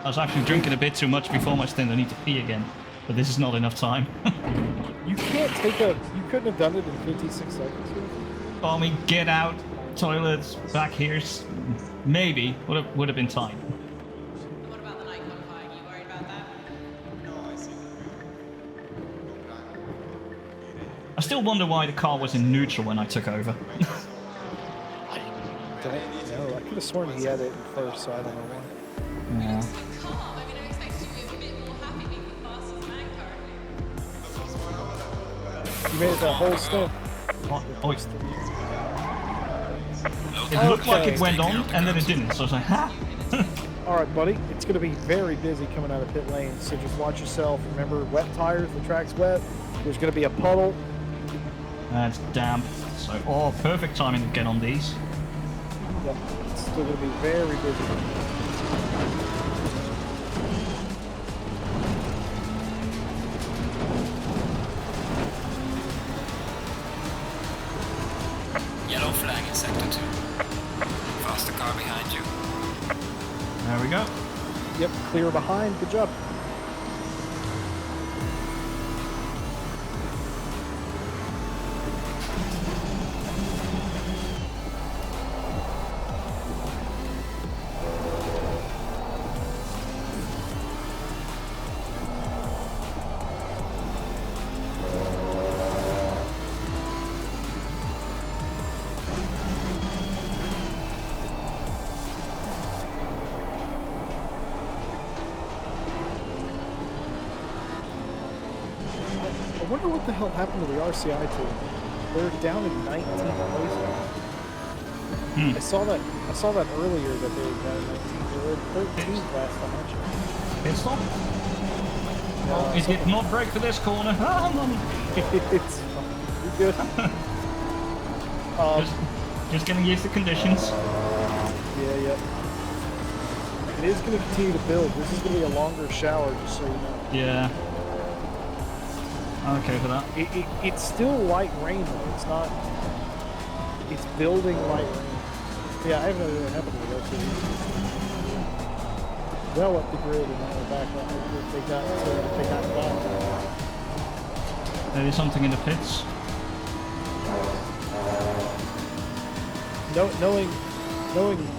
I was actually drinking a bit too much before my stint. I need to pee again, but this is not enough time. You can't you couldn't have done it in 56 seconds. I mean, get out, toilets, back here, maybe would have been time. What about the night qualifying? You worried about that? I still wonder why the car was in neutral when I took over. No, I could have sworn he had it in first, so I don't know why. Yeah. Calm. I mean, I expected you to be a bit more happy being the fastest man currently. You made it that whole stint. What? Oh, it Low looked like Okay. it went on, and then it didn't, so I was like, ha! All right, buddy. It's going to be very busy coming out of pit lane, so just watch yourself. Remember, wet tires. The track's wet. There's going to be a puddle. That's damp. So, oh, perfect timing to get on these. Yep. It's still going to be very busy. Yellow flag in sector 2. Faster car behind you. There we go. Yep, clear behind. Good job. I wonder what the hell happened to the RCI team. They're down in 19th place. I saw that earlier that they were down in 19th. They were in 13th last time I checked. Pit stop. Oh, it did not break for this corner. It's fine. You're good. Just getting used to conditions. Yeah. It is going to continue to build. This is going to be a longer shower, just so you know. Yeah. I'm okay for that. It's still light rain, though. It's not... It's building light rain. Yeah, I haven't know what happened to the rest of these. Well up the grid and now we're back on. They got back. There is something in the pits.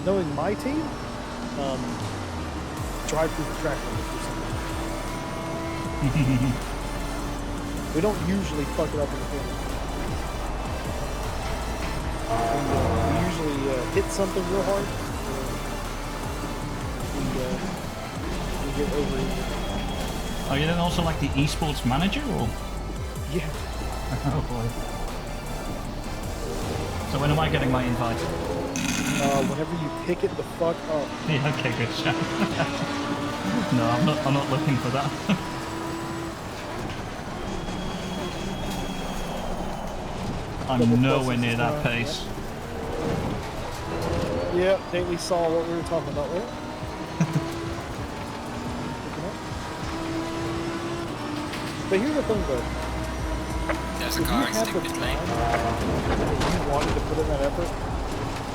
Knowing my team, drive through the track limit or something. We don't usually fuck it up in the field. We usually hit something real hard. We get over it. Are you then also like the esports manager, or? Yeah. Oh boy. So when am I getting my invite? Whenever you pick it the fuck up. Yeah, okay, good shot. No, I'm not looking for that. I'm nowhere near that pace. Yeah, Daily saw what we were talking about there. But here's the thing, though. There's If a car you in had the stupid lane. time that you wanted to put in that effort,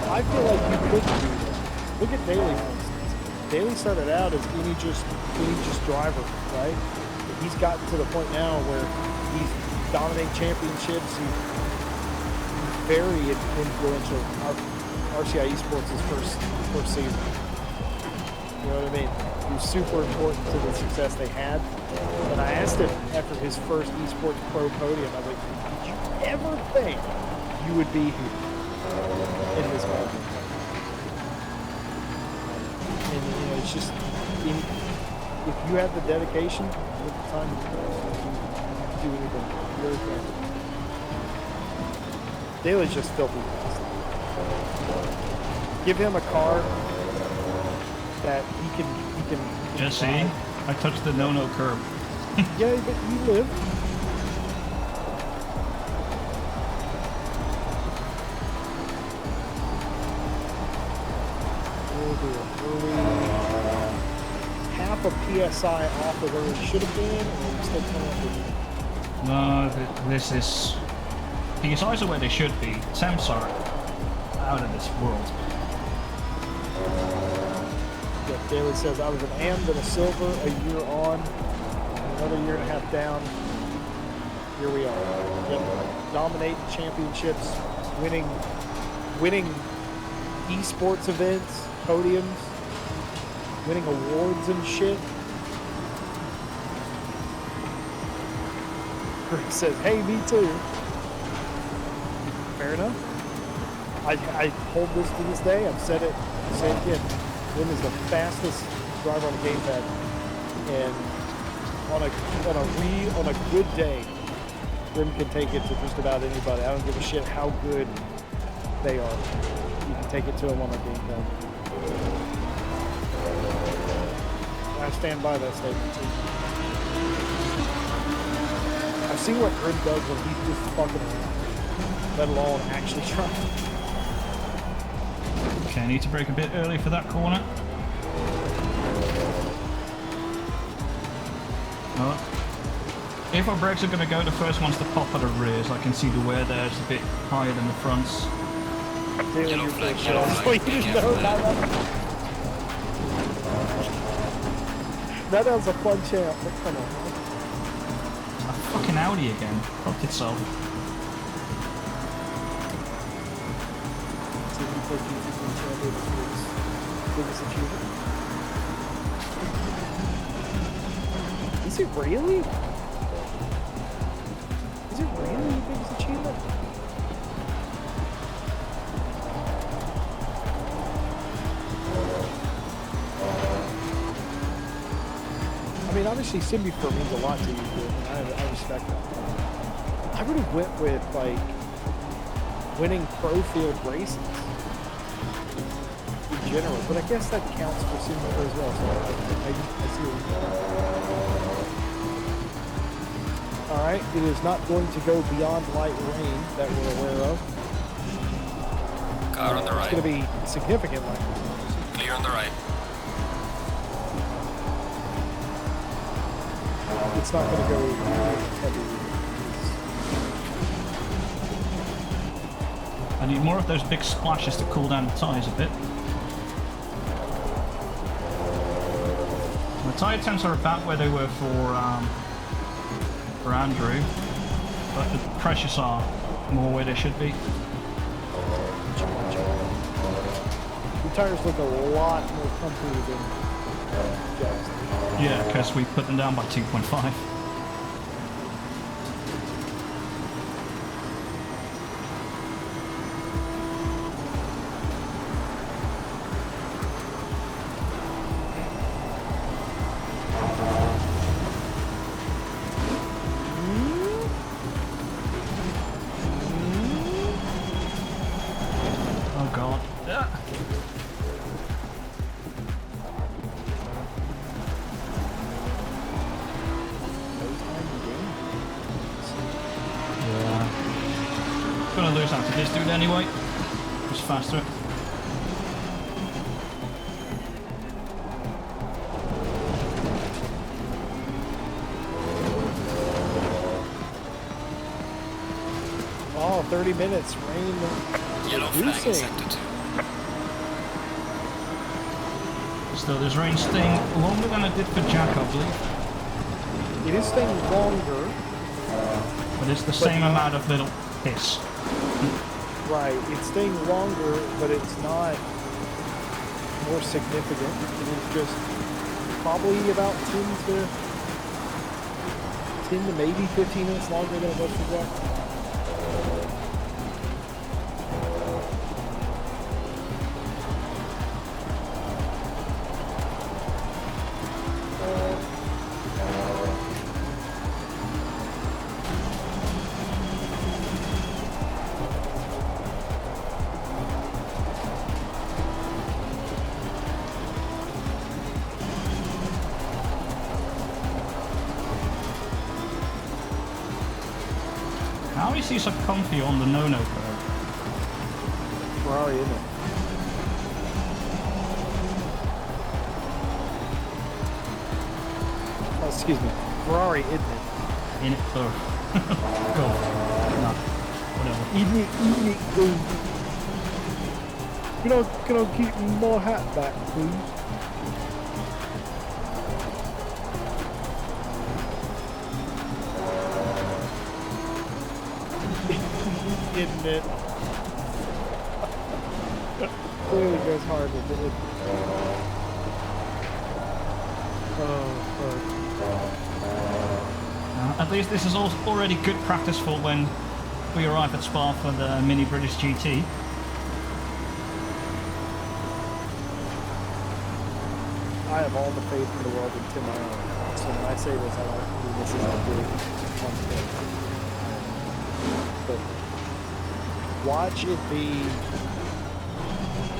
I feel like you could do that. Look at Daly, for instance. Daly started out as any just driver, right? But he's gotten to the point now where he's dominating championships. He's very influential. RCI Esports' first season. You know what I mean? He was super important to the success they had. And I asked him after his first esports pro podium, I was like, did you ever think you would be here in this moment? And you know, it's just, if you have the dedication, with the time, you can do anything. Really can. Daly's just filthy fast. Give him a car that he can Just see, I touched the no-no curb. Yeah, but you live. Oh dear. Were we half a PSI off of where we should have been, or are we still coming up with No, this is... PSIs are where they should be. Temps are out of this world. Yeah, Daly says, I was an AM, then a silver, a year on, another year and a half down. Here we are. Yep. Dominating championships, winning esports events, podiums, winning awards and shit. Greg says, hey, me too. Fair enough. I hold this to this day. I've said it, say it again. Grim is the fastest driver on the gamepad, and on a good day, Grim can take it to just about anybody. I don't give a shit how good they are. You can take it to them on a gamepad. I stand by that statement too. I've seen what Grim does when he's just fucking around, let alone actually trying. Okay, I need to brake a bit early for that corner. Oh. If our brakes are going to go, the first one's to pop at the rears. I can see the wear there is a bit higher than the fronts. Yellow flag, So you didn't know that. That was a fun champ, but come on. A fucking Audi again. Fucked itself. Biggest achievement. Is it really? Is it really your biggest achievement? I mean, obviously, Simbifer means a lot to you, and I respect that. I would have went with, like, winning pro field races in general, but I guess that counts for Simbifer as well, so I see what you're saying. Alright, it is not going to go beyond light rain that we're aware of. Car on the It's right. going to be significant light rain. Clear on the right. It's not going to go heavy. I need more of those big splashes to cool down the tyres a bit. The tyre temps are about where they were for Andrew, but the pressures are more where they should be. The tires look a lot more comfy than Jack's. Yeah, because we put them down by 2.5. Oh god. Ah. Yeah. Gonna lose out to this dude anyway. He's faster. Oh, 30 minutes, rain. Yellow flag in Reducing. sector 2. Still, this rain staying longer than it did for Jack, I believe. It is staying longer. But it's the same amount of little piss. Right, it's staying longer, but it's not more significant. It is just probably about 10 to maybe 15 minutes longer than it was for Jack. How is he so comfy on the no-no curve? Ferrari, isn't it? Oh, excuse me. Ferrari, isn't it? In it, go. Go. No. Whatever. Isn't it, Can I keep my hat back, please? Isn't it? Clearly goes hard with it. At least this is already good practice for when we arrive at Spa for the Mini British GT. I have all the faith in the world in Tim Allen. So when I say this, I don't mean this is a big fun thing. But watch it be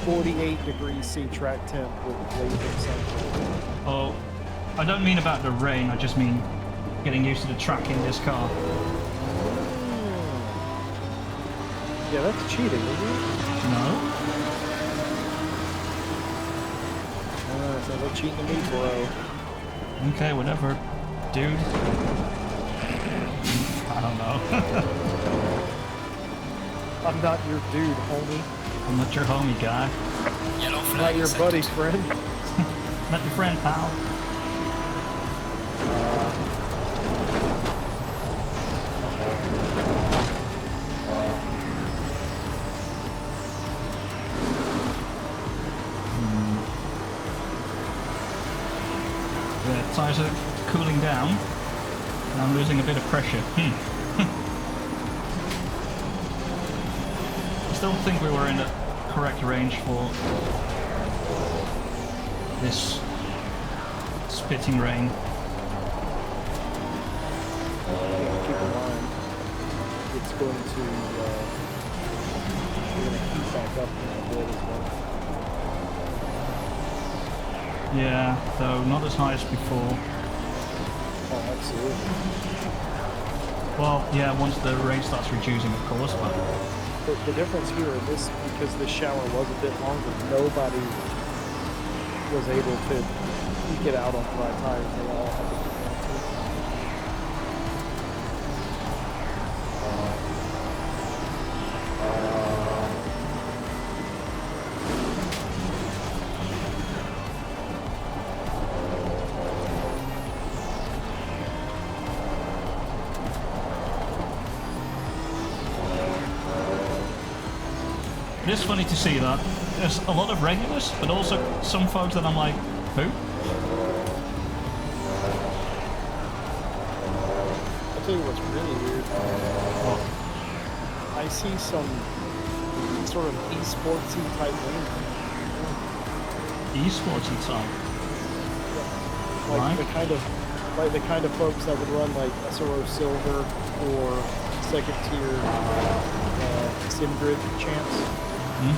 48 degrees C track temp with blazing sunshine. Oh, I don't mean about the rain, I just mean getting used to the track in this car. Yeah, that's cheating, isn't it? No? So they're cheating to me, bro. Okay, whatever, dude. I don't know. I'm not your dude, homie. I'm not your homie, guy. Yellow I'm flag not in your sector buddy, 2. friend. Not your friend, pal. The tyres are cooling down, and I'm losing a bit of pressure. I still think we were in the correct range for this spitting rain. Keep in mind, it's going to we're going to heat back up in a bit as well. Yeah, though not as high as before. Oh, absolutely. Well, yeah, once the rain starts reducing, of course, but The difference here in this, because this shower was a bit longer, nobody was able to eke it out on dry tires. They all had to be It is funny to see that. There's a lot of regulars, but also some folks that I'm like, who? I'll tell you what's really weird. I see some sort of esportsy type name. Esportsy type. Like Right. the kind of folks that would run like SRO Silver or second tier Simgrid champs. Hmm?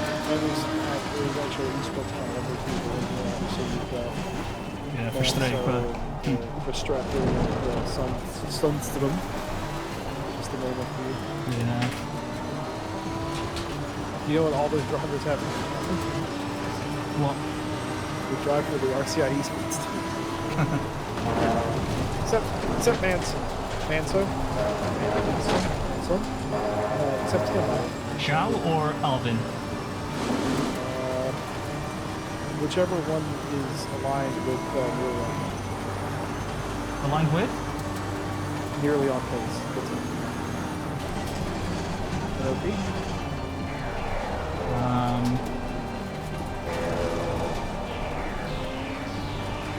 There's actually esports kind of other people in there. So you've got Yeah, Verstrepen. Verstrepen and Sundstrom. That's the name of the. Yeah. You know what all those drivers have in common? What? They drive for the RCI esports team. except Manson. Except him. Zhao or Alvin? Whichever one is aligned with Aligned with? nearly on pace. That's it. NOP?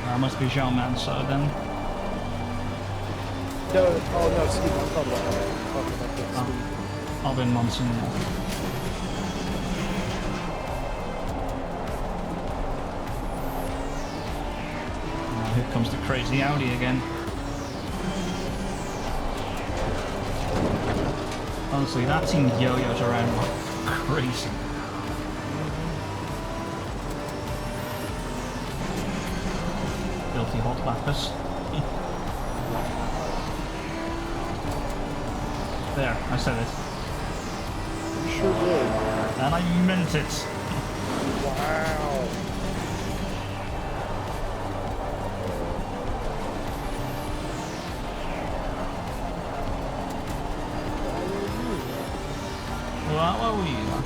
That must be Zhao Manso then. No, oh no, Steve, I'm talking about that. Steve. Alvin Monson. Now here comes the crazy Audi again. Honestly, that team yo-yos around like crazy. Filthy hot lappers. There, I said it. You sure did. And I meant it. Wow. Wow, wow, wow.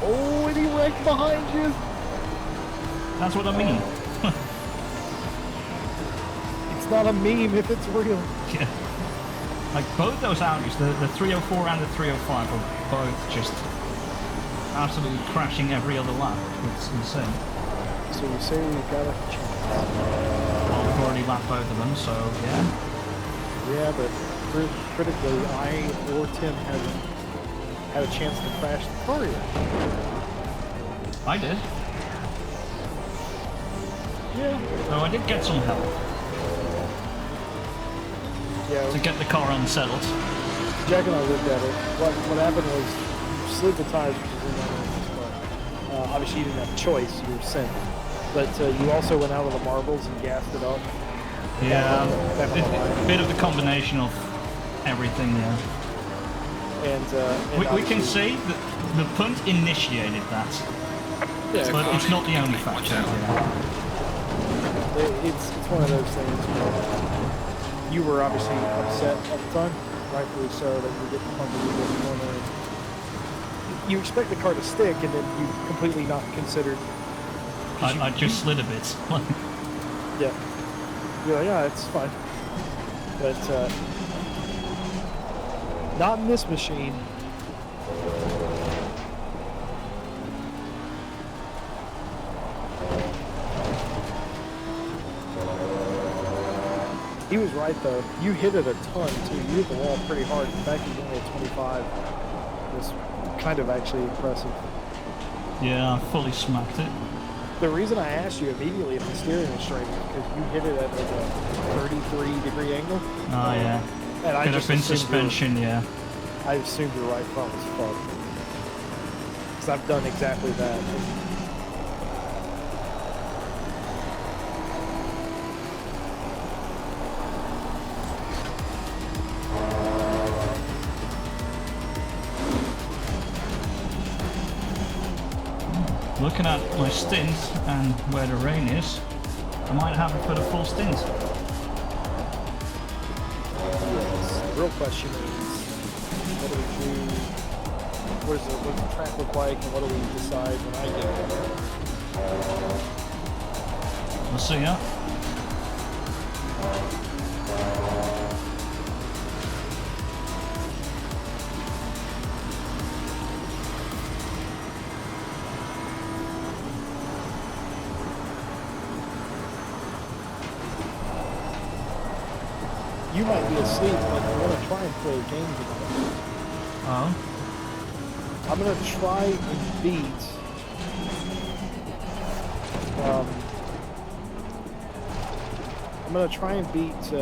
Oh, and he wrecked behind you. That's what I mean. It's not a meme if it's real. Yeah. Like both those Audis, the 304 and the 305 are both just absolutely crashing every other lap. It's insane. So you say we've got a chance. Well, we've already lapped both of them, so yeah. Yeah, but critically, I or Tim hasn't had a chance to crash the car yet. I did. Yeah. So I did get some help Yeah. to get the car unsettled. Jack and I looked at it. What happened was you slid the tires, which is in that car. Obviously, you didn't have a choice. You were sent. But you also went out of the marbles and gassed it up. Yeah, Back on the line. a bit of the combination of everything, yeah. And We can say that the punt initiated that, yeah, but it's not the only Watch factor. out. Yeah. it's one of those things where you were obviously upset at the time, rightfully so, that you were getting pumped in the corner. You expect the car to stick, and then you completely not considered. I just slid a bit. Yeah. You're like, yeah, it's fine. But not in this machine. He was right though. You hit it a ton too. You hit the wall pretty hard. The fact you only at 25 was kind of actually impressive. Yeah, I fully smacked it. The reason I asked you immediately if the steering was straight is because you hit it at like a 33-degree angle. Oh yeah. And I Could just have been assumed suspension, yeah. I assumed your right front was fucked. Because I've done exactly that. Looking at my stint and where the rain is, I might have it for the full stint. Yes. The real question is, what do we do? What does the track look like, and what do we decide when I get there? We'll see, yeah. You might be asleep, but I want to try and play a game tonight. Oh. I'm going to try and beat... I'm going to try and beat...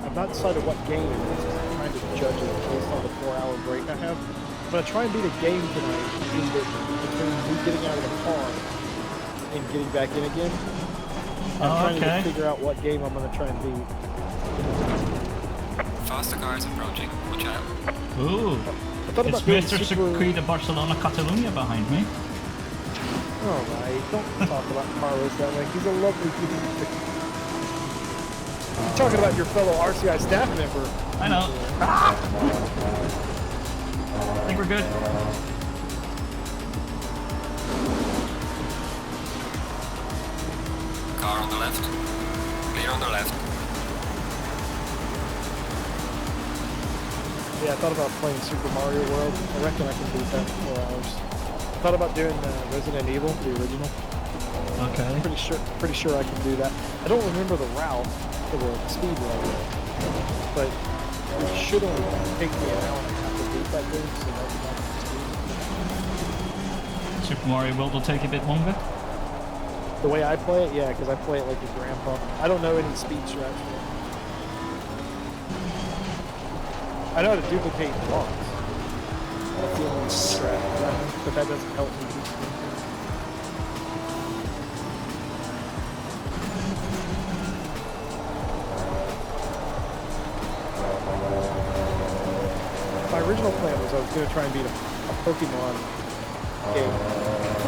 I've not decided what game it is. I'm trying to judge it based on the 4-hour break I have. I'm going to try and beat a game tonight between me getting out of the car and getting back in again. I'm trying to figure out what game I'm going to try and beat. Faster cars approaching. Watch out. Ooh. It's Mr. Circuit de Barcelona Catalunya behind me. Alright, don't talk about Carlos that way. He's a lovely dude. You're talking about your fellow RCI staff member. I know. Ah! I think we're good. Car on the left. Clear on the left. Yeah, I thought about playing Super Mario World. I reckon I can beat that in 4 hours. I thought about doing Resident Evil, the original. Okay. Pretty sure I can do that. I don't remember the route for the speed run, but it should only take me an hour and a half to beat that game, so that's not speed. Super Mario World will take a bit longer. The way I play it, yeah, because I play it like a grandpa. I don't know any speed strats for it. I know how to duplicate blocks. That's the only strat, but that doesn't help me. My original plan was I was going to try and beat a Pokemon game.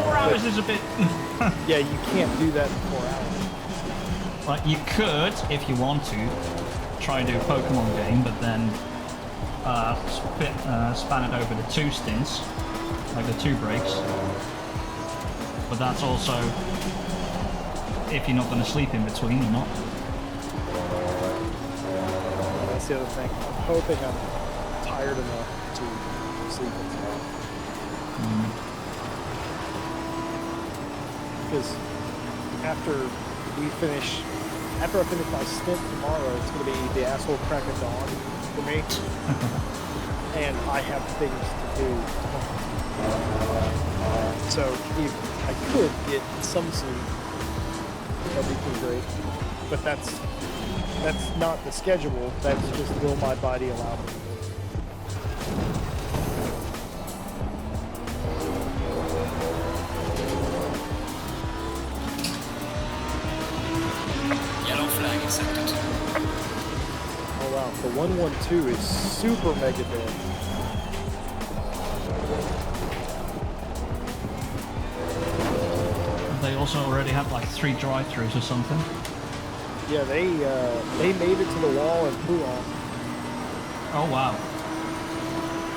4 hours is a bit... Yeah, you can't do that in 4 hours. Like, you could, if you want to, try and do a Pokemon game, but then span it over the 2 stints, like the 2 breaks. But that's also if you're not going to sleep in between or not. That's the other thing. I'm hoping I'm tired enough to sleep in tomorrow. Because after I finish my stint tomorrow, it's going to be the asshole crack of dawn for me. And I have things to do tomorrow. So if I could get some sleep, that'd be pretty great. But that's not the schedule. That's just will my body allow me. Yellow flag accepted. Oh wow, the 112 is super mega dead. They also already have like 3 drive-thrus or something. Yeah, they made it to the wall and flew off. Oh wow.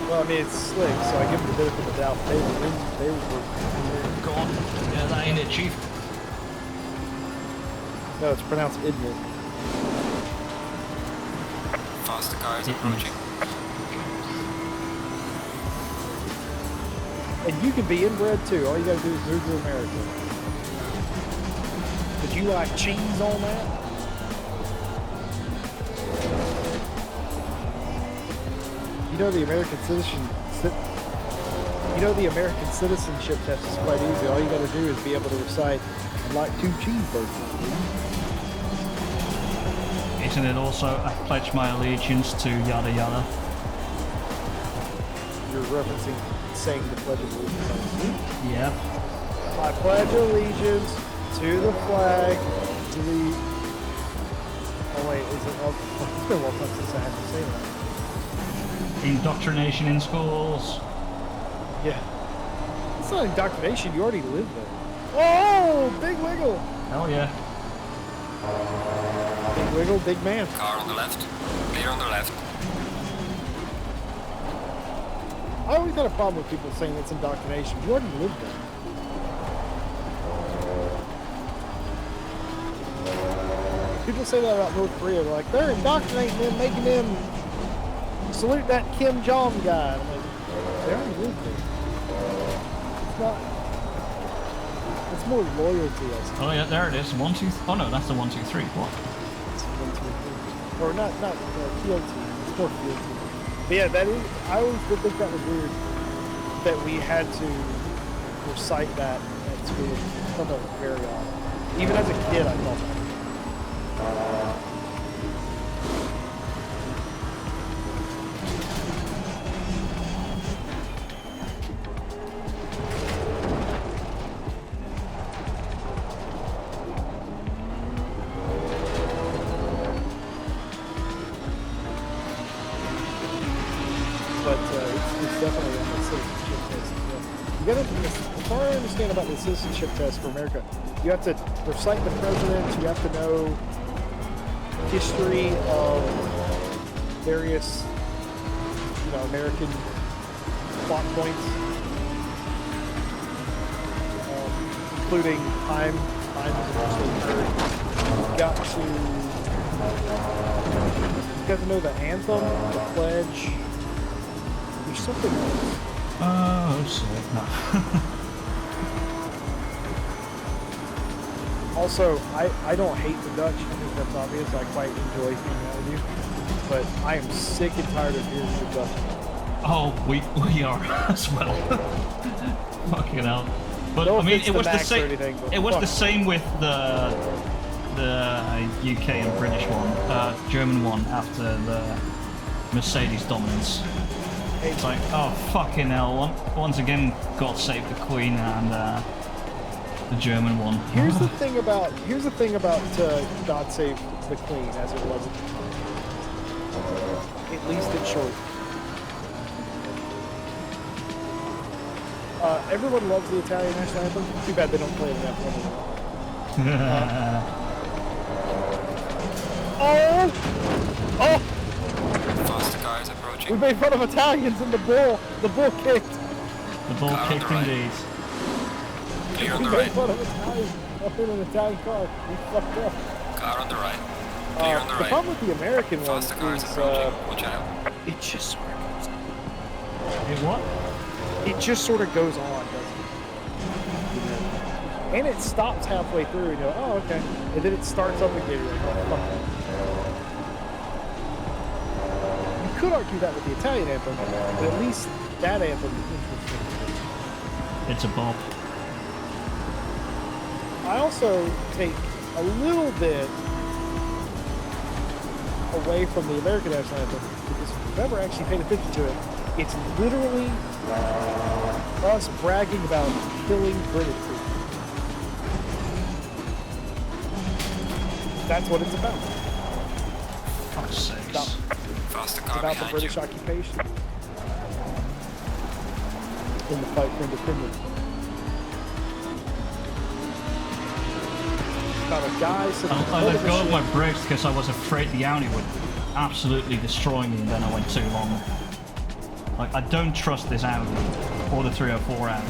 Well, I mean it's slick, so I give them the benefit of the doubt. They were Go on. Yeah, that ain't it, Chief. no, it's pronounced idn't. Faster cars approaching. And you can be inbred too. All you gotta do is move to America. Would you like cheese on that? You know the American citizenship test is quite easy. All you gotta do is be able to recite, "I'd like 2 cheeseburgers." Isn't it also I pledge my allegiance to yada yada? You're referencing saying the Pledge of Allegiance. Yep. I pledge allegiance to the flag, to the... Oh wait, is it... Oh, it's been a long time since I had to say that. Indoctrination in schools. Yeah. It's not indoctrination, you already live there. Oh, big wiggle! Hell yeah. Wiggle, big man. Car on the left. Clear on the left. I always had a problem with people saying it's indoctrination. You already lived there. People say that about North Korea. They're like, they're indoctrinating them, making them salute that Kim Jong guy. I'm like, they already lived there. It's not. It's more loyalty, I suppose. Oh yeah, there it is. 1, 2. Oh no, that's the 1, 2, 3. What? It's 1, 2, 3. Or not field team. It's more field team. But yeah, that is. I always did think that was weird that we had to recite that at school. I thought that was very odd. Even as a kid, I thought that. But it's definitely on the citizenship test. You gotta, as far as I understand about the citizenship test for America, you have to recite the president, you have to know history of various, American plot points, including time is actually occurred. You got to know the anthem, the pledge. There's something else. Oh, shit. No. Also, I don't hate the Dutch. I think that's obvious. I quite enjoy hanging out with you. But I am sick and tired of hearing the Dutch. Oh, we are as well. Fucking hell. But No I mean, offense it to was the Max or same. anything, but It was the fuck. same with the UK and British one, German one after the Mercedes dominance. It's like, oh fucking hell! Once again, God Save the Queen and the German one. Here's the thing about God Save the Queen, as it was, at least in short. Everyone loves the Italian national anthem. Too bad they don't play it in F1 anymore. Oh! Faster car is We approaching. made fun of Italians and the bull kicked. The ball Car on kicked the right. indeed. Clear on We the made right. fun of Italians up in an Italian car. We fucked up. Car on the right. Clear on the The right. problem with the American one Faster car is is approaching. Watch out. it just sort of goes on. Is what? It just sort of goes on, doesn't it? And it stops halfway through and you're like, oh, okay. And then it starts up again. You're like, oh, fuck that. You could argue that with the Italian anthem, but at least that anthem is interesting. It's a bop. I also take a little bit away from the American national anthem because if you've ever actually paid attention to it, it's literally us bragging about killing British people. That's what it's about. Fuck's sakes. About, Faster it's car about the behind British you. occupation in the fight for independence. About a guy sitting I let go of my brakes because I was afraid the Audi would absolutely destroy me, and then I went too long. Like, I don't trust this Audi, or the 304 Audi.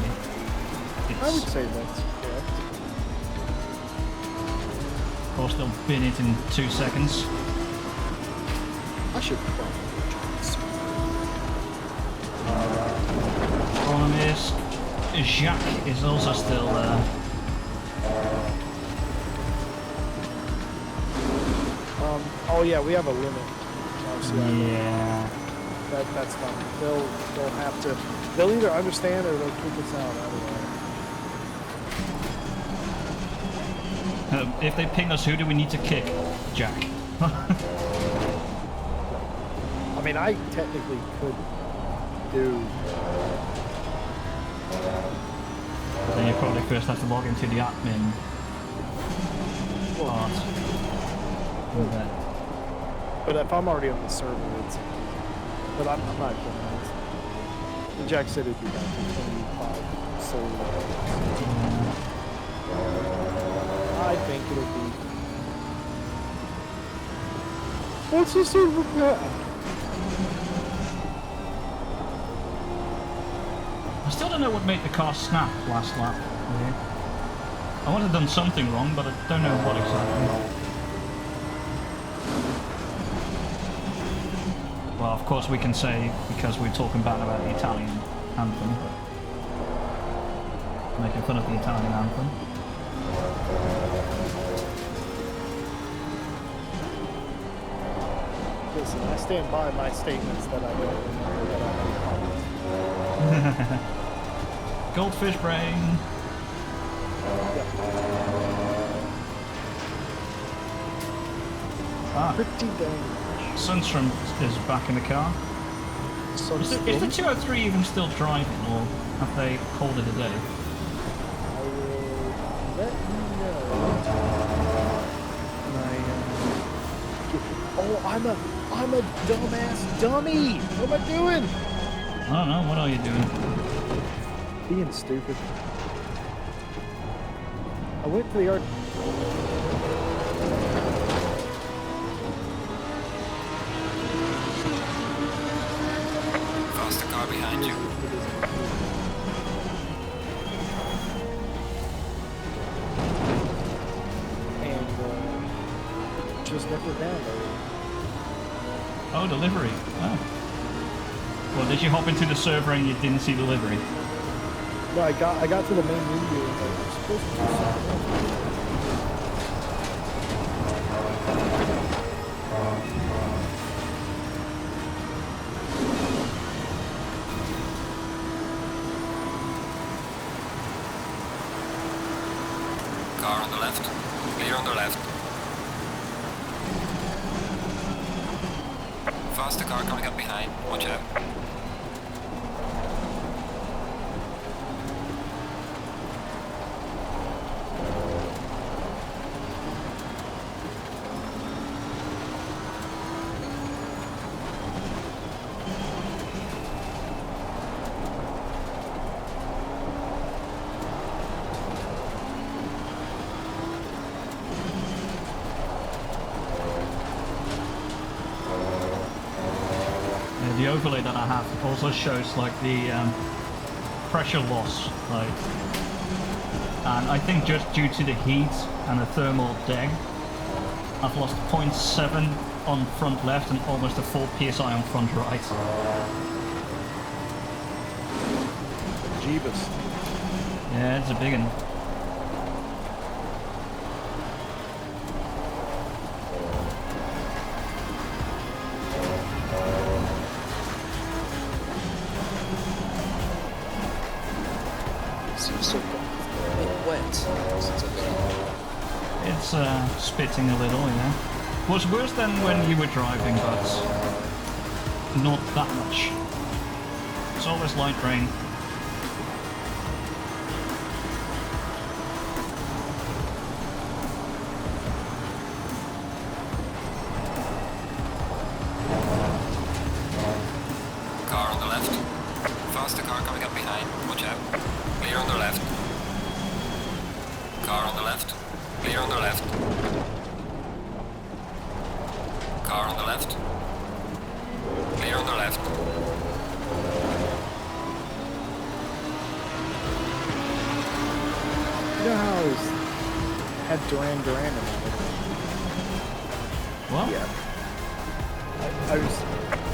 I would It's, say that's correct. of course, they'll bin it in 2 seconds. I should probably Problem is, Jacques is also still there. Oh yeah, we have a limit. RCI. Yeah. That's fine. They'll have to. They'll either understand or they'll kick us out. I don't know. If they ping us, who do we need to kick? Jack. I mean, I technically could do. Then you probably first have to log into the admin part. Okay. But if I'm already on the server, it's. But I'm not doing that. The Jack said it'd be back in 25 solar hours. I think it'll be. What's the super pet? I still don't know what made the car snap last lap. Yeah. I would have done something wrong, but I don't know what exactly. Well, of course we can say, because we're talking bad about the Italian anthem, making fun of the Italian anthem. Listen, I stand by my statements that I don't remember that I made. Goldfish brain. Ah, Pretty dang. Sundstrom is back in the car. So Is the 203 even still driving, or have they called it a day? I will let you know. When I'm a dumbass dummy. What am I doing? I don't know, what are you doing? Being stupid. I went to the art. Faster car behind you. And just never downloaded. Oh, delivery. Oh. Well, did you hop into the server and you didn't see delivery? No, I got to the main menu and I was supposed to do something. Car on the left. Clear on the left. Faster car coming up behind. Watch out. The overlay that I have also shows like the pressure loss, like, and I think just due to the heat and the thermal deg, I've lost 0.7 on front left and almost a full PSI on front right. Jeebus. Yeah, it's a big one. Seems so a bit wet since I've been on. It's spitting a little, yeah. Was worse than when you were driving, but not that much. It's always light rain. Car on the left. Faster car coming up behind. Watch out. Clear on the left. Car on the left. Clear on the left. Car on the left. Clear on the left. You know how I was had Duran in it? What? Yeah. I was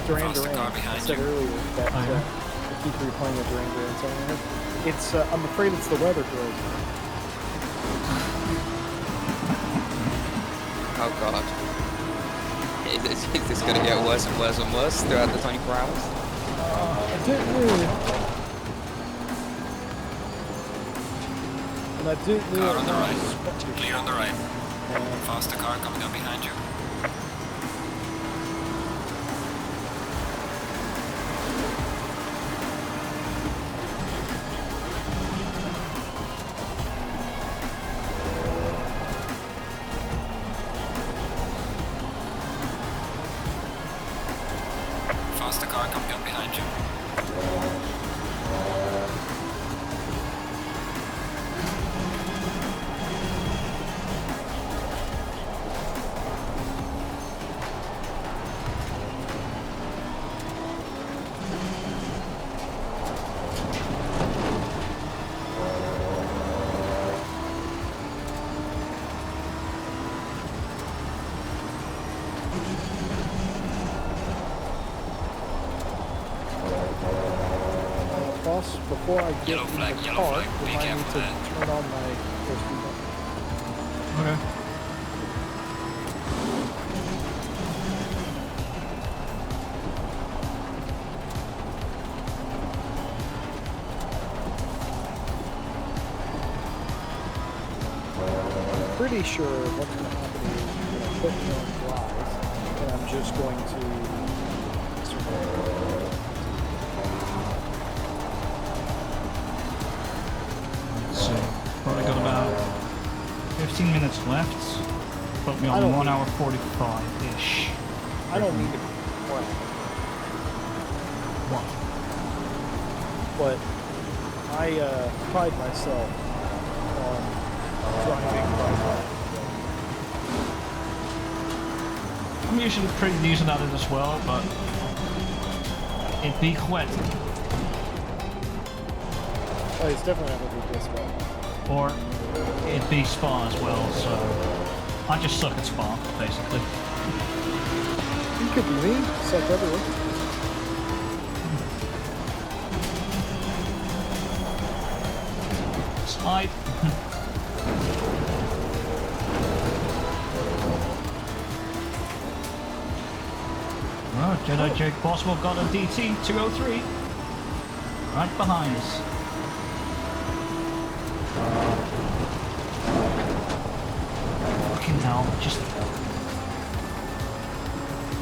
Duran. Faster car I behind said you. earlier that Oh, yeah? I keep replaying the Duran song. in it. It's I'm afraid it's the weather girl. Oh god. Is this going to get worse and worse and worse throughout the 24 hours? I didn't really. And I didn't really. Car on the right. Clear on the right. Faster car coming up behind you. Faster car coming up behind you. else before I get Yellow in flag, the yellow car. flag. Be Remind me careful to there. turn on my first speed button. Okay. I'm pretty sure what's going to happen is you're going to put me on drive, and I'm just going to So, probably got about 15 minutes left. Put me I on don't 1 need- hour 45-ish. I don't need to brag, What? but I pride myself on driving right. I'm usually pretty decent at it as well, but it be wet. Oh, it's definitely not going to be this way. Or it be Spa as well, so I just suck at Spa, basically. It could be me. Suck everywhere. Slide. Oh, Jedi Jake Boswell got a DT 203. Right behind us. Fucking hell, just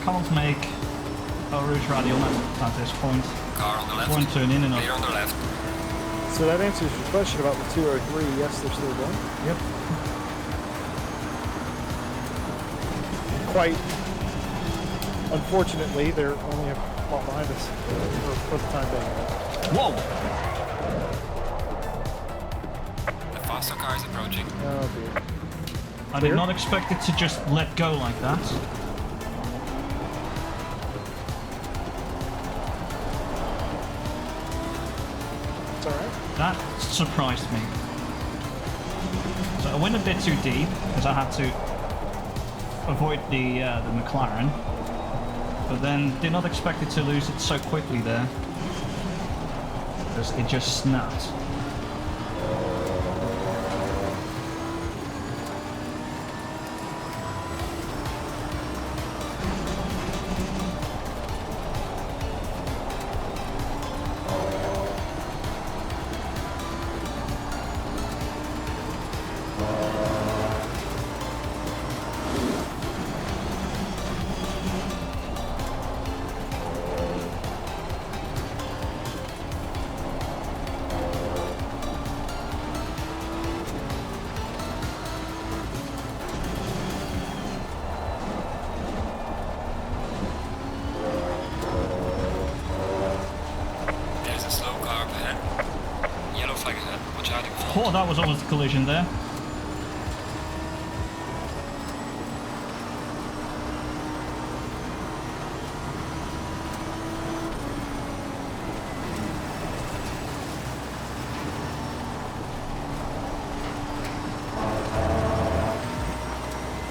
can't make a Rouge radial at this point. Car on the left. Won't turn in enough. Clear on the left. So that answers your question about the 203. Yes, they're still going. Yep. Quite unfortunately, they're only a lot behind us for the time being. Whoa! The faster car is approaching. Oh dear. I did Clear? not expect it to just let go like that. It's alright. That surprised me. So I went a bit too deep because I had to avoid the McLaren, but then did not expect it to lose it so quickly there because it just snapped. There's a slow car up ahead. Yellow flag ahead. Watch out in front. Oh, that was almost a collision there.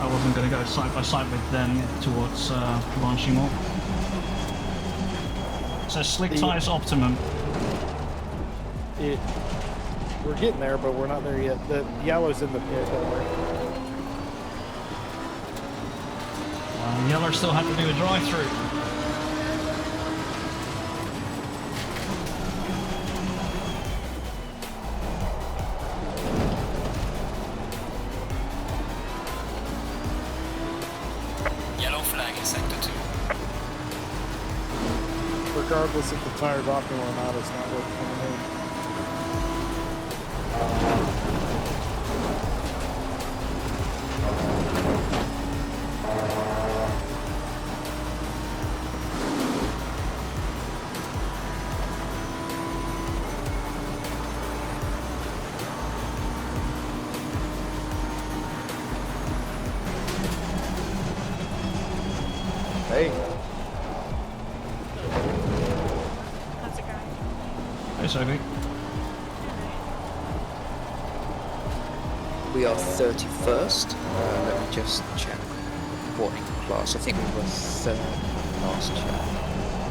I wasn't going to go side by side with them towards Blanchimont. So slick tires optimum. We're getting there, but we're not there yet. The yellow's in the pit. Don't worry. Yeller still had to do a drive-through. Yellow flag in sector 2. Regardless if the tire's optimal or not, it's not worth coming in. Hey. How's it going? Hey, Sophie. We are 31st. Let me just check. Warning class. I think we were third last check.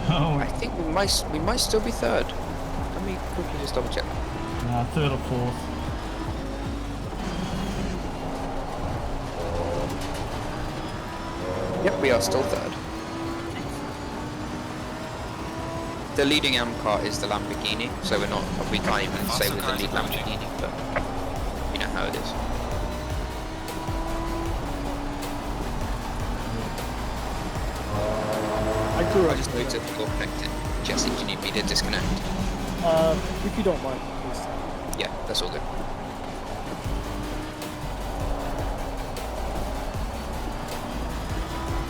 Oh, I think we might still be third. Let me me quickly just double check. Third or fourth. Yep, we are still third. The leading AM car is the Lamborghini, so we can't even say we're the lead Lamborghini, but you know how it is. I grew I up. just noticed that you're connected. Jesse, do you need me to disconnect? If you don't mind, please. Yeah, that's all good.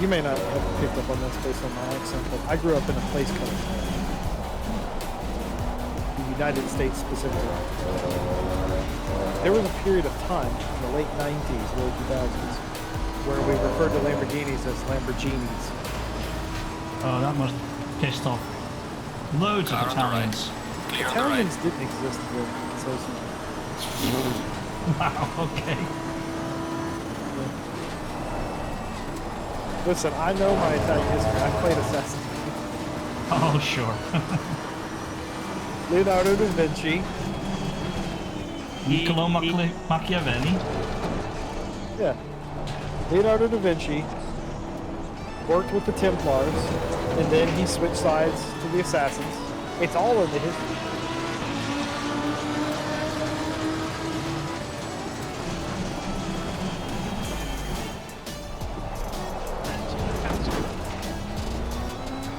You may not have picked up on this based on my accent, but I grew up in a place called the United States specifically. There was a period of time in the late 90s, early 2000s, where we referred to Lamborghinis as Lamborghinis. Oh, that must have pissed off loads of Car on the right. Italians. Clear on the right. Italians didn't exist then, so Wow, okay. listen, I know my Italian history. I played Assassin's Creed. Oh, sure. Leonardo da Vinci. Niccolo Machiavelli. Yeah. Leonardo da Vinci worked with the Templars, and then he switched sides to the Assassins. It's all in the history.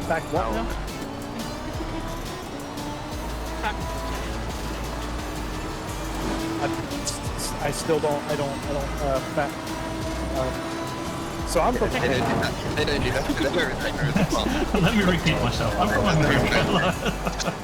Back what now? I still don't, so I'm from, They don't do that. They don't do that. Let me repeat myself. I'm from America.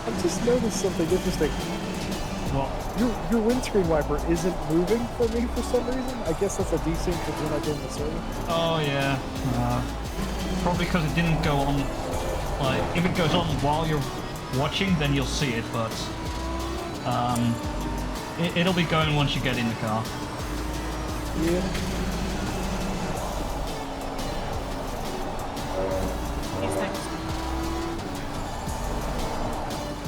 I just noticed something interesting. Well, Your windscreen wiper isn't moving for me for some reason. I guess that's a desync because we're not doing the server. oh yeah. Probably because it didn't go on. Like, if it goes on while you're watching, then you'll see it, but it'll be going once you get in the car. Yeah.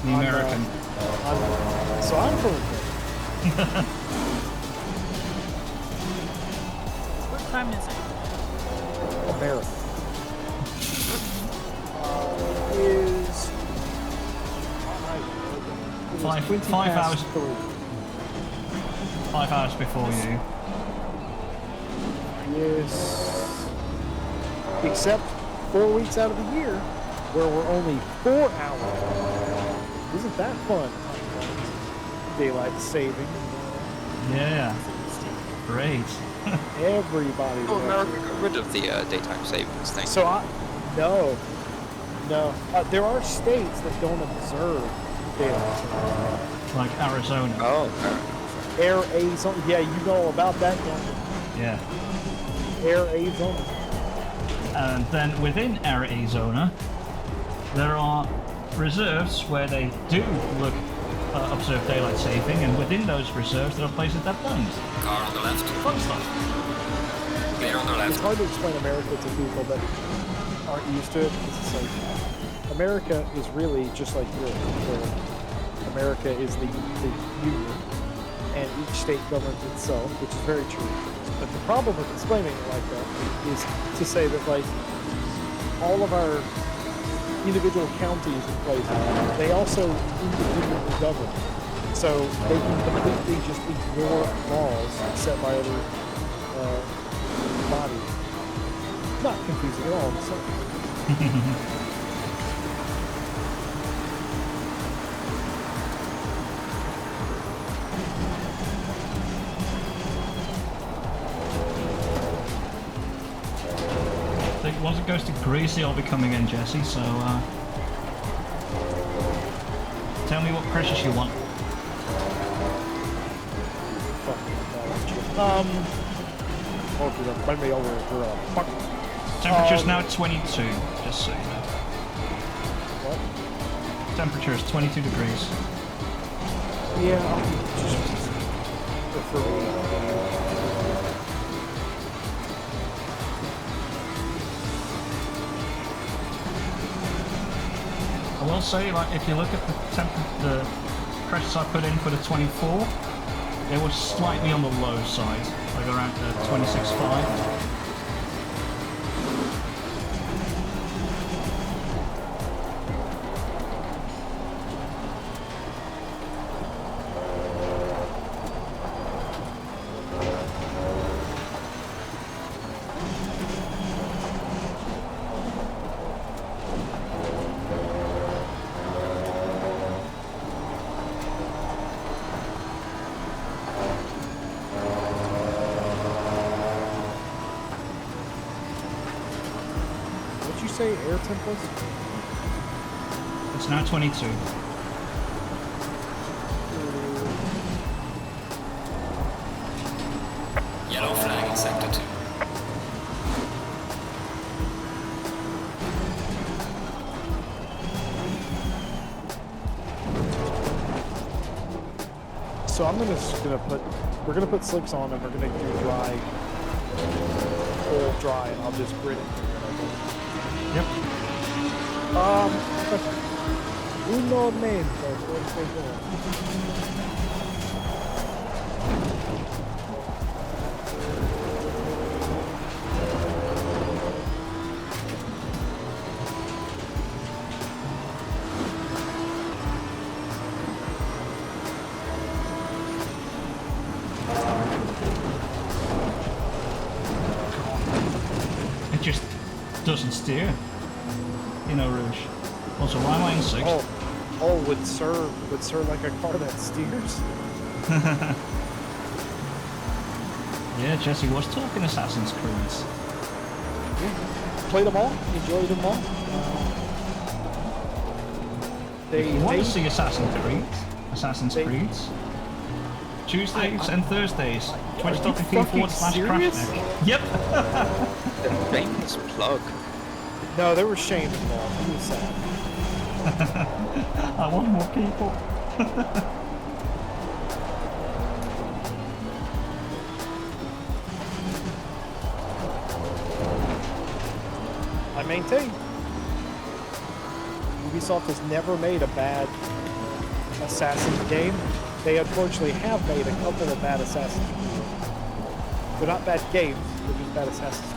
The American. So I'm from What time is it? America. Is Five hours. 3. 5 hours before you. Yes. Except 4 weeks out of the year, where we're only 4 hours. Isn't that fun? Daylight saving. Yeah. Great. Everybody. Oh, loves America it. got rid of the daytime savings thing. So no. There are states that don't observe daylight saving. Like Arizona. Oh, Arizona. Yeah, you know about that, don't you? Yeah. Arizona. And then within Arizona, there are reserves where they do observe daylight saving, and within those reserves there are places that don't. Car on the left. Fun stuff. Clear on the It's left. hard to explain America to people that aren't used to it. It's like America is really just like Europe, where America is the union, and each state governs itself, which is very true. But the problem with explaining it like that is to say that like all of our individual counties and places, they also independently govern. So they can completely just ignore laws set by other bodies. Not confusing at all. So. I think once it goes to Greasy, I'll be coming in, Jesse, so me what pressures you want. Run me over, girl. Fuck. Temperature's now 22, just so you know. What? Temperature is 22 degrees. Yeah, just prefer I will say, like, if you look at the pressures I put in for the 24, they were slightly on the low side, like around 26.5. What'd you say air temp was? It's now 22. Yellow flag in sector 2. So we're gonna put slicks on and we're gonna do dry, full dry, and I'll just grit it. Yep. Un momento, por favor. It just doesn't steer. You know, Rouge. Also, why am I in 6th? Would Sir like a car that steers? Yeah, Jesse was talking Assassin's Creeds. Played them all, enjoyed them all. If you want to they see Assassin's Creeds, Tuesdays and Thursdays, twitch.tv/Crashneck. Yep! The famous plug. No, there was shame involved. He was sad. I want more people. I maintain. Ubisoft has never made a bad Assassin game. They unfortunately have made a couple of bad Assassins. They're not bad games, they're just bad Assassins.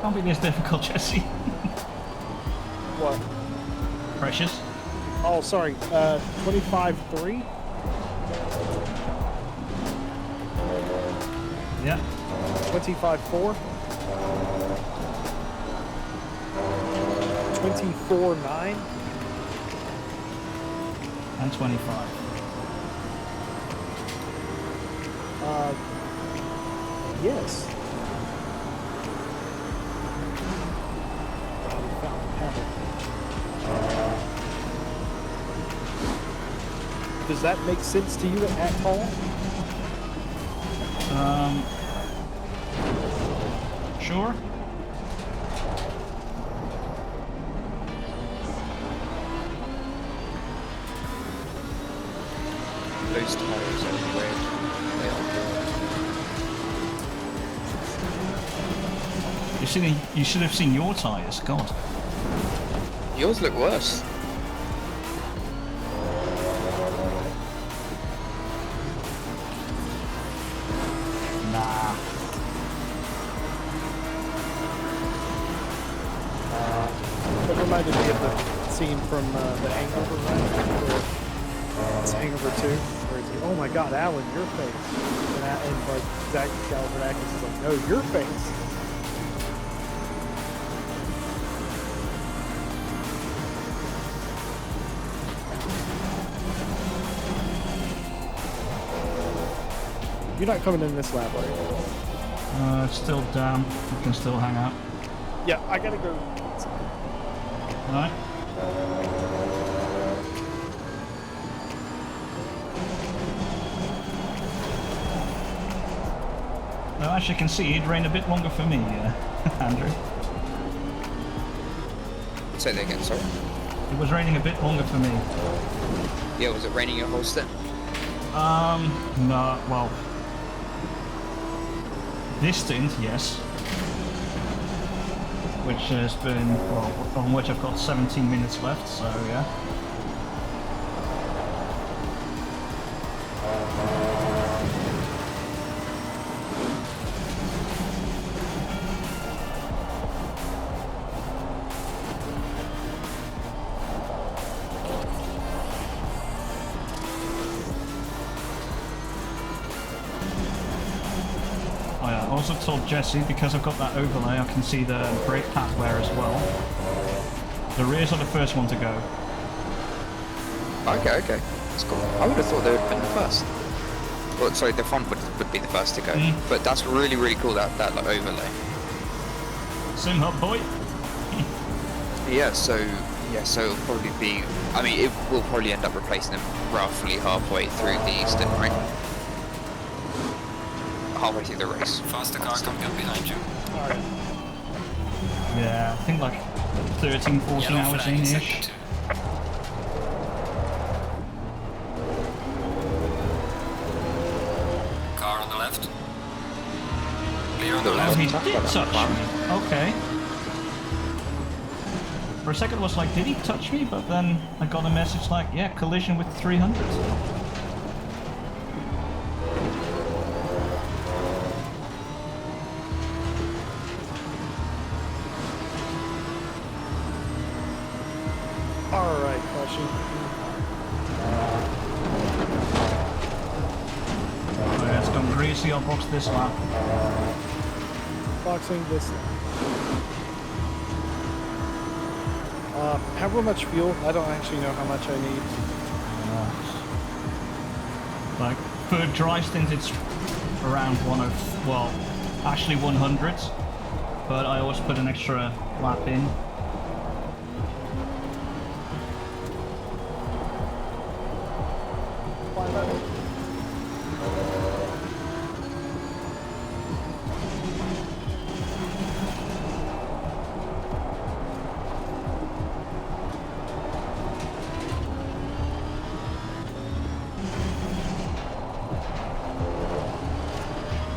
Can't be this difficult, Jesse. What? Precious. Oh, sorry. 25-3. Yeah. 25-4. 24-9. And 25. Yes. Does that make sense to you at all? Sure. Those tires are red. They are You should have seen your tyres. God. good. Yours look worse. Nah. That reminded me of the scene from the Hangover, right? It's Hangover 2, where it's like, oh my god, Alan, your face. And like, Zach Galifianakis is like, no, your face. You're not coming in this lap, are you? It's still down. You can still hang out. Yeah, I gotta go. Alright. Well, as you can see, it rained a bit longer for me, Andrew. Say that again, sorry. It was raining a bit longer for me. Yeah, was it raining your whole stint? No, well... This stint, yes. Which has been, well, on which I've got 17 minutes left, so yeah. I also told Jesse, because I've got that overlay, I can see the brake pad wear as well. The rears are the first one to go. Okay. That's cool. I would have thought they would have been the first. Well, sorry, the front would be the first to go. But that's really, really cool, that like, overlay. Sim hub, boy! So it'll probably be... I mean, it will probably end up replacing them roughly halfway through the stint, right? Halfway through the race. Faster car coming up behind you. Alright. Yeah, I think like 13, 14 Yellow hours flag in in-ish. sector 2. Car on the left. Clear on the Oh, left. he did touch me. Okay. For a second it was like, did he touch me? But then I got a message like, yeah, collision with 300. Alright, Crushy. Oh yeah, it's gone greasy, I'll box this lap. Boxing this. However much fuel, I don't actually know how much I need. Like, for dry stint it's around 100, well, actually 100, but I always put an extra lap in.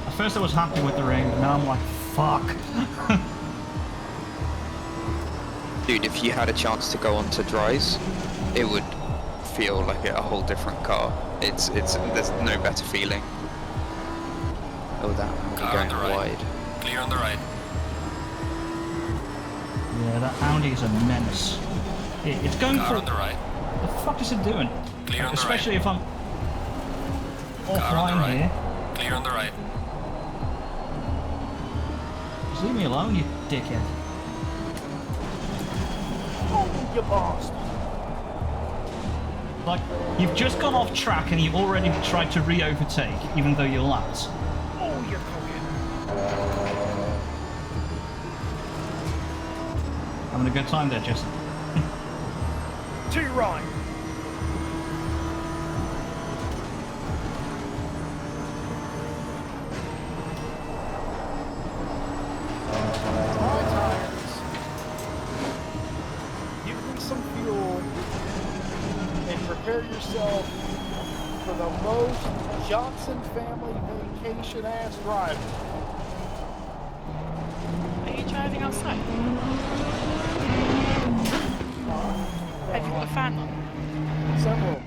At first I was happy with the rain, but now I'm like, fuck. Dude, if you had a chance to go on to dries, it would feel like a whole different car. It's there's no better feeling. Oh, that Audi Car on going the right. wide. Clear on the right. Yeah, that Audi is a menace. It's going Car for... on the right. The fuck is it doing? Clear on the Especially right. if I'm Car on the offline right. here. Clear on the right. Just leave me alone, you dickhead. Oh, you bastard! Like, you've just gone off track and you already tried to re-overtake, even though you're lapped. Oh, you're cooking. Having a good time there, Jesse. To your right. My tires. Give me some fuel and prepare yourself for the most Johnson family vacation ass drive. Are you driving outside? Have you got a fan on? Several.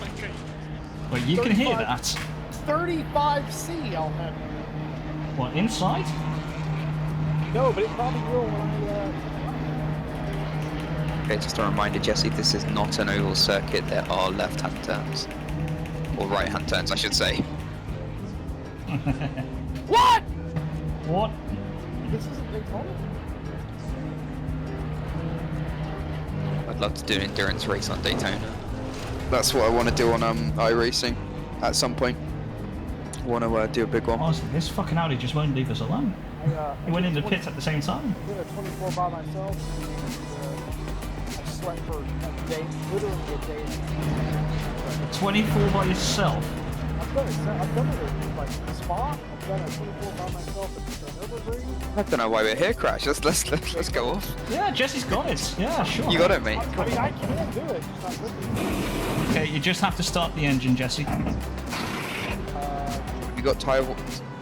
Okay. Well, you can hear 35. that. 35C, I'll have. What, inside? No, but it probably will when I, Okay, just a reminder, Jesse, this is not an oval circuit. There are left-hand turns. Or right-hand turns, I should say. What? What? This isn't Daytona? I'd love to do an endurance race on Daytona. That's what I want to do on iRacing at some point. wanna do a big one. Honestly, this fucking Audi just won't leave us alone. He went in the pits at the same time. did a 24 by myself. I slept for a day, literally a day. 24 by yourself. I've done it at like Spa. I've done a 24 by myself at Nürburgring. I don't know why we're here, Crash. Let's go off. Yeah, Jesse's got it. Yeah, sure. You got it, mate. I mean, I can do it, just not with me. Okay, you just have to start the engine, Jesse. We got tyre.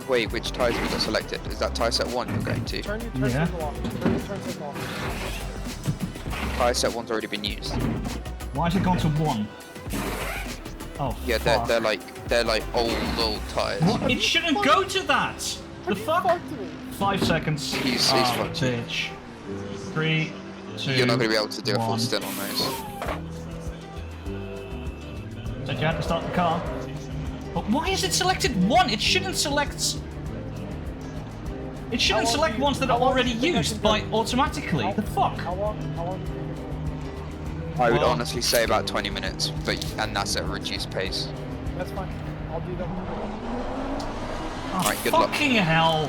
Wait, which tyres we got selected? Is that tyre set 1 you're going to? Turn your Yeah. signal off. Turn your turn signal off. Tyre set 1's already been used. Why has it gone to 1? Oh, Yeah, fuck. they're like old tyres. What? It shouldn't go to that! The fuck? Fuck to me. 5 seconds. He's Ah, fucked. bitch. 3, 2, You're not going to be able to do a full 1. stint on those. So you have to start the car. But why is it selected 1? It shouldn't select... It shouldn't long select do you- ones that are how long do already you think I used can by go? automatically. The fuck? How long do you think I would Well- honestly say about 20 minutes, and that's at a reduced pace. That's fine. I'll do that. Oh, Alright, good luck. fucking hell.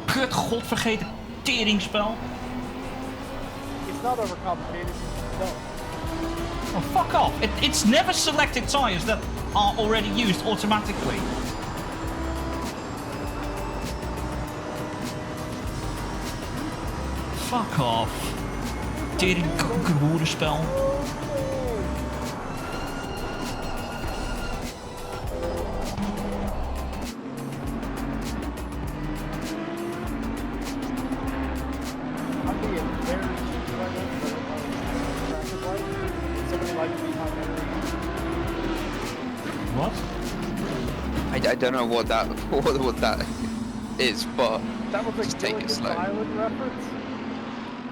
Kut, godvergeten teringspel. It's not overcomplicated. No. Oh, fuck off. It's never selected tyres that are already used automatically. Fuck off. Tering kankerwoordenspel. I'm being very cheeky right now because I don't know traffic light. Somebody like to be my memory. What? I don't know what that what that is, but That was just a take it Gilligan's slow. Island reference.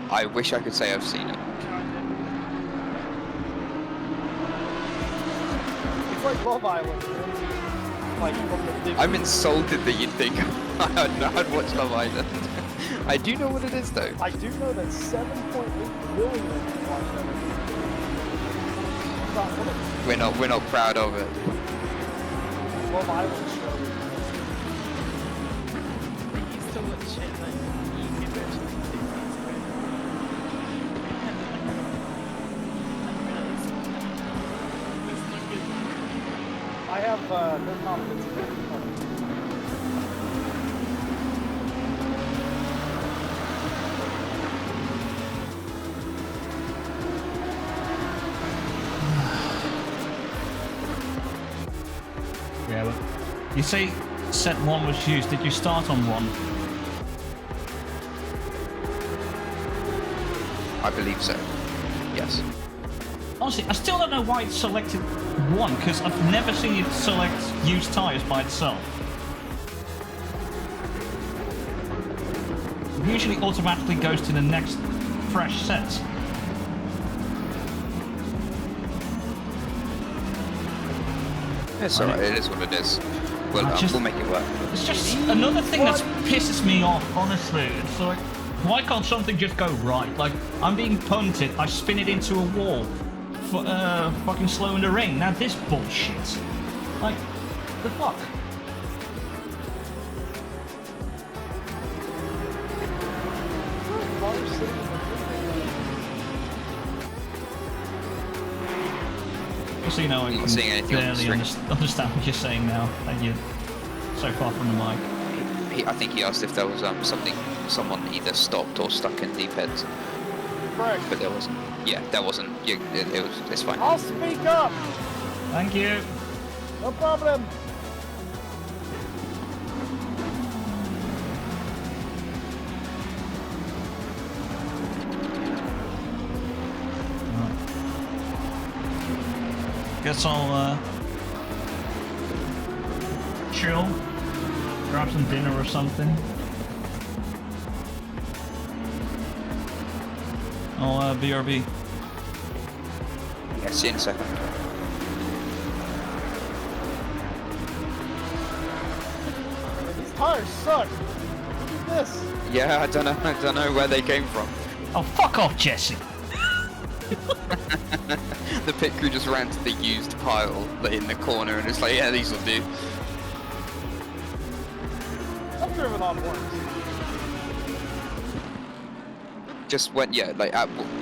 I wish I could say I've seen it. It's like Love Island. Man. Like from the big. I'm insulted that you'd think I'd watch Love Island. I do know what it is though. I do know that 7.8 billion watched that movie. Not one of We're not proud of it. the Love Island show. I used to watch it like UK version of 6 years ago. It's not good. I have no confidence in that. Yeah, but you say set 1 was used. Did you start on 1? I believe so. Yes. Honestly, I still don't know why it selected 1, because I've never seen it select used tyres by itself. It usually automatically goes to the next fresh set. It's alright. It is what it is. We'll make it work. It's just another thing that pisses me off, honestly. It's like, why can't something just go right? Like, I'm being punted, I spin it into a wall. Fucking slow in the rain. Now this bullshit. Like, the fuck? Just so you know, I I'm not can seeing anything on the barely screen. understand what you're saying now. That you're so far from the mic. I think he asked if there was someone either stopped or stuck in deep ends, Correct. but there wasn't. Yeah, there wasn't. It was. It's fine. I'll speak up. Thank you. No problem. Guess I'll chill, grab some dinner or something. I'll BRB. Yeah, see you in a second. These tires suck. Look at this. Yeah, I don't know where they came from. Oh, fuck off, Jesse. The pit crew just ran to the used pile in the corner and it's like, yeah, these will do. driven on once. Just when, yeah, like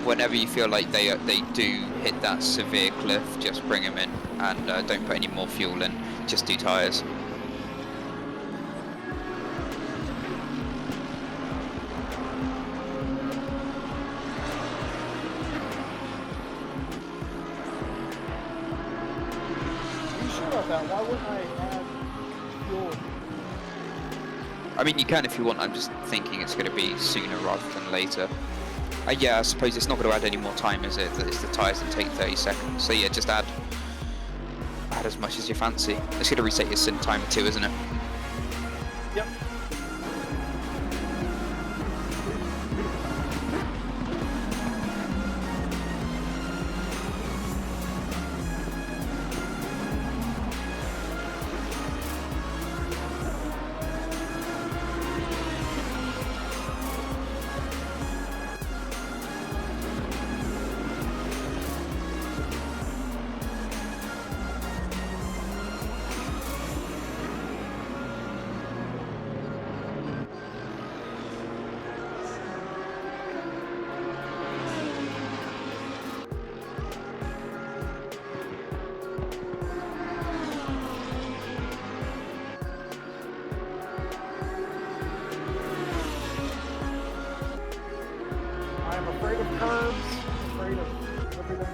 whenever you feel like they do hit that severe cliff, just bring them in and don't put any more fuel in. Just do tires. You sure about that? Why wouldn't I add fuel? I mean, you can if you want. I'm just thinking it's going to be sooner rather than later. Yeah, I suppose it's not going to add any more time, is it? It's the tyres that take 30 seconds. So yeah, just add as much as you fancy. It's going to reset your sync timer too, isn't it? Yep. I'm afraid of curves, afraid of everything.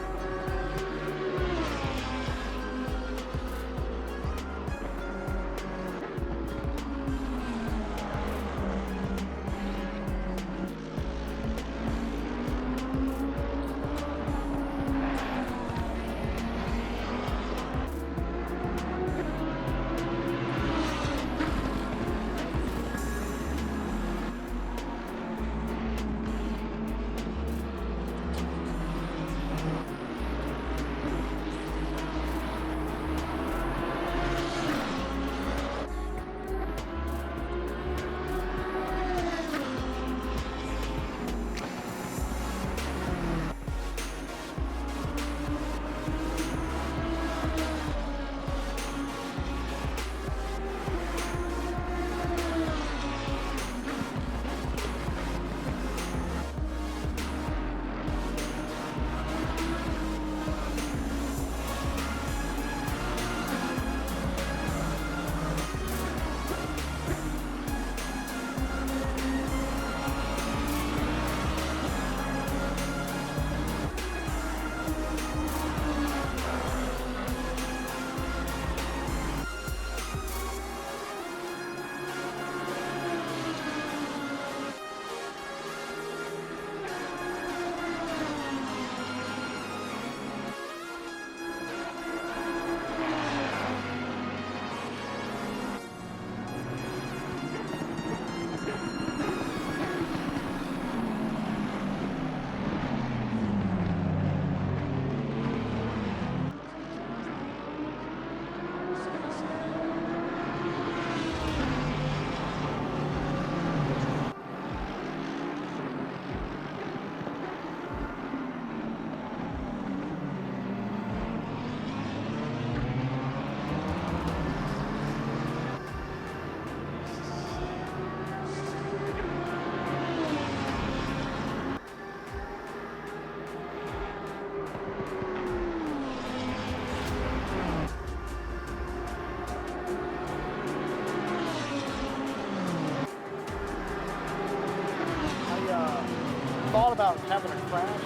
Thought about having a crash.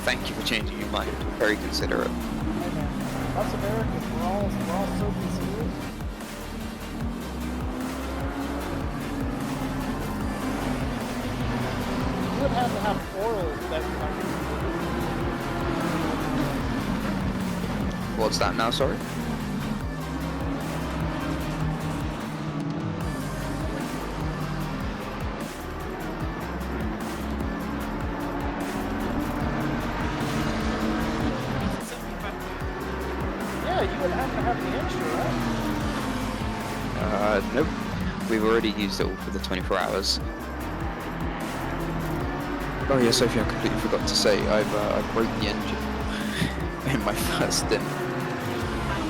Thank you for changing your mind. Very considerate. Hey man, us Americans, we're all so considerate. You would have to have oil that What's that now, sorry? yeah, you would have to have the extra, right? Nope. We've already used it all for the 24 hours. Oh yeah, Sophie, I completely forgot to say, I broke the engine in my first stint.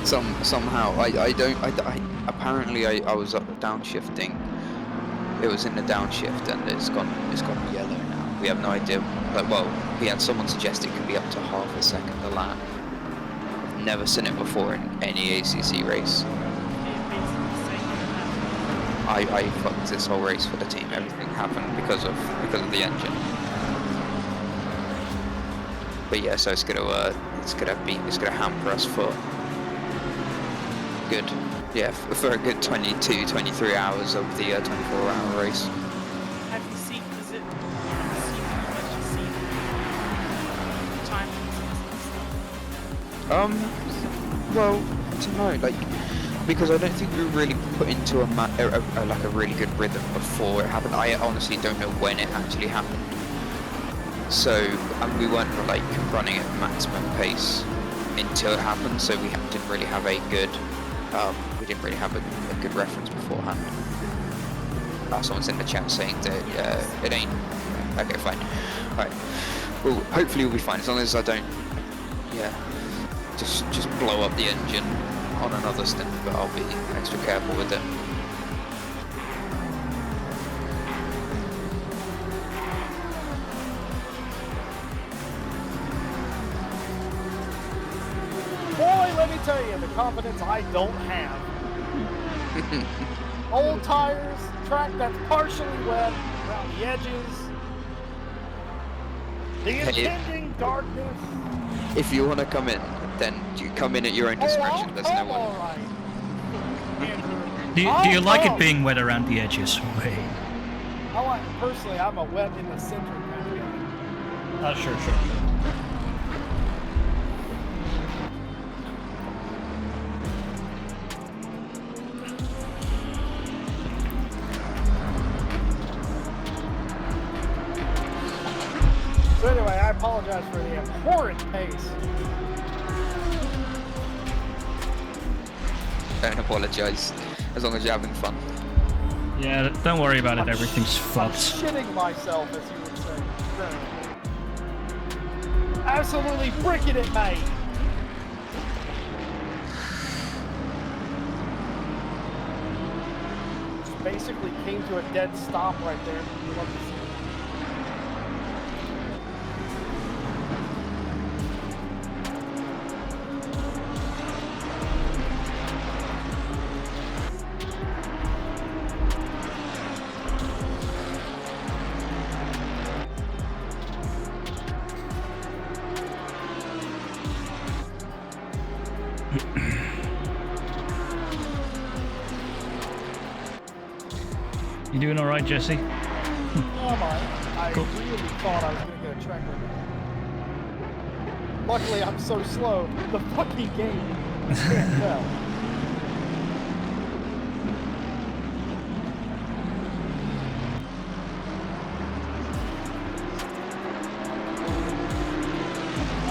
somehow I apparently I was up downshifting. It was in the downshift and it's gone yellow now. We have no idea. Like, well, we had someone suggest it could be up to half a second a lap. I've never seen it before in any ACC race. I fucked this whole race for the team. Everything happened because of the engine. But yeah, so it's gonna hamper us for good. Yeah, for a good 22, 23 hours of the 24-hour race. Have you seen, is it, have you seen how much you see time and stuff? Well, I don't know, like, because I don't think we were really put into a really good rhythm before it happened. I honestly don't know when it actually happened. So, and we weren't like running at maximum pace until it happened, so we didn't really have a good a good reference beforehand. Someone's in the chat saying that it ain't. Okay, fine. Right. Well, hopefully we'll be fine as long as I don't. Yeah. Just blow up the engine on another stint, but I'll be extra careful with it. Boy, let me tell you, the confidence I don't have. Old tires, track that's partially wet around the edges, the impending darkness. If you want to come in, then you come in at your own discretion. There's no one. All right. Andrew, Do you like it come. being wet around the edges? Wait. Personally, I'm a wet in the center kind of guy. Sure. So anyway, I apologize for the abhorrent pace. Don't apologise, as long as you're having fun. Yeah, don't worry about it. I'm Everything's I'm fucked. shitting myself, as you would say. Absolutely bricking it, mate. Just basically came to a dead stop right there. Love to see it. You doing all right, Jesse? Oh my, I Cool. really thought I was going to get a track record. Luckily, I'm so slow, the fucking game can't tell.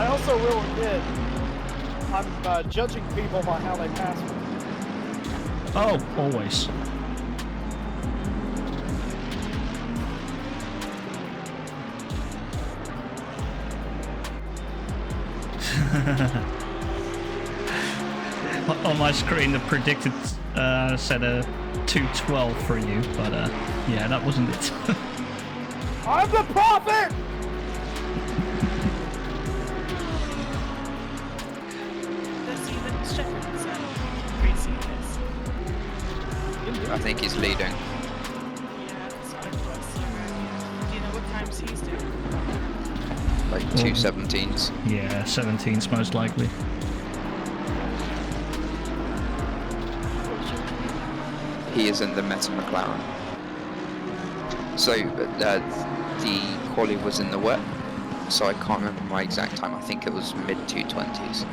I also will admit, I'm judging people by how they pass me. Oh, always. On my screen, the predicted said a 2:12 for you, but yeah, that wasn't it. I'm the prophet! Does even Shepard's racing this? I think he's leading. Yeah, so it was. Do you know what times he's doing? Like 2:17s. Yeah, 17's most likely. He is in the Meta McLaren. So the quali was in the wet, so I can't remember my exact time. I think it was mid 2:20s.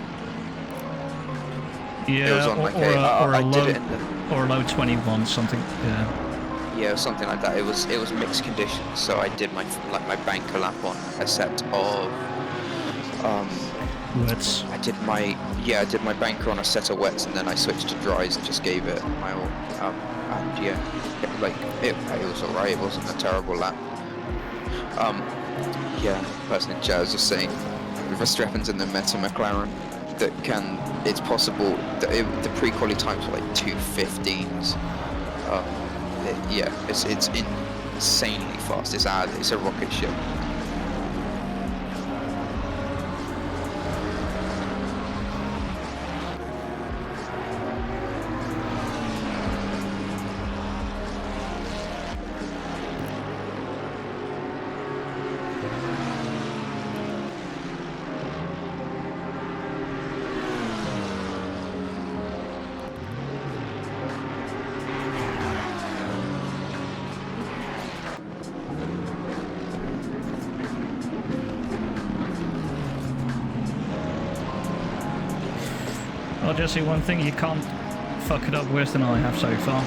Yeah, It was on like or I a did low, it in the, or a low 21, something. Yeah. yeah, something like that. It was mixed conditions, so I did my banker lap on a set of Wets. I did my banker on a set of wets, and then I switched to dries and just gave it my all. And yeah, it was alright. It wasn't a terrible lap. Yeah, person in chat was just saying Verstappen's in the Meta McLaren. that can. It's possible that the pre-quali times were like 2:15s. Yeah, it's insanely fast. It's a rocket ship. Well, Jesse, one thing you can't fuck it up worse than I have so far.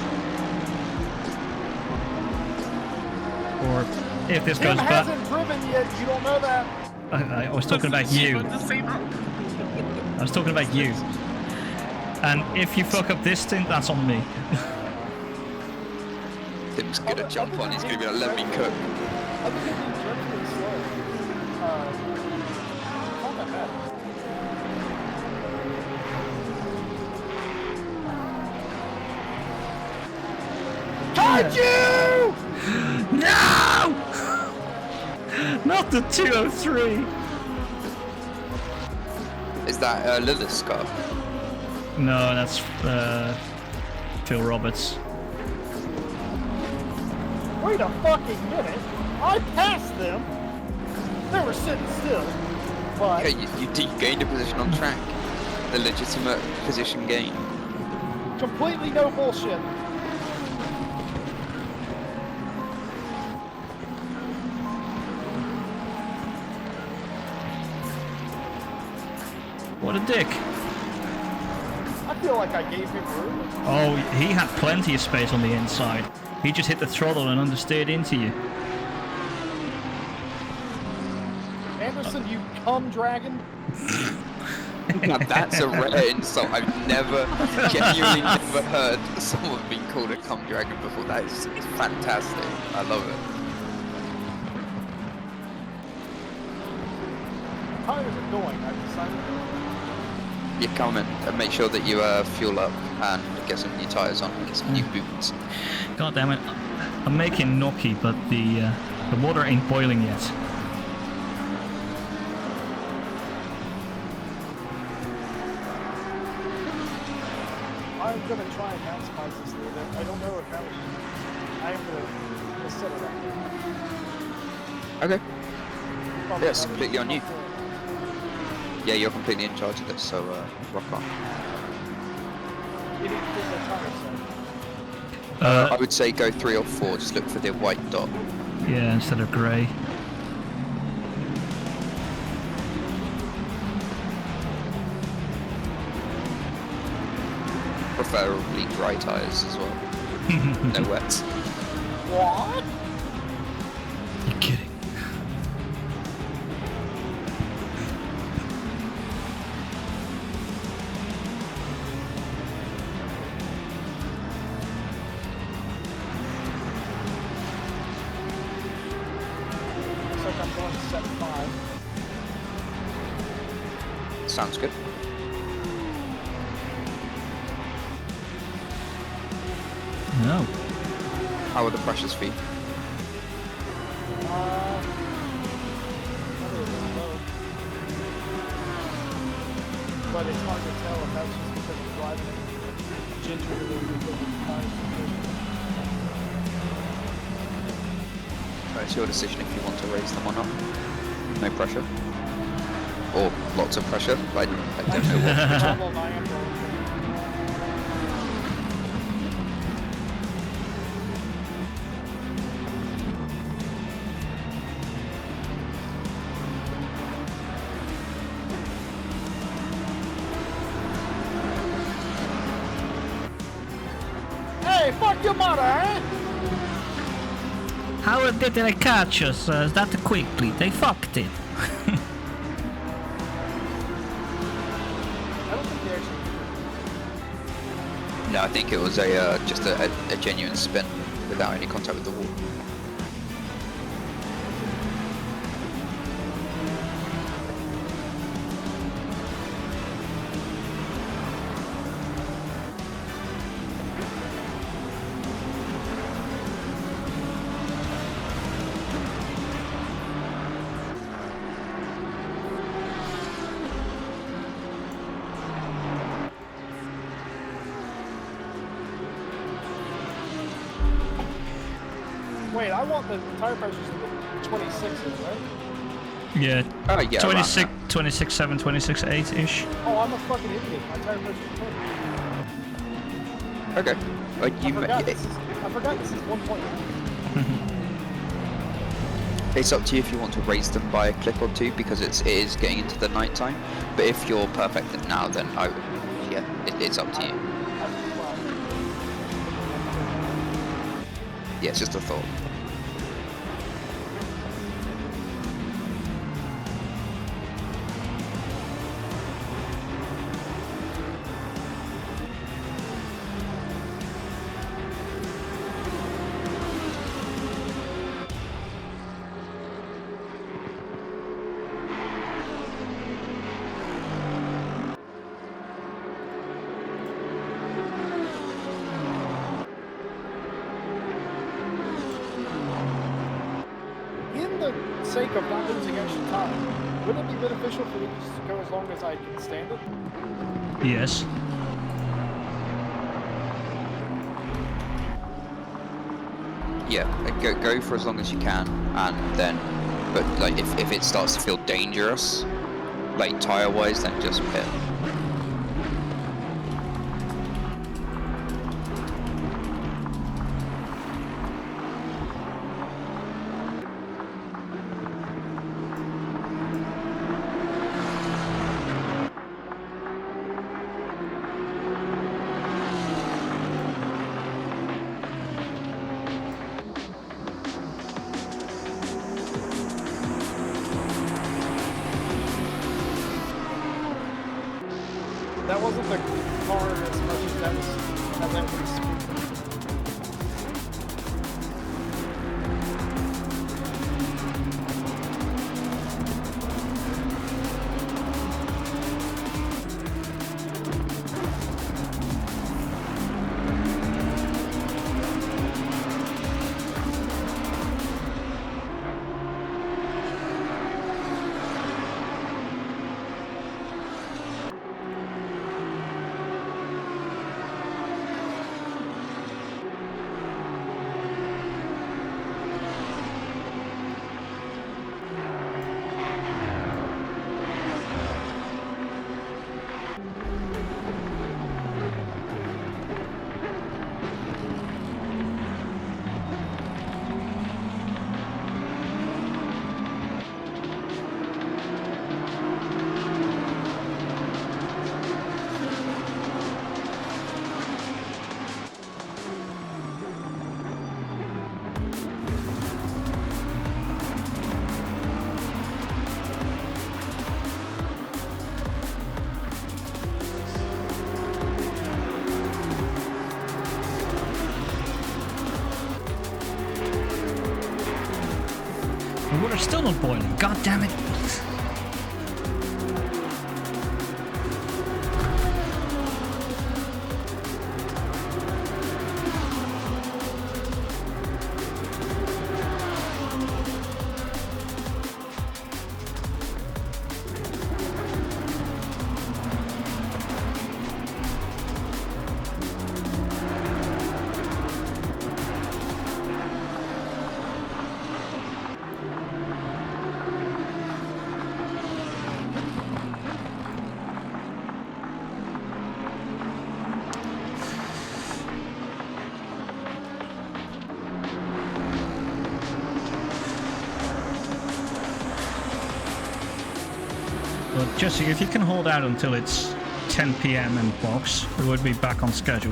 Or if this Tim goes bad, hasn't driven yet. You don't know that. I was talking about you. I was talking about you. And if you fuck up this stint, that's on me. Tim's gonna jump on. He's gonna be like, "Let me cook." Other than being dreadfully slow, not that bad. Got you! No! Not the 203. Is that Lilith's car? No, that's Phil Roberts. Wait a fucking minute. I passed them. They were sitting still. But Okay, you gained a position on track. The legitimate position gain. completely no bullshit. What a dick. I feel like I gave him room. Oh, he had plenty of space on the inside. He just hit the throttle and understeered into you. Anderson, you cum dragon. Now that's a rare insult. I've genuinely never heard someone being called a cum dragon before. That is fantastic. I love it. How is it going? I've decided. You come in and make sure that you fuel up and get some new tyres on, get some new boots. God damn it. I'm making gnocchi, but the water ain't boiling yet. I'm gonna try and maximize this a little bit. I don't know if that was. I am gonna set it up. Okay. Probably Yes, not completely on you. before. Yeah, you're completely in charge of this, so rock on. You need to get the tire set. I would say go 3 or 4, just look for the white dot. Yeah, instead of grey. Preferably dry tyres as well. No wets. What? You're kidding. Looks like I'm going to set 5. Sounds good. No. How are the pressures for you? But it's hard to tell if that's just because of driving gingerly because of the tires. It's your decision if you want to raise them or not. No pressure. Or lots of pressure. I don't know what. Trouble and I am going to. Hey, fuck your mother, eh? How did they catch us that quickly? They fucked it. I don't think they actually. No, I think it was just a genuine spin without any contact with the wall. Wait, I want the tire pressures to be 26s, right? Yeah. Oh yeah. 26, 26.7, 26.8-ish. Oh, I'm a fucking idiot. My tire pressures are 20. Okay. Like I you. forgot this is 1.9. It's up to you if you want to raise them by a clip or two because it is getting into the night time. But if you're perfect at now, then it's up to you. Yeah, it's just a thought. In the sake of not losing extra time, wouldn't it be beneficial for me to just go as long as I can stand it? Yes. Yeah, like, go for as long as you can, and then, but like if it starts to feel dangerous, like tire wise, then just pit. That wasn't the car as much as that was speed. The water's still not boiling. God damn it. Well, Jesse, if you can hold out until it's 10 p.m. in box, we would be back on schedule.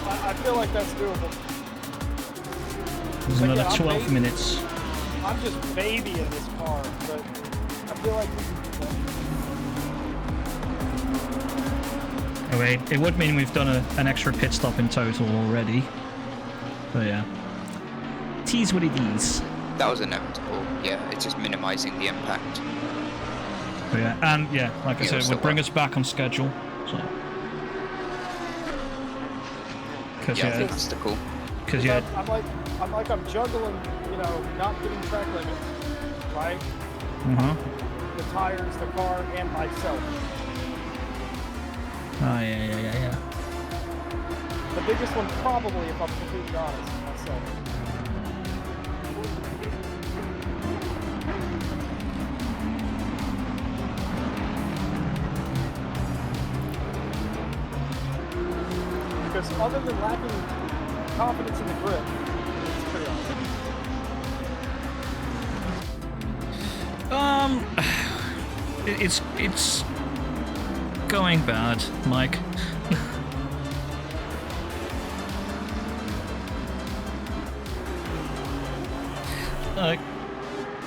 I feel like that's doable. There's But another yeah, 12 minutes. I'm just babying this car, but I feel like we can do that. Oh wait, it would mean we've done an extra pit stop in total already. But yeah. Tease what it is. That was inevitable. Yeah, it's just minimizing the impact. But yeah, and yeah, like I Yeah, said, it still would bring work. us back on schedule. So. Cause Yeah, yeah, that's the cool. cause yeah, I'm juggling, not getting track limits, right? The tires, the car, and myself. Oh yeah. The biggest one probably, if I'm completely honest, myself. Because other than lacking confidence in the grip, it's pretty awesome. It's going bad, Mike.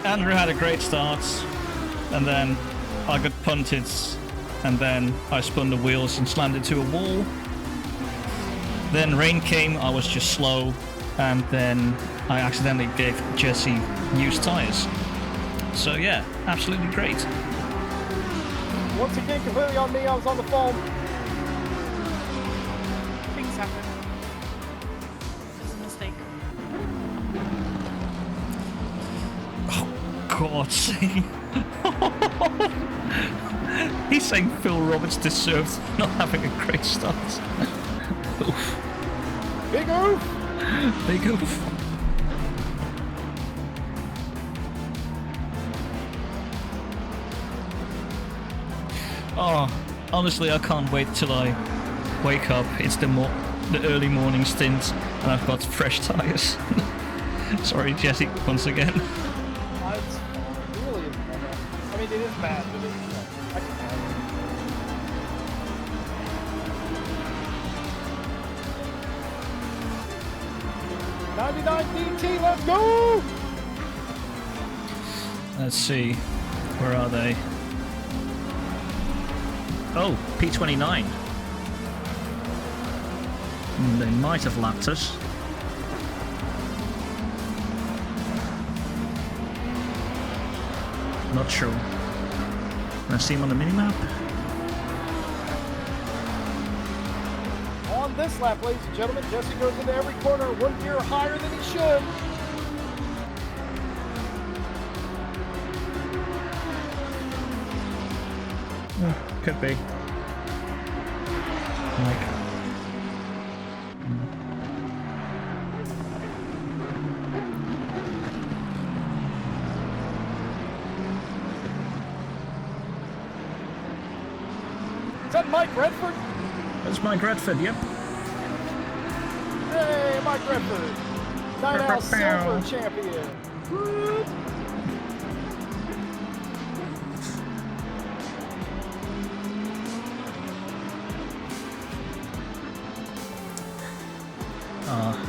Andrew had a great start, and then I got punted, and then I spun the wheels and slammed into a wall. Then rain came, I was just slow, and then I accidentally gave Jesse used tires. So yeah, absolutely great. Once again, completely on me, I was on the phone. Things happen. It's a mistake. God's sake. He's saying Phil Roberts deserves not having a great start. Oof. Big oof! Big oof. Oh, honestly, I can't wait till I wake up. It's the early morning stint, and I've got fresh tires. Sorry, Jesse, once again. It really isn't that bad. I mean, it is bad, but it's, I can handle it. 99 DT, let's go! Let's see. Where are they? Oh, P29. They might have lapped us. Not sure. Can I see him on the minimap? On this lap, ladies and gentlemen, Jesse goes into every corner 1 gear higher than he should. Could be. Like. Is that Mike Redford? That's Mike Redford, yep. Hey, Mike Redford. Night Owl Silver champion. Whoop.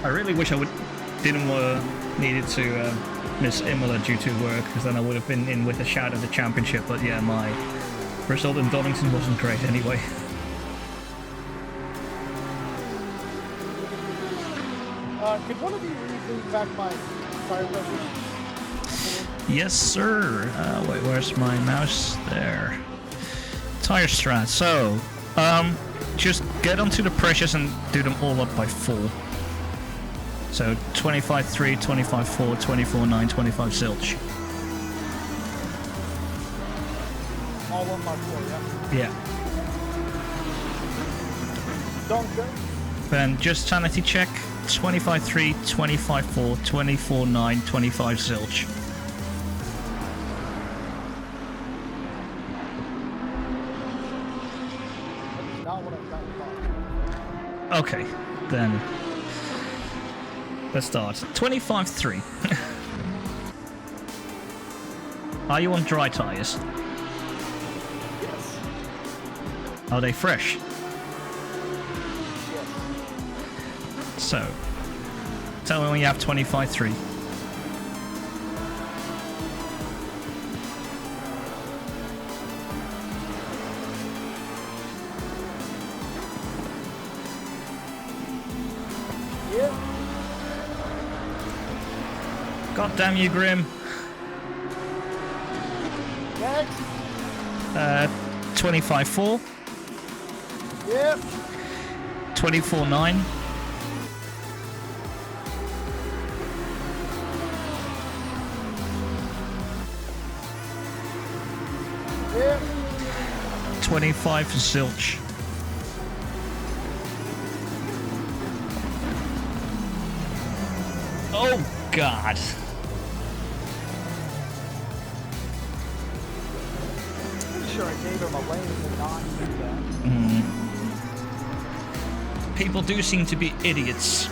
I really wish I didn't needed to miss Imola due to work, because then I would have been in with a shout at the championship. But yeah, my result in Donington wasn't great anyway. Could one of you read back my tire pressure? Yes, sir. Wait, where's my mouse? There. Tire strat. So, just get onto the pressures and do them all up by 4. So 25.3, 25.4, 24.9, 25 zilch. All on my 4, yeah? Yeah. Dunker. Then just sanity check. 25.3, 25.4, 24.9, 25 zilch. That's not what I've got. Okay, then let's start. 25.3. Are you on dry tires? Yes. Are they fresh? Yes. So, tell me when you have 25.3. Yeah. God damn you, Grim. Next. 25.4, Yep. 24.9, Yep. 25 zilch. God. Pretty sure I gave him a lane and not do that. People do seem to be idiots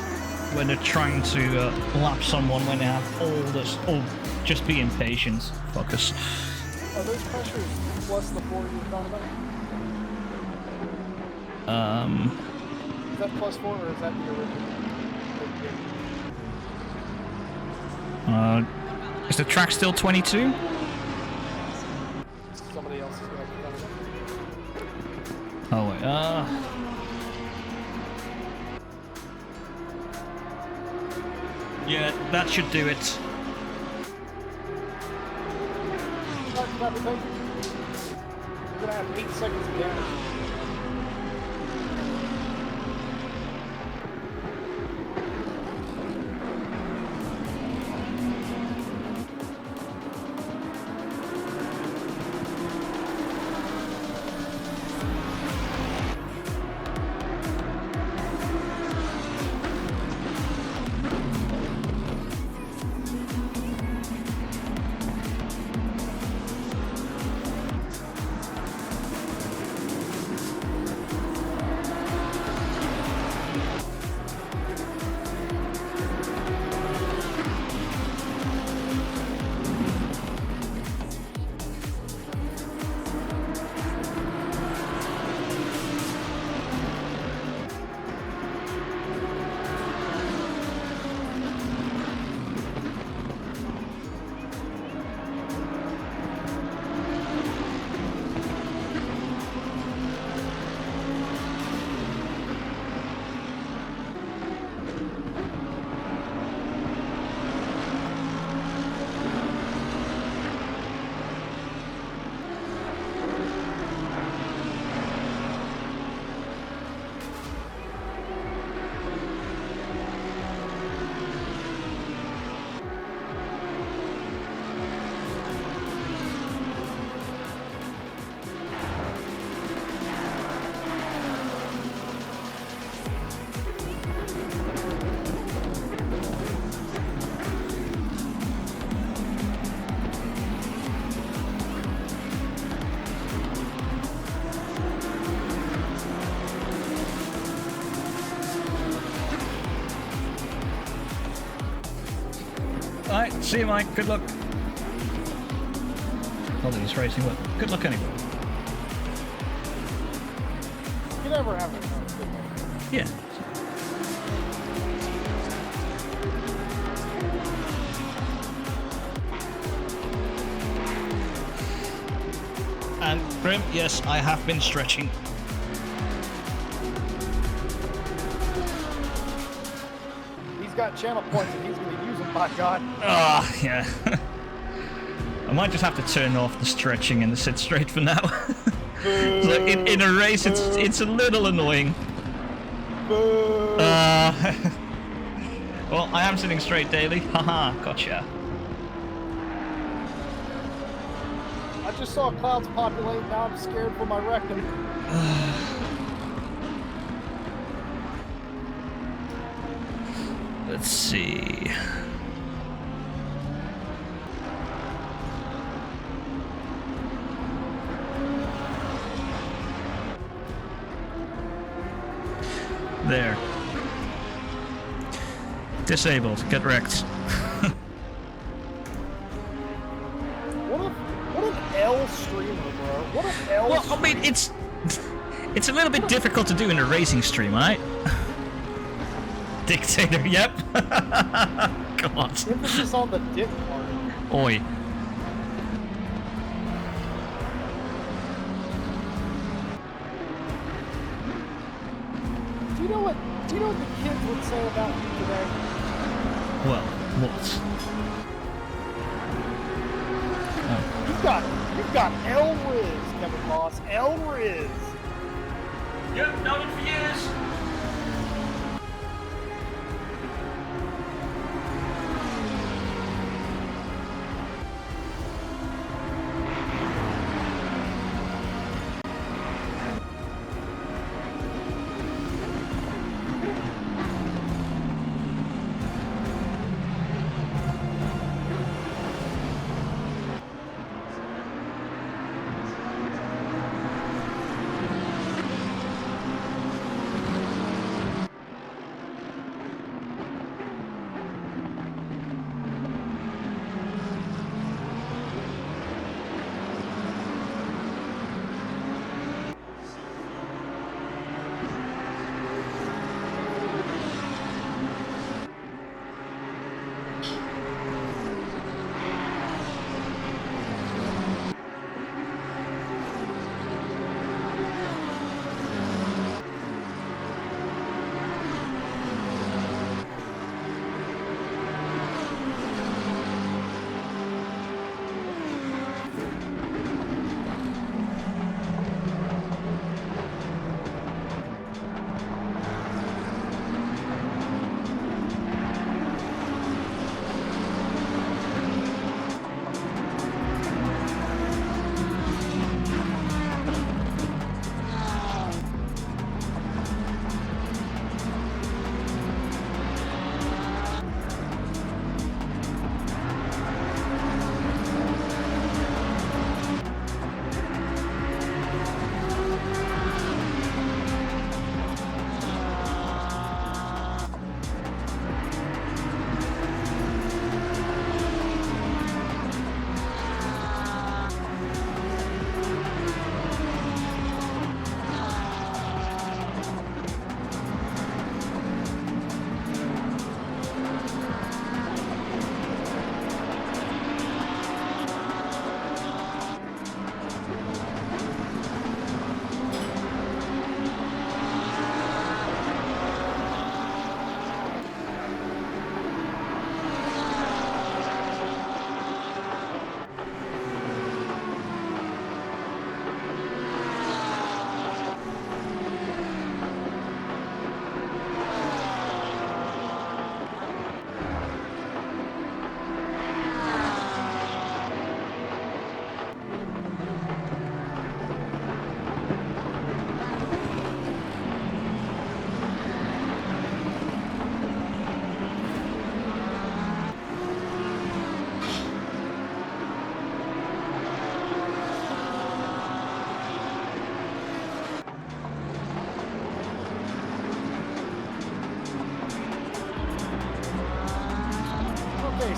when they're trying to lap someone when they have all this. Oh, just be impatient. Focus. Are those pressures plus the 4 you're talking about? Is that plus 4 or is that the original? Is the track still 22? Somebody else is going to be coming up. Oh wait. Yeah, that should do it. You're going to have 8 seconds of damage. Alright, see you, Mike. Good luck. Not that he's racing, but good luck anyway. You never have it. Yeah. And Grim, yes, I have been stretching. He's got channel points and he's going to use them, by God. Ah, yeah. I might just have to turn off the stretching and sit straight for now. So in a race, it's a little annoying. Well, I am sitting straight daily. Haha, gotcha. I just saw clouds populate, now I'm scared for my rectum. Let's see. There. Disabled. Get wrecked. What an L streamer, bro. What an L Well, streamer. I mean, it's a little bit difficult to do in a racing stream, right? Dictator, yep. God. Emphasis on the dick part. Oi. Do you know what the kids would say about you today? Well, what? Oh. You've got L Riz, Kevin Moss. L Riz. Yep, known it for years.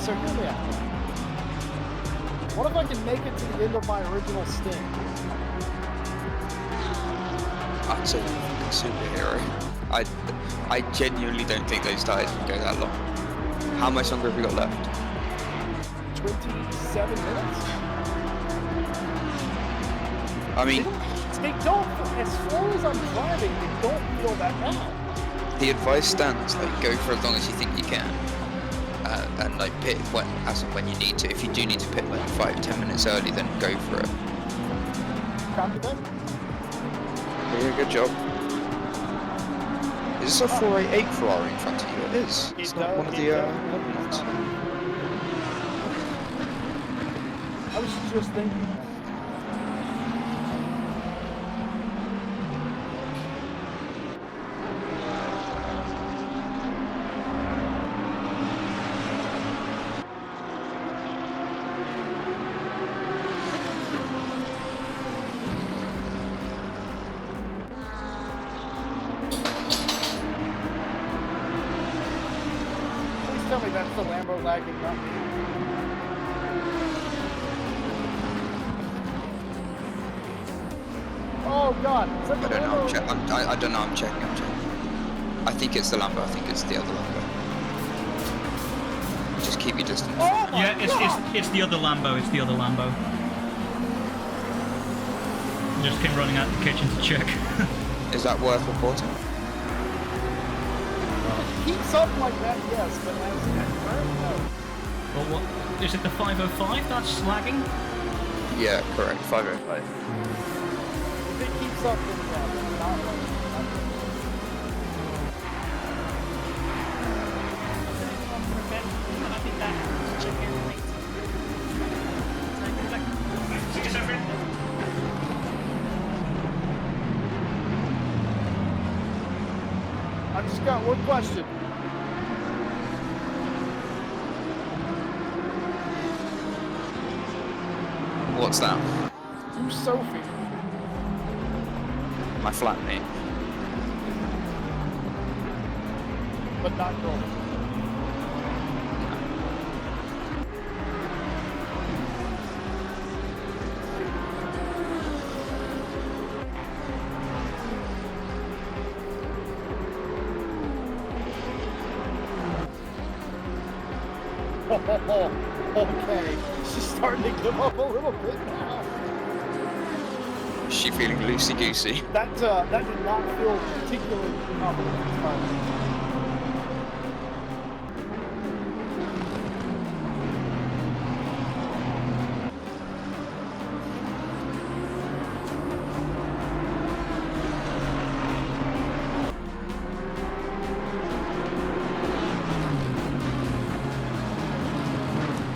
so hear me out. What if I can make it to the end of my original stint? That's a superhero. I genuinely don't think those tires can go that long. How much longer have we got left? 27 minutes? I mean, They don't, as slow as I'm driving, they don't feel that bad. the advice stands, like, go for as long as you think you can. And like pit as and when you need to. If you do need to pit like 5-10 minutes early, then go for it. Copy that? Yeah, good job. Is this a 488 Ferrari in front of you? It is. It's not one of the modern ones. I was just thinking. Please tell me that's the Lambo lagging, not me. Oh God! Is that I the don't know. Lambo? I don't know. I'm checking. I think it's the Lambo. I think it's the other Lambo. Just keep your distance. Oh my Yeah, God! it's the other Lambo. It's the other Lambo. Just came running out the kitchen to check. Is that worth reporting? Keeps up like that, yes, but as no. Well, what is it? The 505 that's lagging? Yeah, correct. 505. If it keeps up, then yeah, but not like. I'll be back to check everything. See you, Sophie. I've just got one question. What's that? Who's Sophie? My flatmate. But not girl. Okay, she's starting to give up a little bit now. Is she feeling loosey goosey? That did not feel particularly competent.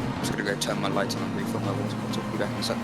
I'm just gonna go turn my light on and refill my water bottle. Be back in a sec.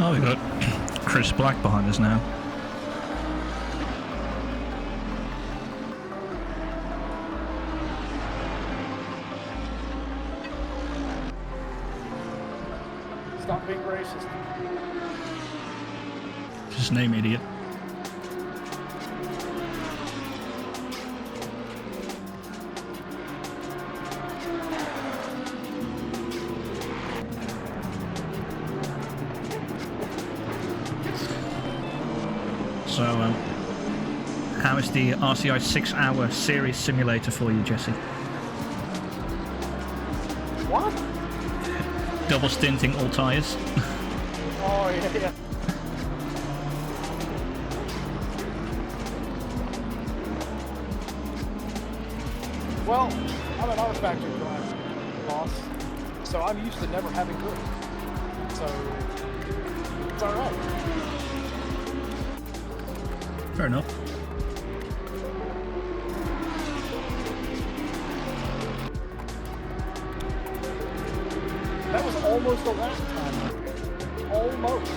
Oh, we got Chris Black behind us now. Stop being racist. Just name idiot. So, how is the RCI 6-hour series simulator for you, Jesse? What? Double stinting all tyres. Oh, yeah. Well, I'm an artifact driver, boss, so I'm used to never having cooked. So, it's alright. Fair enough. That was almost a lap time. Almost.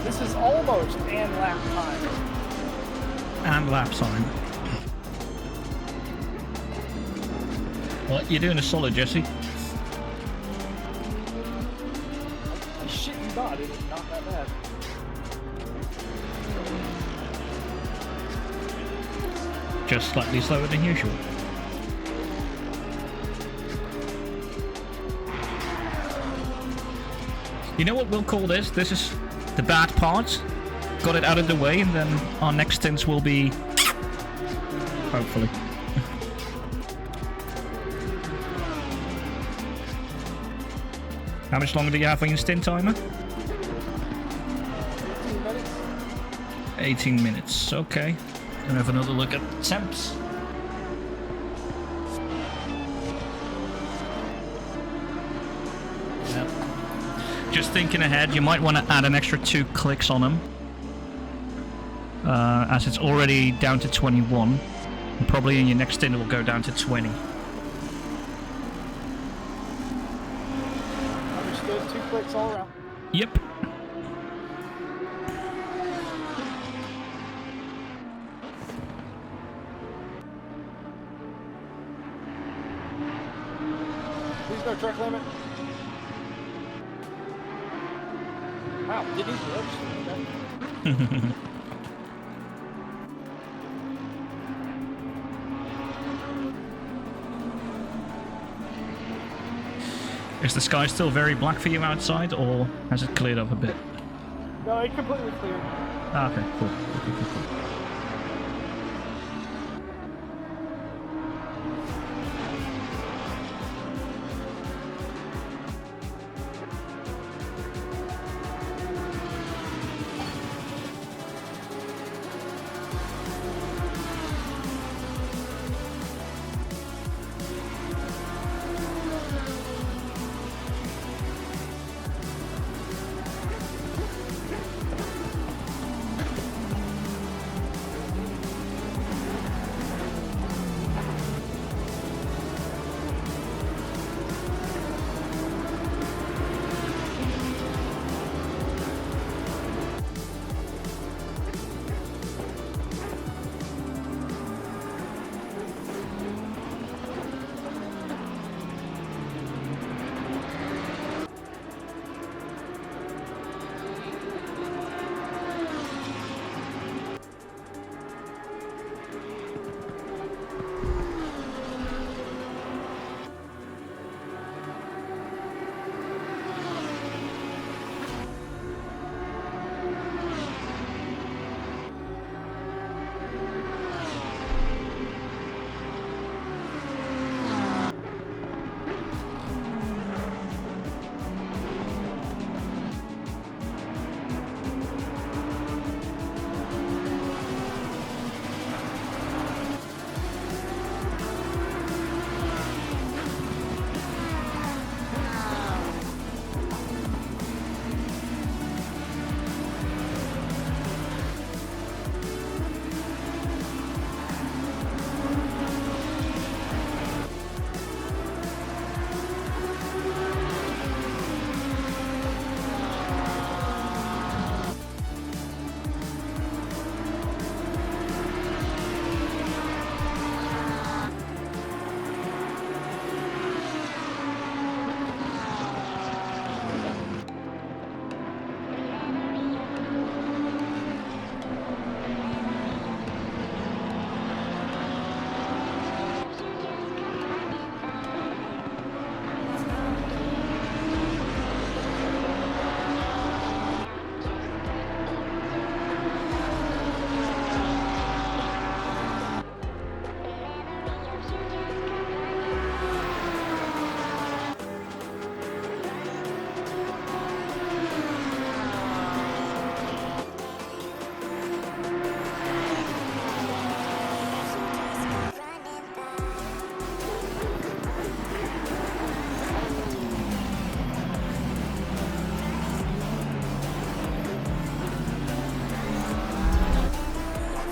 This is almost and lap time. And lap time. Well, you're doing a solid, Jesse. I shit you not, it is not that bad. Just slightly slower than usual. You know what we'll call this? This is the bad part. Got it out of the way, and then our next stints will be... hopefully. How much longer do you have on your stint timer? 15 minutes? 18 minutes, okay. Gonna have another look at temps. Yep. Just thinking ahead, you might want to add an extra 2 clicks on them. As it's already down to 21. And probably in your next stint it will go down to 20. Understood, 2 clicks all around. Yep. Please no truck limit. Wow, didn't even register. Okay. Is the sky still very black for you outside, or has it cleared up a bit? No, it completely cleared. Ah, okay, cool. Cool.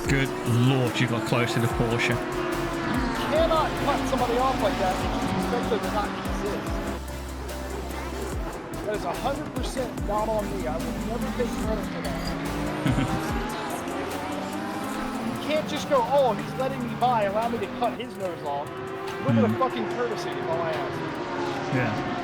Good lord, you got close to the Porsche. You cannot cut somebody off like that and just expect them to not exist. That is 100% not on me. I will never take credit for that. You can't just go, oh, he's letting me by, allow me to cut his nose off. A little bit of fucking courtesy is all I ask. Yeah.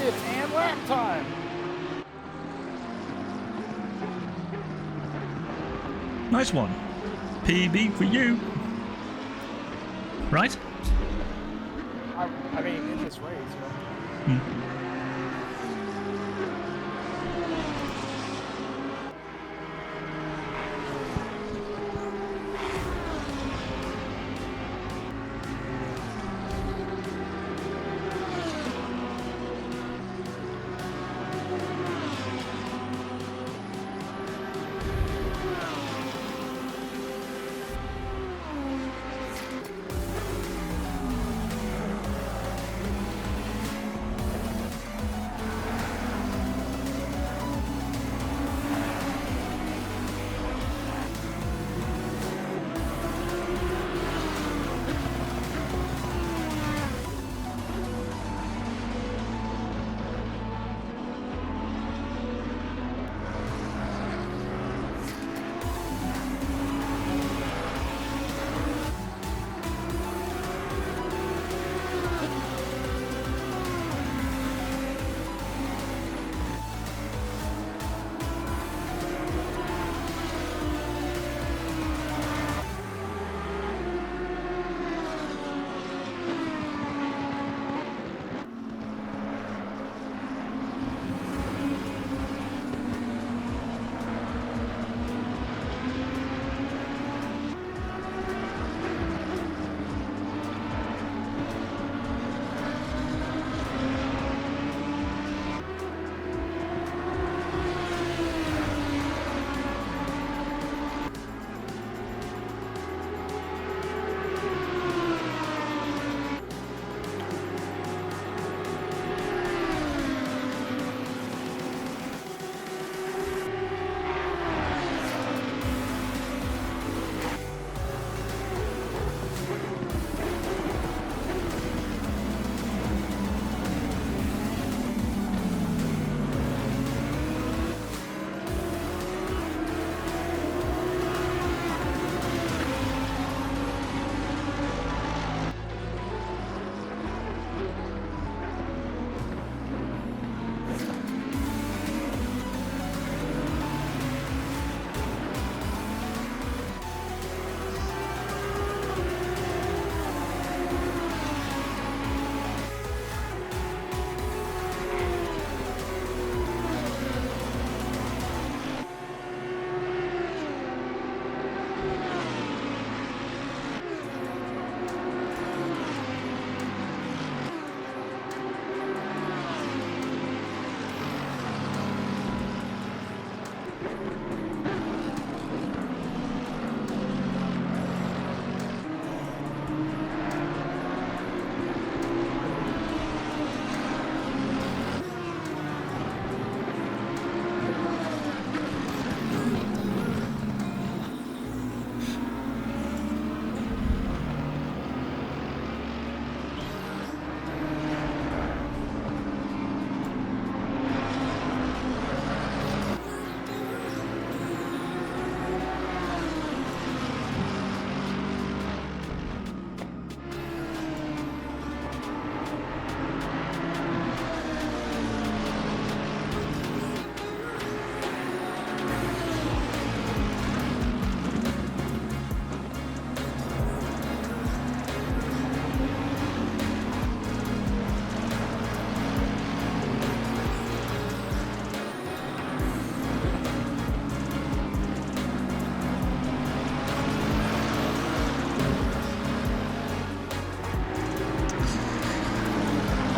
did and lap time. Nice one. PB for you. right? I mean, in this race, Hmm.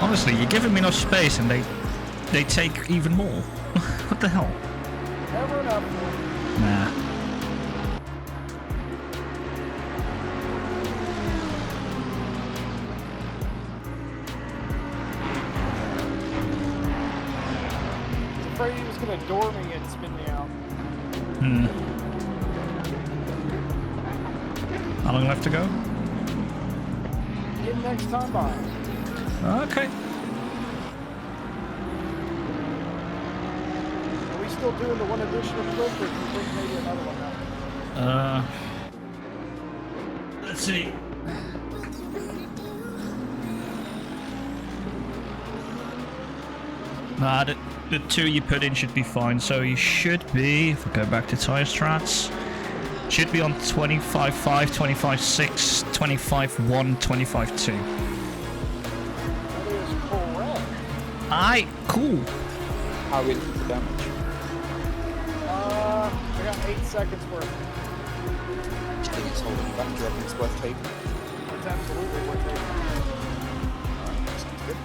Honestly, you're giving me enough space and they take even more. What the hell? never enough. Nah. Afraid he was gonna door me and spin me out. Hmm. How long left to go? In next time by. Okay. Are we still doing the one edition of Clip, or can we bring maybe another one out? Let's see. Nah, the two you put in should be fine. So you should be, if we go back to tire strats, Should be on 25.5, 25.6, 25.1, 25.2. That is correct. Aye, cool. How is the damage? I got 8 seconds worth. I think it's holding back. Do you reckon it's worth taking? It's absolutely worth it. Alright, sounds good.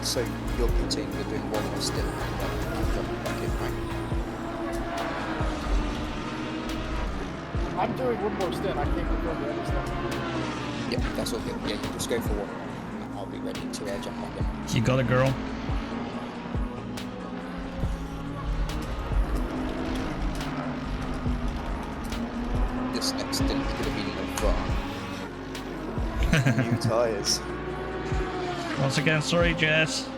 So you're pitting, you're doing one more stint, and then jumping back in, right? I'm doing one more stint. I can't confirm the other stuff. Yeah, that's all good. Yeah, you just go for one. And I'll be ready to jump back in. You got it, girl. This next stint's going to be no fun. New tyres. Once again, sorry, Jess.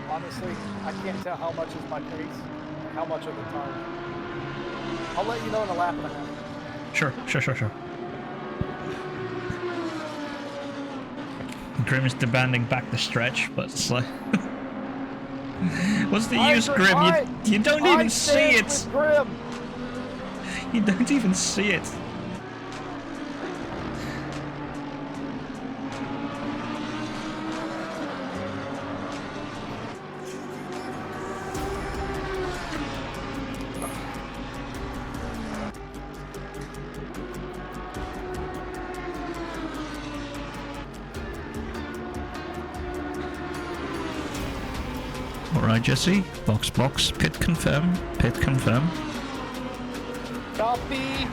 Honestly, I can't tell how much is my pace and how much of the time. I'll let you know in a lap and a half. Sure. Grim is demanding back the stretch, but it's like... What's the use, Grim? You don't even see it! Grim. You don't even see it. Alright, Jesse. Box, pit confirm. Copy.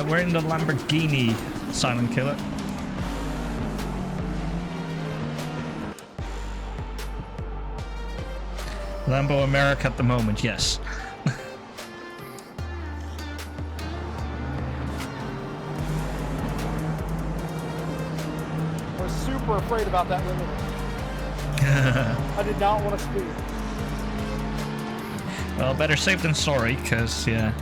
We're in the Lamborghini, Silent Killer. Lambo America at the moment, yes. We're super afraid about that limiter. I did not want to speed. Well, better safe than sorry, because, yeah.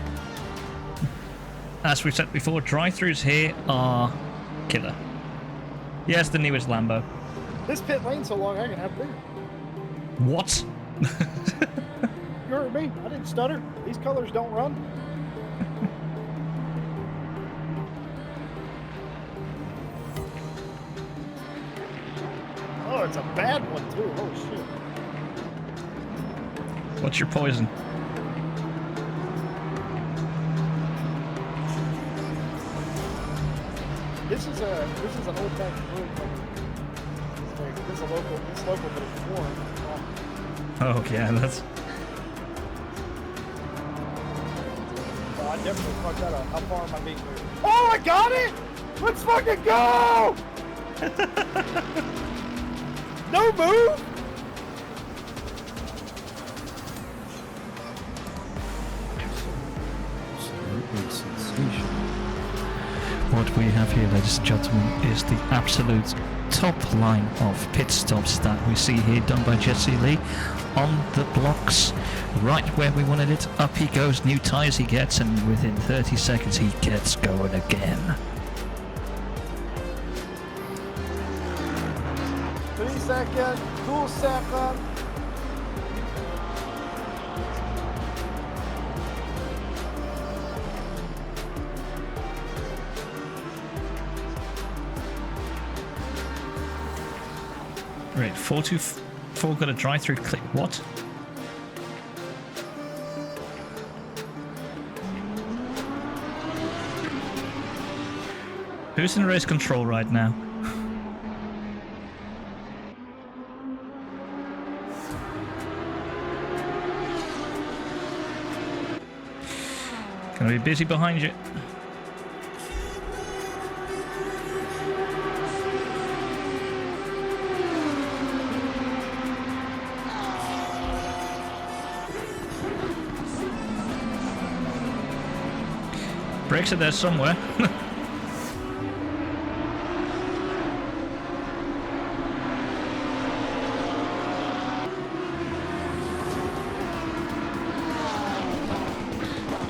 As we've said before, drive-thrus here are killer. Yes, the newest Lambo. This pit lane's so long I can have beer. What? You heard me. I didn't stutter. These colors don't run. Oh, it's a bad one too. Oh shit. What's your poison? This is an old fashioned room. This is a local. It's local, but it's warm. Oh, yeah, that's... Oh, I definitely fucked that up. How far am I being moved? Oh, I got it! Let's fucking go! No move! Absolutely sensational. What we have here, ladies and gentlemen, is the absolute top line of pit stops that we see here done by Jesse Lee on the blocks, right where we wanted it. Up he goes, new tyres he gets, and within 30 seconds he gets going again. 3 seconds, 2 seconds. Right, 424 got a drive-through click. What? Who's in race control right now? Gonna be busy behind you. Brakes are there somewhere.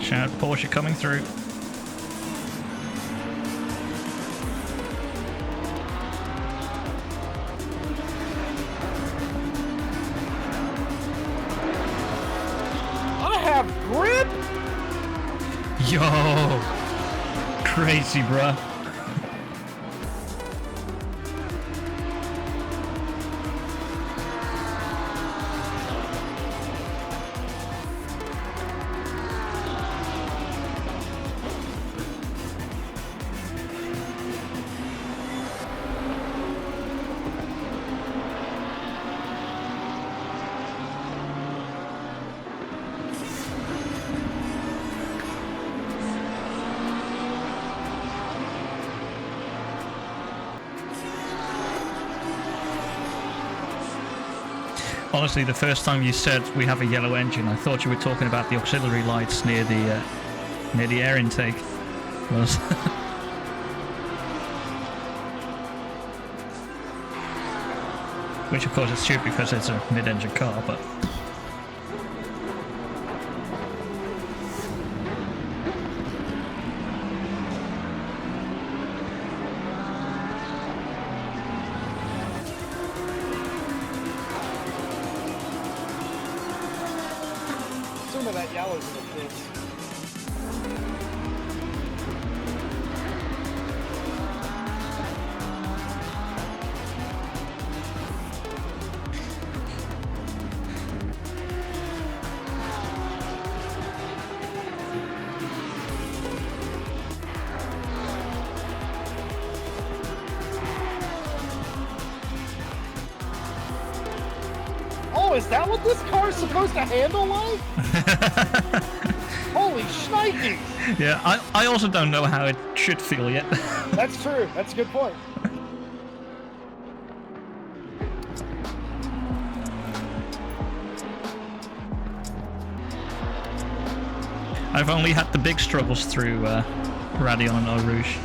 Shout Porsche coming through. Yo! Crazy, bruh. Honestly, the first time you said we have a yellow engine, I thought you were talking about the auxiliary lights near the air intake. Was which of course is stupid because it's a mid-engine car, but Assuming that yellow's in the pits. Oh, is that what this car's supposed to handle like? Holy shnikes! yeah, I also don't know how it should feel yet. That's true. That's a good point. I've only had the big struggles through Radion and Eau Rouge.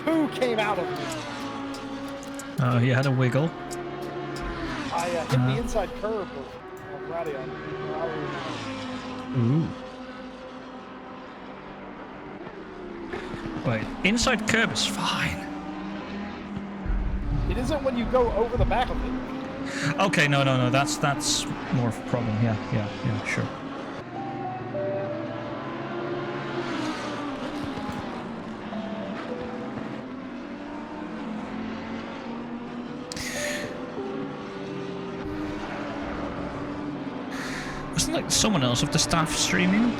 Poo came out of me. Oh, you had a wiggle. I hit the inside curb of Radion. Ooh. Wait, inside curb is fine. It isn't when you go over the back of it. Okay, no, that's more of a problem. Yeah, sure. Wasn't like someone else of the staff streaming?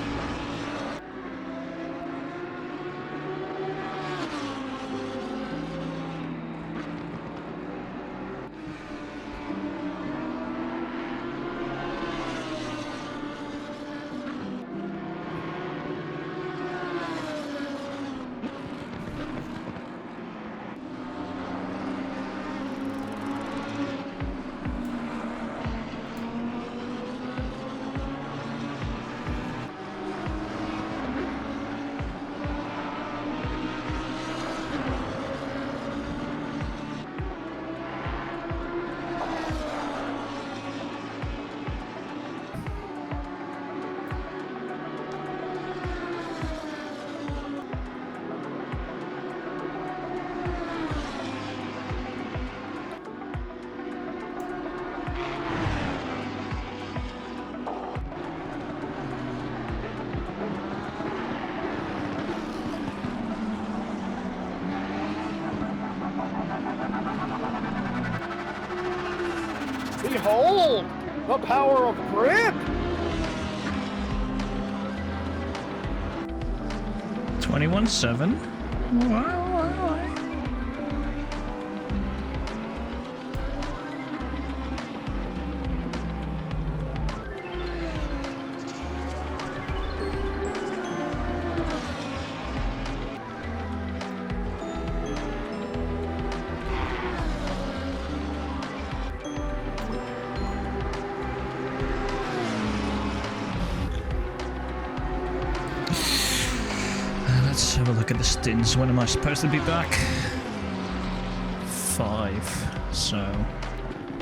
cold. The power of grip. 21.7. Let's have a look at the stints. When am I supposed to be back? 5. So,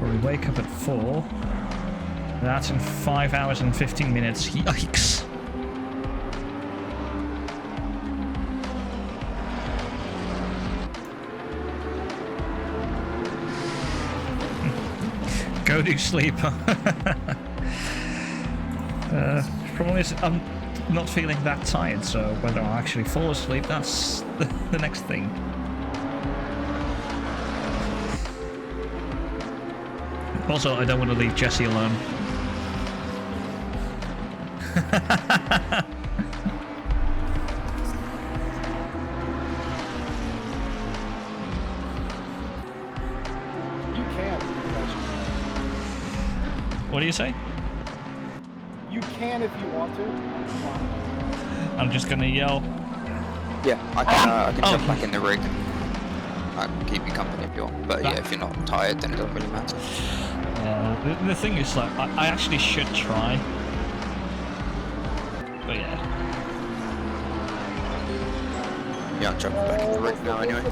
we wake up at 4. That's in 5 hours and 15 minutes. Yikes! Go to sleep. Problem is, I'm not feeling that tired, so whether I'll actually fall asleep, that's the next thing. Also, I don't want to leave Jesse alone. You can. What do you say? You can if you want to. I'm just gonna yell. Yeah, I can Oh. jump back in the rig. I can keep you company if you want. But yeah, if you're not tired, then it doesn't really matter. The thing is, like, I actually should try. But yeah. Yeah, I'm jumping back in the rig now anyway.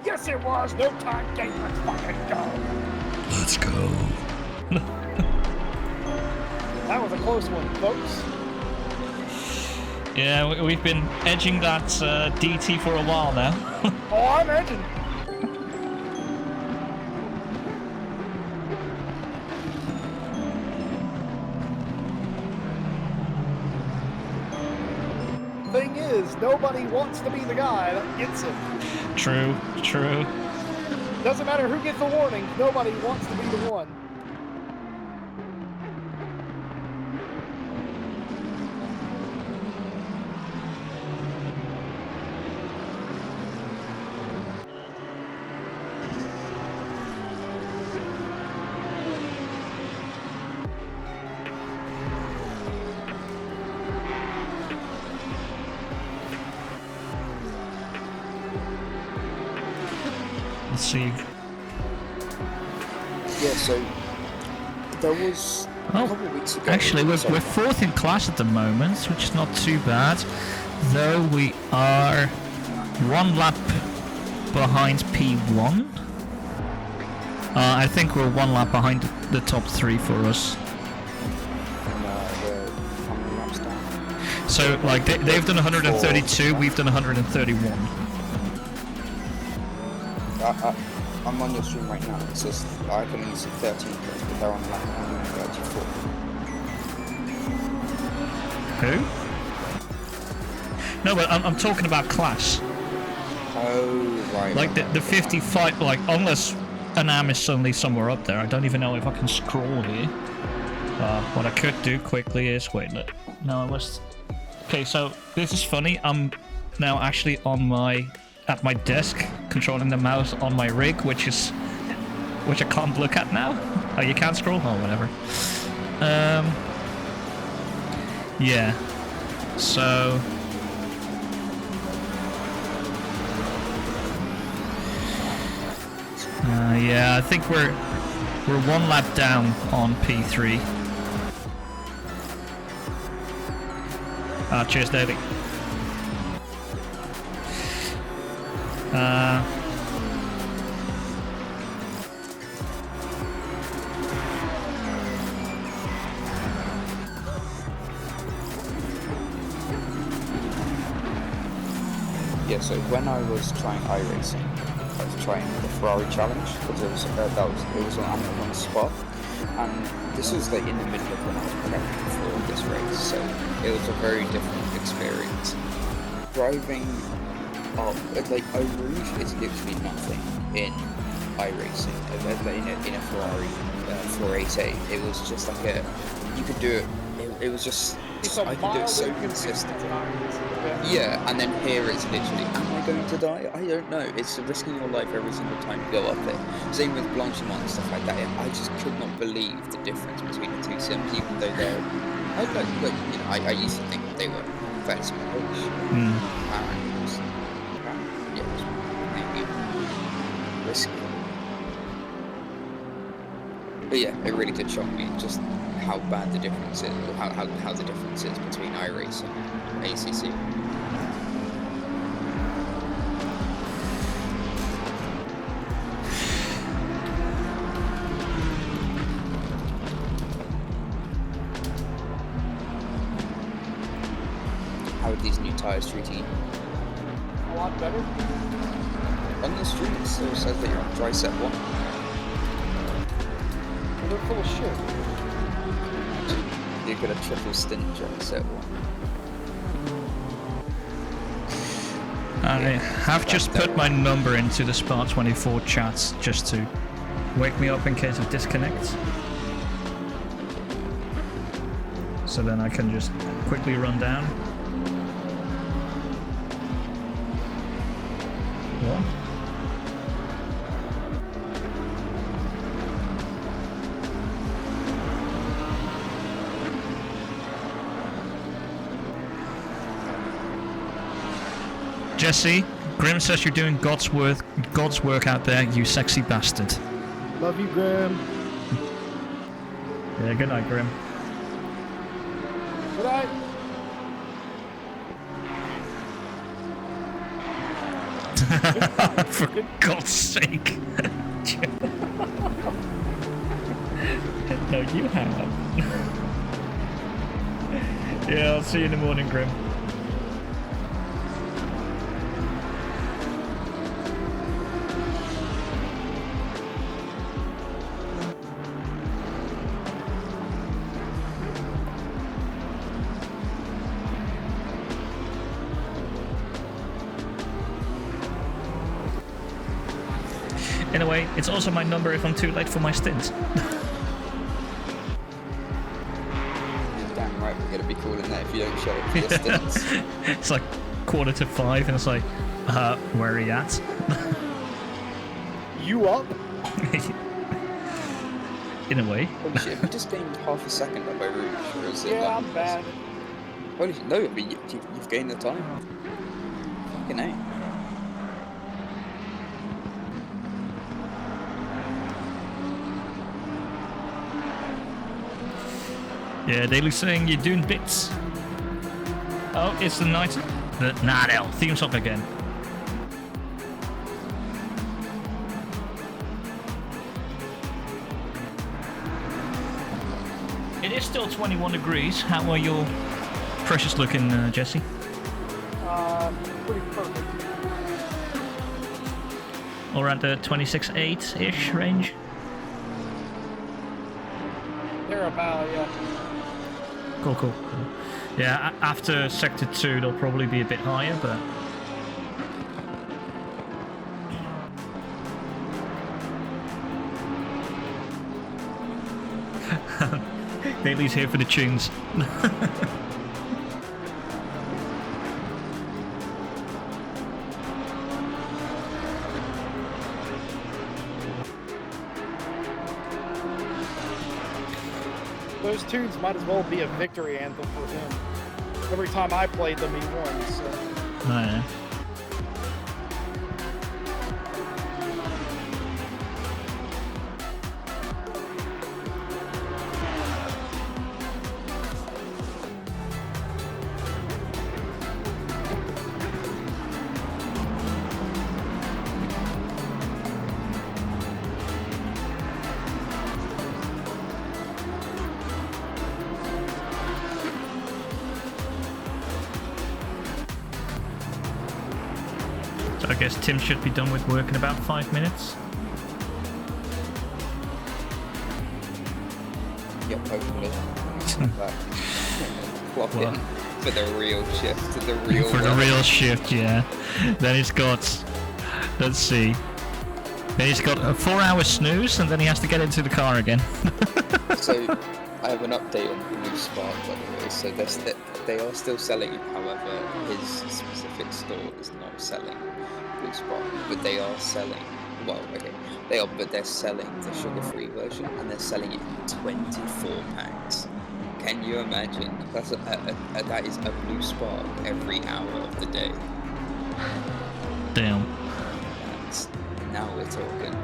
Yes, it was. No time game. Let's fucking go. Let's go. That was a close one, folks. Yeah, we've been edging that DT for a while now. Oh, I'm edging. Thing is, nobody wants to be the guy that gets it. True, true. Doesn't matter who gets the warning, nobody wants to be the one. Let's see. Yeah, so there was a Oh, couple of weeks ago. actually, we're so- 4th in class at the moment, which is not too bad. Though we are 1 lap behind P1. I think we're 1 lap behind the top 3 for us. So, like, they've done 132, we've done 131. I'm on your stream right now. It says I can only see 13, but they're on lap 134. Who? No, but I'm talking about class. Oh, right. Like, the 55, like, unless an AM is suddenly somewhere up there, I don't even know if I can scroll here. What I could do quickly is, wait, look. No, I must... Okay, so, this is funny. I'm now actually at my desk, controlling the mouse on my rig, which I can't look at now. Oh, you can't scroll? Oh, whatever. Yeah. So... yeah, I think we're 1 lap down on P3. Cheers, David. Yeah, so when I was trying iRacing, I was trying the Ferrari challenge because it was on spot, and this was like in the middle of when I was prepping for this race, so it was a very different experience. Driving up like a roof is literally nothing in iRacing, in a Ferrari 488. It was just like a, you could do it. It was just, It's a I could do it so mildly consistent. consistent. Yeah, and then here it's literally, am I going to die? I don't know. It's risking your life every single time you go up it. Same with Blanchimont and stuff like that. I just could not believe the difference between the two sims, even though they're, I used to think they were fairly similar. Yeah, it was maybe risky. But yeah, it really did shock me just how bad the difference is, or how the difference is between iRace and ACC. How are these new tyres treating you? A lot better. On the street it still says that you're on dry set 1. They're full of shit. You could have triple stint dry set 1. I have just put my number into the Spa24 chats just to wake me up in case of disconnect. So then I can just quickly run down. What? Jesse, Grim says you're doing God's work out there, you sexy bastard. Love you, Graham. Yeah, good night, Grim. Good night. For God's sake. No, you hang up. Yeah, I'll see you in the morning, Grim. In a way, it's also my number if I'm too late for my stint. You're damn right we're going to be calling that if you don't show up for your stints. It's like 4:45 and it's like, where are you at? You up? In a way. Holy shit, have you just gained half a second up by Rouge? Or is it Yeah, like, I'm bad. Holy shit, no, but you've gained the time. Fucking hell. Yeah, Daily's saying you're doing bits. Oh, it's the night. Nah, hell, theme song again. It is still 21 degrees. How are your precious looking, Jesse? Pretty perfect. Or at the 26.8-ish range? They're about, yeah. Cool. Yeah, after Sector 2 they'll probably be a bit higher, but... Daily's here for the tunes. Those tunes might as well be a victory anthem for him. Every time I played them, he won, so... Oh, yeah. So I guess Tim should be done with work in about 5 minutes. Yep, hopefully. Clock Well. in for the real shift, to the real For the work. real shift, yeah. Then it's got... Let's see. He's got a 4-hour snooze, and then he has to get into the car again. So I have an update on Blue Spark, by the way. So they are still selling it. However, his specific store is not selling Blue Spark, but they are selling. Well, okay, but they're selling the sugar-free version, and they're selling it in 24 packs. Can you imagine? That's that is a Blue Spark every hour of the day. Damn. Now we're talking.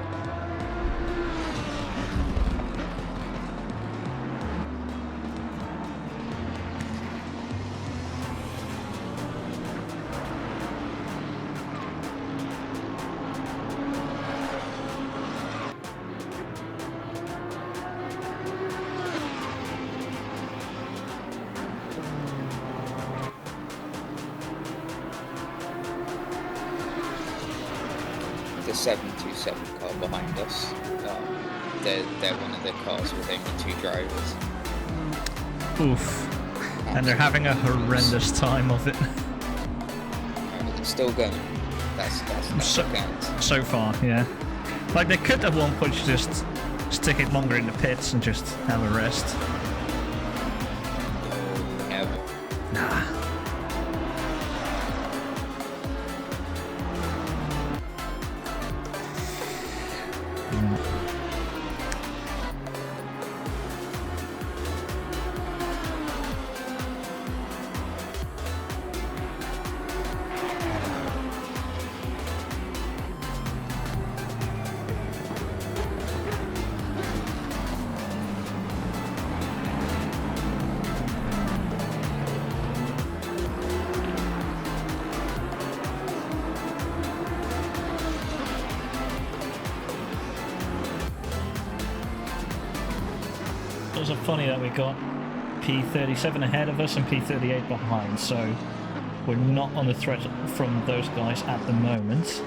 The 727 car behind us, they're one of the cars with only 2 drivers. Oof. And they're having a horrendous time of it. It's still going. That's So, what counts. so far, yeah. Like, they could at one point just stick it longer in the pits and just have a rest. Never. Nah. It was funny that we got P37 ahead of us and P38 behind, so we're not on the threat from those guys at the moment.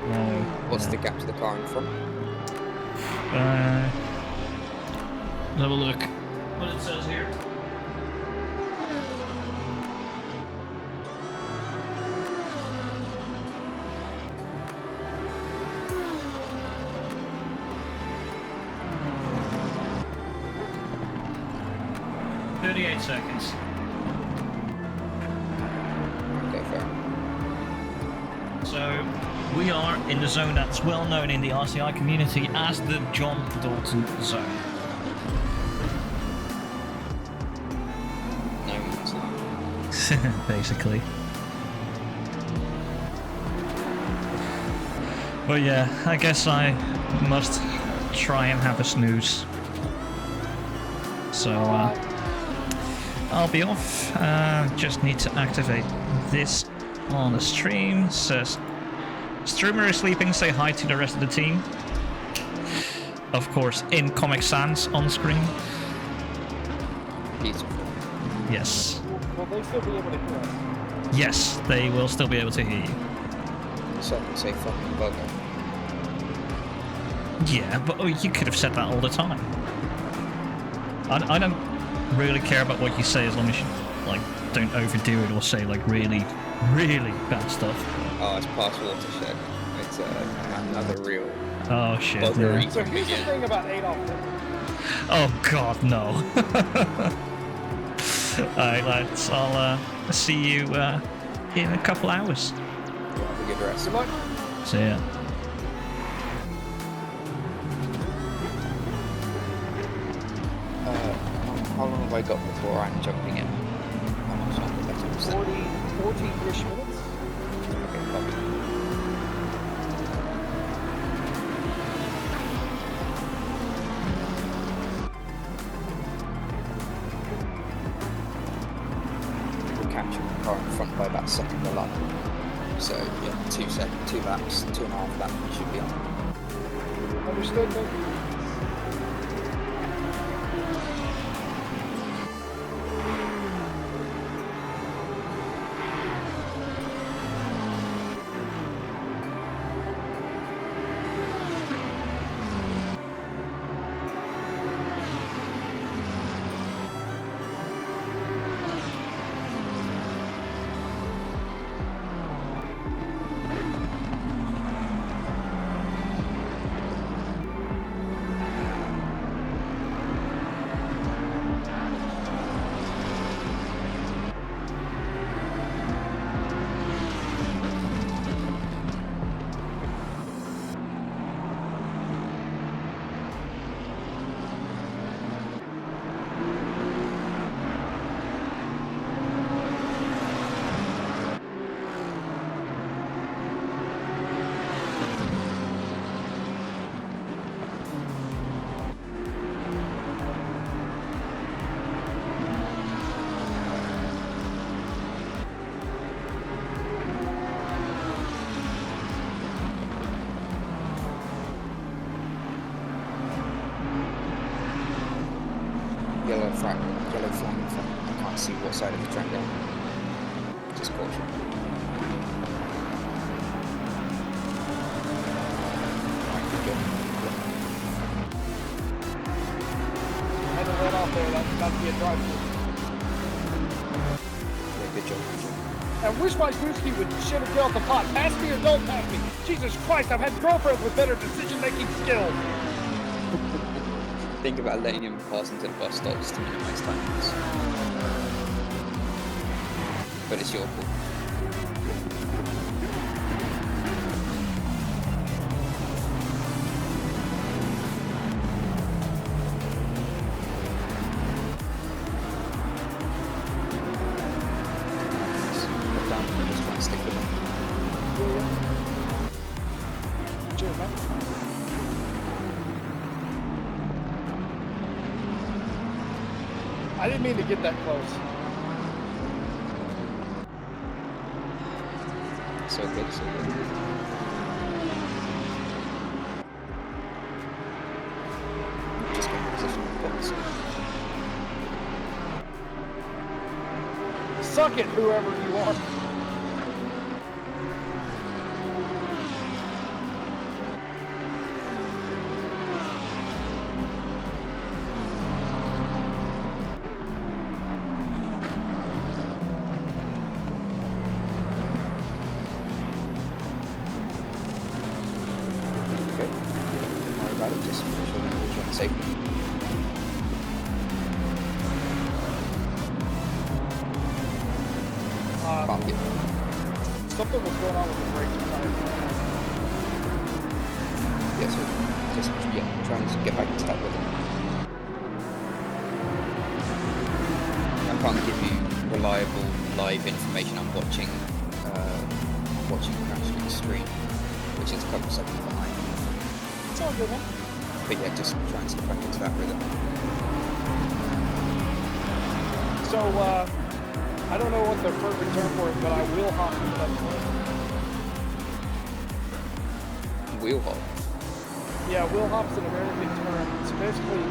No. What's the gap to the car in front? Let's have a look what it says here. Seconds. Okay, fair. So we are in the zone that's well known in the RCI community as the John Dalton zone. No man's land. Basically. Well, yeah, I guess I must try and have a snooze. So, I'll be off. Just need to activate this on the stream. Says streamer is sleeping. Say hi to the rest of the team. Of course, in Comic Sans on screen. Beautiful. Yes. Will they still be able to hear us? Yes, they will still be able to hear you. So I can say fucking bugger. Yeah, but you could have said that all the time. I don't really care about what you say as long as you like don't overdo it or say like really, really bad stuff. Oh, it's past watershed. It's another real Oh shit. buggery Yeah. So here's the again. thing about Adolf. Oh god, no. Alright lads, I'll see you in a couple hours. Have a good rest. Good luck. See ya. How long have I got before I'm jumping in? How much longer left is there? 40-ish minutes. Okay, copy. We're catching the car in front by about a second a lap. So yeah, 2 seconds, 2 laps, 2.5 laps, we should be on. Understood, mate. see what side of the track they're on. Just caution. Right, good. Had to let off there. That's about to be a drive. Yeah, good job, good job. I wish my Gooski would shit or get off the pot. Pass me or don't pass me. Jesus Christ, I've had girlfriends with better decision-making skills. Think about letting him pass into the bus stops to minimize times. But it's your fault. Put down, just try and stick with him. Cheers, man. I didn't mean to get that close. So good, so good. Just get in position with the box. Suck it, whoever you are. Okay. Don't worry about it, just make sure that we're trying safely. Can't get Something was going on with the brakes. yeah, so just try and get back into that with him. I can't give you reliable live information. I'm watching Crashneck stream, which is a couple seconds behind. It's all good, man. But yeah, just try and get back into that rhythm. So, I don't know what the perfect term for it, but I will hop into that corner. Wheel hop. Yeah, wheel hop's in a very big term. It's basically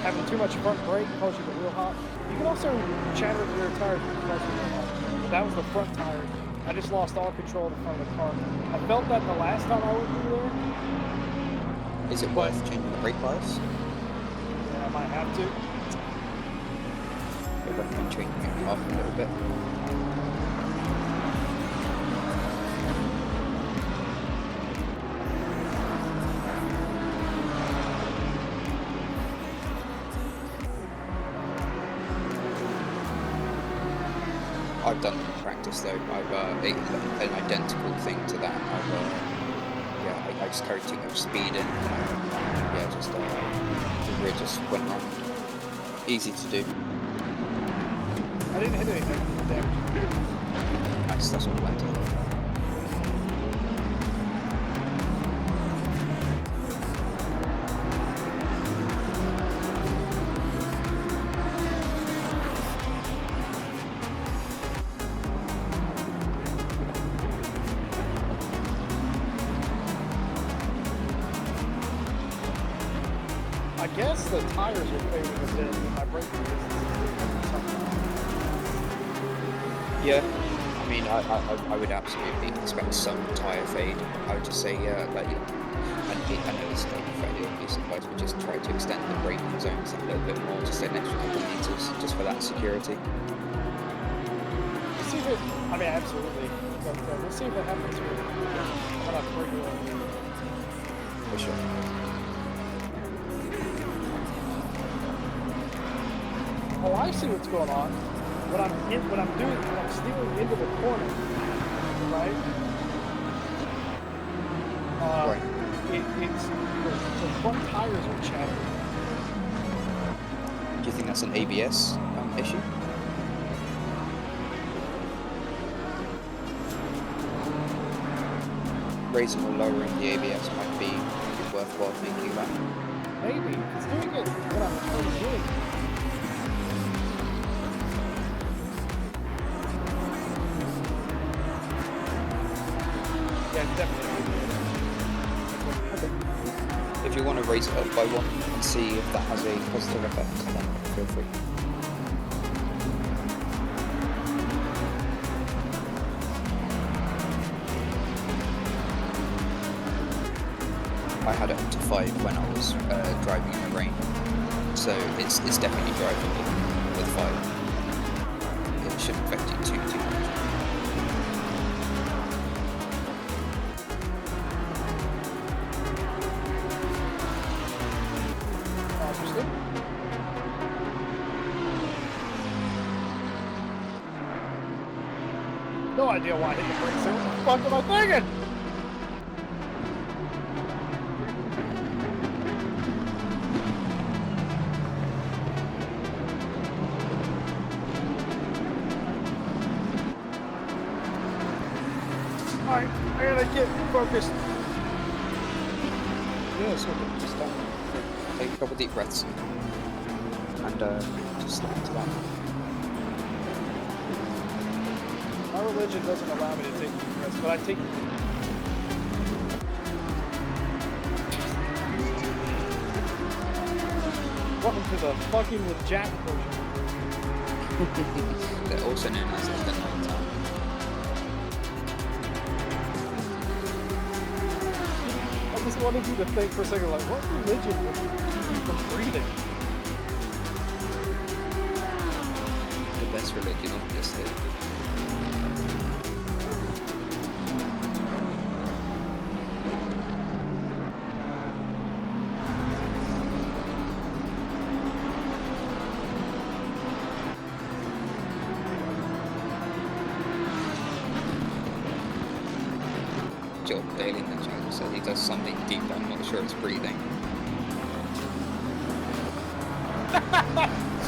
having too much front brake causes you to wheel hop. You can also chatter the rear tires with the front wheel hop. That was the front tire. I just lost all control of the front of the car. I felt that the last time I went through there. Is it worth changing the brake bias? Yeah, I might have to. I recommend changing it off a little bit. I've done practice though. I've an identical thing to that. I just carried too much speed in. The rear just went wrong. Easy to do. I didn't hit anything. Damn. Nice, that's what I went to. I guess the tires are fading a bit in my braking distance. Yeah, I mean, I would absolutely expect some tyre fade. I would just say, I know it's like fairly obvious advice, but just try to extend the braking zones a little bit more, just an extra couple of meters, just for that security. See if it, I mean, absolutely. But we'll see if it happens here. I'm gonna break it. For sure. Oh, I see what's going on. When I'm steering into the corner, right? Right. It's the front tires are chattering. Do you think that's an ABS issue? Raising or lowering the ABS might be worthwhile thinking about. Maybe it's doing it when I'm turning in. Yeah, it's definitely. Okay. If you want to raise it up by one and see if that has a positive effect, then feel free. I had it up to 5 when I was driving in the rain. So it's definitely drivable with 5. It shouldn't affect you too much. Obviously. No idea why I hit the brakes there. What the fuck am I thinking? Alright, I gotta get focused. Yeah, so just take a couple deep breaths and just slip into that. My religion doesn't allow me to take deep breaths, but I take. Welcome to the fucking with Jack version. They're also known as the night time. I just wanted you to think for a second, like, what religion would keep you from breathing? The best religion, obviously. Job Daly in the channel said he does something deep, but I'm not sure it's breathing.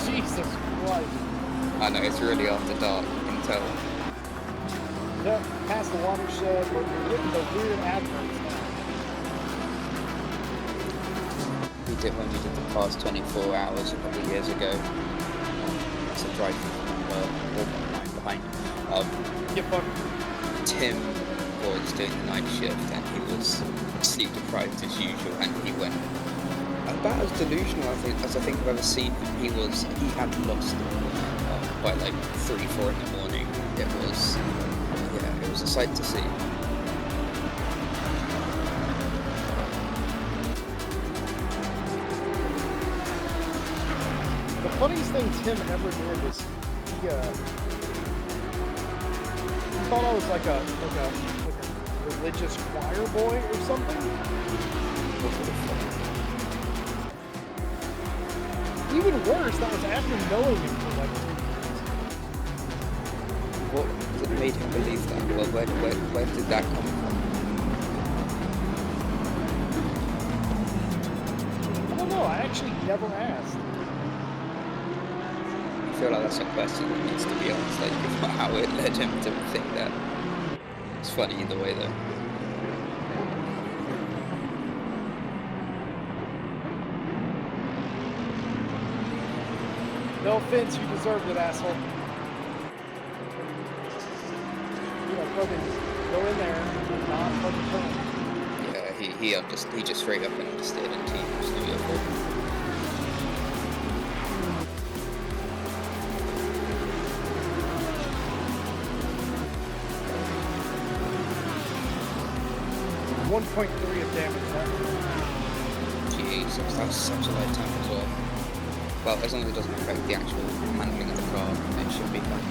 Jesus Christ. I know, it's really after dark, you can tell. Yep, past the watershed, we're getting the weird adverts now. We did when we did the past 24 hours a couple of years ago. That's a drive from behind. Get fucked. Tim was doing the night shift and he was sleep deprived as usual, and he went about as delusional as I think I've ever seen him. He had lost by like 3-4 in the morning. It was a sight to see. The funniest thing Tim ever did was he thought I was like a religious choir boy or something. Even worse, that was after knowing him for like 3 years. What made him believe that? Well, where did that come from? I don't know, I actually never asked. I feel like that's a question that needs to be asked, like how it led him to think that. It's funny either way though. No offense, you deserved it, asshole. You know, fucking go in there and not fucking turn. Yeah, he just straight up understood, and he was no your fault. .3 of damage. Jesus, that's such a light time as well. Well, as long as it doesn't affect the actual handling of the car, it should be fine.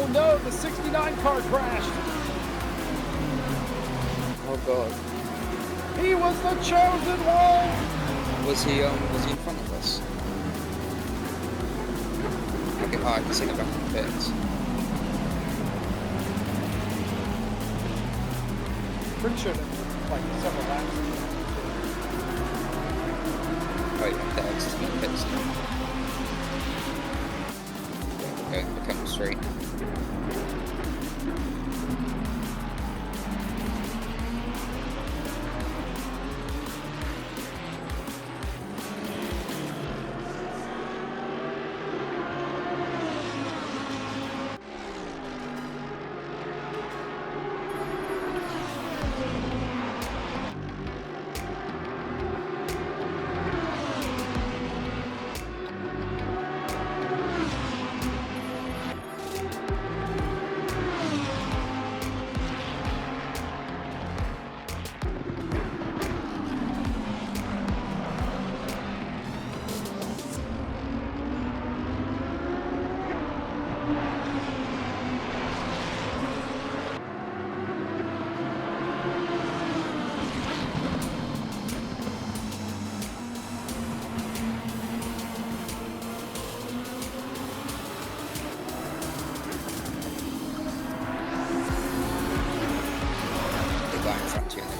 Oh no, the 69 car crashed. Oh god. He was the chosen one. Was he in front of us? Okay, I can see him back in the pits. Pretty sure that like several laps. Oh yeah, the X is in the pits now. Going to become straight.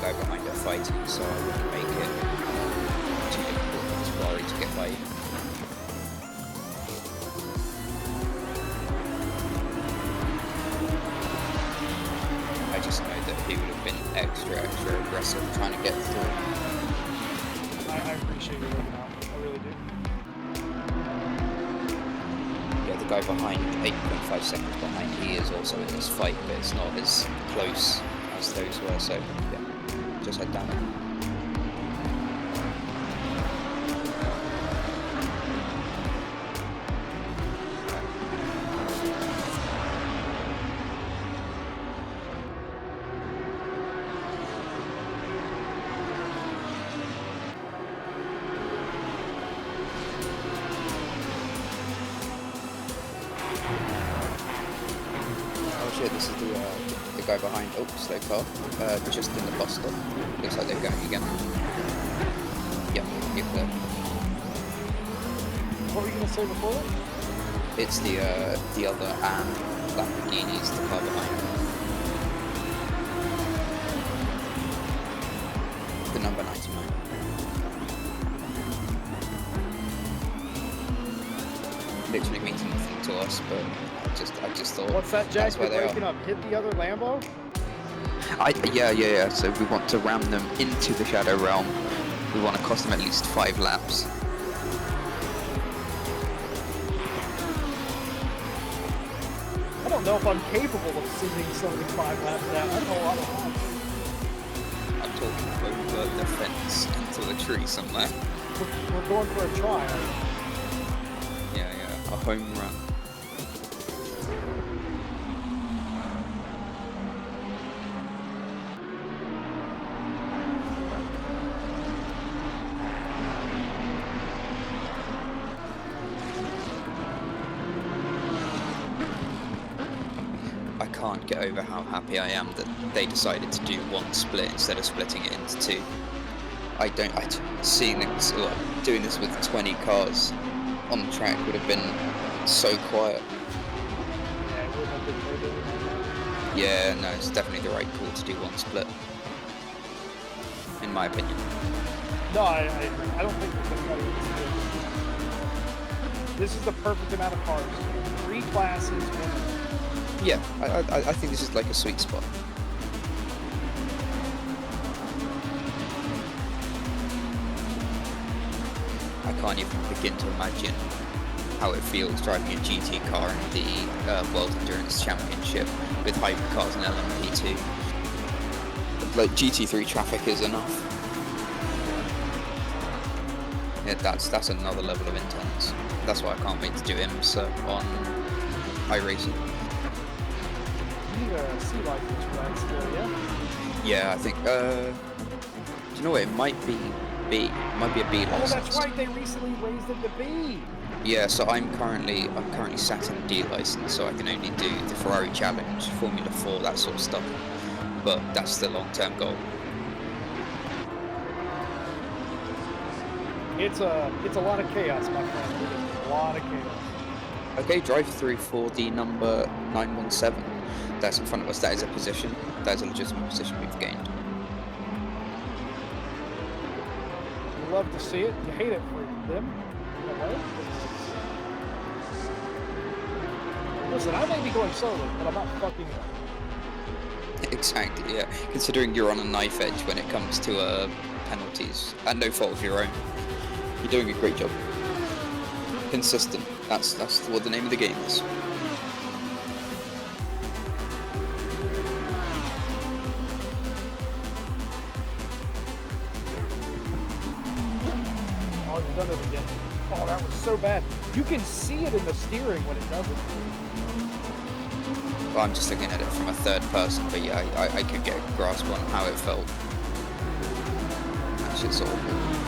Go behind her fighting, so I wouldn't make it too difficult for this Ferrari to get by. I just know that he would have been extra aggressive trying to get through. I appreciate you looking out. I really do. Yeah, the guy behind, 8.5 seconds behind, he is also in this fight, but it's not as close as those were, so yeah. Just head down. Oh shit, this is the guy behind. Oh, slow car. Just in the bus stop. Looks like they're going again. Yep, you're clear. What were you gonna say before that? It's the other Lamborghini's the car behind. The number 99. Literally means nothing to us, but I just thought. What's that, Jack? That's where You're they breaking are. up. Hit the other Lambo? Yeah. So we want to ram them into the Shadow Realm. We want to cost them at least 5 laps. I don't know if I'm capable of sending somebody 5 laps down. I know a lot of laps. I'm talking over the fence into a tree somewhere. We're going for a try. Yeah, a home run. I can't get over how happy I am that they decided to do one split instead of splitting it into 2. Seeing this, doing this with 20 cars on the track would have been so quiet. Yeah, it wouldn't have been very good. Yeah, no, it's definitely the right call to do one split. In my opinion. No, I agree. I don't think there's anybody this is the perfect amount of cars. 3 classes, 1. Yeah, I think this is like a sweet spot. I can't even begin to imagine how it feels driving a GT car in the World Endurance Championship with hypercars and LMP2. Like GT3 traffic is enough. Yeah, that's another level of intense. That's why I can't wait to do IMSA on iRacing. You need a C license for that still, yeah? Yeah, I think, do you know what, it might be B. It might be a B Oh, license. that's right, they recently raised it to B! Yeah, so I'm currently sat in a D license, so I can only do the Ferrari Challenge, Formula 4, that sort of stuff. But that's the long-term goal. It's a lot of chaos, my friend. It is a lot of chaos. Okay, drive through for the number 917. That's in front of us. That is a position. That is a legitimate position we've gained. You love to see it. You hate it for them. In a way. Listen, I may be going solo, but I'm not fucking up. Exactly, yeah. Considering you're on a knife edge when it comes to penalties, and no fault of your own. You're doing a great job. Consistent. That's what the name of the game is. Oh, you've done it again. Oh, that was so bad. You can see it in the steering when it does it. Well, I'm just looking at it from a third person, but yeah, I could get a grasp on how it felt. That shit's awful.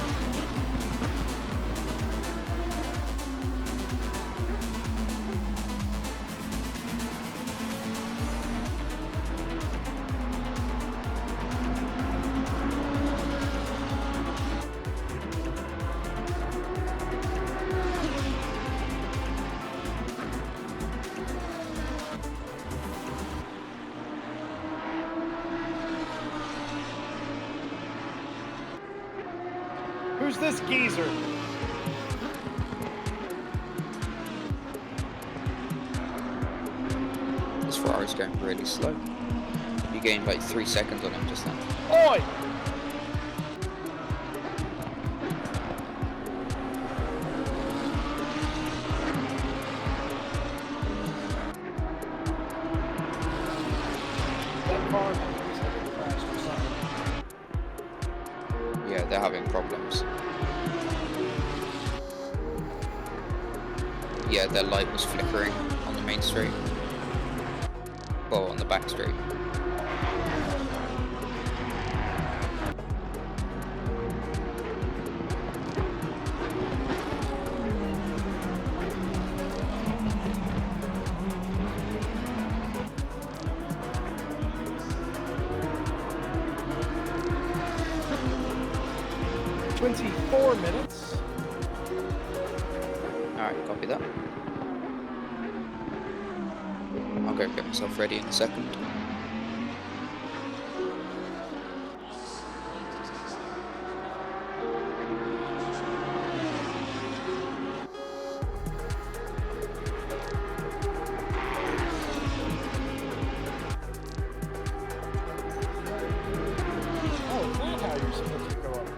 Who's this geezer? This Ferrari's going really slow. You gained like 3 seconds on him just then. Oi! That car is crashed or something. Yeah, they're having problems. Yeah, their light was flickering on the main street. Well, on the back street. "24 minutes. Alright, copy that. I'll go get myself ready in a second. Oh, is that how you're supposed to go up that?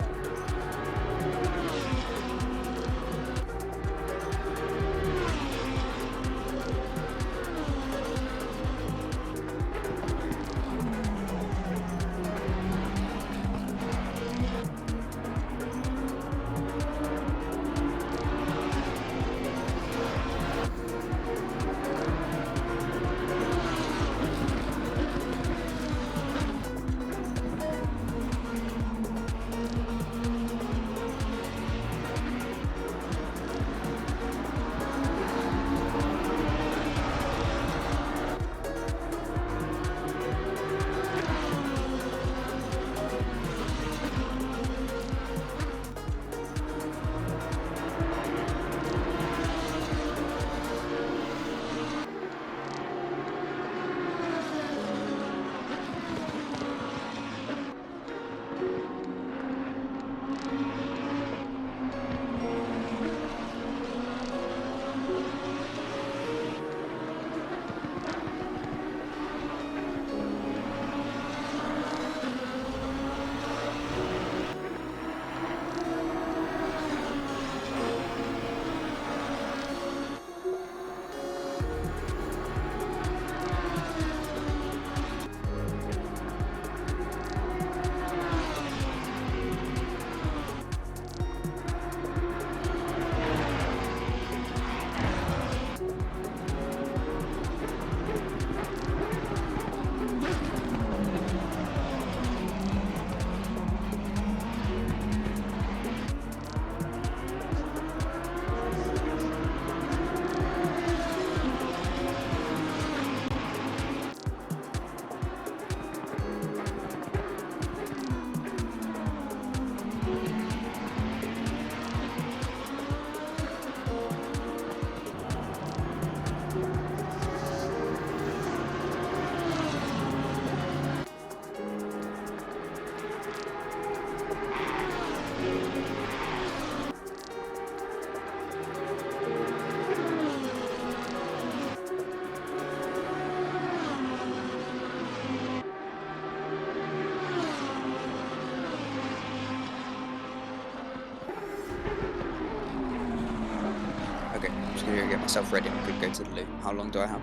myself ready and could go to the loo. How long do I have?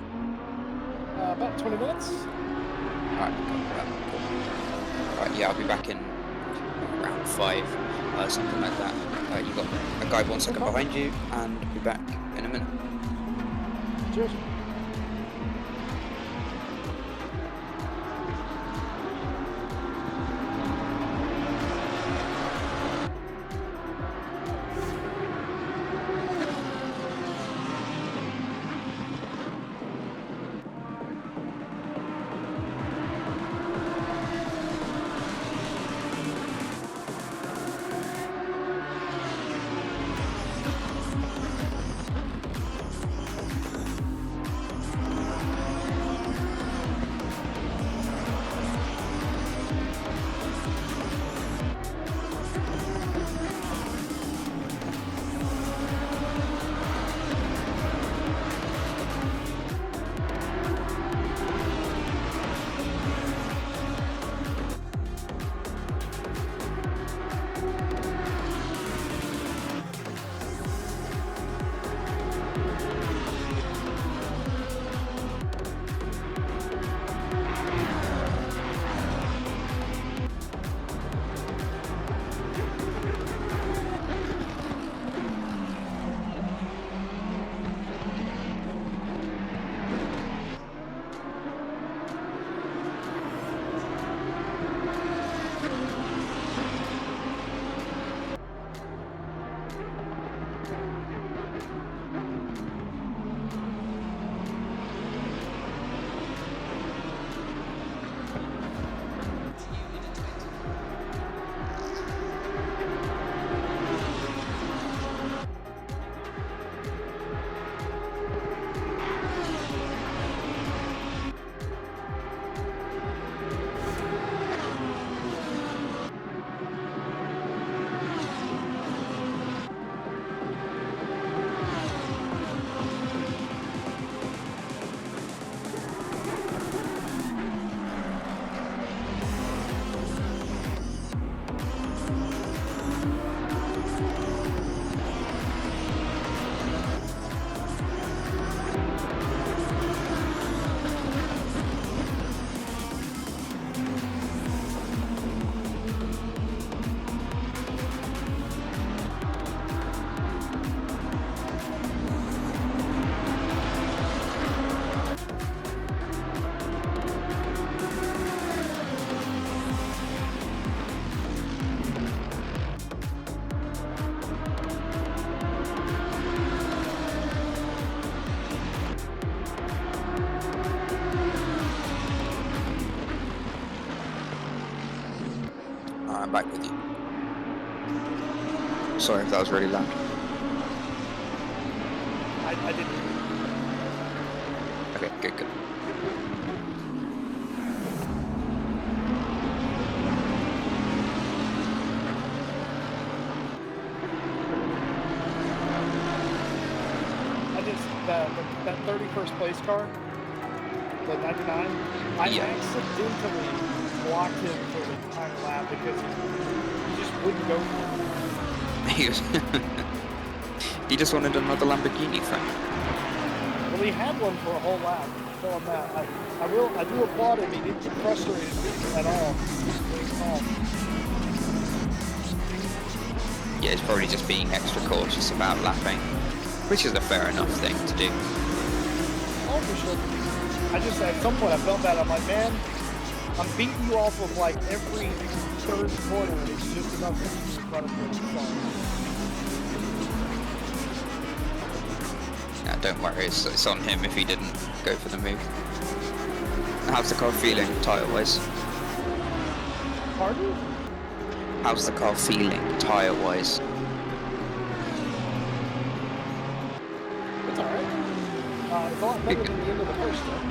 About 20 minutes. Alright, cool. Right, yeah, I'll be back in around 5, something like that. You got a guy 1 second behind you, and I'll be back in a minute. Cheers. I'm back with you. Sorry if that was really loud. I didn't. Okay, good. I just that 31st place car, the 99. I Yeah. accidentally blocked him for the entire lap because he just wouldn't go for it. He was he just wanted another Lamborghini friend. Well, he had one for a whole lap. Tell him that. I do applaud him. He didn't get frustrated at all. Yeah, he's probably just being extra cautious about lapping, which is a fair enough thing to do. Oh, for sure. I just, at some point, I felt that. I'm like, man, I'm beating you off of like every third corner, and it's just enough to keep you in front of me. Yeah, don't worry, it's on him if he didn't go for the move. How's the car feeling, tyre-wise? Pardon? How's the car feeling, tyre-wise? It's alright. It's a lot better than the end of the first one.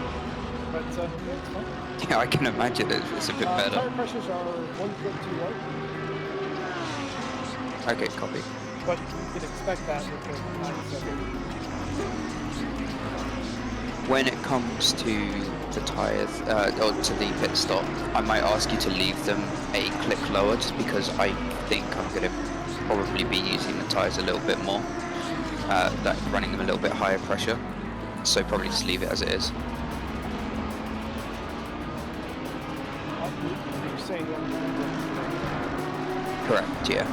But, yeah, it's fine. Yeah, I can imagine it's a bit better. Tire pressures are 1 foot too low. Okay, copy. But you can expect that with the 97. When it comes to the tyres, or to the pit stop, I might ask you to leave them a click lower, just because I think I'm going to probably be using the tyres a little bit more. like running them a little bit higher pressure. So probably just leave it as it is. You're saying Correct, yeah.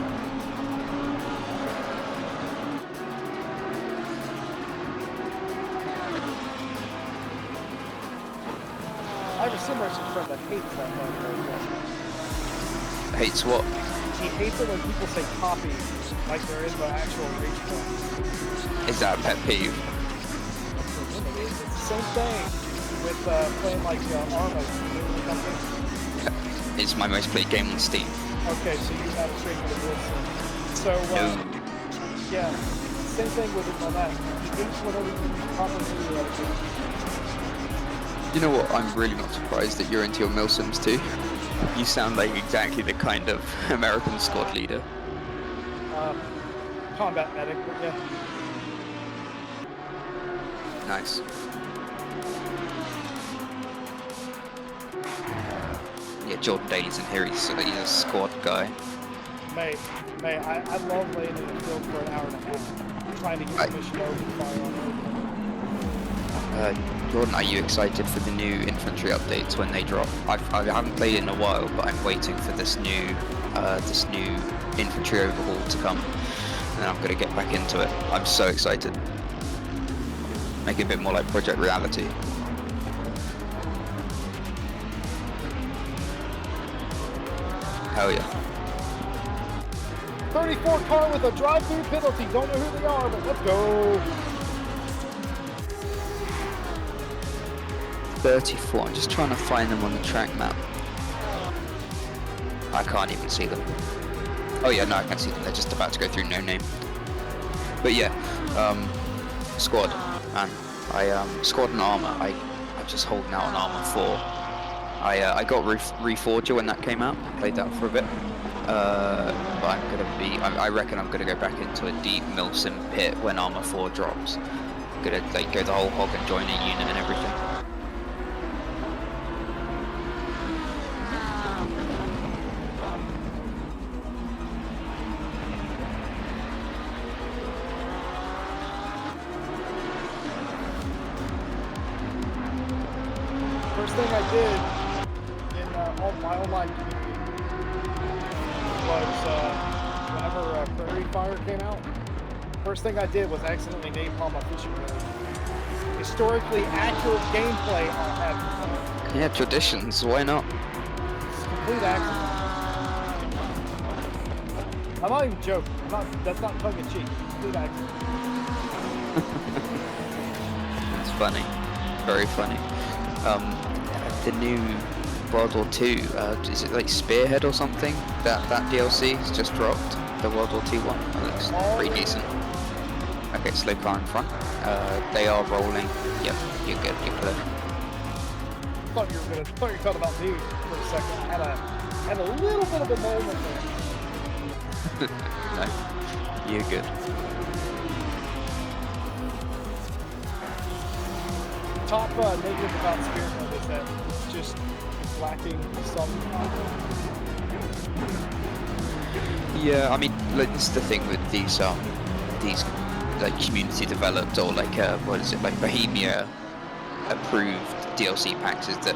I have a sim racing friend that hates that part very much. Hates what? He hates it when people say copy like they're in the actual race point. Is that a pet peeve? It's the same thing with playing like Arma. It's my most played game on Steam. Okay, so you have a straight for the Wilson. So, No. yeah, same thing with it on that. He hates whenever you properly You know what? I'm really not surprised that you're into your milsims too. You sound like exactly the kind of American squad leader. combat medic, but yeah. Nice. Yeah, Jordan Daly's in here. He's a squad guy. Mate, I love laying in the field for an hour and a half, trying to get the mission over and fire on it. Jordan, are you excited for the new infantry updates when they drop? I haven't played in a while, but I'm waiting for this new infantry overhaul to come, and then I'm gonna get back into it. I'm so excited. Make it a bit more like Project Reality. Hell yeah. 34 car with a drive-through penalty. Don't know who they are, but let's go. 34. I'm just trying to find them on the track map. I can't even see them. Oh yeah, no, I can see them. They're just about to go through no name. But yeah, squad, man. Squad and armor. I'm just holding out on armor 4. I got Reforger when that came out. Played that for a bit. But I reckon I'm gonna go back into a deep milsim pit when armor 4 drops. I'm gonna like go the whole hog and join a unit and everything. First thing I did in my online community was whenever Prairie Fire came out, first thing I did was accidentally napalm a fishing village. Historically accurate gameplay on that. Yeah, traditions. Why not? It's complete accident. I'm not even joking. That's not tongue in cheek. Complete accident. It's funny. Very funny. The new World War II, is it like Spearhead or something? That DLC has just dropped. The World War II one. That looks pretty decent. Okay, slow car in front. They are rolling. Yep, you're good. You're clear. Thought you were talking about me for a second. Had a little bit of a moment there. No, you're good. Top negative about Spearhead is that it's just lacking some Yeah, I mean, like this is the thing with these like community developed or like what is it, like Bohemia approved DLC packs, is that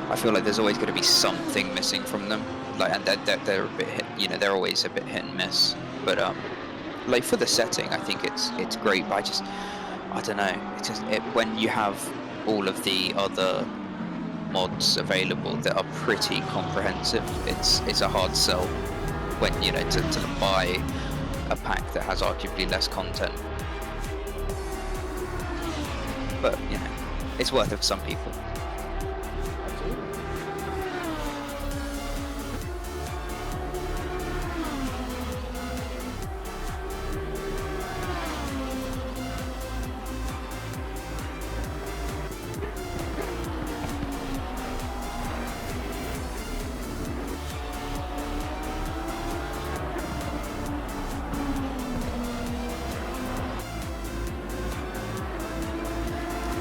I feel like there's always going to be something missing from them. Like, and they're a bit they're always a bit hit and miss. But like for the setting, I think it's great. But I don't know. It's just when you have all of the other mods available that are pretty comprehensive, it's a hard sell when to buy a pack that has arguably less content. But it's worth it for some people.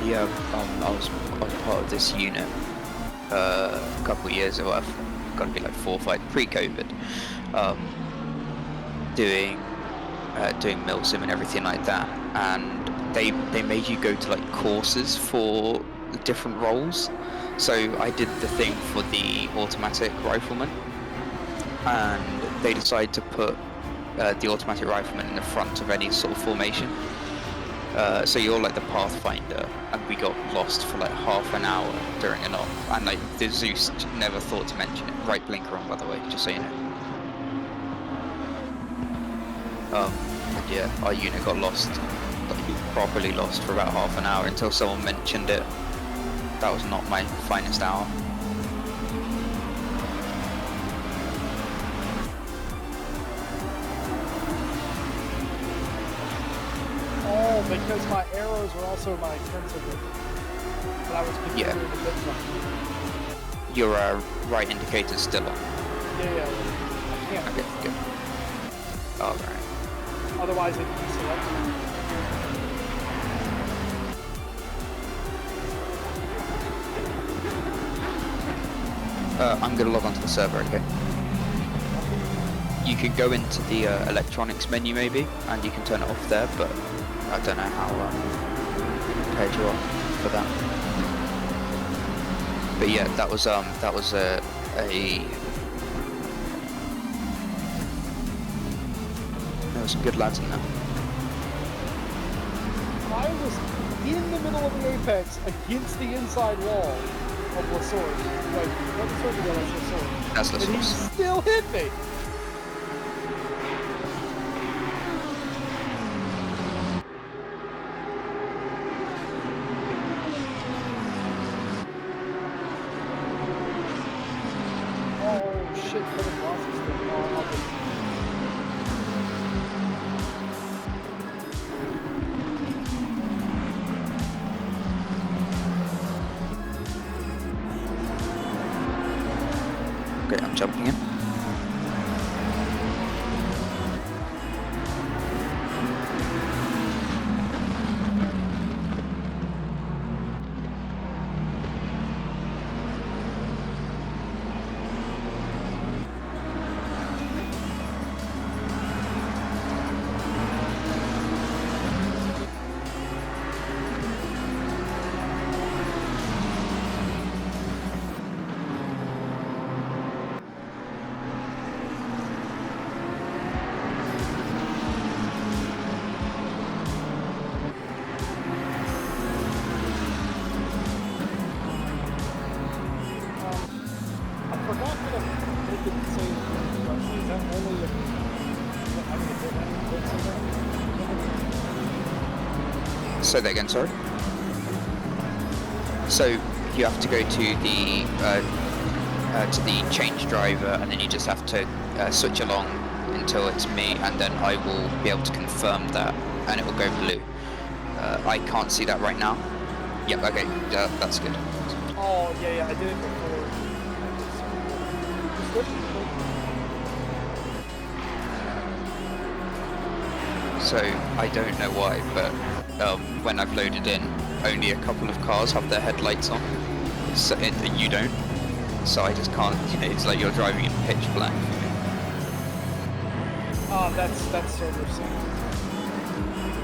Yeah, I was part of this unit a couple of years ago. I've got to be like 4 or 5 pre-COVID, doing doing milsim and everything like that, and they made you go to like courses for the different roles. So I did the thing for the automatic rifleman, and they decided to put the automatic rifleman in the front of any sort of formation. So you're like the pathfinder, and we got lost for like half an hour during an op, and like the Zeus never thought to mention it. Right blinker on, by the way, just so you know. And yeah, our unit got lost, like properly lost for about half an hour until someone mentioned it. That was not my finest hour. Oh, because my arrows were also my offensive weapon. But I was considering a bit something. Your right indicator's still on. Yeah. I can't. Okay, good. Alright. Otherwise, it'd be selected. I'm gonna log onto the server, okay? You can go into the electronics menu maybe, and you can turn it off there, but I don't know how prepared you are for that. But yeah, that was a there were some good lads in there. I was in the middle of the apex against the inside wall of La Source. Like, what sword did I say? That's the And he source. still hit me! Oh shit, what a boss is doing. Oh, I'll just... Okay, I'm jumping in. I forgot that they didn't say the instruction. Is that only if I mean, if they Say that again, sorry. So you have to go to the change driver, and then you just have to switch along until it's me, and then I will be able to confirm that, and it will go blue. I can't see that right now. Yep. Okay. That's good. Oh, yeah, I did it before. So I don't know why, but when I've loaded in, only a couple of cars have their headlights on. So you don't. So I just can't. You know, it's like you're driving in pitch black for me. Oh, that's server sync.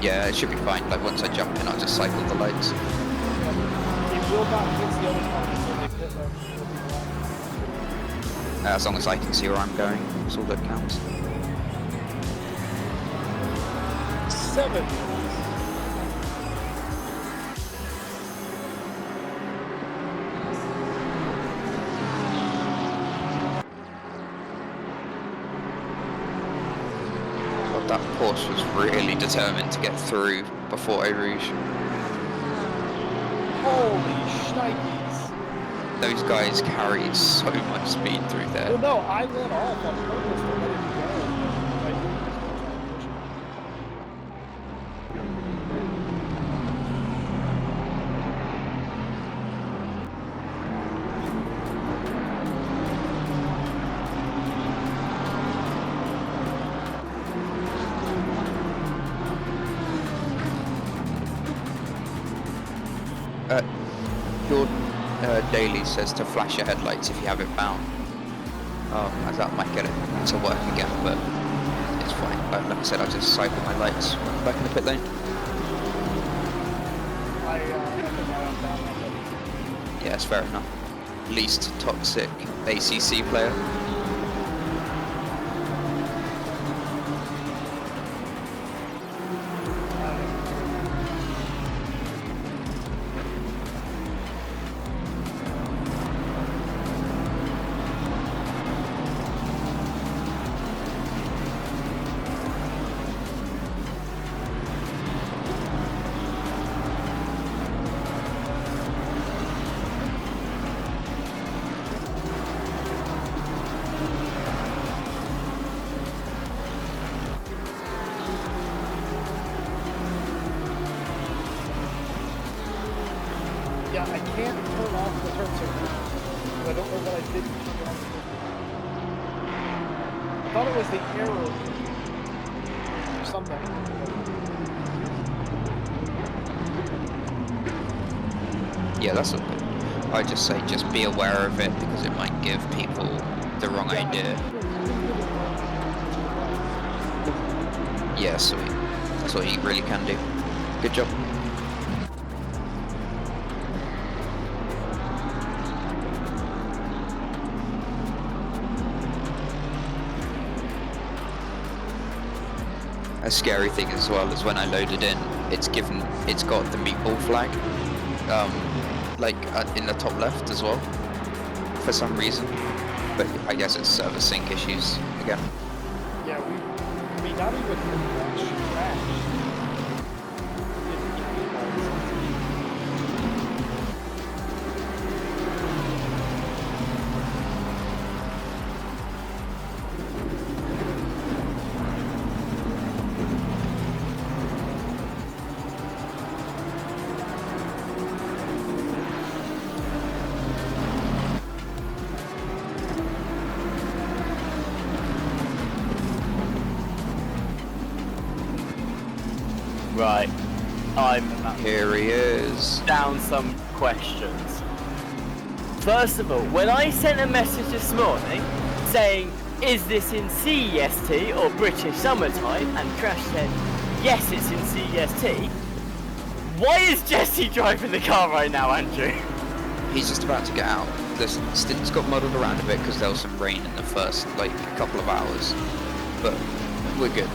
Yeah, it should be fine. Like once I jump in, I'll just cycle the lights. It will not fix the other cars, so they hit them. As long as I can see where I'm going, that's all that counts. 7. But that Porsche was really determined to get through before I Rouge. Holy shnikes. Those guys carry so much speed through there. Well, no, I went off on purpose to let it go. Your daily says to flash your headlights if you have it bound. As that might get it to work again, but it's fine. Like I said, I'll just cycle my lights when I'm back in the pit lane. I think I'm down. Yeah, it's fair enough. Least toxic ACC player. Yeah, I can't turn off the turn signal. I don't know what I did to turn it off. I thought it was the error or something. Yeah, that's what I just say. Just be aware of it because it might give people the wrong idea. Yeah, sweet. That's all you really can do. Good job. A scary thing as well is when I loaded in, it's got the meatball flag, in the top left as well, for some reason. But I guess it's server sync issues again. Yeah, we not even crash. Right, I'm Here he is. down some questions. First of all, when I sent a message this morning saying, is this in CEST or British summertime? And Crash said, yes, it's in CEST. Why is Jesse driving the car right now, Andrew? He's just about to get out. The stints got muddled around a bit because there was some rain in the first couple of hours, but we're good.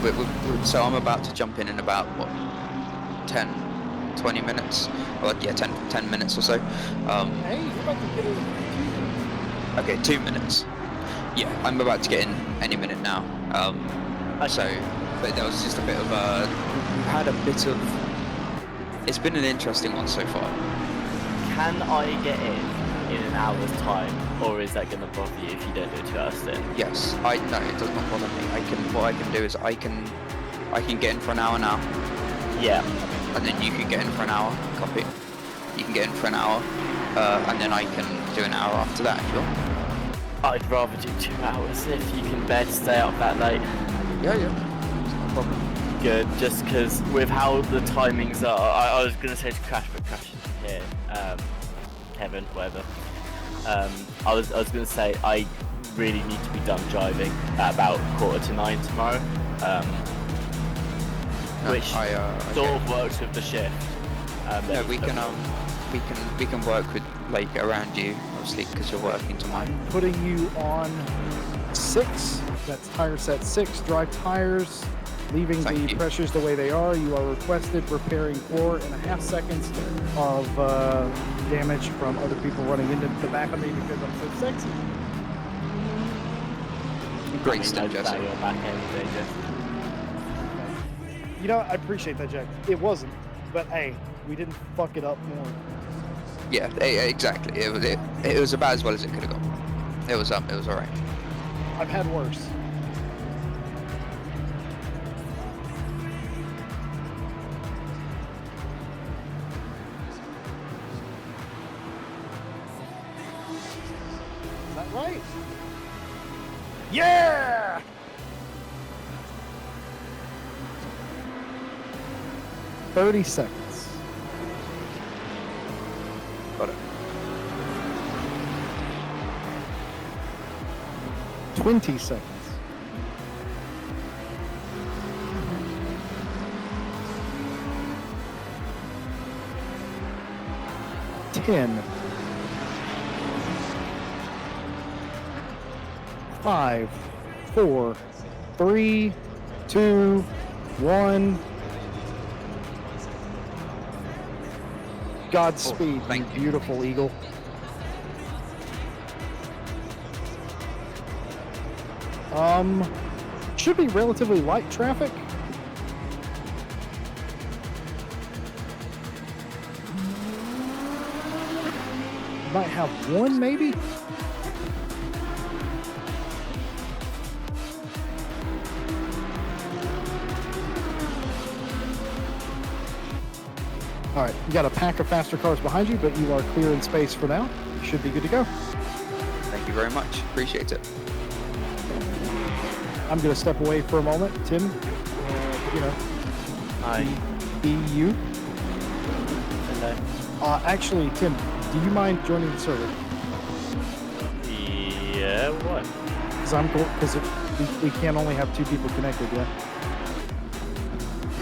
So I'm about to jump in about what, 20 minutes? Or yeah, 10 minutes or so. Hey, you're about to get in. Okay, 2 minutes. Yeah, I'm about to get in any minute now. But there was just a bit of it's been an interesting one so far. Can I get in an hour's time, or is that going to bother you if you don't do it 2 hours then? Yes, no, it does not bother me. What I can do is I can get in for an hour now. Yeah. And then you can get in for an hour. Copy. You can get in for an hour, and then I can do an hour after that if you want. I'd rather do 2 hours if you can bear to stay up that late. Yeah. It's no problem. Good, just because with how the timings are, I was going to say to Crash, but Crash isn't here. Kevin, whatever. I was going to say I really need to be done driving at about 8:45 tomorrow. Which sort of works with the shift. Yeah, we can work with around you, obviously, because you're working tomorrow. Putting you on 6. That's tire set 6. Dry tires. Leaving Thank the you. pressures the way they are. You are requested repairing 4.5 seconds of damage from other people running into the back of me because I'm so sexy. Great stuff, Jesse. Your back end, You know, I appreciate that, Jack. It wasn't, but hey, we didn't fuck it up more. Yeah, exactly. It was about as well as it could have gone. It was alright. I've had worse. Is that right? Yeah! "30 seconds. Got it. 20 seconds. 10, 5, 4, 3, 2, 1. Godspeed, thank you you. beautiful eagle. Should be relatively light traffic. Might have one, maybe. All right, you got a pack of faster cars behind you, but you are clear in space for now. You should be good to go. Thank you very much. Appreciate it. I'm going to step away for a moment. Tim, Hi. be you. Hello. Actually, Tim, do you mind joining the server? Yeah, what? Because we can only have 2 people connected, yeah?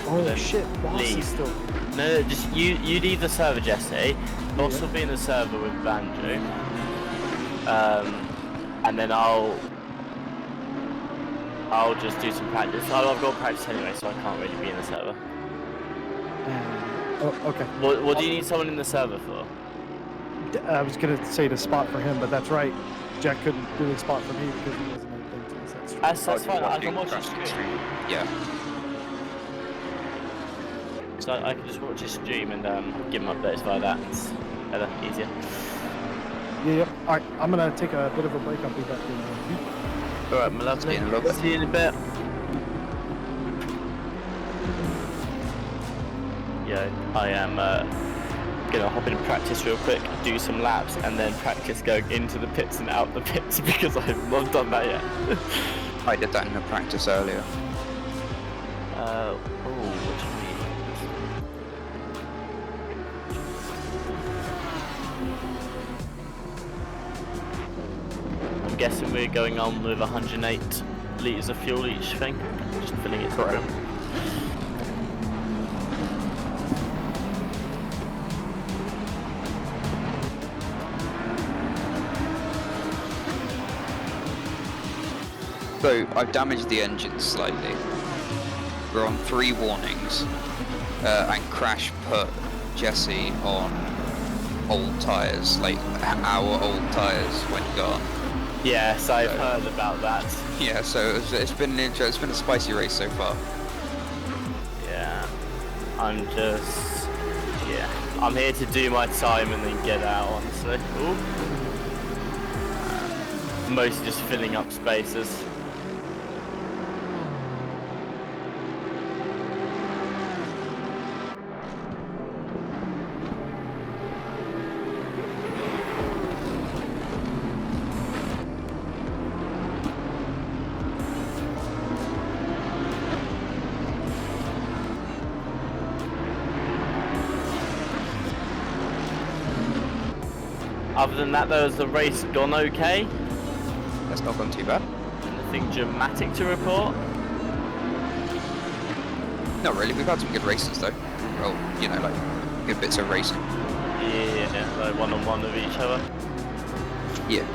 Oh, Then shit. Boss leave. is still... No, just you leave the server, Jesse. Boss will be in the server with Banjo. And then I'll just do some practice. I've got practice anyway, so I can't really be in the server. Oh, okay. What do you need someone in the server for? I was going to say to spot for him, but that's right. Jack couldn't do the spot for me because he wasn't anything to us. That's true. That's fine. I can watch his stream. Yeah. So I can just watch his stream and give him updates via that. It's better, easier. Yeah. All right, I'm going to take a bit of a break. I'll be back in a few. Alright, my lovely. See you in a little bit. See you in a bit. Yeah, I am gonna hop in practice real quick, do some laps, and then practice going into the pits and out the pits because I've not done that yet. I did that in the practice earlier. What do you mean? I'm guessing we're going on with 108 litres of fuel each thing, just filling it Correct. through. So I've damaged the engine slightly. We're on 3 warnings, and Crash put Jesse on old tyres, like our old tyres when gone. Yes, I've heard about that. Yeah, so it's been an it's been a spicy race so far. Yeah, I'm here to do my time and then get out, honestly. Ooh. Mostly just filling up spaces. Other than that, though, has the race gone okay? That's not gone too bad. Anything dramatic to report? Not really. We've had some good races though. Well, you know, like good bits of racing. Yeah, like one-on-one with each other. Yeah.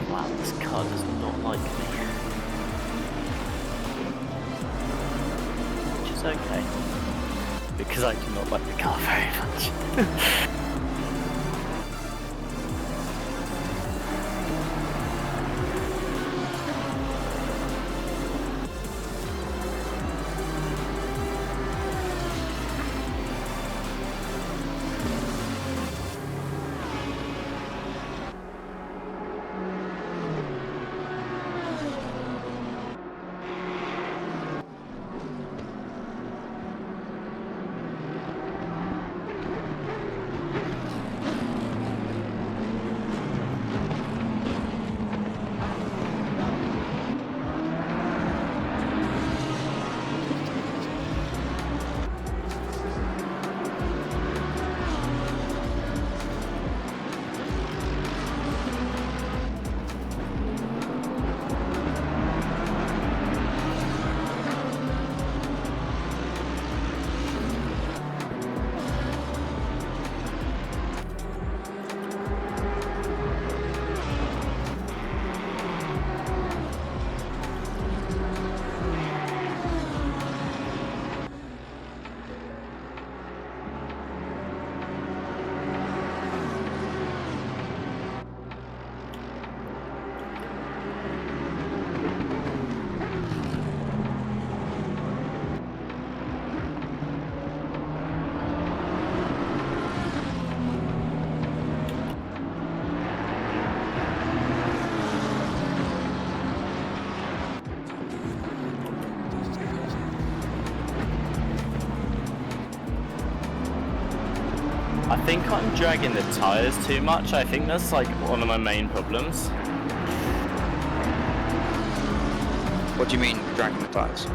Wow, this car does not like me. Which is okay. Because I do not like the car very much. think I'm dragging the tires too much. I think that's like one of my main problems. What do you mean, dragging the tires?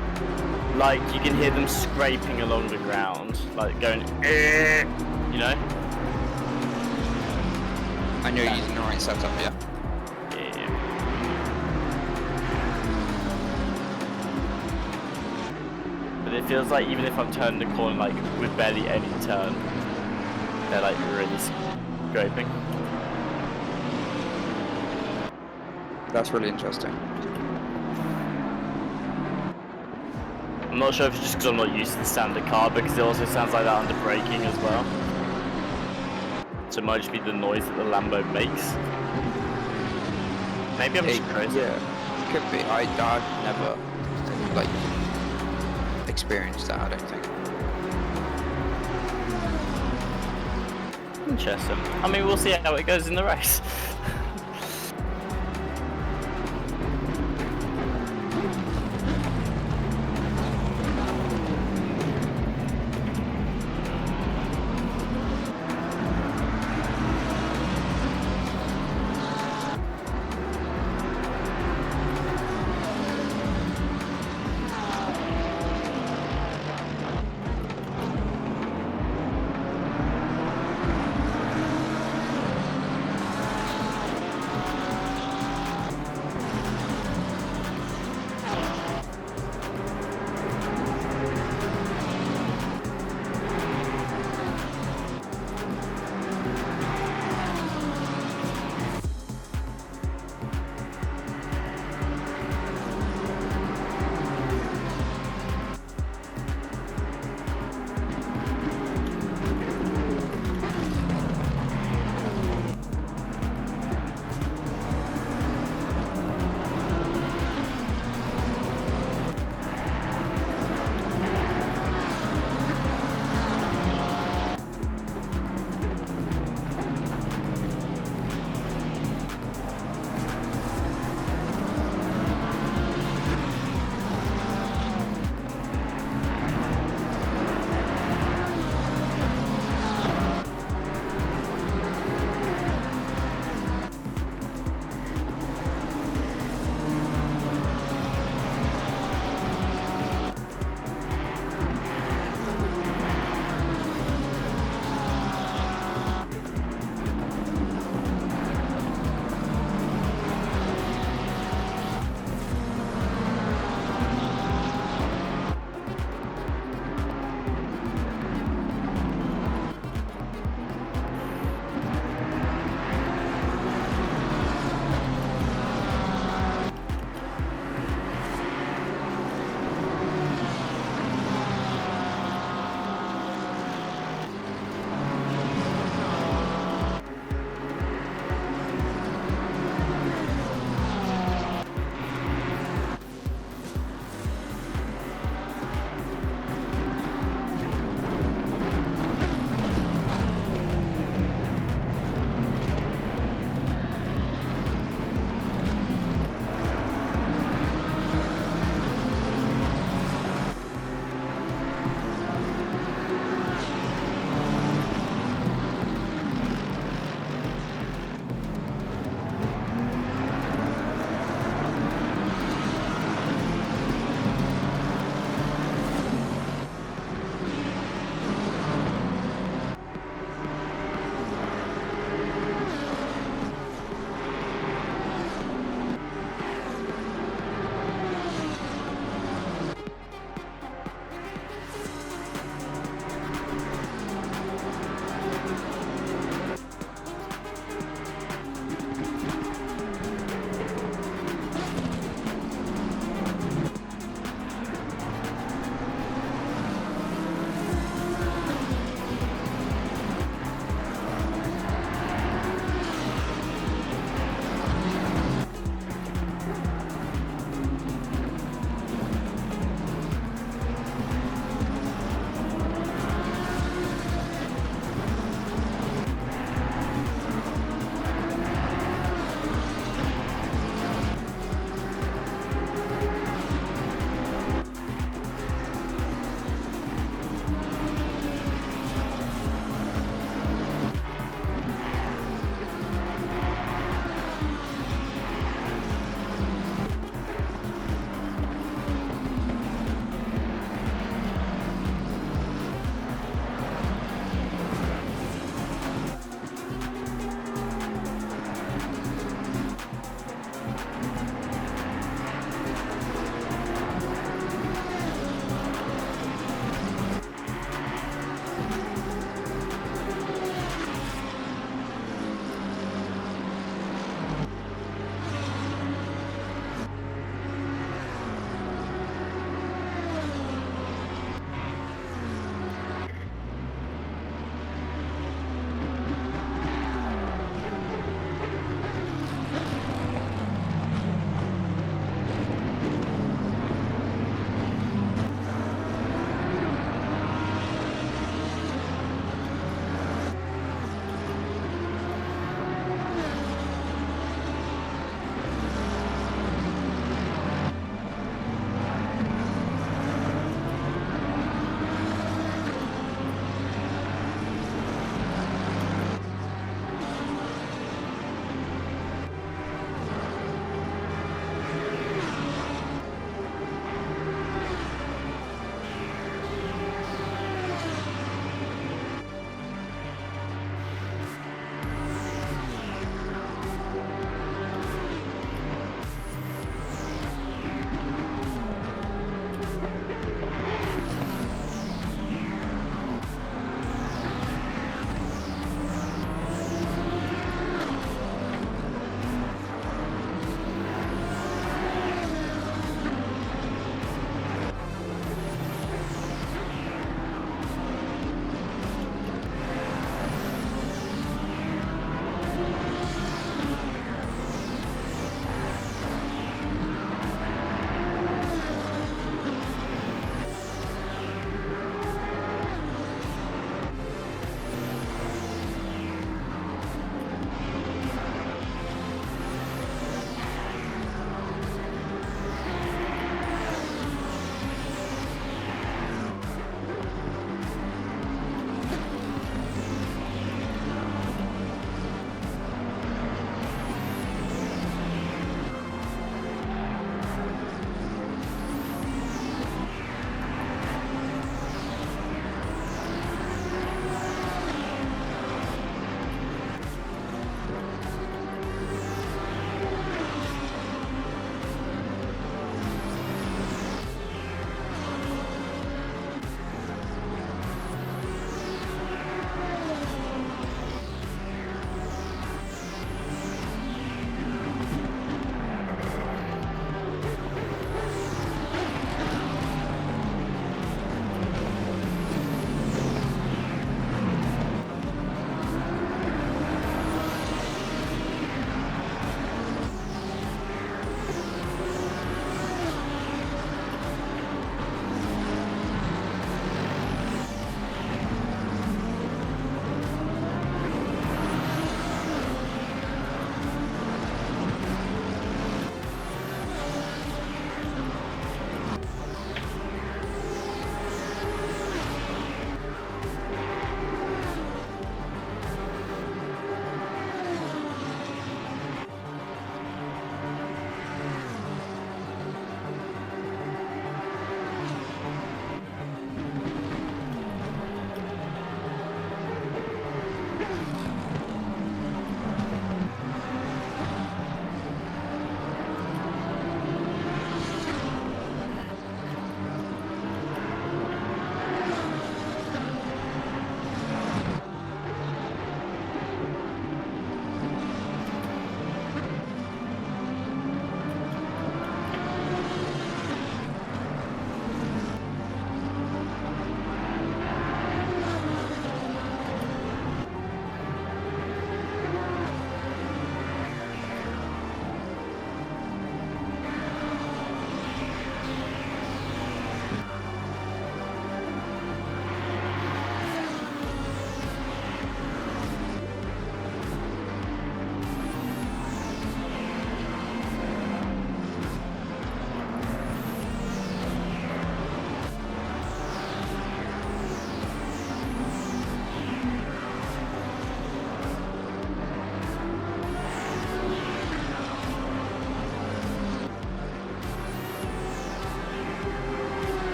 Like, you can hear them scraping along the ground, like going, you know? I know you're using the right setup, yeah. Yeah. But it feels like even if I'm turning the corner, like, with barely any turn, they're like really scraping. That's really interesting. I'm not sure if it's just because I'm not used to the standard car, because it also sounds like that under braking as well. So it might just be the noise that the Lambo makes. Maybe I'm just crazy. Yeah, could be. I've never, like, experienced that, I don't think. Interesting. I mean, we'll see how it goes in the race.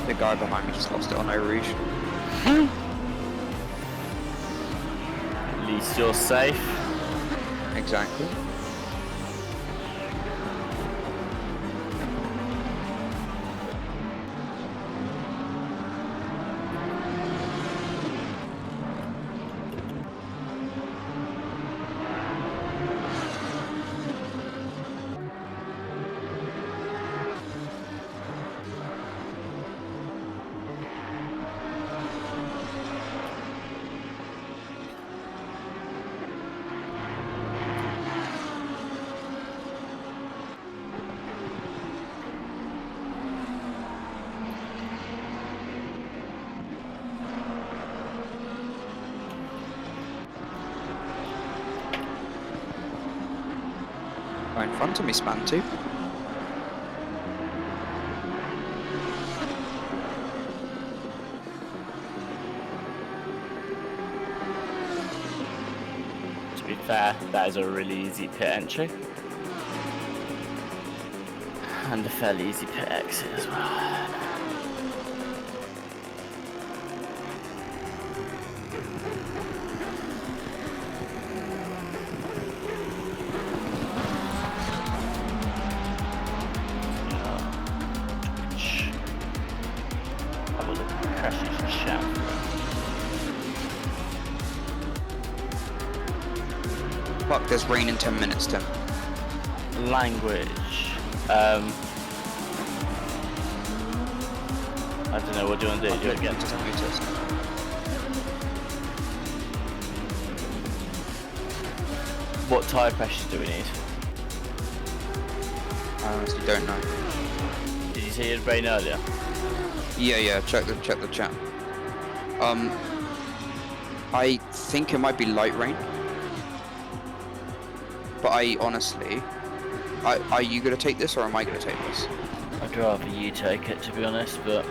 The guy behind me just lost it on Eau Rouge. At least you're safe. Exactly. Right in front of me, span 2. To be fair, that is a really easy pit entry. And a fairly easy pit exit as well. Have a look at the Crashneck chat. Fuck, there's rain in 10 minutes, Tim. Language. I don't know, what do you want to do? Do you want to get Just noticed. what tyre pressure do we need? I honestly don't know. Did you see it rain earlier? Yeah, check the chat. I think it might be light rain. But I honestly, are you gonna take this or am I gonna take this? I'd rather you take it, to be honest, but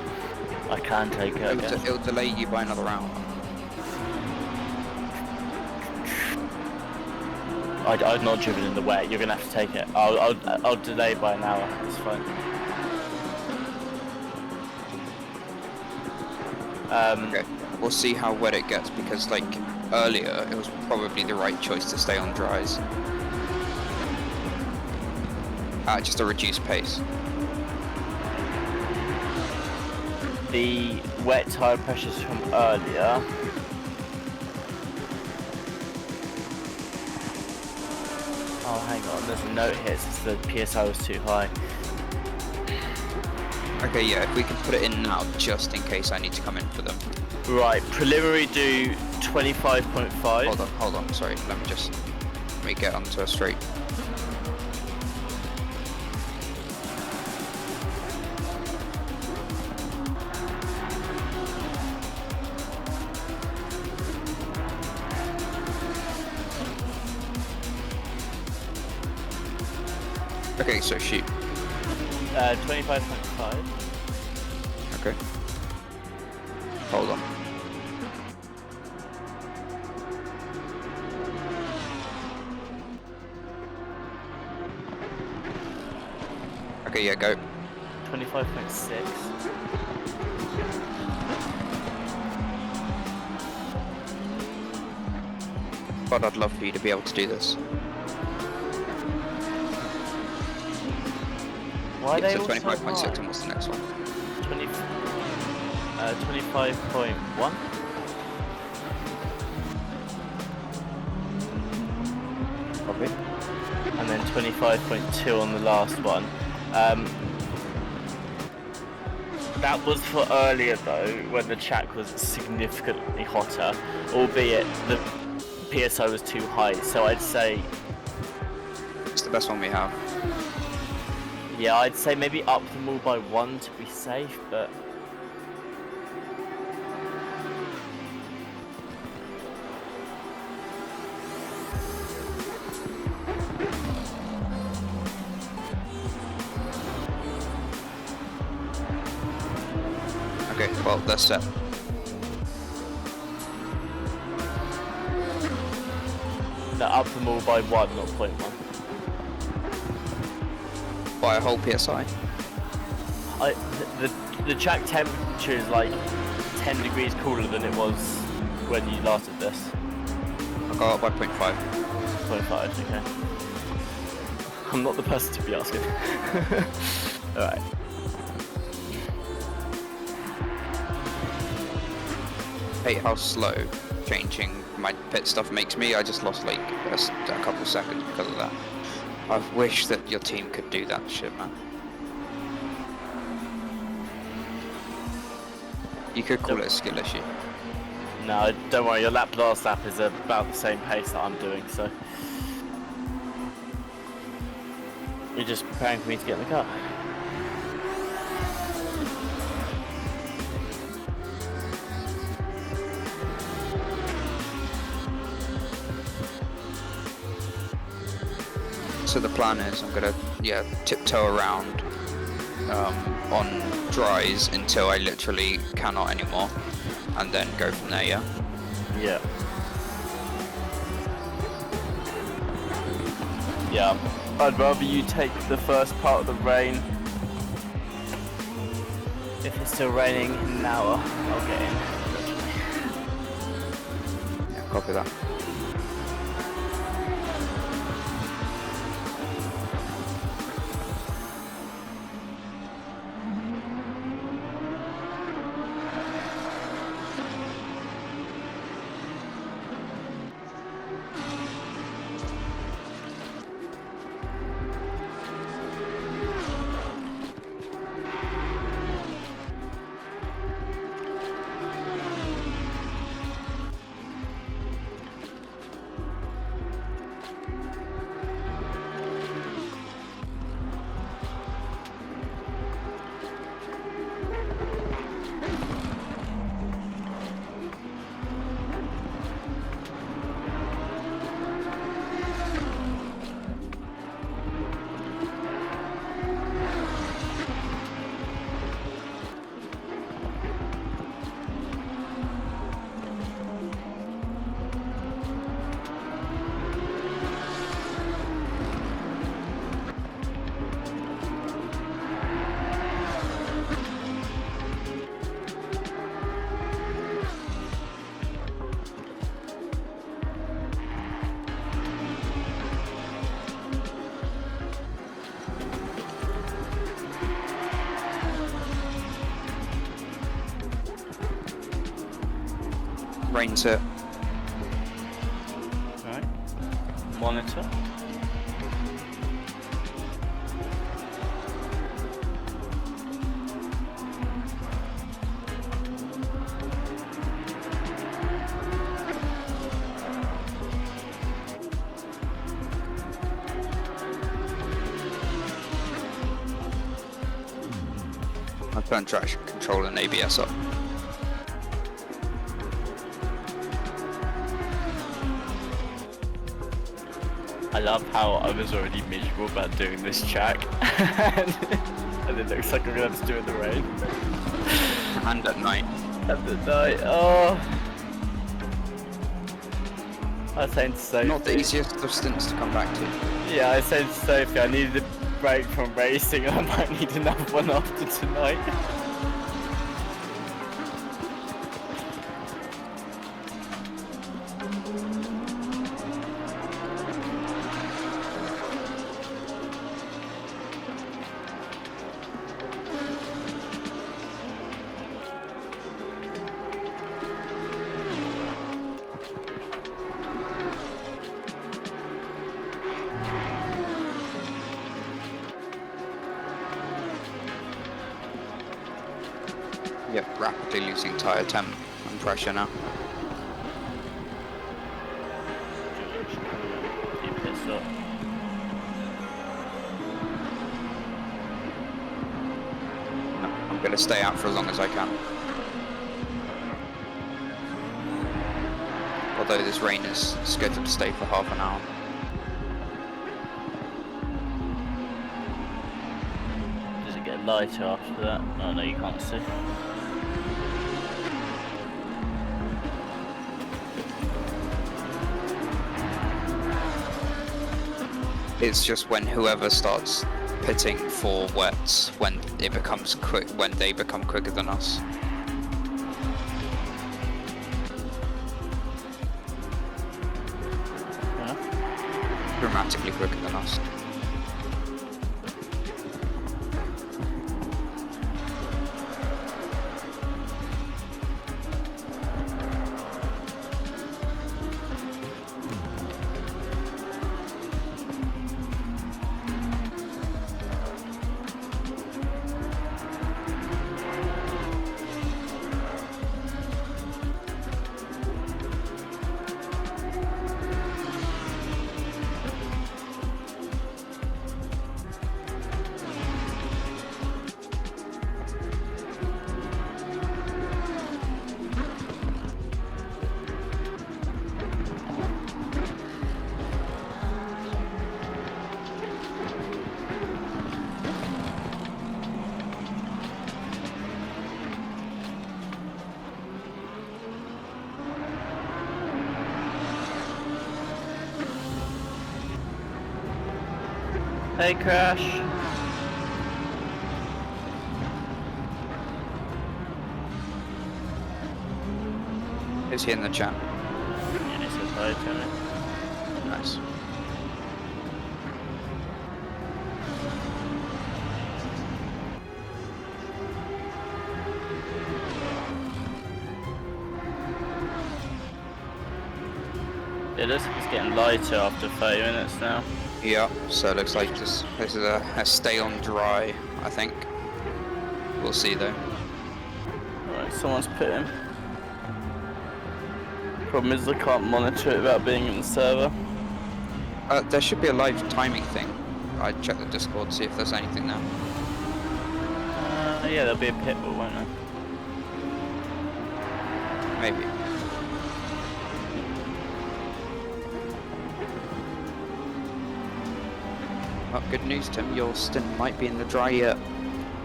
I can take it, I guess. It'll delay you by another hour. I'd not driven in the wet. You're gonna have to take it. I'll delay by an hour. It's fine. Okay, we'll see how wet it gets because, like, earlier it was probably the right choice to stay on dries at just a reduced pace. The wet tyre pressures from earlier. Oh, hang on. There's a note here. It says the PSI was too high. Okay, yeah, if we can put it in now, just in case I need to come in for them. Right, preliminary do 25.5. Hold on, sorry, let me get onto a straight. Okay, so shoot. 25.5. Okay. Hold on. Okay, yeah, go. 25.6. But I'd love for you to be able to do this. Why are Yeah, they so all so 25.6, high? and what's the next one? 25.1. Copy. And then 25.2 on the last one. That was for earlier though, when the track was significantly hotter, albeit the PSI was too high. So I'd say, It's the best one we have. yeah, I'd say maybe up them all by 1 to be safe, but Okay, well, that's set. no, up them all by 1, not 0.1. By a whole PSI. The track temperature is like 10 degrees cooler than it was when you last did this. I got up by 0.5. 0.5, okay. I'm not the person to be asking. Alright. Hate how slow changing my pit stuff makes me. I just lost like a couple seconds because of that. I wish that your team could do that shit, man. You could call it a skill issue. No, don't worry, your last lap is about the same pace that I'm doing, so... You're just preparing for me to get in the car. So the plan is I'm gonna tiptoe around on dries until I literally cannot anymore, and then go from there. Yeah. Yeah. Yeah. I'd rather you take the first part of the rain. If it's still raining in an hour, I'll get in. Yeah, copy that. Rain's it. Alright. Monitor. I've turned traction control and ABS up. I love how I was already miserable about doing this track, and it looks like I'm gonna have to do it in the rain. And at night. At the night, oh. I was saying to Sophie. Not the easiest of stints to come back to. Yeah, I said to Sophie I needed a break from racing and I might need another one after tonight. Yep, rapidly losing tyre temp and pressure now. Keep this up. No, I'm going to stay out for as long as I can. Although this rain is scheduled to stay for half an hour. Does it get lighter after that? Oh no, you can't see. It's just when whoever starts pitting for wets, when it becomes quick, when they become quicker than us. Dramatically quicker than us. Hey, Crash. Is he in the chat? Yeah, he says hi to me. Nice. It looks like it's getting lighter after 30 minutes now. Yeah, so it looks like this is a stay on dry, I think. We'll see though. Alright, someone's put him. Problem is I can't monitor it without being in the server. There should be a live timing thing. I'd check the Discord, see if there's anything there. Yeah, there'll be a pit bull, won't there? Maybe. Oh, good news, Tim. Your stint might be in the dry yet.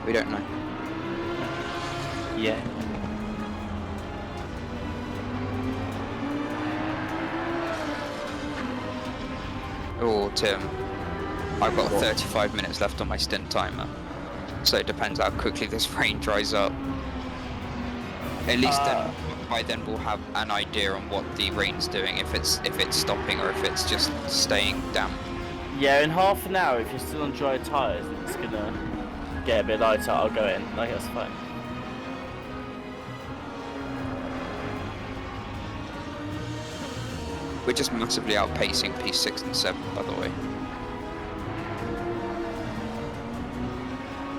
We don't know. Yeah. Oh, Tim. I've got 35 minutes left on my stint timer. So it depends how quickly this rain dries up. At least then, by then we'll have an idea on what the rain's doing, if it's stopping or if it's just staying damp. Yeah, in half an hour, if you're still on dry tyres and it's gonna get a bit lighter, I'll go in. Like, that's fine. We're just massively outpacing P6 and 7, by the way.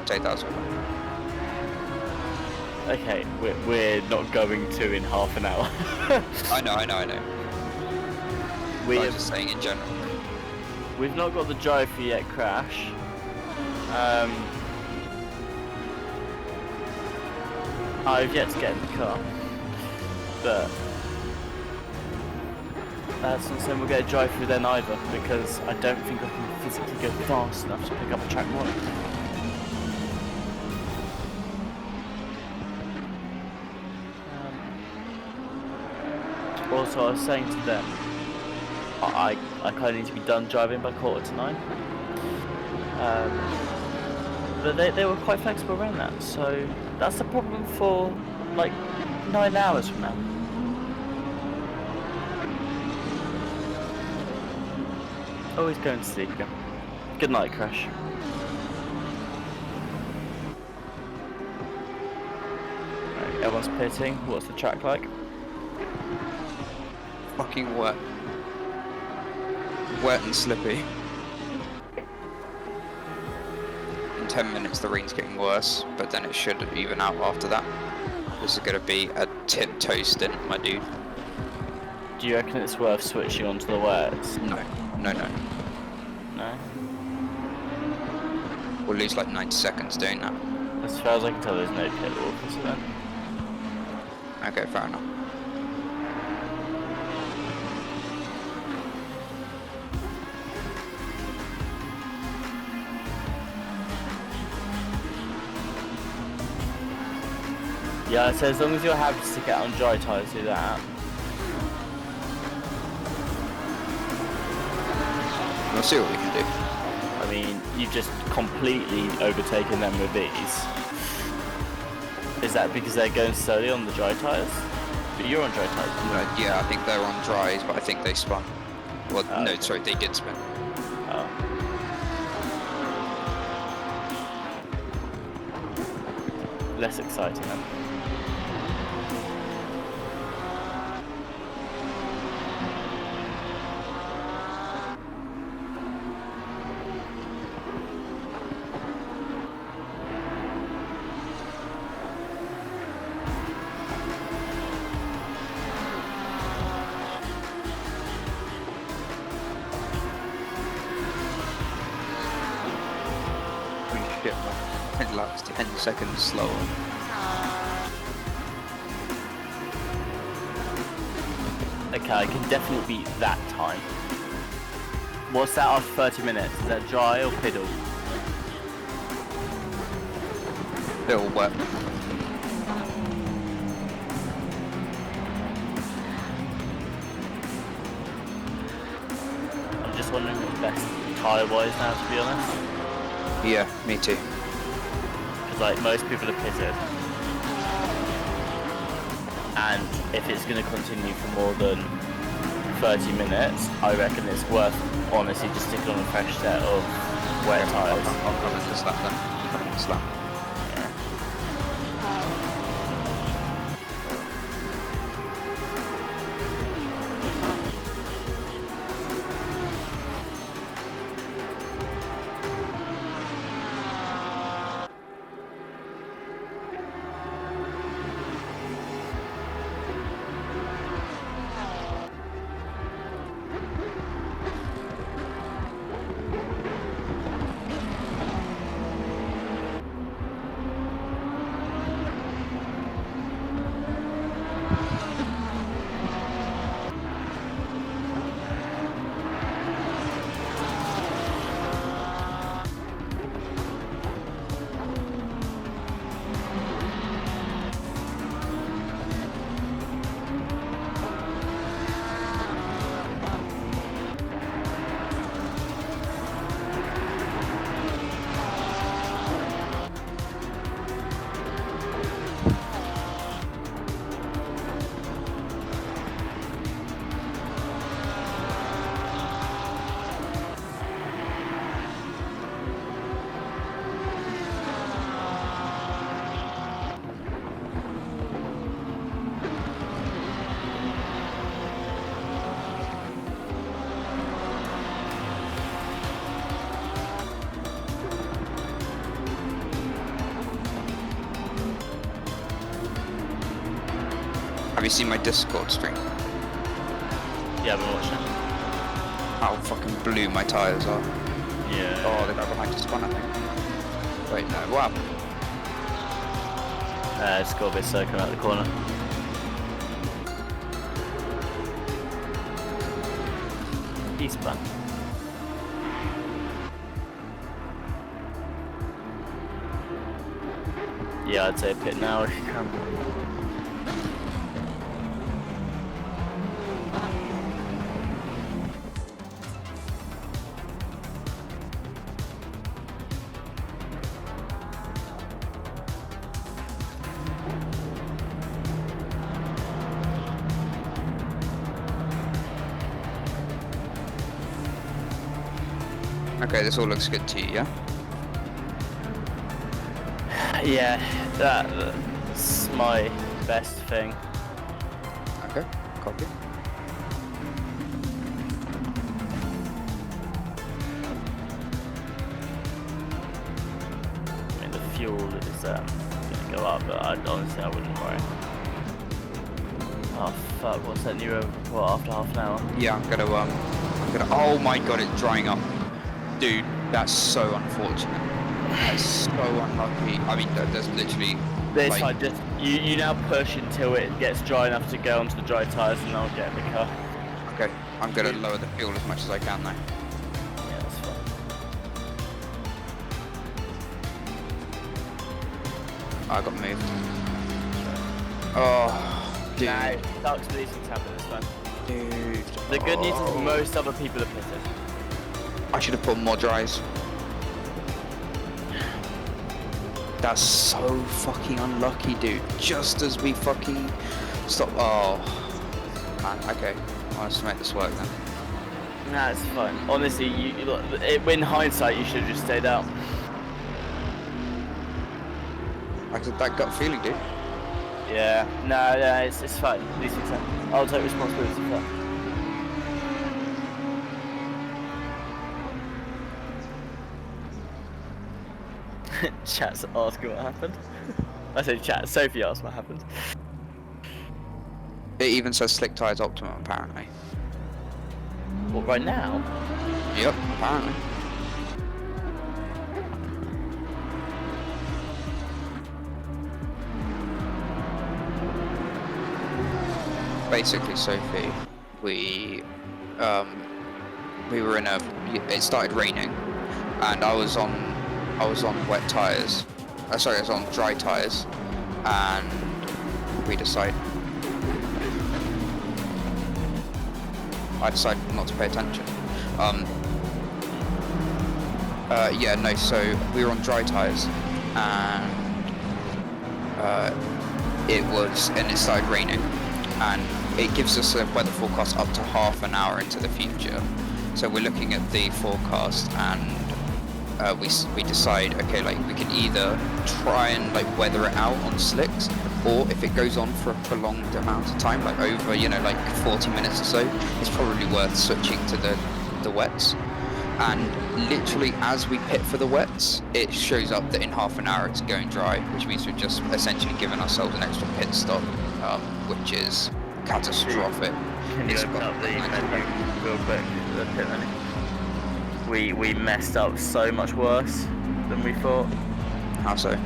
Take that as well. Okay, we're not going to in half an hour. I know. I was just saying in general. We've not got the driver yet, Crash. I've yet to get in the car, but that's not saying we'll get a drive through then either, because I don't think I can physically go fast enough to pick up a track one. Also, I was saying to them, I kind of need to be done driving by 8:45. But they were quite flexible around that, so that's the problem for like 9 hours from now. Always going to sleep again. Good night, Crash. Right, everyone's pitting. What's the track like? Fucking wet. Wet and slippy. In 10 minutes the rain's getting worse, but then it should even out after that. This is going to be a tiptoe stint, my dude. Do you reckon it's worth switching onto the wets? No. No? We'll lose like 90 seconds doing that. As far as I can tell, there's no pit walkers then. Okay, fair enough. Yeah, so as long as you're happy to stick out on dry tyres, do that. We'll see what we can do. you've just completely overtaken them with ease. Is that because they're going slowly on the dry tyres? But you're on dry tyres. Yeah, I think they're on dries, but I think they spun. Well, no, okay. sorry, they did spin. Oh. Less exciting then. Holy shit, my headlights 10 seconds slower. Okay, I can definitely beat that time. What's that after 30 minutes? Is that dry or piddle? Little wet. I'm just wondering what's best tyre-wise now, to be honest. Yeah, me too. Because like most people are pitted. And if it's going to continue for more than 30 minutes, I reckon it's worth honestly just sticking on a fresh set of wet tyres. I'll come into slap then. Come into slap. Have you seen my Discord stream? Yeah, I've been watching. How fucking blue my tyres are. Yeah. Oh, they got behind us spun, I think. Wait, no, what happened? It's got a bit slow coming out the corner. He's spun. Yeah, I'd say pit now if you can. Okay, this all looks good to you, yeah? Yeah, that's my best thing. Okay, copy. I mean, the fuel is gonna go up, but honestly I wouldn't worry. Oh fuck, what's that new report after half an hour? Yeah, I'm gonna, oh my god, it's drying up. Dude, that's so unfortunate. That's so unlucky. I mean, there's literally... This like, one, just, you now push until it gets dry enough to go onto the dry tyres and I'll get in the car. okay, I'm gonna lower the fuel as much as I can now. Yeah, that's fine. I got moved. Oh, dude. Nah, it sucks when these things happen, it's fine. Dude. The good news is most other people are pitted. I should have put more dries. That's so fucking unlucky, dude. Just as we fucking stop. Oh, man. Okay, I'll have to make this work then. Nah, it's fine. Honestly, in hindsight, you should have just stayed out. I got that gut feeling, dude. Yeah. No, it's fine. These things happen. I'll take responsibility for that. Chat's asking what happened. I said chat. Sophie asked what happened. It even says slick tires optimum, apparently. What, right now? Yep, apparently. Basically, Sophie, we were in a. It started raining, and I was on wet tires. Sorry, I was on dry tires, and I decided not to pay attention. Yeah, no. So we were on dry tires, and it started raining, and it gives us a weather forecast up to half an hour into the future. So we're looking at the forecast, and we decide, okay, like we can either try and like weather it out on slicks, or if it goes on for a prolonged amount of time, like over, like 40 minutes or so, it's probably worth switching to the wets. And literally as we pit for the wets, it shows up that in half an hour it's going dry, which means we've just essentially given ourselves an extra pit stop, which is catastrophic. Can you open up the menu real quick, the pit menu? We messed up so much worse than we thought. How so?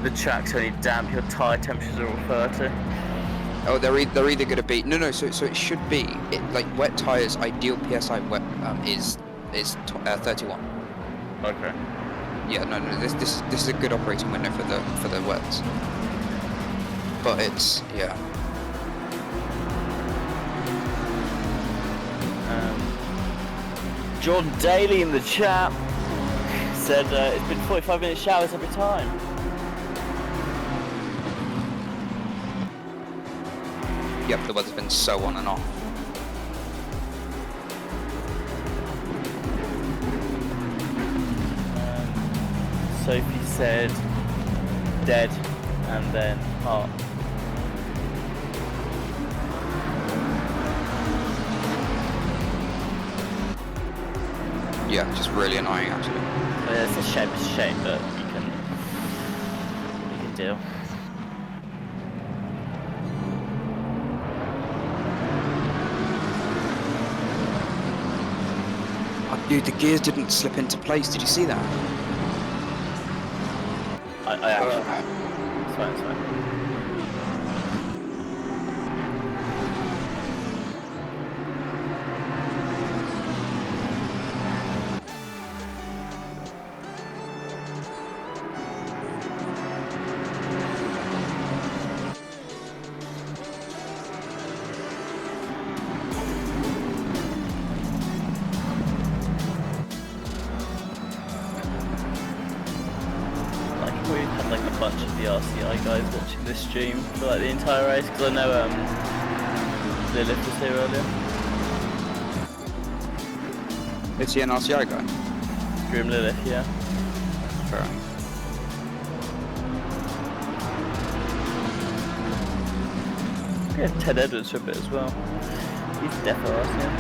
The track's only damp, your tyre temperatures are all 30. Oh, they're either going to be so it should be like wet tires. Ideal PSI wet is 31. Okay. Yeah, no, this is a good operating window for the wets. But it's Jordan Daly in the chat said it's been 45-minute showers every time. Yep, the weather's been so on and off. Sophie said dead and then heart. Yeah, just really annoying actually. Yeah, it's a shame, but you can deal. Oh, dude, the gears didn't slip into place. Did you see that? I actually. It's fine, it's fine. We've had like a bunch of the RCI guys watching this stream for like the entire race, because I know Lilith was here earlier. Is he an RCI guy? Grim Lilith, yeah. Fair. Yeah, Ted Edwards for a bit as well. He's definitely RCI.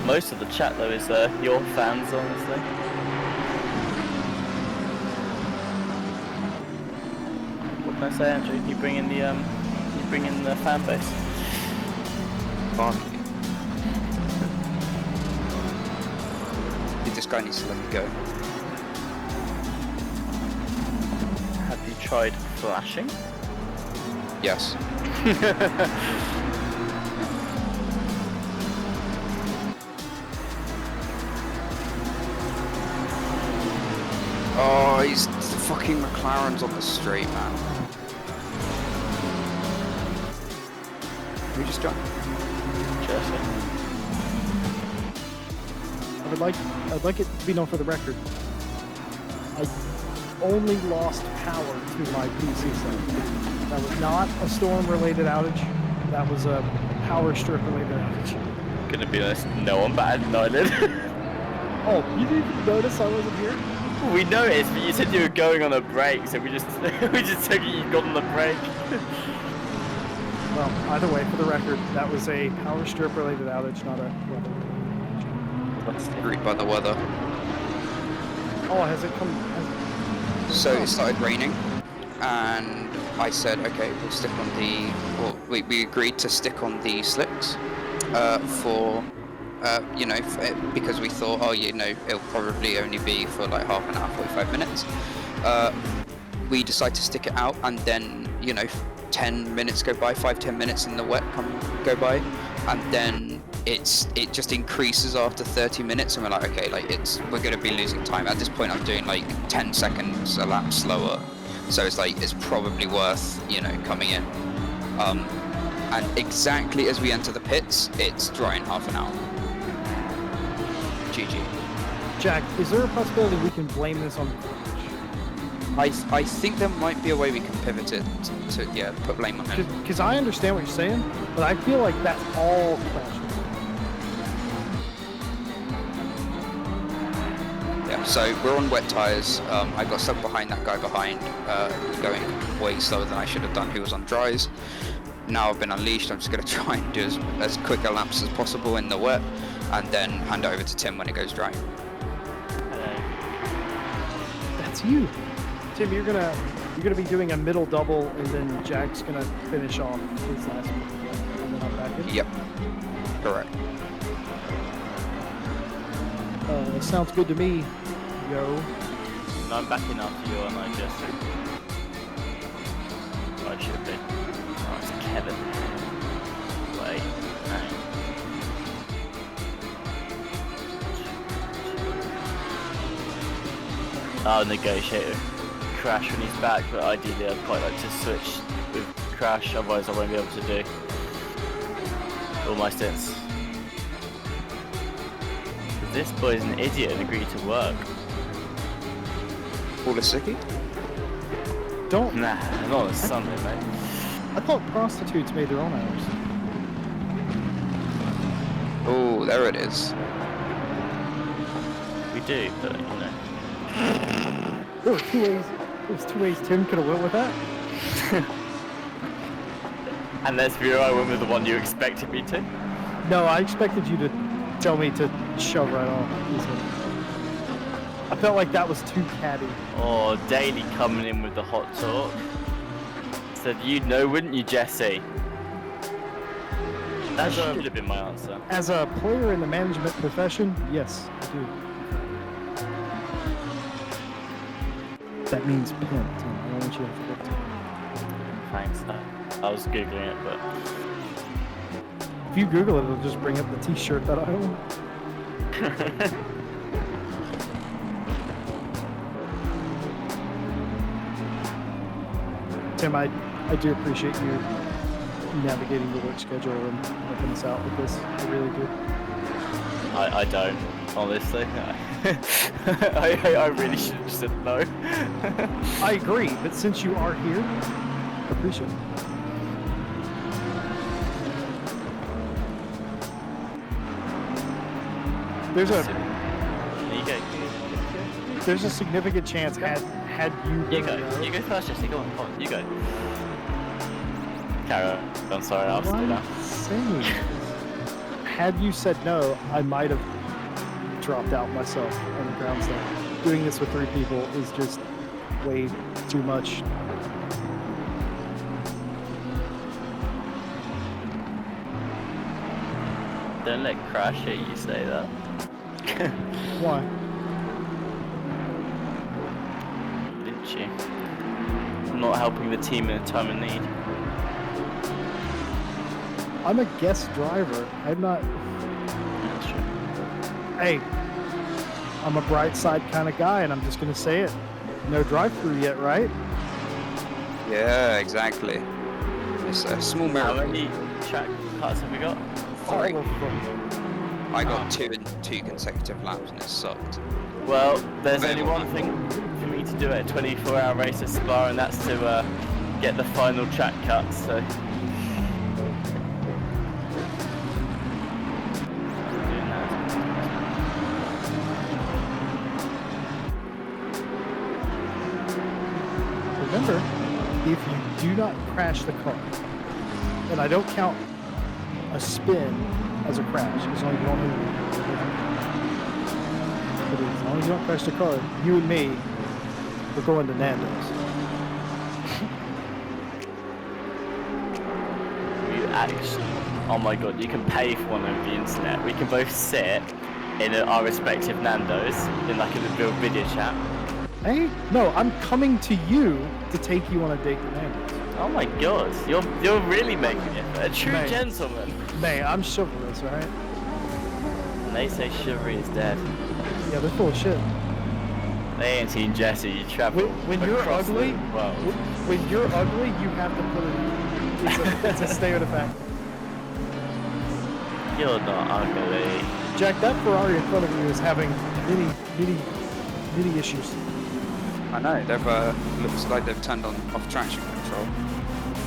Most of the chat though is your fans, honestly. What can I say, Andrew? You bring in the fan base. Fuck. This guy needs to let me go. Have you tried flashing? Yes. Oh, the fucking McLaren's on the straight, man. We just drive. Interesting. I'd like it to be known for the record. I only lost power to my PC set. That was not a storm-related outage. That was a power strip-related outage. Gonna be honest, no one batted an eyelid. Oh, you didn't even notice I wasn't here? We noticed, but you said you were going on a break, so we just took it you got on the break. Well, either way, for the record, that was a power strip-related outage, not a weather. Agreed by the weather. Oh, has it come? So it started raining, and I said, okay, we'll stick on the. Well, we agreed to stick on the slicks for, because we thought, oh, it'll probably only be for like half an hour, 45 minutes. We decide to stick it out, and then 10 minutes go by, 5-10 minutes in the wet go by, and then it just increases after 30 minutes, and we're like, okay, we're gonna be losing time. At this point, I'm doing like 10 seconds a lap slower, so it's like it's probably worth coming in. And exactly as we enter the pits, it's dry in half an hour. GG. Jack, is there a possibility we can blame this on? I think there might be a way we can pivot it to put blame on him. Because I understand what you're saying, but I feel like that's all Crashneck. Yeah, so we're on wet tyres. I got stuck behind that guy behind, going way slower than I should have done, who was on dries. Now I've been unleashed, I'm just going to try and do as quick a laps as possible in the wet, and then hand it over to Tim when it goes dry. That's you. Tim, you're gonna be doing a middle double, and then Jack's gonna finish off his last one, and then I'm back in. Yep, correct. Sounds good to me, yo. No, I'm backing after you, and I just. I should be. Oh, it's Kevin. Wait, no. I'll negotiate with Crash when he's back, but ideally I'd quite like to switch with Crash, otherwise I won't be able to do all my stints. This boy's an idiot and agreed to work. All a sickie? Don't. Nah, not on a Sunday, mate. I thought prostitutes made their own hours. Oh, there it is. We do, but There were two ways Tim could have went with that. And let's be real, I went with the one you expected me to. No, I expected you to tell me to shove right off. I felt like that was too catty. Oh, Daly coming in with the hot talk. Said you'd know, wouldn't you, Jesse? That should have been my answer. As a player in the management profession, yes, I do. That means pimp, Tim. I don't want you to forget to. Thanks. I was googling it, but If you Google it, it'll just bring up the T-shirt that I own. Tim, I do appreciate you navigating the work schedule and helping us out with this. I really do. I don't, honestly. I really should have said no. I agree, but since you are here, I appreciate it. There's a significant chance had you go first, Jesse. Go on, you go. Carol, I'm sorry, I'll stay down. Saying, had you said no, I might have dropped out myself on the ground stuff. Doing this with 3 people is just way too much. Don't let Crash hear you say that. Why? Didn't you? Not helping the team in a time of need. I'm a guest driver. I'm not. That's true. Hey, I'm a bright side kind of guy, and I'm just gonna say it. No drive-through yet, right? Yeah, exactly. It's a small How miracle. many track parts have we got? Three. All of them. I got 2 in 2 consecutive laps and it sucked. Well, there's Very only well. one thing for me to do at a 24-hour race at Spa, and that's to get the final track cut. So. Remember, if you do not crash the car, and I don't count a spin as a crash, as long as you don't hit anything. But as long as you don't crash the car, you and me, we're going to Nando's. You actually, oh my god, you can pay for one over the internet. We can both sit in our respective Nando's in like a little video chat. Hey, no, I'm coming to you to take you on a date to Nando's. Oh my god, you're really making it a true Mate. gentleman. May, I'm chivalrous, alright? And they say chivalry is dead. Yeah, they're full of shit. They ain't seen Jesse. You travel When you're across ugly, the world. when you're ugly, you have to put it. It's a state of the fact. You're not ugly. Jack, that Ferrari in front of you is having many issues. I know, they've looks like they've turned on off traction control.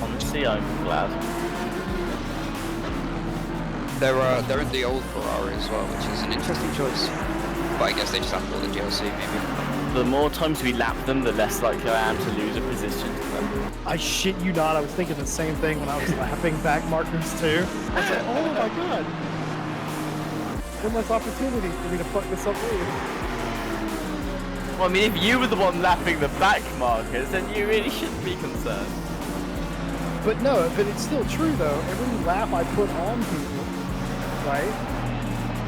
Honestly, I'm glad. They're in the old Ferrari as well, which is an interesting choice. But I guess they just have all the DLC maybe. The more times we lap them, the less likely I am to lose a position to them. I shit you not, I was thinking the same thing when I was lapping back markers too. I was like, oh my god. One less opportunity for me to fuck this up later. Well, I mean, if you were the one lapping the back markers, then you really shouldn't be concerned. But no, but it's still true though. Every lap I put on people, right,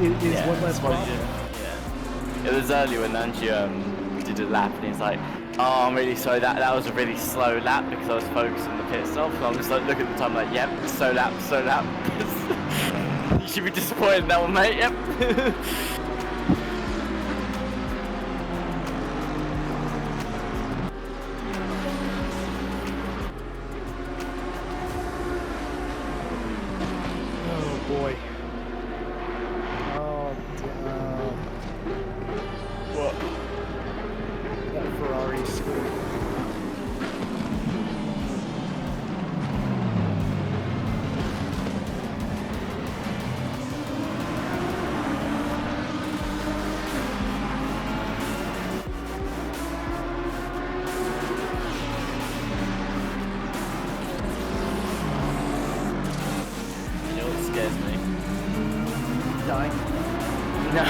is one less well, problem. yeah. It was earlier when Andrew did a lap and he's like, oh, I'm really sorry, that was a really slow lap because I was focused on the pit stop. And I'm just like, looking at the time like, yep, slow lap. You should be disappointed in that one, mate, yep. Oh boy. Oh, What? that Ferrari screwed. You know what scares me? Dying. No.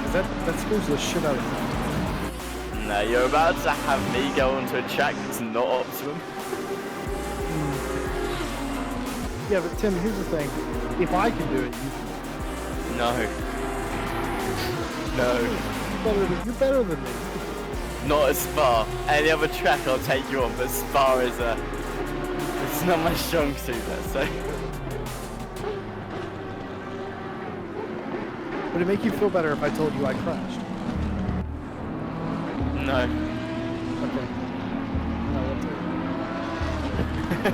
'Cause that scares the shit out of me. No, you're about to have me go onto a track that's not optimum. Yeah, but Tim, here's the thing. If I can do it, you can. No. No. You're better than me. Not at Spa. Any other track I'll take you on, but Spa is it's not my strong suit, let's say. Would it make you feel better if I told you I crashed? No. Okay. No, I'll tell you.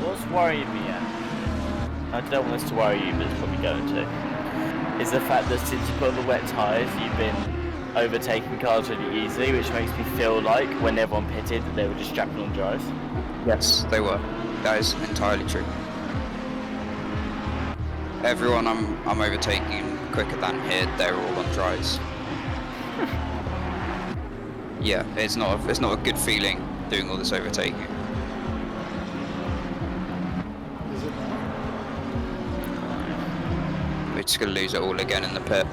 What's worrying me, I don't want this to worry you, but it's probably going to, is the fact that since you put on the wet tyres, you've been overtaking cars really easily, which makes me feel like when everyone pitted that they were just strapping on dries. Yes, they were. That is entirely true. Everyone I'm overtaking quicker than here, they're all on dries. Yeah, it's not a good feeling doing all this overtaking. Is it not? We're just gonna lose it all again in the pit.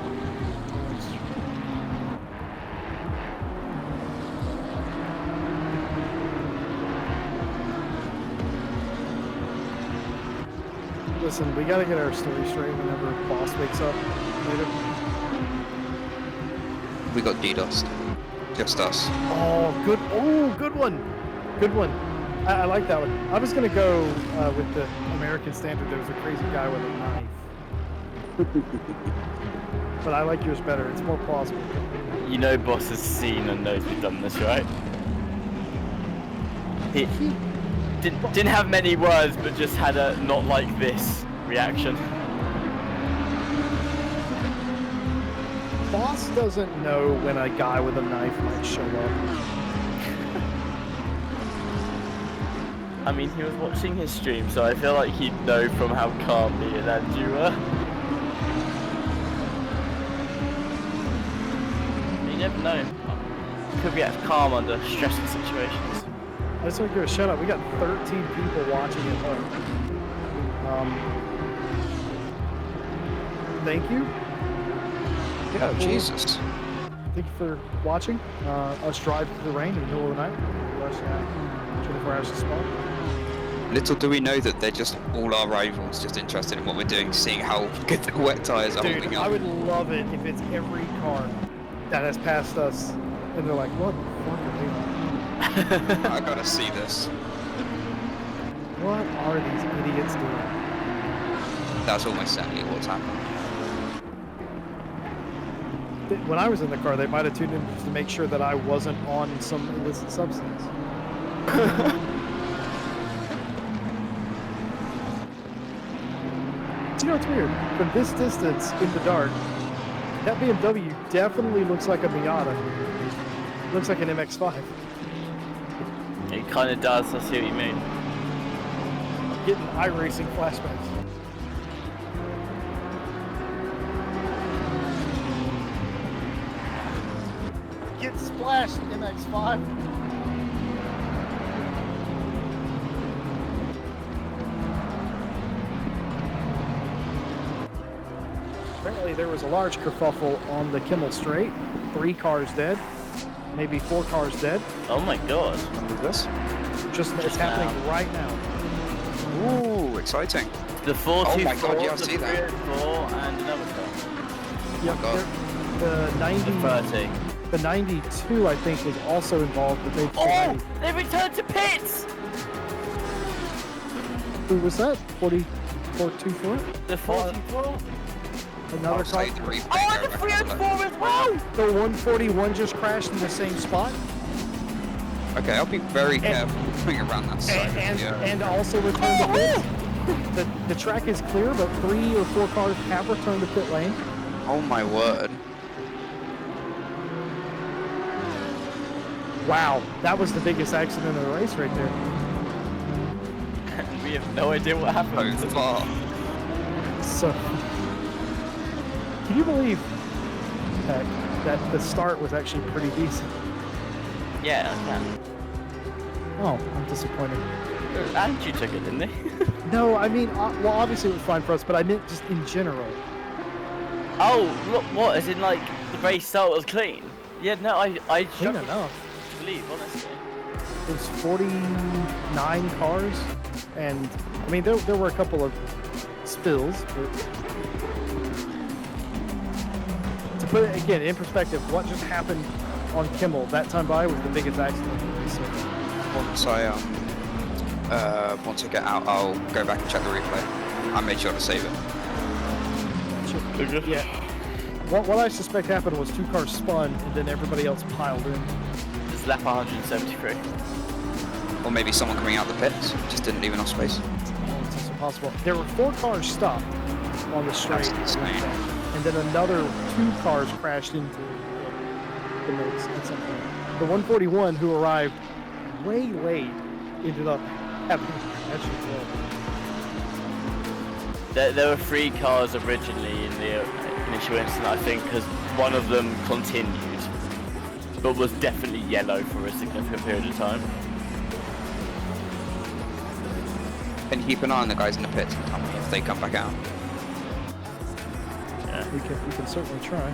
Listen, we gotta get our story straight whenever boss wakes up later. We got DDoSed. Just us. Oh, good. Oh, good one. Good one. I like that one. I was gonna go with the American standard. There was a crazy guy with a knife. But I like yours better. It's more plausible. You know, boss has seen and knows we've done this, right? He didn't have many words, but just had a not like this reaction. Boss doesn't know when a guy with a knife might show up. I mean, he was watching his stream, so I feel like he'd know from how calm me and Andrew were. You never know. Could react calm under stressful situations. I just want to give a shout out. We got 13 people watching at home. Thank you. Yeah, Jesus. Thank you for watching us drive through the rain in the middle of the night. 24 hours to spawn. Little do we know that they're just all our rivals, just interested in what we're doing, seeing how good the wet tires are Dude, holding up. I would love it if it's every car that has passed us, and they're like, "What the fuck are they doing? I gotta see this. What are these idiots doing?" That's almost certainly what's happening. When I was in the car, they might have tuned in just to make sure that I wasn't on some illicit substance. You know, it's weird. From this distance in the dark, that BMW definitely looks like a Miata. Looks like an MX-5. It kind of does, I see what you mean. I'm getting iRacing flashbacks. Get splashed, MX-5. Apparently there was a large kerfuffle on the Kimmel Straight. 3 cars dead, maybe 4 cars dead. Oh my god. What is this? It's happening right now. Ooh, exciting. The 44, Oh my god, yeah, I the see that. 304, and another car. Yep, God. the 90, The 30. the 92 I think was also involved, but they. Oh! They returned to pits! Who was that? 4424? The 44? Another car. Say the replay Oh, and go the back and have a 304 as well! The 141 just crashed in the same spot, look. Okay, I'll be very careful coming around that side. and also returned to pit. The track is clear, but 3 or 4 cars have returned to pit lane. Oh my word. Wow, that was the biggest accident of the race right there. And we have no idea what happened. So far. So, can you believe that the start was actually pretty decent? Yeah, I can. Oh, I'm disappointed. And you took it, didn't they? No, I mean, well, obviously it was fine for us, but I meant just in general. Oh, look, what? As in, like, the race start was clean? Yeah, no, I Clean struggle enough. to believe, honestly. It was 49 cars, and I mean, there were a couple of spills, but to put it again in perspective, what just happened on Kimmel that time by was the biggest accident of the race. So, Once I get out, I'll go back and check the replay. I made sure to save it. yeah. What I suspect happened was 2 cars spun, and then everybody else piled in. It's lap 173. Or maybe someone coming out the pits just didn't leave enough space. It's impossible. There were 4 cars stopped on the straight, That's insane. and then another 2 cars crashed into the mix at some point. The 141 who arrived way late ended up having a crash as well. There were 3 cars originally in the initial incident, I think, because one of them continued, but was definitely yellow for a significant period of time. And keep an eye on the guys in the pits and tell me if they come back out. Yeah, We can certainly try.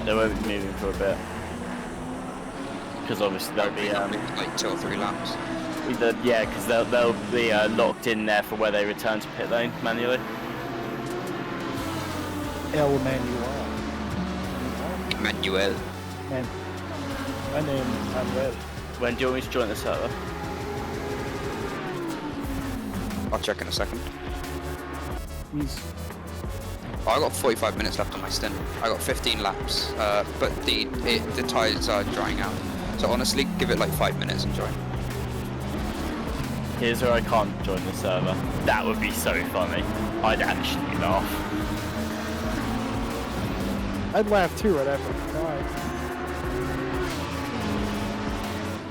they won't be moving for a bit. Because obviously they'll be, like 2 or 3 laps. yeah, because they'll be locked in there for where they return to pit lane manually. El Manuel. Manuel. And my name is Manuel. When do you want me to join the server? I'll check in a second. He's I got 45 minutes left on my stint. I got 15 laps, but the tyres are drying out. So honestly, give it like 5 minutes and join. Here's where I can't join the server. That would be so funny. I'd actually laugh. I'd laugh too right after. Alright.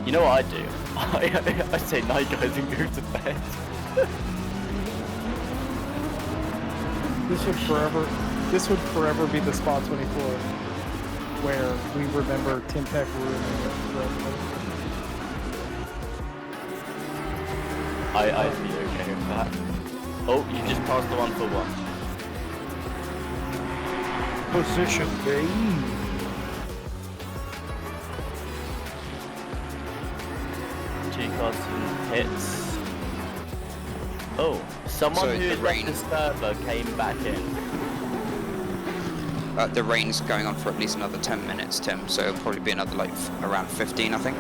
You know what I'd do? I say night guys and go to bed. This would forever be the Spot 24 where we remember Tim Peck ruining it forever. I'd be okay with that. Oh, you just passed the 1 for 1. Position B. Two cars and hits. Oh, someone So who the had left rain- the server came back in. The rain's going on for at least another 10 minutes, Tim, so it'll probably be another like around 15, I think.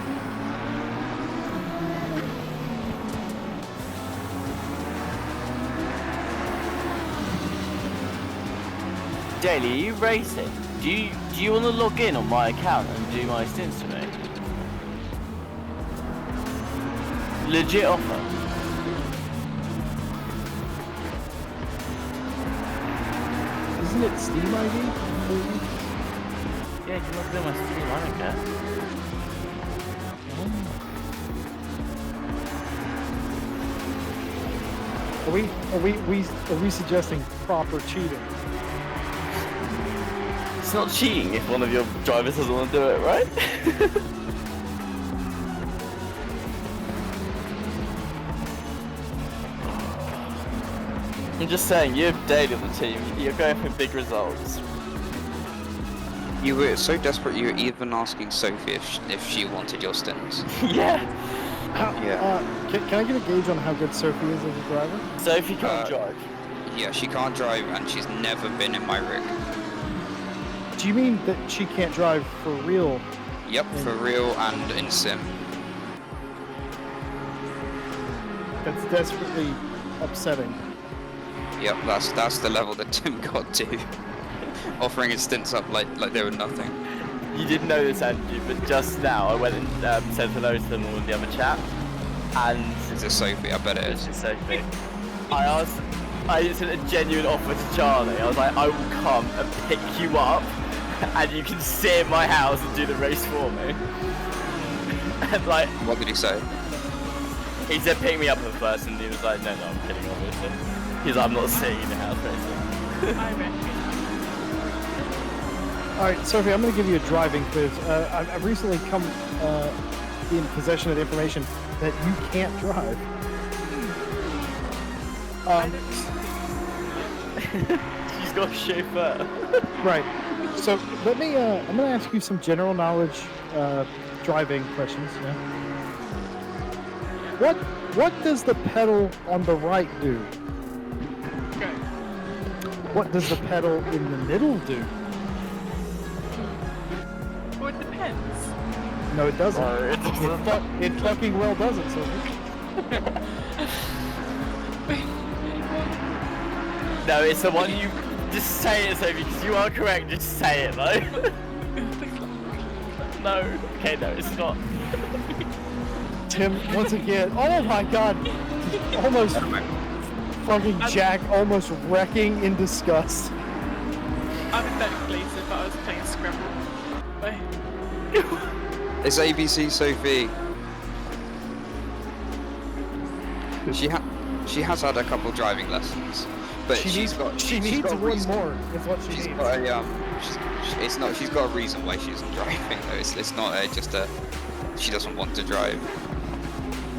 Daily, are you racing? Do you want to log in on my account and do my stints to me? Legit offer. Isn't it Steam ID? Yeah, you can log in on my Steam, I don't care. Are we suggesting proper cheating? It's not cheating if one of your drivers doesn't want to do it, right? I'm just saying, you have Daily on the team, you're going for big results. You were so desperate you were even asking Sophie if she wanted your stints. Yeah. Can I get a gauge on how good Sophie is as a driver? So if you can't drive. Yeah, she can't drive and she's never been in my rig. Do you mean that she can't drive for real? Yep, for real and in sim. That's desperately upsetting. Yep, that's the level that Tim got to. Offering his stints up like they were nothing. You didn't know this, Andrew, but just now I went and said hello to them all in the other chat, and Is it Sophie? I bet it it's is. just Sophie. I sent a genuine offer to Charlie. I was like, I will come and pick you up, and you can sit in my house and do the race for me. And like, What did he say? he said pick me up at first, and he was like, no, I'm kidding, obviously. He's like, I'm not sitting in the house racing. I reckon. Alright, Sophie, I'm going to give you a driving quiz. I've recently come in possession of the information that you can't drive. She's got a chauffeur. Right. So let me. I'm going to ask you some general knowledge driving questions. Yeah. What does the pedal on the right do? Go. What does the pedal in the middle do? Well, it depends. No, it doesn't. No, it doesn't. It fucking well doesn't, Sophie. No, it's the one you just say it, Sophie, because you are correct. Just say it, though. No. Okay, no, it's not. Tim, once again. Oh my God! Almost fucking Jack, almost wrecking in disgust. I would know please if I was playing Scrabble. But It's ABC Sophie. She has had a couple driving lessons, but She she's needs got a one reason. more. Is what she She's needs. got a it's not. She's got a reason why she isn't driving though. It's not just a. She doesn't want to drive.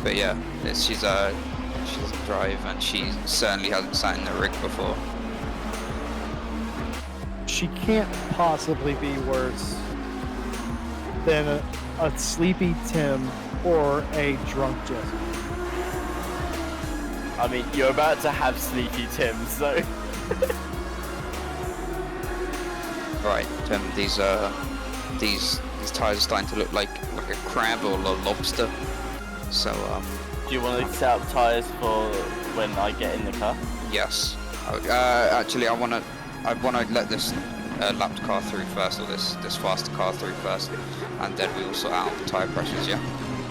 But yeah, she doesn't drive, and she certainly hasn't sat in the rig before. She can't possibly be worse than a sleepy Tim or a drunk Jesse. I mean, you're about to have Sleepy Tim, so. Right, Tim. These tires are starting to look like a crab or a lobster. So Do you want to set up tyres for when I get in the car? Yes. Actually, I wanna let this lapped car through first, or this faster car through first, and then we will sort out the tyre pressures. Yeah.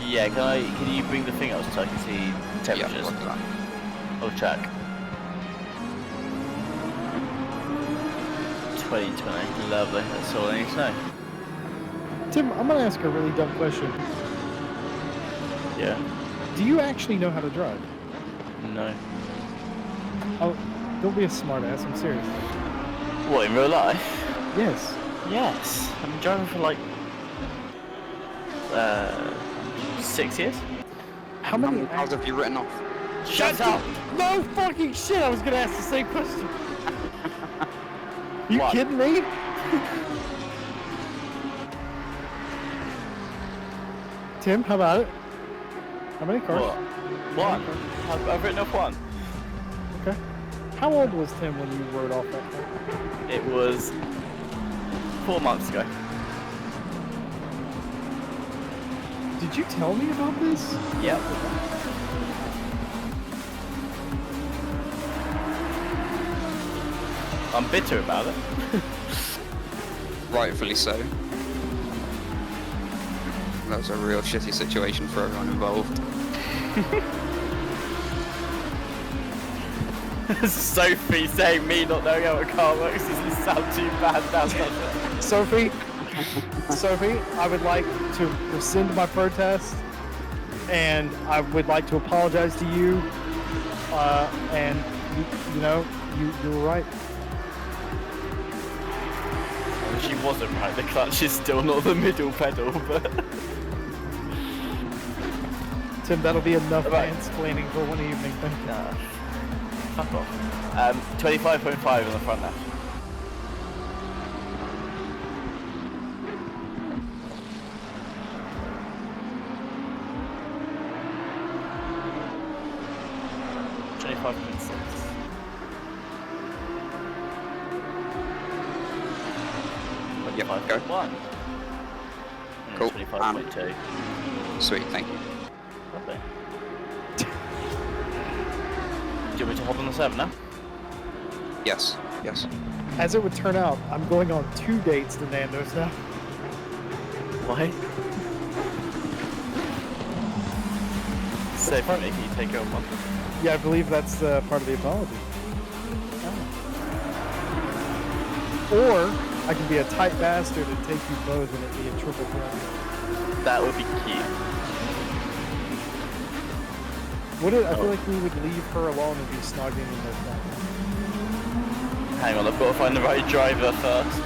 Yeah. Can you bring the thing up so I can see temperatures? Yeah. Look at that. I'll check. 2020. Lovely. That's all I need to know. Tim, I'm gonna ask a really dumb question. Yeah. Do you actually know how to drive? No. Oh, don't be a smartass. I'm serious. What, in real life? Yes. Yes. I've been driving for like 6 years. How many cars have you written off? Shut up! No fucking shit! I was gonna ask the same question. You What? kidding me? Tim, how about it? How many cars? What? One. I've written off one. Okay. How old was Tim when you wrote off that car? It was 4 months ago. Did you tell me about this? Yep. I'm bitter about it. Rightfully so. That was a real shitty situation for everyone involved. Sophie saying me not knowing how a car works doesn't sound too bad now, does it? Sophie, I would like to rescind my protest, and I would like to apologize to you. And you were right. She wasn't right. The clutch is still not the middle pedal, but Tim, that'll be enough Right. mansplaining for one evening. Thank you. nah. Fuck off. 25.5 on the front left. Yep, go. 25.1. Cool. 25.2. Sweet, thank you. Lovely. Do you want me to hop on the server now? Yes, yes. As it would turn out, I'm going on 2 dates to Nando's now. Why? Say for me, can you take over one? Yeah, I believe that's part of the apology. Or I can be a tight bastard and take you both and it'd be a triple threat. That would be cute. I feel like we would leave her alone and be snogging in their phone. Hang on, I've got to find the right driver first.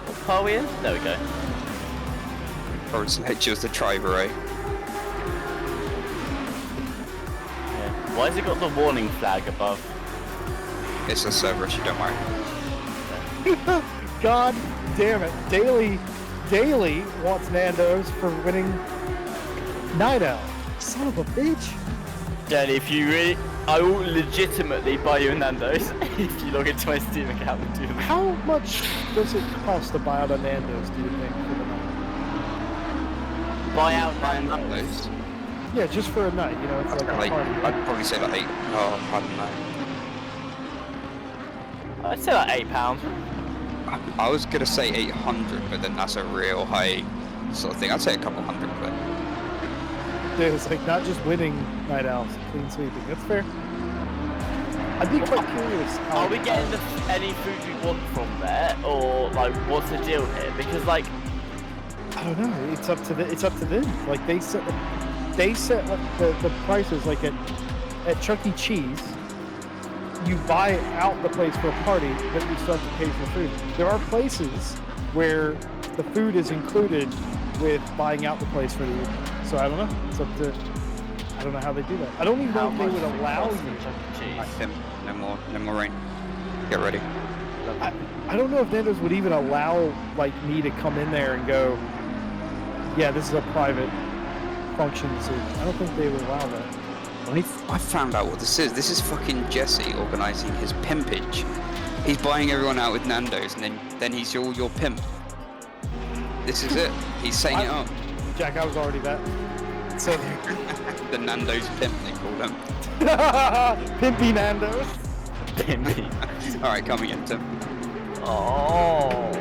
What car are we in? There we go. Or select you as the driver, eh? Yeah. Why has it got the warning flag above? It's a server issue, don't worry. God damn it. Daily wants Nando's for winning Night Owl. Son of a bitch. Danny, if you really... I will legitimately buy you a Nando's if you log into my Steam account and do that. How much does it cost to buy out a Nando's, do you think, for the night? Buy out Buying Nando's? those. Yeah, just for a night, you know, it's like a Like, party. I'd probably say like 8. Oh, I don't know. I'd say like £8. I was gonna say 800, but then that's a real high sort of thing. I'd say a couple hundred, but Yeah, it's like not just winning Night Owls, clean sweeping. That's fair. I'd be quite curious. Are we getting any food we want from there, or like what's the deal here? Because like, I don't know. It's up to them. Like they set up the prices. Like at Chuck E. Cheese, you buy out the place for a party, but you still have to pay for food. There are places where the food is included with buying out the place for the evening. So I don't know. It's up to. I don't know how they do that. I don't even know if they would allow you. like him. No more rain. Get ready. I don't know if Nando's would even allow like me to come in there and go, yeah, this is a private function, so I don't think they would allow that. I found out what this is. This is fucking Jesse organising his pimpage. He's buying everyone out with Nando's, and then he's your pimp. This is it. He's setting it up. Jack, I was already that. So The Nando's pimp, they call them. Pimpy Nando's. Alright, coming in, Tim. Oh.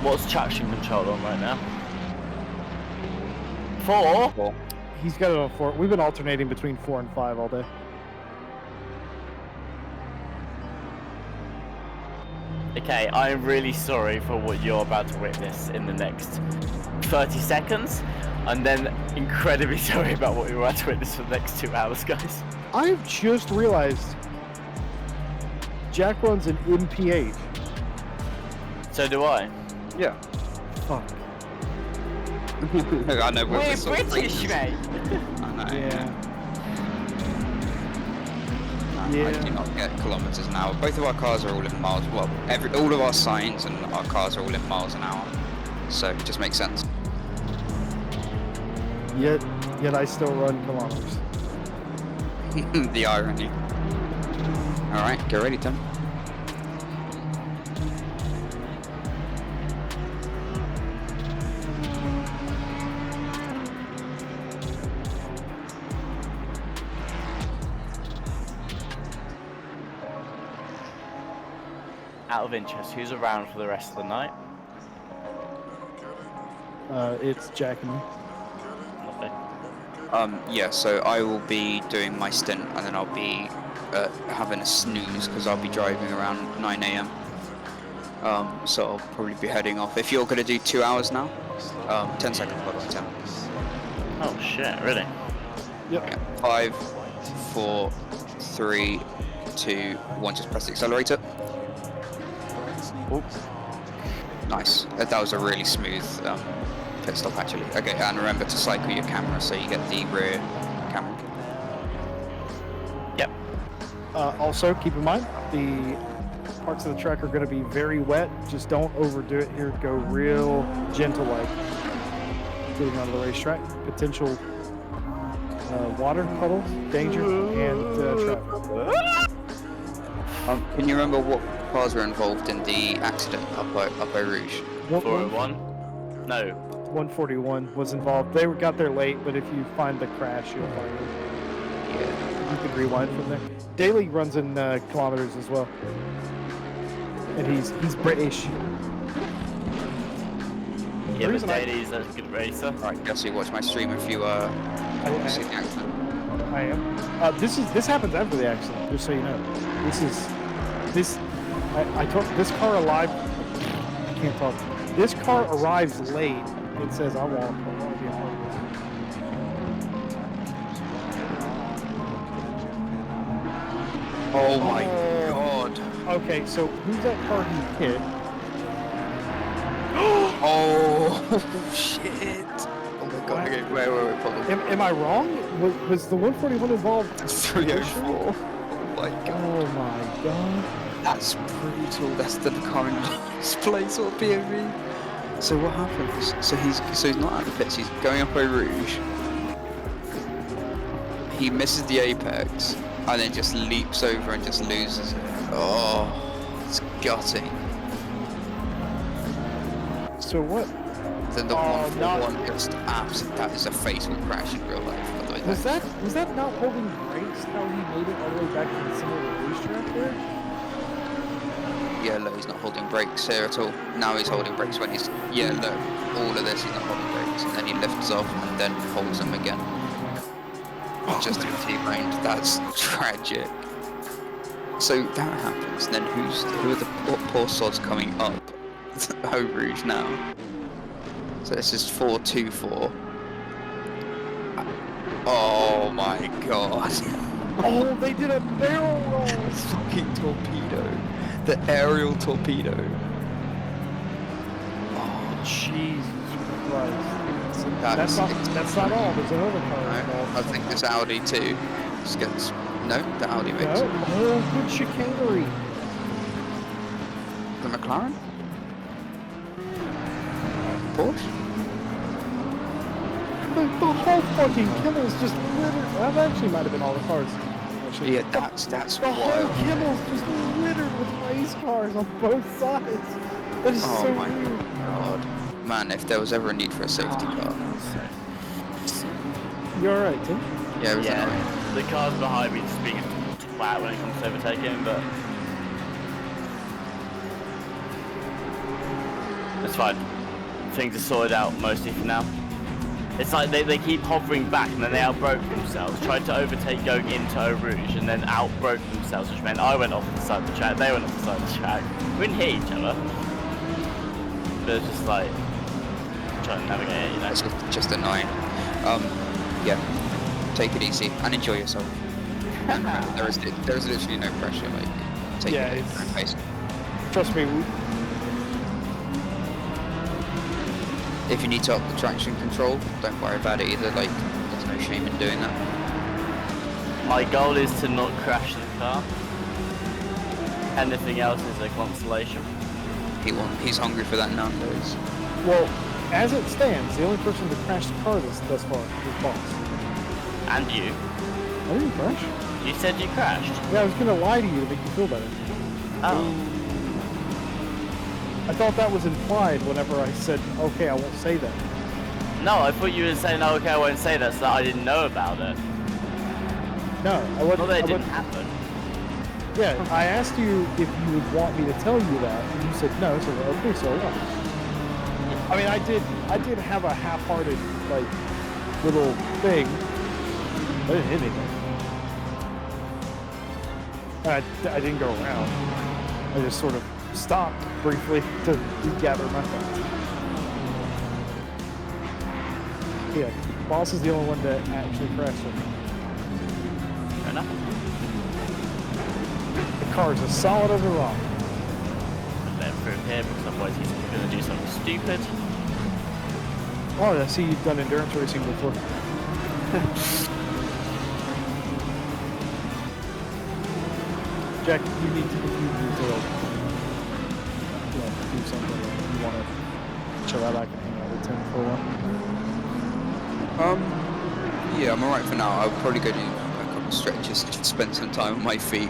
What's traction control on right now? 4? He's got it on 4. We've been alternating between 4 and 5 all day. Okay, I'm really sorry for what you're about to witness in the next 30 seconds. I'm then incredibly sorry about what you're about to witness for the next 2 hours, guys. I've just realized Jack runs an MPH. So do I. Yeah. Fuck. I know We're sort of British, freaks. mate. I know. Yeah. I Yeah. do not get kilometers an hour. Both of our cars are all in miles. Well, all of our signs and our cars are all in miles an hour. So it just makes sense. Yet I still run kilometers. The irony. Alright, get ready, Tim. Out of interest, who's around for the rest of the night? It's Jack and me. Lovely. Yeah, so I will be doing my stint and then I'll be having a snooze because I'll be driving around 9 AM. So I'll probably be heading off. If you're going to do 2 hours now, 10 seconds, by the way, 10. Oh shit, really? Yep. Okay. 5, 4, 3, 2, 1, just press the accelerator. Oops. Nice. That was a really smooth pit stop actually. Okay, and remember to cycle your camera so you get the rear camera. Yep. Also, keep in mind, the parts of the track are going to be very wet. Just don't overdo it here. Go real gentle like getting onto the racetrack. Potential water puddles, danger, and traffic. Can you remember what cars were involved in the accident up Eau Rouge? 401? No. 141 was involved. They got there late, but if you find the crash, you'll find it. Yeah. You can rewind from there. Daly runs in kilometers as well, and he's British. Yeah, but reason I- Daly's a good racer. Alright, guess you watch my stream if you see the accident. I am. This happens after the accident, just so you know. I told this car arrived. I can't talk. This car arrives late. It says I want to be a part of this. Oh my god. Okay, so who's that car he hit? Oh shit. Oh my god. Okay, wait, probably. Am I wrong? Was the 141 involved? 304. Oh my god. Oh my god. That's brutal. That's the car in last place or POV. So what happens? So he's not at the pits. He's going up Eau Rouge. He misses the apex and then just leaps over and just loses it. Oh, it's gutting. So what? Then the Oh, 141 just absolutely. That is a fatal crash in real life. By the way. Was that not holding brakes? How he made it all the way back to the center of the racetrack there? Yeah, look, he's not holding brakes here at all. Now he's holding brakes when he's... Yeah, look, all of this, he's not holding brakes. And then he lifts off and then holds them again. Just to be T-brained. That's tragic. So that happens. Then who are the poor sods coming up Eau Rouge now? So this is 424. Oh my god. Oh, they did a barrel roll. Fucking torpedo. The aerial torpedo. Oh, Jesus Christ. That's not all. There's another car involved. I think this Audi too. Just gets no, the Audi makes No, it. oh, good chicanery. The McLaren? Porsche? The whole fucking Kimmel's just littered. That actually might have been all the cars. Actually. Yeah, that's The whole wild. Kimmel's just littered with race cars on both sides. That is Oh so my weird. god. man, if there was ever a need for a safety car. You alright, Tim? Yeah, it was Yeah, annoying. the cars behind me just being flat when it comes to overtaking, but it's fine. Things are sorted out mostly for now. It's like they keep hovering back and then they outbroke themselves, tried to overtake going into Eau Rouge and then outbroke themselves, which meant I went off the side of the track, they went off the side of the track. We didn't hit each other. But it's just like trying to navigate it, you know. It's just annoying. Yeah, take it easy and enjoy yourself. And there is literally no pressure. Like, take Yeah, it at it's- your own pace. Trust me, If you need to up the traction control, don't worry about it either. Like, there's no shame in doing that. My goal is to not crash the car. Anything else is a consolation. He's hungry for that Nando's. well, as it stands, the only person to crash the car thus far is Boss. And you. I didn't crash. You said you crashed. Yeah, I was gonna lie to you to make you feel better. Oh. I thought that was implied whenever I said, okay, I won't say that. No, I thought you were saying, oh, okay, I won't say that, so that I didn't know about it. No, I wasn't. Not that it I didn't wasn't- happen. Yeah, I asked you if you would want me to tell you that, and you said no, so okay, so what? I mean, I did have a half-hearted, like, little thing. I didn't hit anything. I didn't go around. I just sort of stopped briefly to gather my thoughts. Yeah, Boss is the only one that actually crashed it. Fair enough. The car's as solid as a rock. Let him through here because otherwise he's going to do something stupid. Oh, I see you've done endurance racing before. Jack, you need to do something. You want to chill out? I can hang out with Tim for a while. Yeah, I'm alright for now. I'll probably go do a couple of stretches, just spend some time on my feet,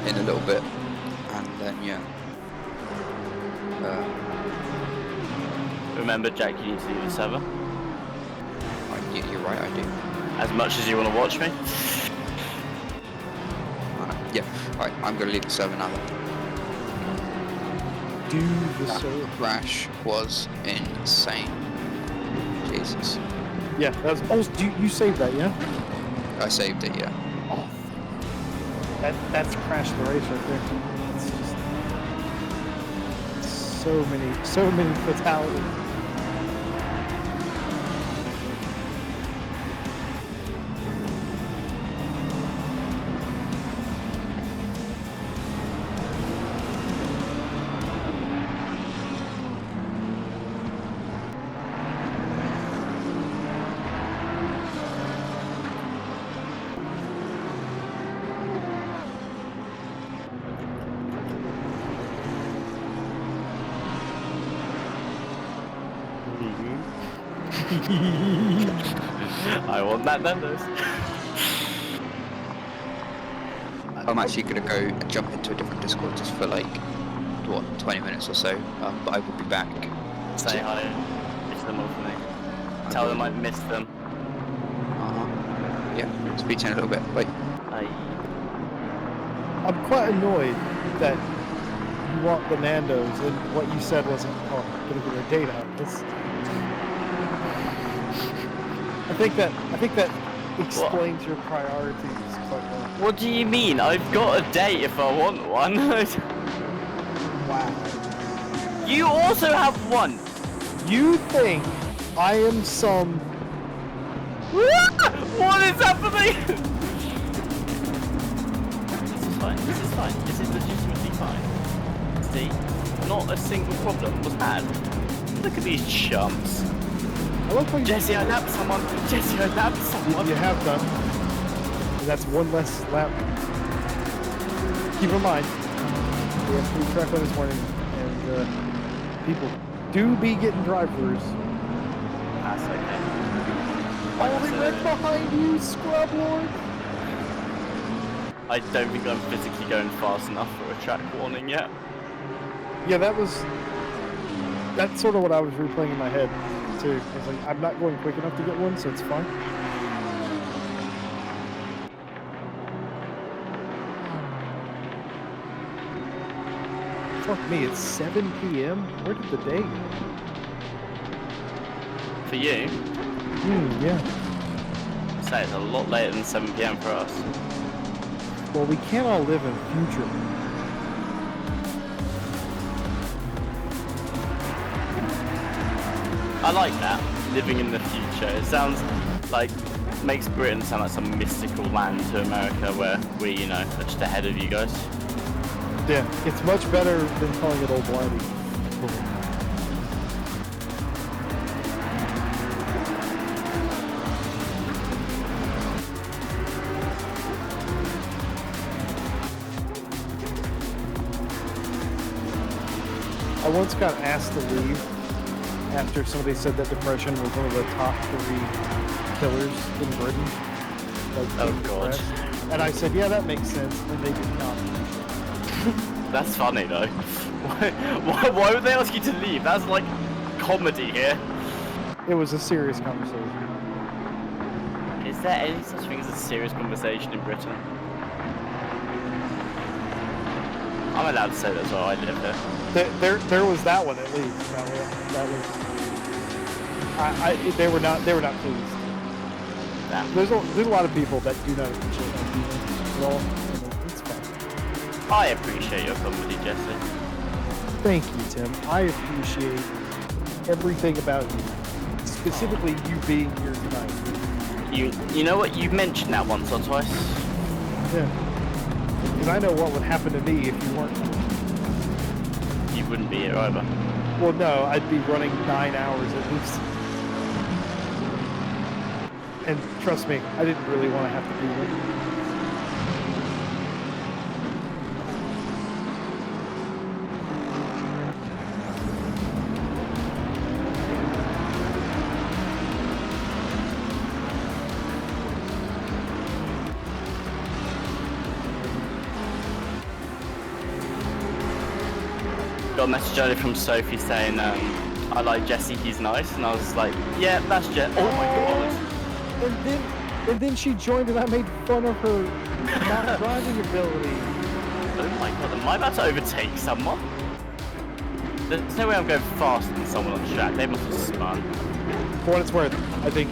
in a little bit, and then yeah. Remember, Jack, you need to leave the server. You're right, I do. As much as you want to watch me. Yeah, alright, I'm gonna leave the server now then. Do the That serve. crash was insane. Jesus. Yeah, that's. Oh, you saved that, yeah? I saved it, yeah. Oh, that's Crash the Race right there. It's just so many fatalities. I want that Nando's. I'm actually gonna go and jump into a different Discord just for like, what, 20 minutes or so, but I will be back. Say hi. Miss them all for me. Tell them I missed them. Yeah, speak to you in a little bit. Bye. I'm quite annoyed that you want the Nando's and what you said wasn't, oh, I'm gonna get a date out. I think that explains your priorities quite well. What do you mean? I've got a date if I want one. Wow. You also have one. You think I am some... What is happening? This is fine. This is fine. This is legitimately fine. See? Not a single problem was had. Look at these chumps. I love how you... Jesse, I nabbed someone. Jesse, I nabbed someone. You have done. And that's one less lap. Keep in mind, we have food truck on this morning, and people do be getting drive-throughs. That's okay. Oh, they went behind you, scrub lord! I don't think I'm physically going fast enough for a track warning yet. Yeah, that was... That's sort of what I was replaying in my head too. I was like, I'm not going quick enough to get one, so it's fine. Fuck me, it's 7 p.m. Where did the day go? For you, Yeah. I'd say it's a lot later than 7 p.m. for us. Well, we can't all live in future. I like that, living in the future. It sounds like, makes Britain sound like some mystical land to America where we, you know, are just ahead of you guys. Yeah, it's much better than calling it old blighty. I once got asked to leave after somebody said that depression was one of the top 3 killers in Britain. Like, Oh, being God. depressed. And I said, yeah, that makes sense. And they did not. That's funny though. Why would they ask you to leave? That's like comedy here. It was a serious conversation. Is there any such thing as a serious conversation in Britain? I'm allowed to say that as well, I live here. There was that one at least. That was. They were not pleased. Damn. There's a lot of people that do not appreciate that humor at all. It's fine. I appreciate your comedy, Jesse. Thank you, Tim. I appreciate everything about you. Specifically, you being here tonight. You know what? You've mentioned that once or twice. Yeah. Because I know what would happen to me if you weren't. You wouldn't be here either. Well, no, I'd be running 9 hours at least. And trust me, I didn't really want to have to do that. Got a message earlier from Sophie saying, I like Jesse, he's nice, and I was like, yeah, that's Jesse. Oh my god. And then she joined and I made fun of her not driving ability. Oh my god, am I about to overtake someone? There's no way I'm going faster than someone on the track. They must have spun. For what it's worth, I think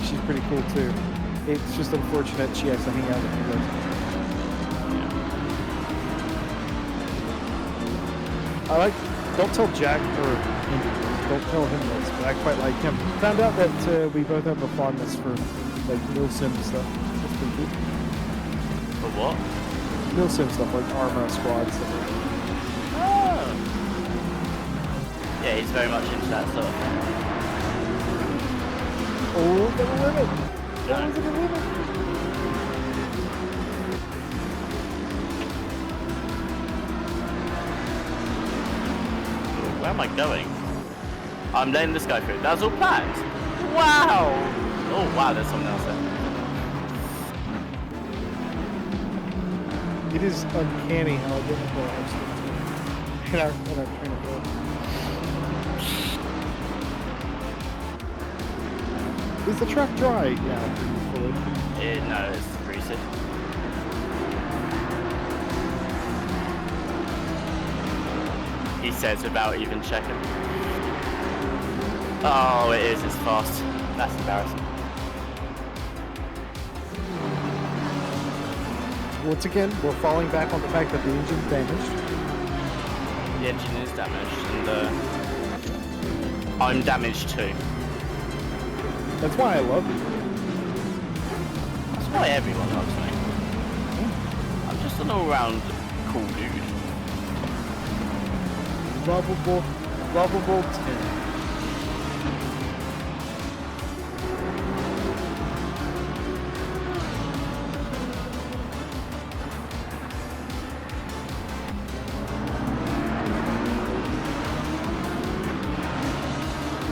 she's pretty cool too. It's just unfortunate she has to hang out with you guys. Don't tell Jack or Andrew, don't tell him this, but I quite like him. Found out that we both have a fondness for like milsim stuff. That's pretty cool. For what? Milsim stuff like Arma Squad stuff. Like that. Oh. Yeah, he's very much into that stuff. Oh, the limit! That was the limit! Where am I going? I'm letting this guy through. That was all planned. Wow! Oh wow, there's someone else there. It is uncanny how difficult it is in our train of thought. Is the track dry now? Fully? No, it's greasy. He says without even checking. Oh, it is. It's fast. That's embarrassing. Once again, we're falling back on the fact that the engine's damaged. The engine is damaged, and I'm damaged too. That's why I love you. That's why everyone loves me. I'm just an all-round cool dude. Lovable 10.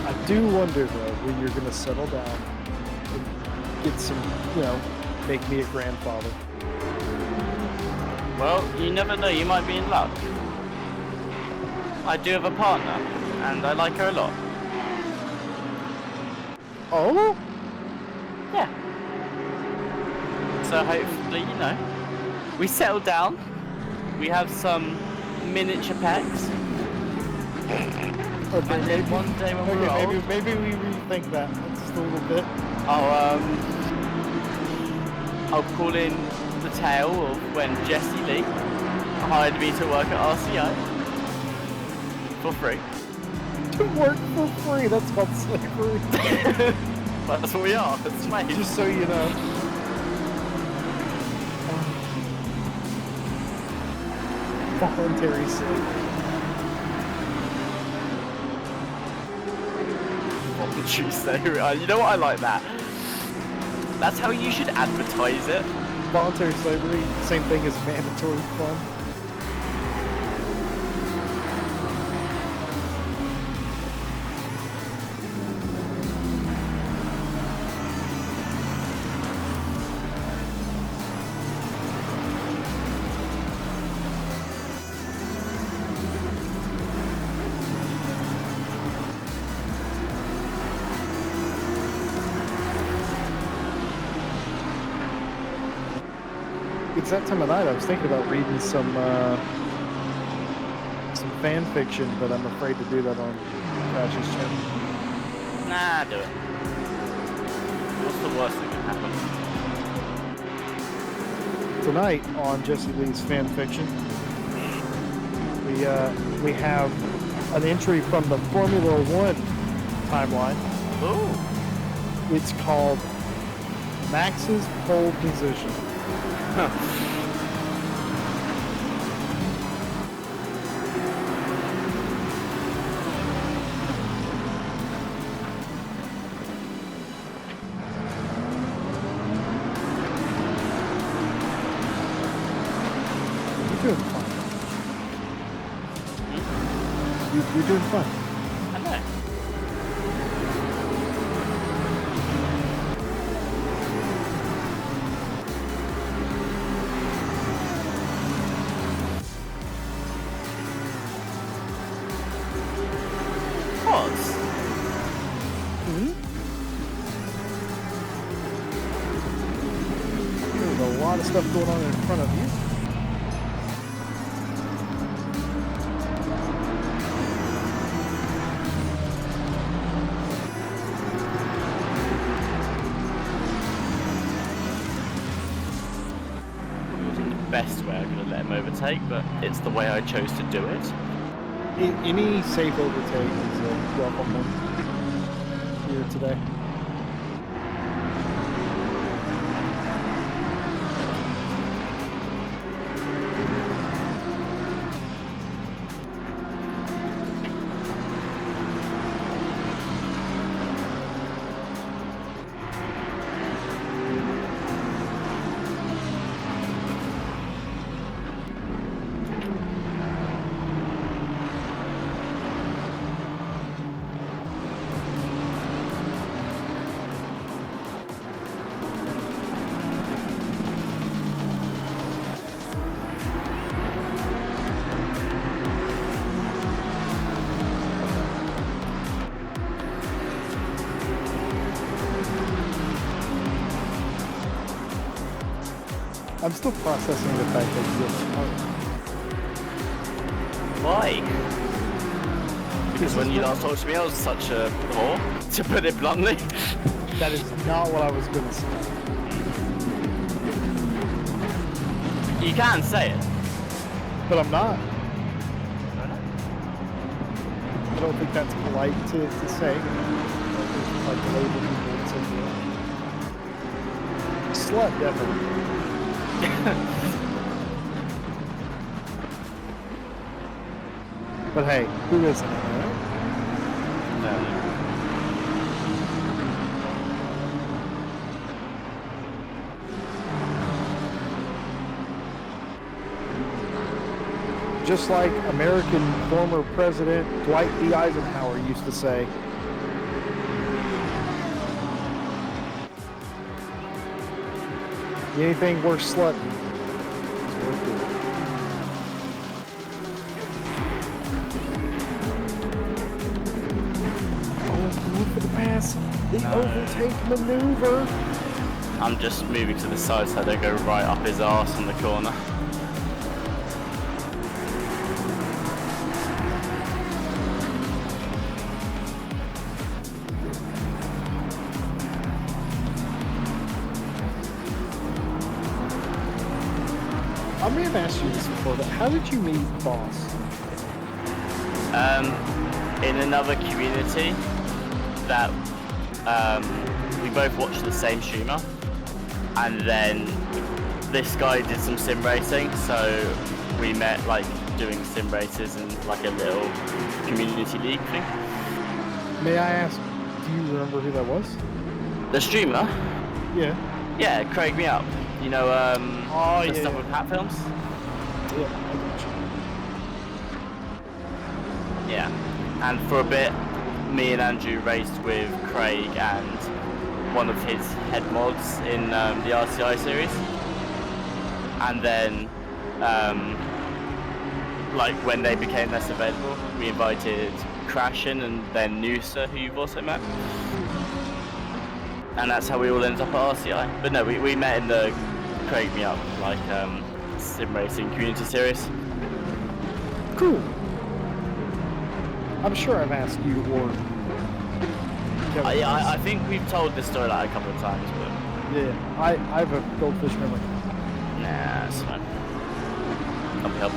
I do wonder though when you're gonna settle down and get some, make me a grandfather. Well, you never know, you might be in luck. I do have a partner, and I like her a lot. Oh? Yeah. So hopefully, we settle down. We have some miniature pets. Okay, And then one day when we're old, maybe we rethink that just a little bit. I'll call in the tale of when Jesse Lee hired me to work at RCI for free. To work for free, that's called slavery. That's what we are. That's slaves. Just so you know. Voluntary slavery. Voluntary slavery. You know what? I like that. That's how you should advertise it. Voluntary slavery, same thing as mandatory fun. It's that time of night. I was thinking about reading some fan fiction, but I'm afraid to do that on Crash's channel. Nah, do it. What's the worst that can happen? Tonight on Jesse Lee's fan fiction, we have an entry from the Formula One timeline. Ooh. It's called Max's Pole Position. You're doing fine. You're doing fine. I know. There's a lot of stuff going on in front of you. Probably wasn't the best way I could have let him overtake, but it's the way I chose to do it. Any safe overtake is a welcome one here today. I'm still processing the fact that you Why? Because when you last talked to me, I was such a whore, to put it bluntly. that is not what I was going to say. You can say it. But I'm not. I don't think that's polite to say. Like the label people and so forth. Slut, definitely. But hey, who isn't, right? No. Just like American former President Dwight D. Eisenhower used to say, anything worth slutting is worth doing. ass. The overtake maneuver. I'm just moving to the side so I don't go right up his arse on the corner. I may have asked you this before, but how did you meet Boss? In another community that we both watched the same streamer, and then this guy did some sim racing, so we met like doing sim races in like a little community league thing. May I ask, do you remember who that was? The streamer? Yeah. Yeah, Craig Me Up. You know, the stuff with Hat Films? Yeah, I got you. Yeah. And for a bit, me and Andrew raced with Craig and one of his head mods in the RCI series. And then, like when they became less available, we invited Crash in and then Noosa, who you've also met. And that's how we all ended up at RCI. But no, we met in the Craig Me Up, like sim racing community series. Cool. I'm sure I've asked you or Kevin. I think we've told this story like a couple of times, but Yeah, I have a goldfish memory. nah, it's fine. Can't be helped.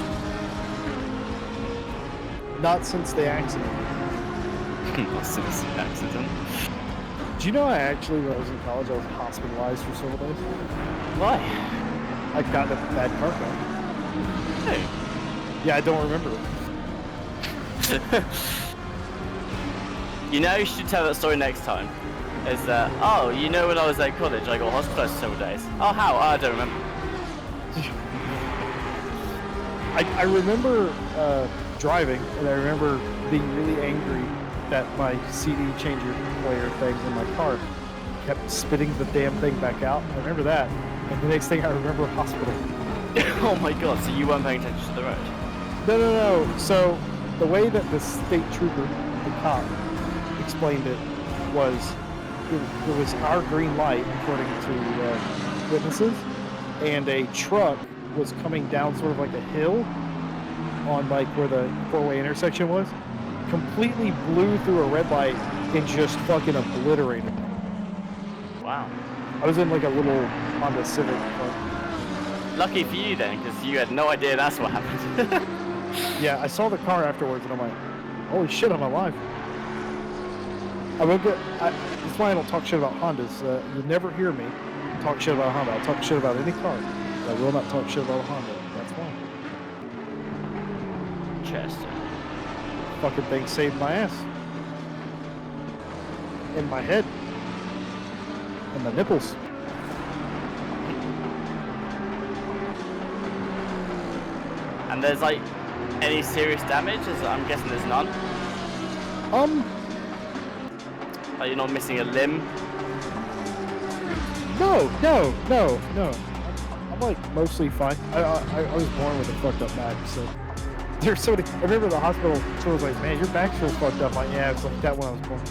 Not since the accident. Not since the accident. Do you know when I was in college, I was hospitalized for several days? Why? I got in a bad car crash. Hey. Yeah, I don't remember it. You know, you should tell that story next time. Is that, oh, you know when I was at college, I got hospitalized for several days. Oh, how? I don't remember. I remember driving, and I remember being really angry that my CD changer player thing in my car kept spitting the damn thing back out. I remember that. And the next thing I remember, hospital. Oh my god, so you weren't paying attention to the road? No. So the way that the state trooper, the cop, explained it was it was our green light, according to witnesses, and a truck was coming down sort of like a hill on like where the four-way intersection was, completely blew through a red light and just fucking obliterated me. Wow. I was in like a little Honda Civic. Lucky for you then, because you had no idea that's what happened. Yeah, I saw the car afterwards and I'm like, holy shit, I'm alive. That's why I don't talk shit about Hondas. You'll never hear me talk shit about a Honda. I'll talk shit about any car. I will not talk shit about a Honda. That's why. Chester. Fucking thing saved my ass. In my head. And my nipples. And there's like any serious damage? I'm guessing there's none. Are you not missing a limb? No. I'm like mostly fine. I was born with a fucked up back, so there's so many. I remember the hospital sort of was like, man, your back's so fucked up. I'm like, yeah, it's like that when I was born.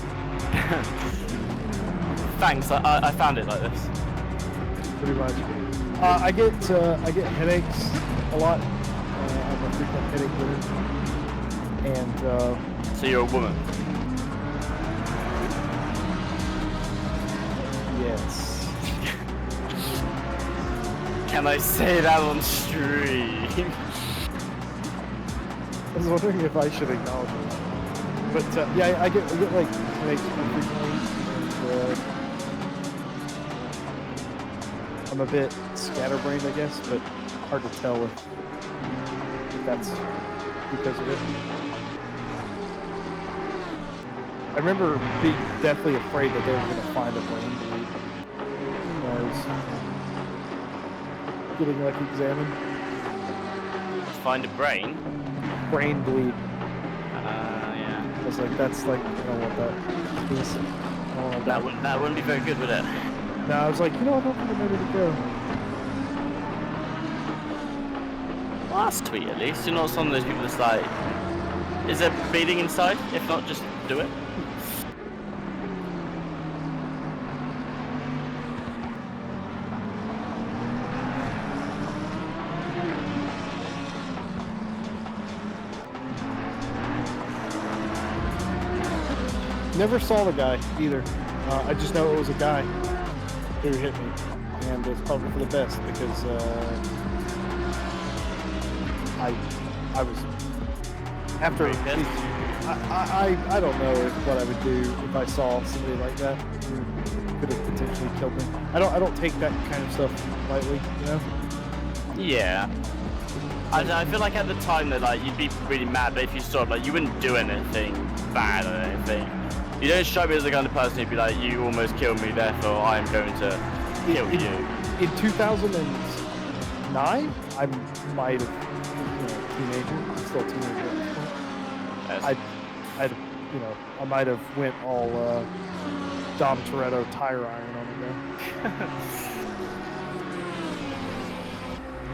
Thanks, I found it like this. Pretty much. I get headaches a lot. I'm a frequent headache getter. And So you're a woman? yes. Can I say that on stream? I was wondering if I should acknowledge it. But yeah, I get like headaches frequently. And, I'm a bit scatterbrained, I guess, but hard to tell if that's because of it. I remember being deathly afraid that they were going to find a brain bleed when I was getting like examined. Find a brain? Brain bleed. Yeah. I was like, that's like, I don't want that. That wouldn't be very good, would it? No, I was like, you know, I don't think I'm ready to go. Well, that's sweet at least. You're not some of those people that's like, is there bleeding inside? If not, just do it. Never saw the guy either. I just know it was a guy who hit me, and it's probably for the best because I was after. I don't know what I would do if I saw somebody like that who could have potentially killed me. I don't take that kind of stuff lightly, you know. Yeah. I feel like at the time that like you'd be really mad, but if you saw it, like you wouldn't do anything bad or anything. You don't strike me as the kind of person who'd be like, you almost killed me, therefore I'm going to kill you. In 2009, I might have, teenager. I'm still a teenager at this point. I might have went all Dom Toretto tire iron on the go.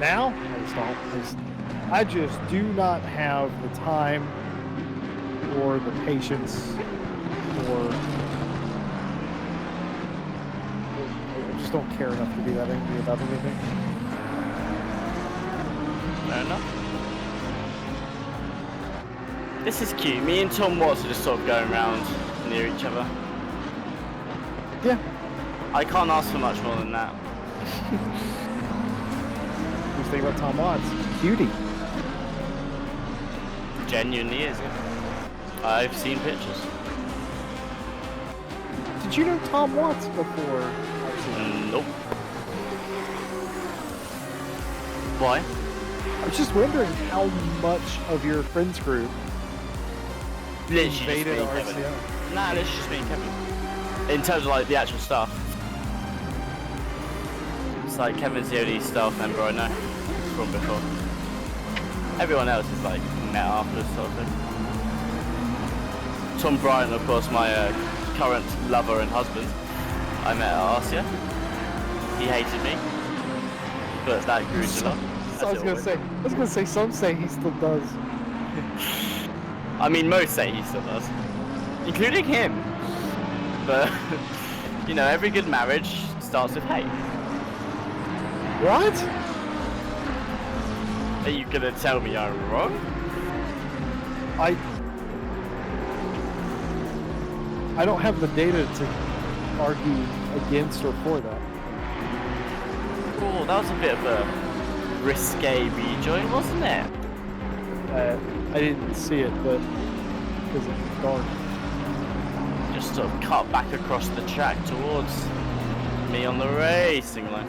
Now, I just do not have the time or the patience or I just don't care enough to be that angry about anything. Fair enough. This is cute. Me and Tom Watts are just sort of going around near each other. Yeah. I can't ask for much more than that. What do you think about Tom Watts? Cutie. Genuinely is, yeah. I've seen pictures. Did you know Tom Watts before? Nope. Why? I was just wondering how much of your friends group Literally just invaded me and Kevin. RCI. Nah, it's just me and Kevin. In terms of like the actual stuff. It's like Kevin's the only staff member I know from before. Everyone else is like met after sort of thing. Tom Bryant, of course, my current lover and husband, I met at RCI. He hated me, but that grew to love. I was gonna say some say he still does. I mean, most say he still does, including him. But every good marriage starts with hate. What? Are you gonna tell me I'm wrong? I don't have the data to argue against or for that. Cool, that was a bit of a risque rejoin, wasn't it? I didn't see it, but because it's dark. Just sort of cut back across the track towards me on the racing line.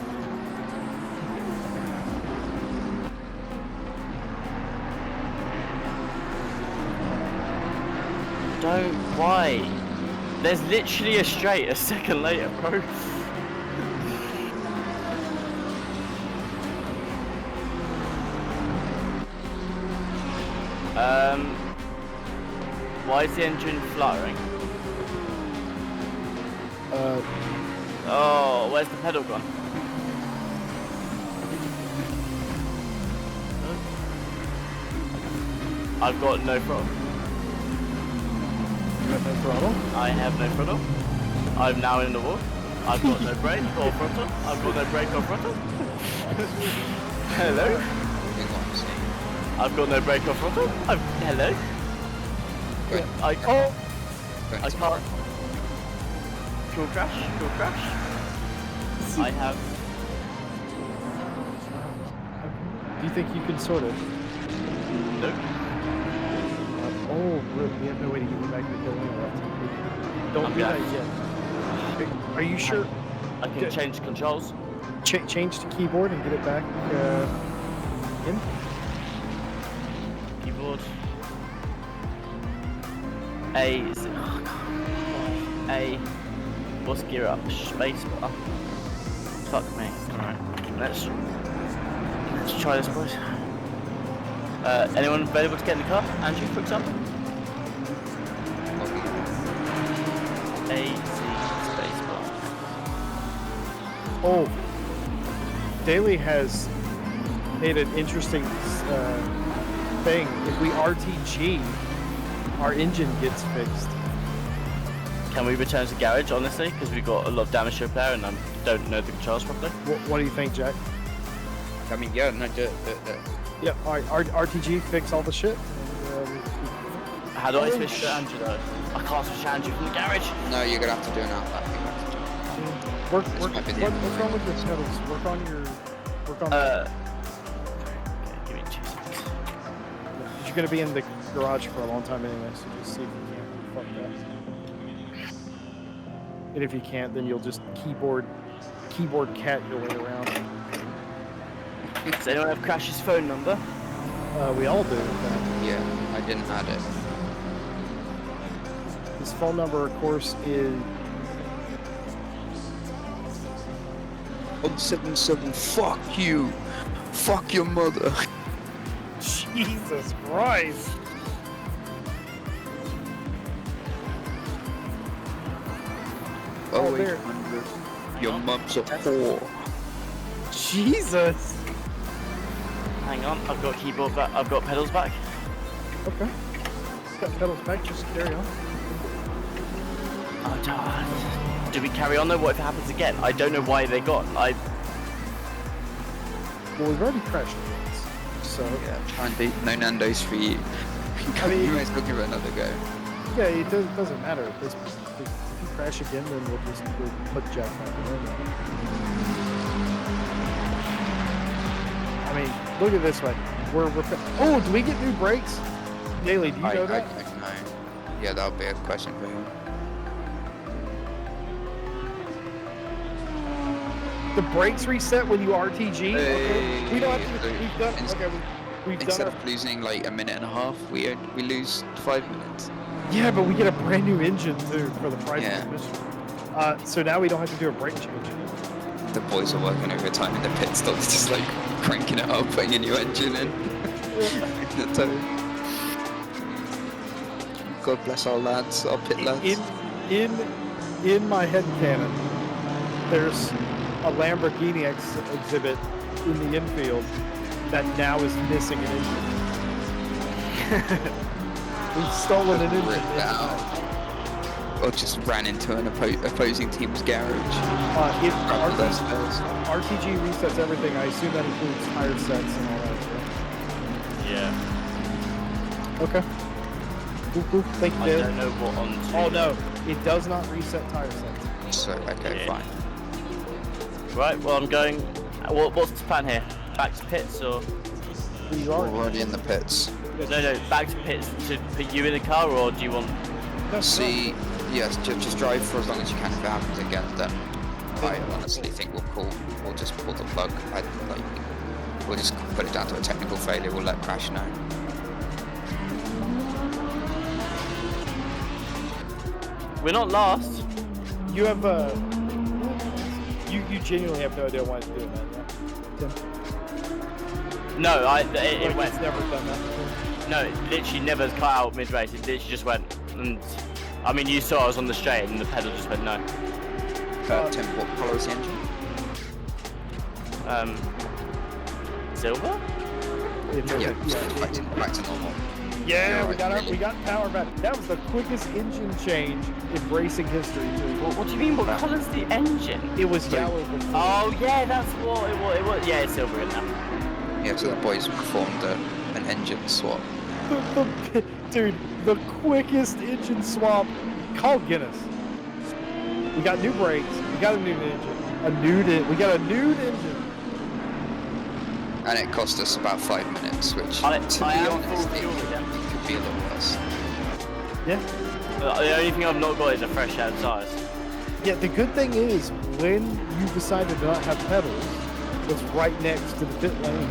Why? There's literally a straight a second later, bro. Why is the engine fluttering? Oh, where's the pedal gone? I've got no throttle. You got no throttle? I have no throttle. I'm now in the wall. I've got no brake or throttle. I've got no brake or throttle. Hello? I've got no brake or throttle. Hello? I can't. Cool crash. I have. Do you think you can sort it? No. We have no way to get you back to the hill anyway. Don't do that yet. Are you sure? I can change controls. Change the keyboard and get it back in? Keyboard. What's gear up? Space bar. Fuck me. Alright. Let's try this, boys. Anyone available to get in the car? Andrew, for example? Spacebar. Oh, Daly has made an interesting thing. If we RTG, our engine gets fixed. Can we return to the garage, honestly? Because we've got a lot of damage to repair and I don't know the controls properly. What do you think, Jack? I mean, yeah, no, do it. Yeah, alright, RTG fix all the shit. How do I switch to Andrew though? I can't switch to Andrew from the garage. No, you're gonna have to do an outlap. Work. might be the What's end. wrong with your pedals? Work on your. Okay, give me 2 seconds. You're gonna be in the garage for a long time anyway, so just see if you can. Fuck that. And if you can't, then you'll just keyboard cat your way around. Does anyone have Crash's phone number? We all do. In fact. Yeah, I didn't add it. His phone number, of course, is 177. Fuck you. Fuck your mother. Jesus Christ. Oh, there. 800. Your mum's a whore. Jesus. Hang on, I've got keyboard back. I've got pedals back. Okay. Got pedals back. Just carry on. Oh, darn. Do we carry on though? What if it happens again? I don't know why they're gone. Well, we've already crashed once, so Yeah, try and beat no Nando's for you. I mean- you might as well give it another go. yeah, it doesn't matter. If you crash again, then we'll put Jack back in. I mean, look at it this way. Oh, do we get new brakes? Daily, do you I know don't that? know. Yeah, that would be a question for him. The brakes reset when you RTG. Okay. We don't have to. Hey, We've done. ins- Okay, we've done. Instead Our, of losing like a minute and a half, we lose 5 minutes. yeah, but we get a brand new engine too for the price Yeah. of admission. So now we don't have to do a brake change. The boys are working overtime in the pit stop, just like cranking it up, putting a new engine in. The toe. God bless our lads, our pit lads. In my head canon, there's a Lamborghini exhibit in the infield that now is missing an engine. We've stolen an engine. Ripped out. Or just ran into an opposing team's garage. If Grabbed their spares. RTG resets everything, I assume that includes tire sets and all that. Yeah. Okay. Cool. Thank you, I Dave. don't know what on. Oh no, it does not reset tire sets. So, okay, Yeah. fine. Right. Well, I'm going. What's the plan here? Back to pits or? You We're are. already in the pits. No. Back to pits to put you in the car, or do you want? See, yes, just drive for as long as you can. If it happens again, then I honestly think we'll just pull the plug. We'll just put it down to a technical failure. We'll let Crash know. We're not last. You have you genuinely have no idea why it's doing that, right? Tim? No, it Like, went. it's never done that. No, it literally never cut out mid race. It literally just went. And I mean, you saw I was on the straight, and the pedal just went no. Tim, what colour is the engine? Silver. Back to normal. Yeah, You're we got right, we got power back. That was the quickest engine change in racing history. Too. What do you mean? What colour's the engine? It was yellow before. Oh yeah, that's what it was. Yeah, it's silver in now. Yeah, so the boys performed an engine swap. Dude, the quickest engine swap. Call Guinness. We got new brakes. We got a new engine. We got a nude engine. And it cost us about 5 minutes, which, I to be am honest, full it fuel again. could be a little worse. Yeah. The only thing I've not got is a fresh set of tyres. Yeah, the good thing is, when you decided to not have pedals, it's right next to the pit lane.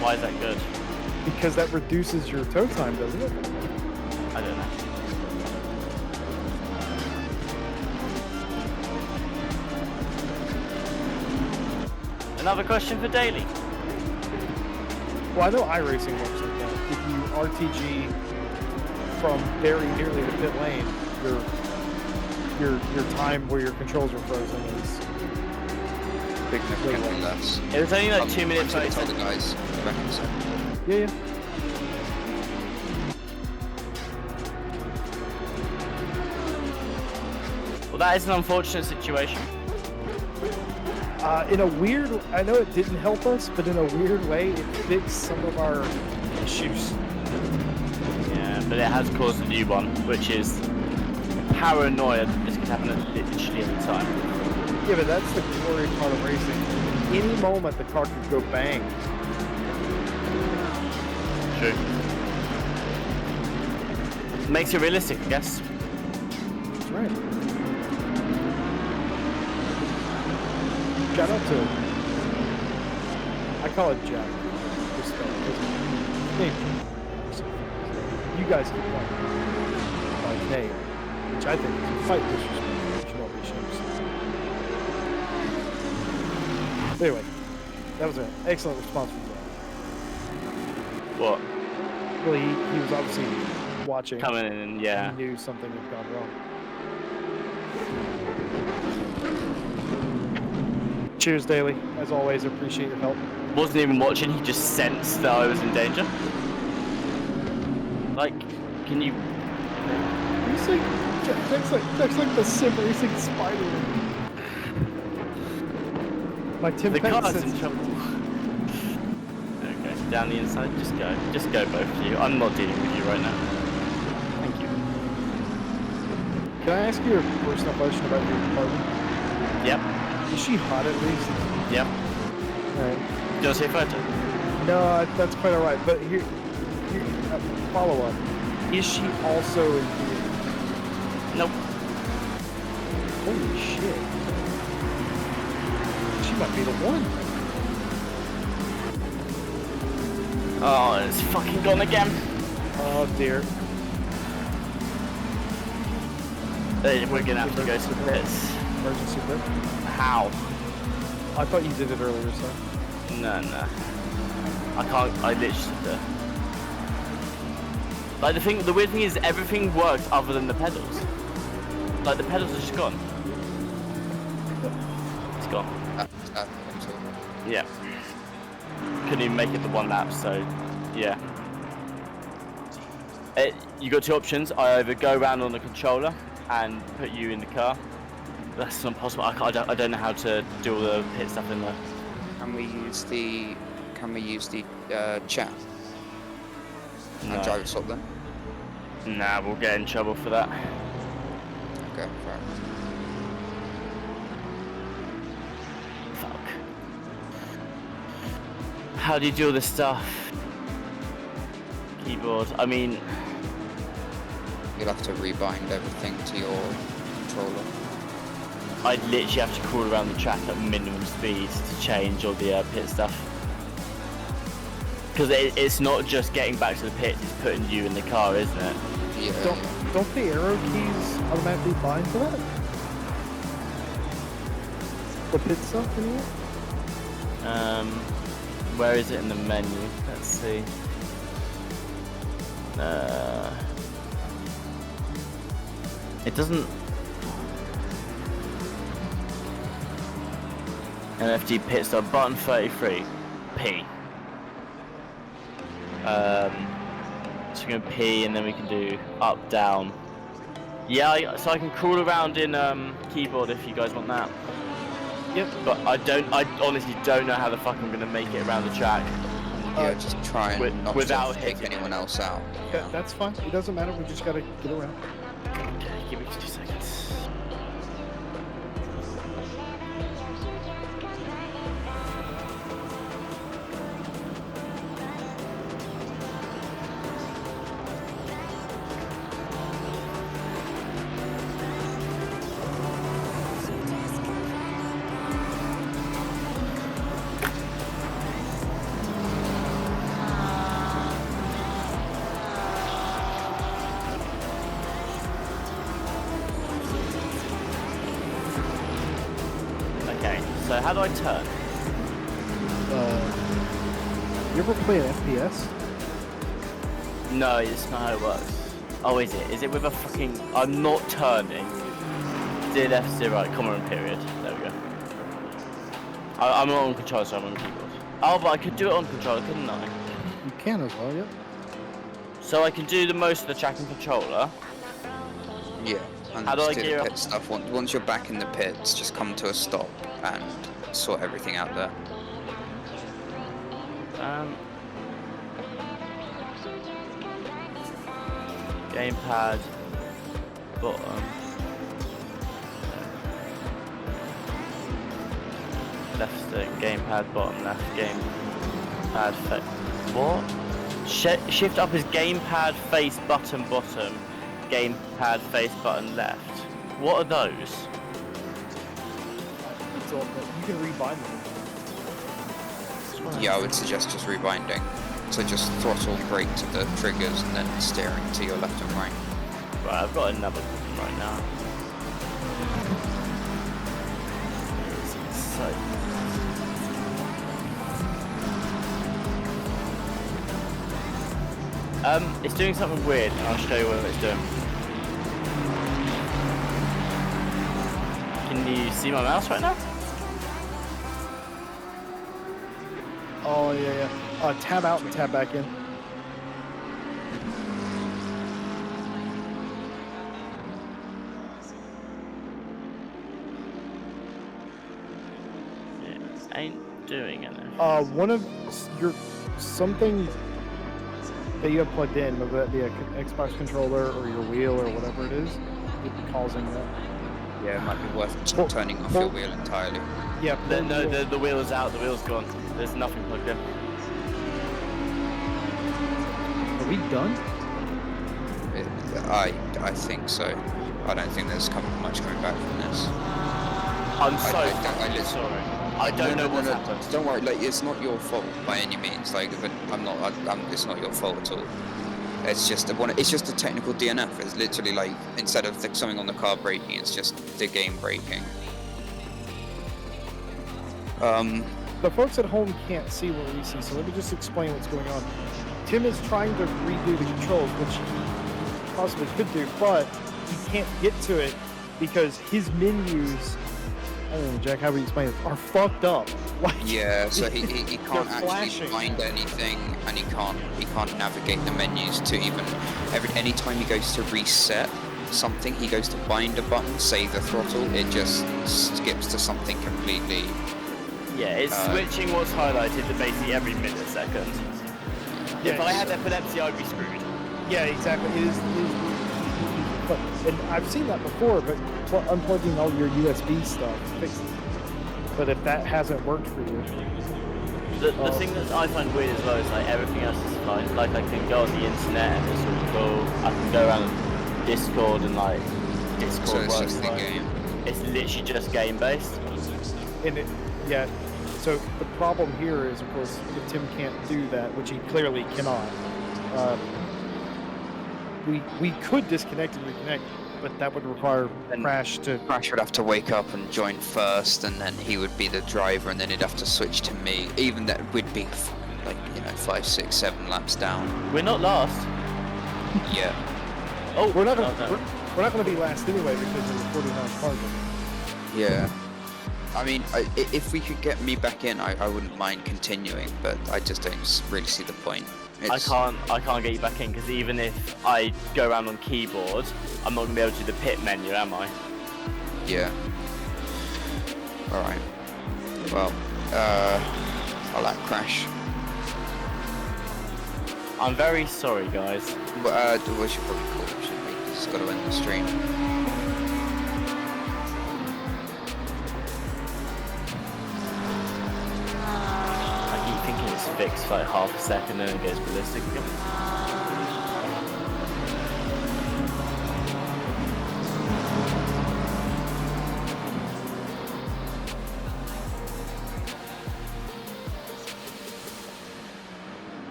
Why is that good? Because that reduces your tow time, doesn't it? I don't know. Another question for Daily. Well, I know iRacing works like that. If you RTG from very nearly the pit lane, your time where your controls are frozen is Significantly less. It was only like 2 I'm minutes. sure they told the guys. I reckon so. yeah. Well, that is an unfortunate situation. In a weird, I know it didn't help us, but in a weird way, it fixed some of our issues. Yeah, but it has caused a new one, which is paranoia that this could happen at literally any time. Yeah, but that's the glory part of racing. Any moment, the car could go bang. True. Makes it realistic, I guess. That's right. Shout out to, I call it Jack. Respect. Name you guys can call it by name, which I think is quite disrespectful. You should all be ashamed. Anyway, that was an excellent response from Jack. What? Well, he was obviously watching. Coming in and yeah. He knew something had gone wrong. Cheers, Daly. As always, appreciate your help. Wasn't even watching, he just sensed that I was in danger. Like, can you... He's like, Jack's like the sim racing spider. Like Tim The Penn car's says- in trouble. Okay, down the inside, just go. Just go, both of you. I'm not dealing with you right now. Thank you. Can I ask you a personal question about your partner? Yep, Is she hot at least? yep. Alright. Do you want to say photo? No, that's quite alright. But here follow up. Is she also in here? Nope. Holy shit. She might be the one. Oh, it's fucking gone again. Oh dear. Hey, we're gonna have to go to the pits. Emergency brake. How? I thought you did it earlier, so. No. I can't, I literally sit there. Like the weird thing is everything works other than the pedals. Like the pedals are just gone. It's gone. Yeah. Couldn't even make it the one lap, so yeah. You got two options. I either go around on the controller and put you in the car. That's not possible. I don't know how to do all the pit stuff in there. Can we use the chat and drive it up then? Nah, we'll get in trouble for that. Okay, right. Fuck. How do you do all this stuff? Keyboard. I mean, You'll have to rebind everything to your controller. I'd literally have to crawl around the track at minimum speed to change all the pit stuff. Because it's not just getting back to the pits, it's putting you in the car, isn't it? Yeah. Don't the arrow keys automatically bind to that? The pit stuff anyway? Where is it in the menu? Let's see. It doesn't. MFG pit stop button 33 P. So we're going P and then we can do up down. Yeah, so I can crawl around in keyboard if you guys want that. Yep. But I honestly don't know how the fuck I'm gonna make it around the track. Yeah, just try and not without to take hitting anyone else out. Yeah, that's fine. It doesn't matter. We just gotta get around. Okay, give me 2 seconds. Okay, so how do I turn? You ever play an FPS? No, it's not how it works. Oh, is it? Is it with a fucking... I'm not turning. Steer left, steer right, comma and period. There we go. I'm not on controller, so I'm on keyboard. Oh, but I could do it on controller, couldn't I? You can as well, yeah. So I can do the most of the track and controller. Yeah. And How do I just do gear the up? pit stuff. Once you're back in the pits, just come to a stop and sort everything out there. Gamepad bottom. Left stick, gamepad bottom left, gamepad what? Shift up is gamepad face button bottom, gamepad face button left. What are those? It's all, you can rebind them. Yeah, I would suggest just rewinding. So just throttle and brake to the triggers and then steering to your left and right. Right, I've got another button right now. So. It's doing something weird, and I'll show you what it's doing. Can you see my mouse right now? Oh yeah. Tab out and tab back in. It ain't doing anything. One of your something that you have plugged in, whether that be a Xbox controller or your wheel or whatever it is, causing that. Yeah, it might be worth turning off your wheel entirely. Yeah. The wheel is out. The wheel's gone. There's nothing plugged in. Are we done? I think so. I don't think there's much coming back from this. I'm so I literally- sorry. I don't know what's happened. Don't worry, like it's not your fault by any means. Like, but it's not your fault at all. It's just it's just a technical DNF. It's literally like instead of something on the car braking, it's just the game braking. The folks at home can't see what we see, so let me just explain what's going on. Tim is trying to redo the controls, which he possibly could do, but he can't get to it because his menus, I don't know, Jack, how would you explain it, are fucked up. Like, Yeah, so he can't actually flashing. find anything, and he can't navigate the menus to even anytime he goes to reset something, he goes to bind a button, say the throttle, it just skips to something completely. Yeah, it's switching what's highlighted to basically every millisecond. Yeah, If I had epilepsy, I'd be screwed. yeah, exactly. It is but, and I've seen that before, but unplugging all your USB stuff fixes it. But if that hasn't worked for you, The thing that I find weird as well is like everything else is fine. Like I can go on the internet and it's all cool. I can go around Discord and like Discord So it's works just the fine. game. It's literally just game based. and yeah. So the problem here is, of course, if Tim can't do that, which he clearly cannot, we could disconnect and reconnect, but that would require And Crash to. Crash would have to wake up and join first, and then he would be the driver, and then he'd have to switch to me. Even that would be like 5, 6, 7 laps down. We're not last. Yeah. Oh, We're not no, gonna. no. We're not going to be last anyway because of the 49 cars. Yeah. I mean, if we could get me back in, I wouldn't mind continuing, but I just don't really see the point. I can't get you back in because even if I go around on keyboard, I'm not gonna be able to do the pit menu, am I? Yeah. Alright. Well, I'll let Crash. I'm very sorry, guys. Well, we should probably call him, shouldn't we? He's got to end the stream. I keep thinking it's fixed for like half a second and then it goes ballistic again.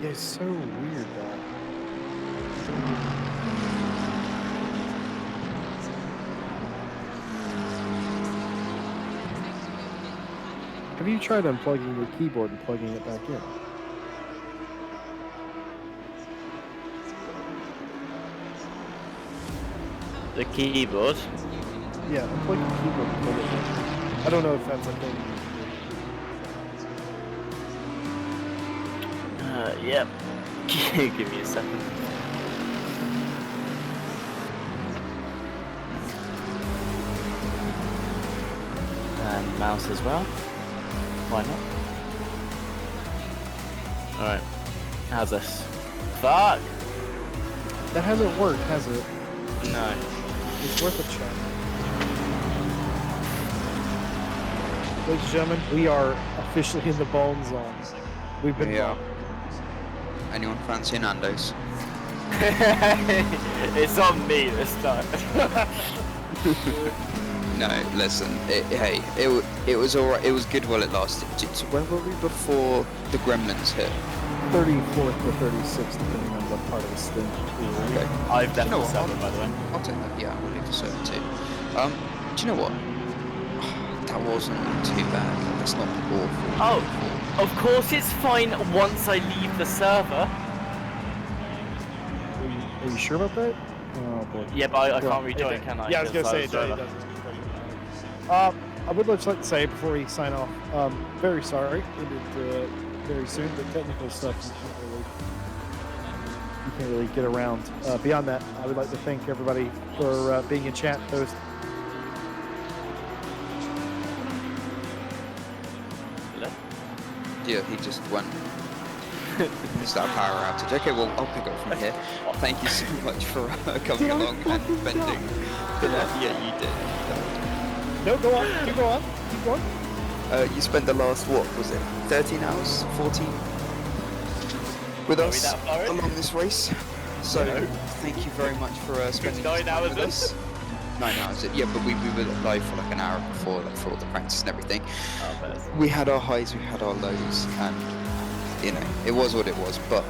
Yeah, it's so weird that. Have you tried unplugging your keyboard and plugging it back in? The keyboard. Yeah, unplug your keyboard and plug it in. I don't know if that's a thing. Yep. Give me a second. and mouse as well. Why not? Alright. How's this? Fuck! That hasn't worked, has it? No. It's worth a check. Ladies and gentlemen, we are officially in the bone zone. We've been Yeah. bumped. Anyone fancy a Nando's? It's on me this time. No, listen. It was alright. It was good while it lasted. Where were we before the Gremlins hit? 34th to 36th, depending on what part of the stint we were in. Okay. I've Do you know definitely what? seven, by the way. I'll take that. Yeah, I'll leave the server too. Do you know what? That wasn't too bad. That's not awful. Oh, of course it's fine once I leave the server. Are you sure about that? Oh boy. Yeah, but I Well, can't rejoin, okay. can I? Yeah, I was gonna say it Because doesn't matter. I would just like to say before we sign off, very sorry. Ended very soon, but technical stuff you can't really get around. Beyond that, I would like to thank everybody for being in chat. Those Yeah, he just went. It's that power outage. Okay, well, I'll pick up from here. Thank you so much for coming along and bending. Yeah, you did. no, go on, keep going, keep going. You spent the last, what was it, 13 hours, 14? With us that far in? along this race. So, thank you very much for spending 9 time hours with us. 9 hours, yeah, but we were live for like an hour before, like for all the practice and everything. We had our highs, we had our lows, and you know, it was what it was, but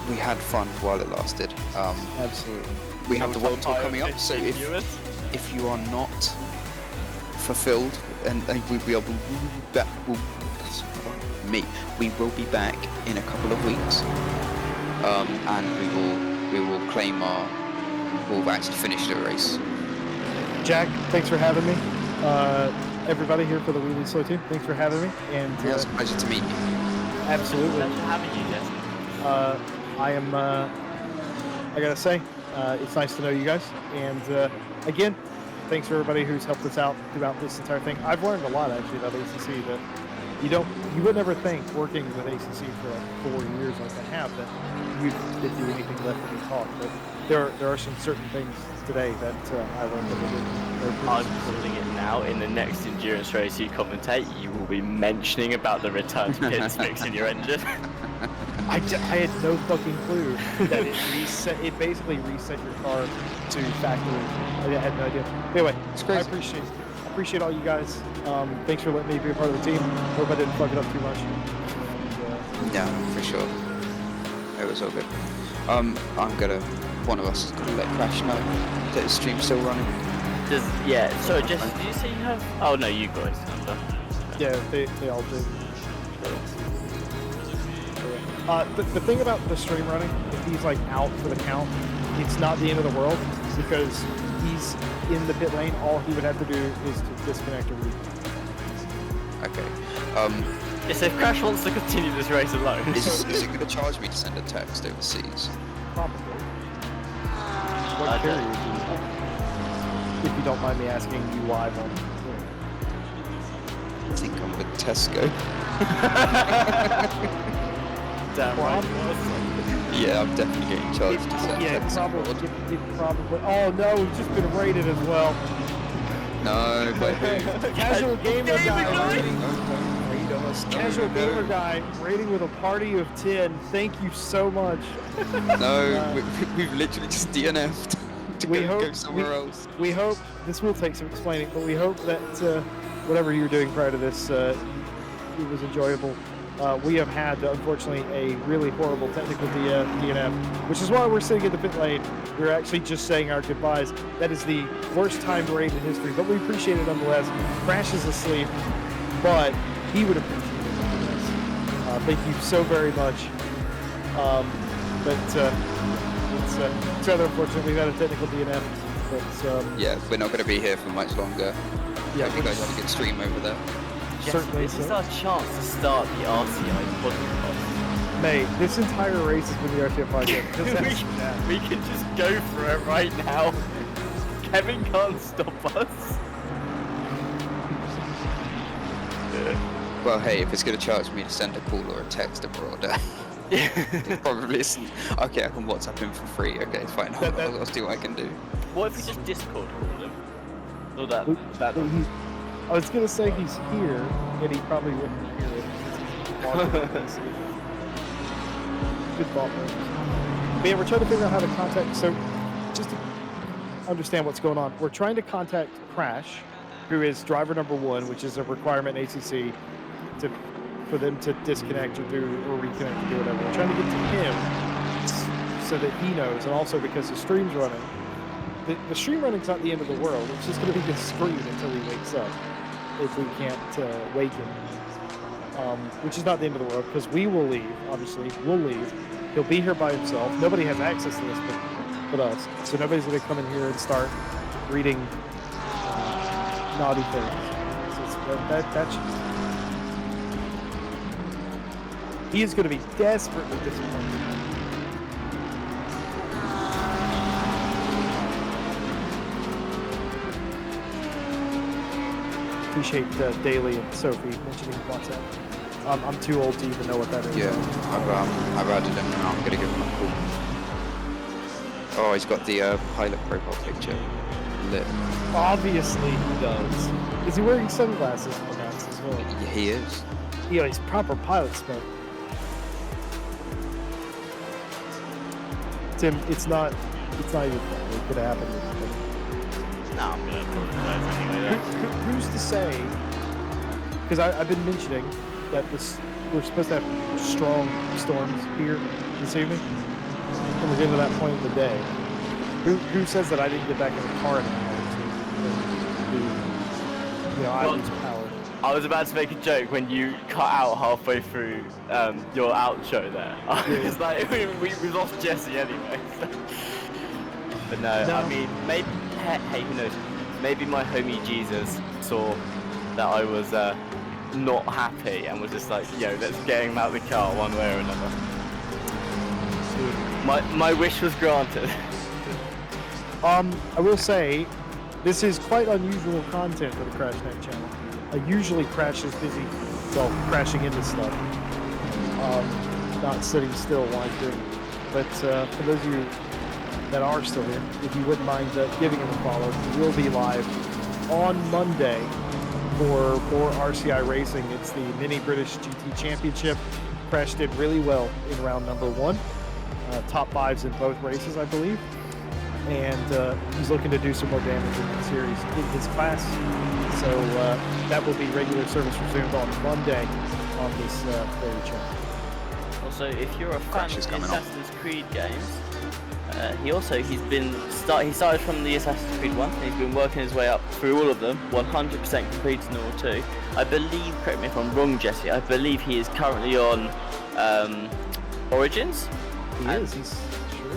we had fun while it lasted. Absolutely. We have the World Tour coming up, so if you are not fulfilled, and we will be back, we will be back in a couple of weeks, and we will claim we'll actually finish the race. Jack, thanks for having me. Everybody here for the Wheelie Slow Team, thanks for having me. And Yeah, it's a pleasure to meet you. absolutely. Pleasure having you, Jesse. I am, I gotta say, it's nice to know you guys. And again, thanks for everybody who's helped us out throughout this entire thing. I've learned a lot actually about ACC that you would never think working with ACC for like 4 years like I have that you didn't do anything left to be taught. But there are some certain things today that I learned that I'm calling it now. In the next endurance race you commentate, you will be mentioning about the return to pit mix in your engine. I had no fucking clue that it basically reset your car to factory. I had no idea. Anyway, It's crazy. I appreciate all you guys. Thanks for letting me be a part of the team. Hope I didn't fuck it up too much. And, Yeah, for sure. It was all good. One of us is gonna let Crash know that the stream's still running. So Jesse, did you say you have... Oh no, you guys. yeah, they all did. The thing about the stream running, if he's like out for the count, it's not the end of the world because he's in the pit lane. All he would have to do is to disconnect and Okay. Yes, if Crash wants to continue this race alone. Is it gonna charge me to send a text overseas? probably. What carrier do you have? If you don't mind me asking you live on. I think I'm with Tesco. Damn right. Yeah, I'm definitely getting charged to send Yeah, text. it probably. Oh no, we've just been raided as well. No, but Casual gamer guy. Casual no, gamer guy raiding with a party of 10. Thank you so much. no, we've literally just DNF'd to go somewhere else. We hope this will take some explaining, but we hope that whatever you were doing prior to this, it was enjoyable. We have had, unfortunately, a really horrible technical DNF, which is why we're sitting in the pit lane. We're actually just saying our goodbyes. That is the worst timed raid in history, but we appreciate it nonetheless. Crash is asleep, but he would appreciate it nonetheless. Thank you so very much. It's rather unfortunate we've had a technical DNF, but Yeah, we're not going to be here for much longer. yeah, Hope you guys have a good stream over there. certainly This is so. our chance to start the RCI podcast. Mate, this entire race has been the RCI podcast. Just ask that. we can just go for it right now. Kevin can't stop us. Well, hey, if it's going to charge me to send a call or a text abroad, it probably isn't. Okay, I can WhatsApp him for free. Okay, fine. I'll see what I can do. What if we just Discord call him? Or that. I was gonna say he's here, and he probably wouldn't hear it. Good thought, man. But yeah, we're trying to figure out how to contact. So, just to understand what's going on, we're trying to contact Crash, who is driver number 1, which is a requirement in ACC for them to disconnect or reconnect or do whatever. We're trying to get to him so that he knows, and also because the stream's running. The stream running's not the end of the world. It's just going to be this screen until he wakes up, if we can't wake him. Which is not the end of the world, because we will leave, obviously. We'll leave. He'll be here by himself. Nobody has access to this but us. So nobody's going to come in here and start reading naughty things. So that's he is going to be desperately disappointed. Appreciate Daly and Sophie mentioning WhatsApp. I'm too old to even know what that is. Yeah, I've added him now. I'm gonna give him a call. Oh, he's got the pilot profile picture lit. Obviously he does. Is he wearing sunglasses for that as well? He is. Yeah, he's proper pilot smoke. Tim, it's not your fault. It could happen. No, I'm gonna apologize anyway. Who's to say? Because I've been mentioning that we're supposed to have strong storms here this evening, and we're getting to that point of the day. Who says that I didn't get back in the car in an hour to I lose power? I was about to make a joke when you cut out halfway through your outro there. It's like we lost Jesse anyway. But no, I mean, maybe, hey, who knows? Maybe my homie Jesus saw that I was not happy and was just like, yo, let's get him out of the car one way or another. My wish was granted. I will say, this is quite unusual content for the Crashneck channel. Usually Crash is busy, crashing into stuff. Not sitting still while he's doing it. But for those of you that are still here, if you wouldn't mind giving him a follow, he will be live on Monday for more RCI racing. It's the Mini British GT Championship. Crash did really well in round number 1. Top 5s in both races, I believe. And he's looking to do some more damage in that series in his class. So that will be regular service resumed on Monday on this very channel. Also, if you're a fan of the Assassin's Creed games, he started from the Assassin's Creed 1, and he's been working his way up through all of them, 100% completing all 2. I believe, correct me if I'm wrong, Jesse, I believe he is currently on Origins.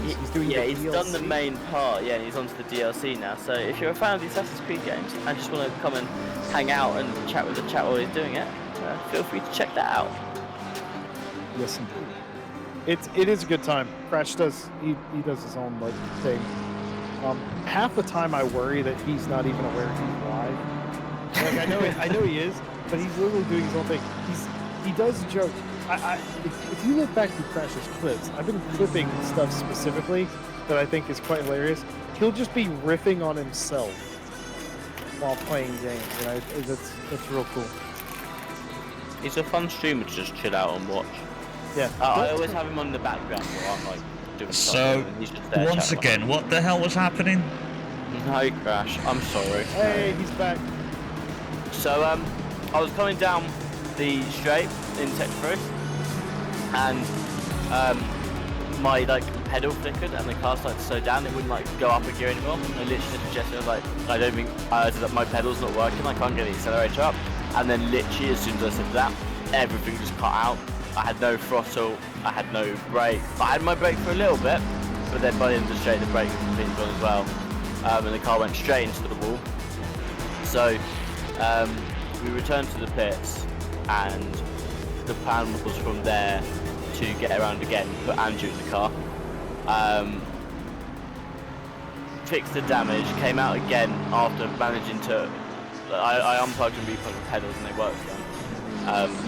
He's doing he's DLC. done the main part, and he's onto the DLC now. So if you're a fan of the Assassin's Creed games and just want to come and hang out and chat with the chat while he's doing it, feel free to check that out. Yes, indeed. It is a good time. Crash does he does his own thing. Half the time I worry that he's not even aware he's live. Like I know he is, but he's literally doing his own thing. He does jokes. If you look back through Crash's clips, I've been clipping stuff specifically that I think is quite hilarious. He'll just be riffing on himself while playing games, and that's real cool. He's a fun streamer to just chill out and watch. Yeah. I always have him on in the background while I'm like doing something. And he's just there once again, what the hell was happening? No, Crash. I'm sorry. Hey, he's back. So I was coming down the straight in Tech First, and my pedal flickered and the car started to slow down. It wouldn't go up a gear anymore. I literally suggested, I don't think that my pedal's not working. I can't get the accelerator up. And then literally as soon as I said that, everything just cut out. I had no throttle. I had no brake. I had my brake for a little bit, but then by the end of the straight, the brake was completely gone as well, and the car went straight into the wall. So we returned to the pits, and the plan was from there to get around again, put Andrew in the car, fix the damage, came out again after managing to, I unplugged and replugged the pedals and they worked then.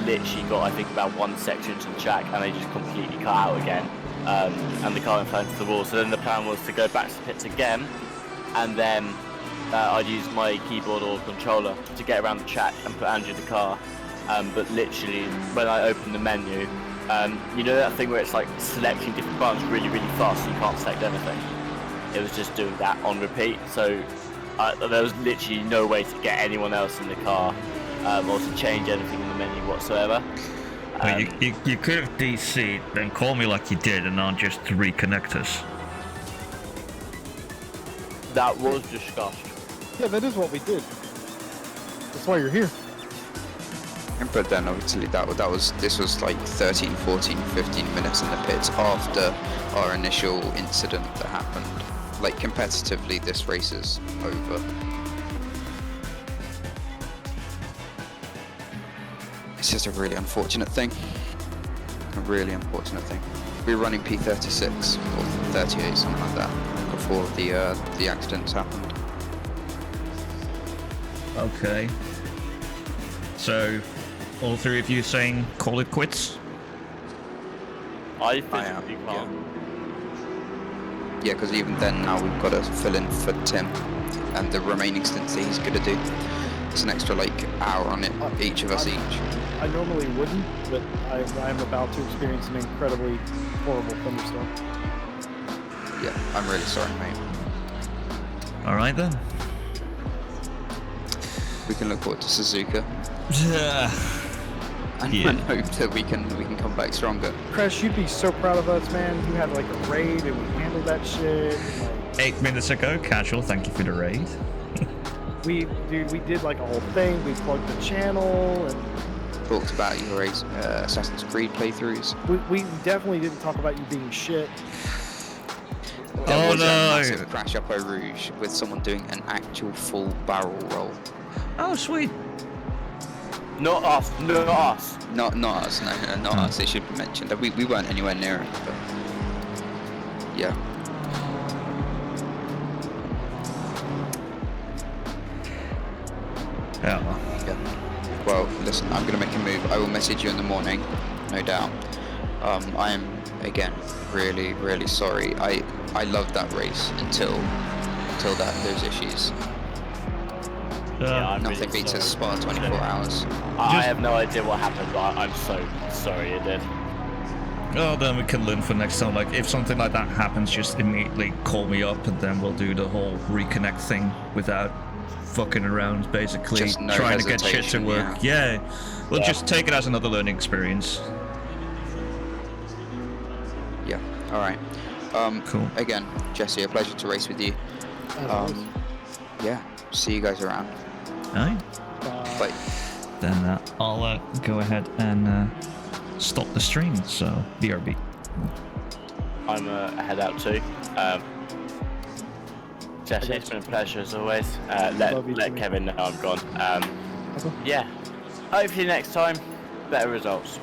literally got, I think, about one section to the track, and they just completely cut out again, and the car went flying into the wall. So then the plan was to go back to the pits again, and then I'd use my keyboard or controller to get around the track and put Andrew in the car. But literally, when I opened the menu, you know that thing where it's like selecting different buttons really, really fast, so you can't select anything? It was just doing that on repeat, so there was literally no way to get anyone else in the car or to change anything in the menu whatsoever. Well, you could have DC'd, then call me like you did, and not just reconnect us. That was discussed. Yeah, that is what we did. That's why you're here. But then obviously this was like 13, 14, 15 minutes in the pits after our initial incident that happened. Like competitively, this race is over. It's just a really unfortunate thing. A really unfortunate thing. We were running P36 or 38, something like that, before the accidents happened. Okay. So, all three of you saying call it quits? I I physically am, can't. Yeah, because even then now we've got to fill in for Tim and the remaining stints that he's going to do. It's an extra like hour on it, each of us each. I normally wouldn't, but I'm about to experience an incredibly horrible thunderstorm. Yeah, I'm really sorry, mate. Alright then. We can look forward to Suzuka and Yeah. hope that we can come back stronger. Crash, you'd be so proud of us, man. You had like a raid and we handled that shit. Like, 8 minutes ago, casual, thank you for the raid. we did like a whole thing. We plugged the channel and Talked about your Assassin's Creed playthroughs. we definitely didn't talk about you being shit. There was a no! massive crash up Eau Rouge with someone doing an actual full barrel roll. Oh, sweet. Not us, not us. Not us, no, not us. It should be mentioned. We weren't anywhere near it, but yeah. Yeah. Yeah. Well, listen, I'm gonna make a move. I will message you in the morning, no doubt. I am again really, really sorry. I loved that race until those issues. Yeah, I'm Nothing really beats a sorry. Spa 24 hours. I have no idea what happened, but I'm so sorry it did. Oh, then we can learn for next time. Like, if something like that happens, just immediately call me up, and then we'll do the whole reconnect thing without fucking around, basically. Just no trying to get shit to hesitation, work. Yeah. We'll just take it as another learning experience. Yeah. All right. Cool. Again, Jesse, a pleasure to race with you. Yeah. See you guys around. Aye. Bye. Then I'll go ahead and stop the stream. So, BRB. I'm head out too. Jesse, it's been a pleasure as always. Let Kevin know I'm gone. Yeah. Hopefully next time, better results.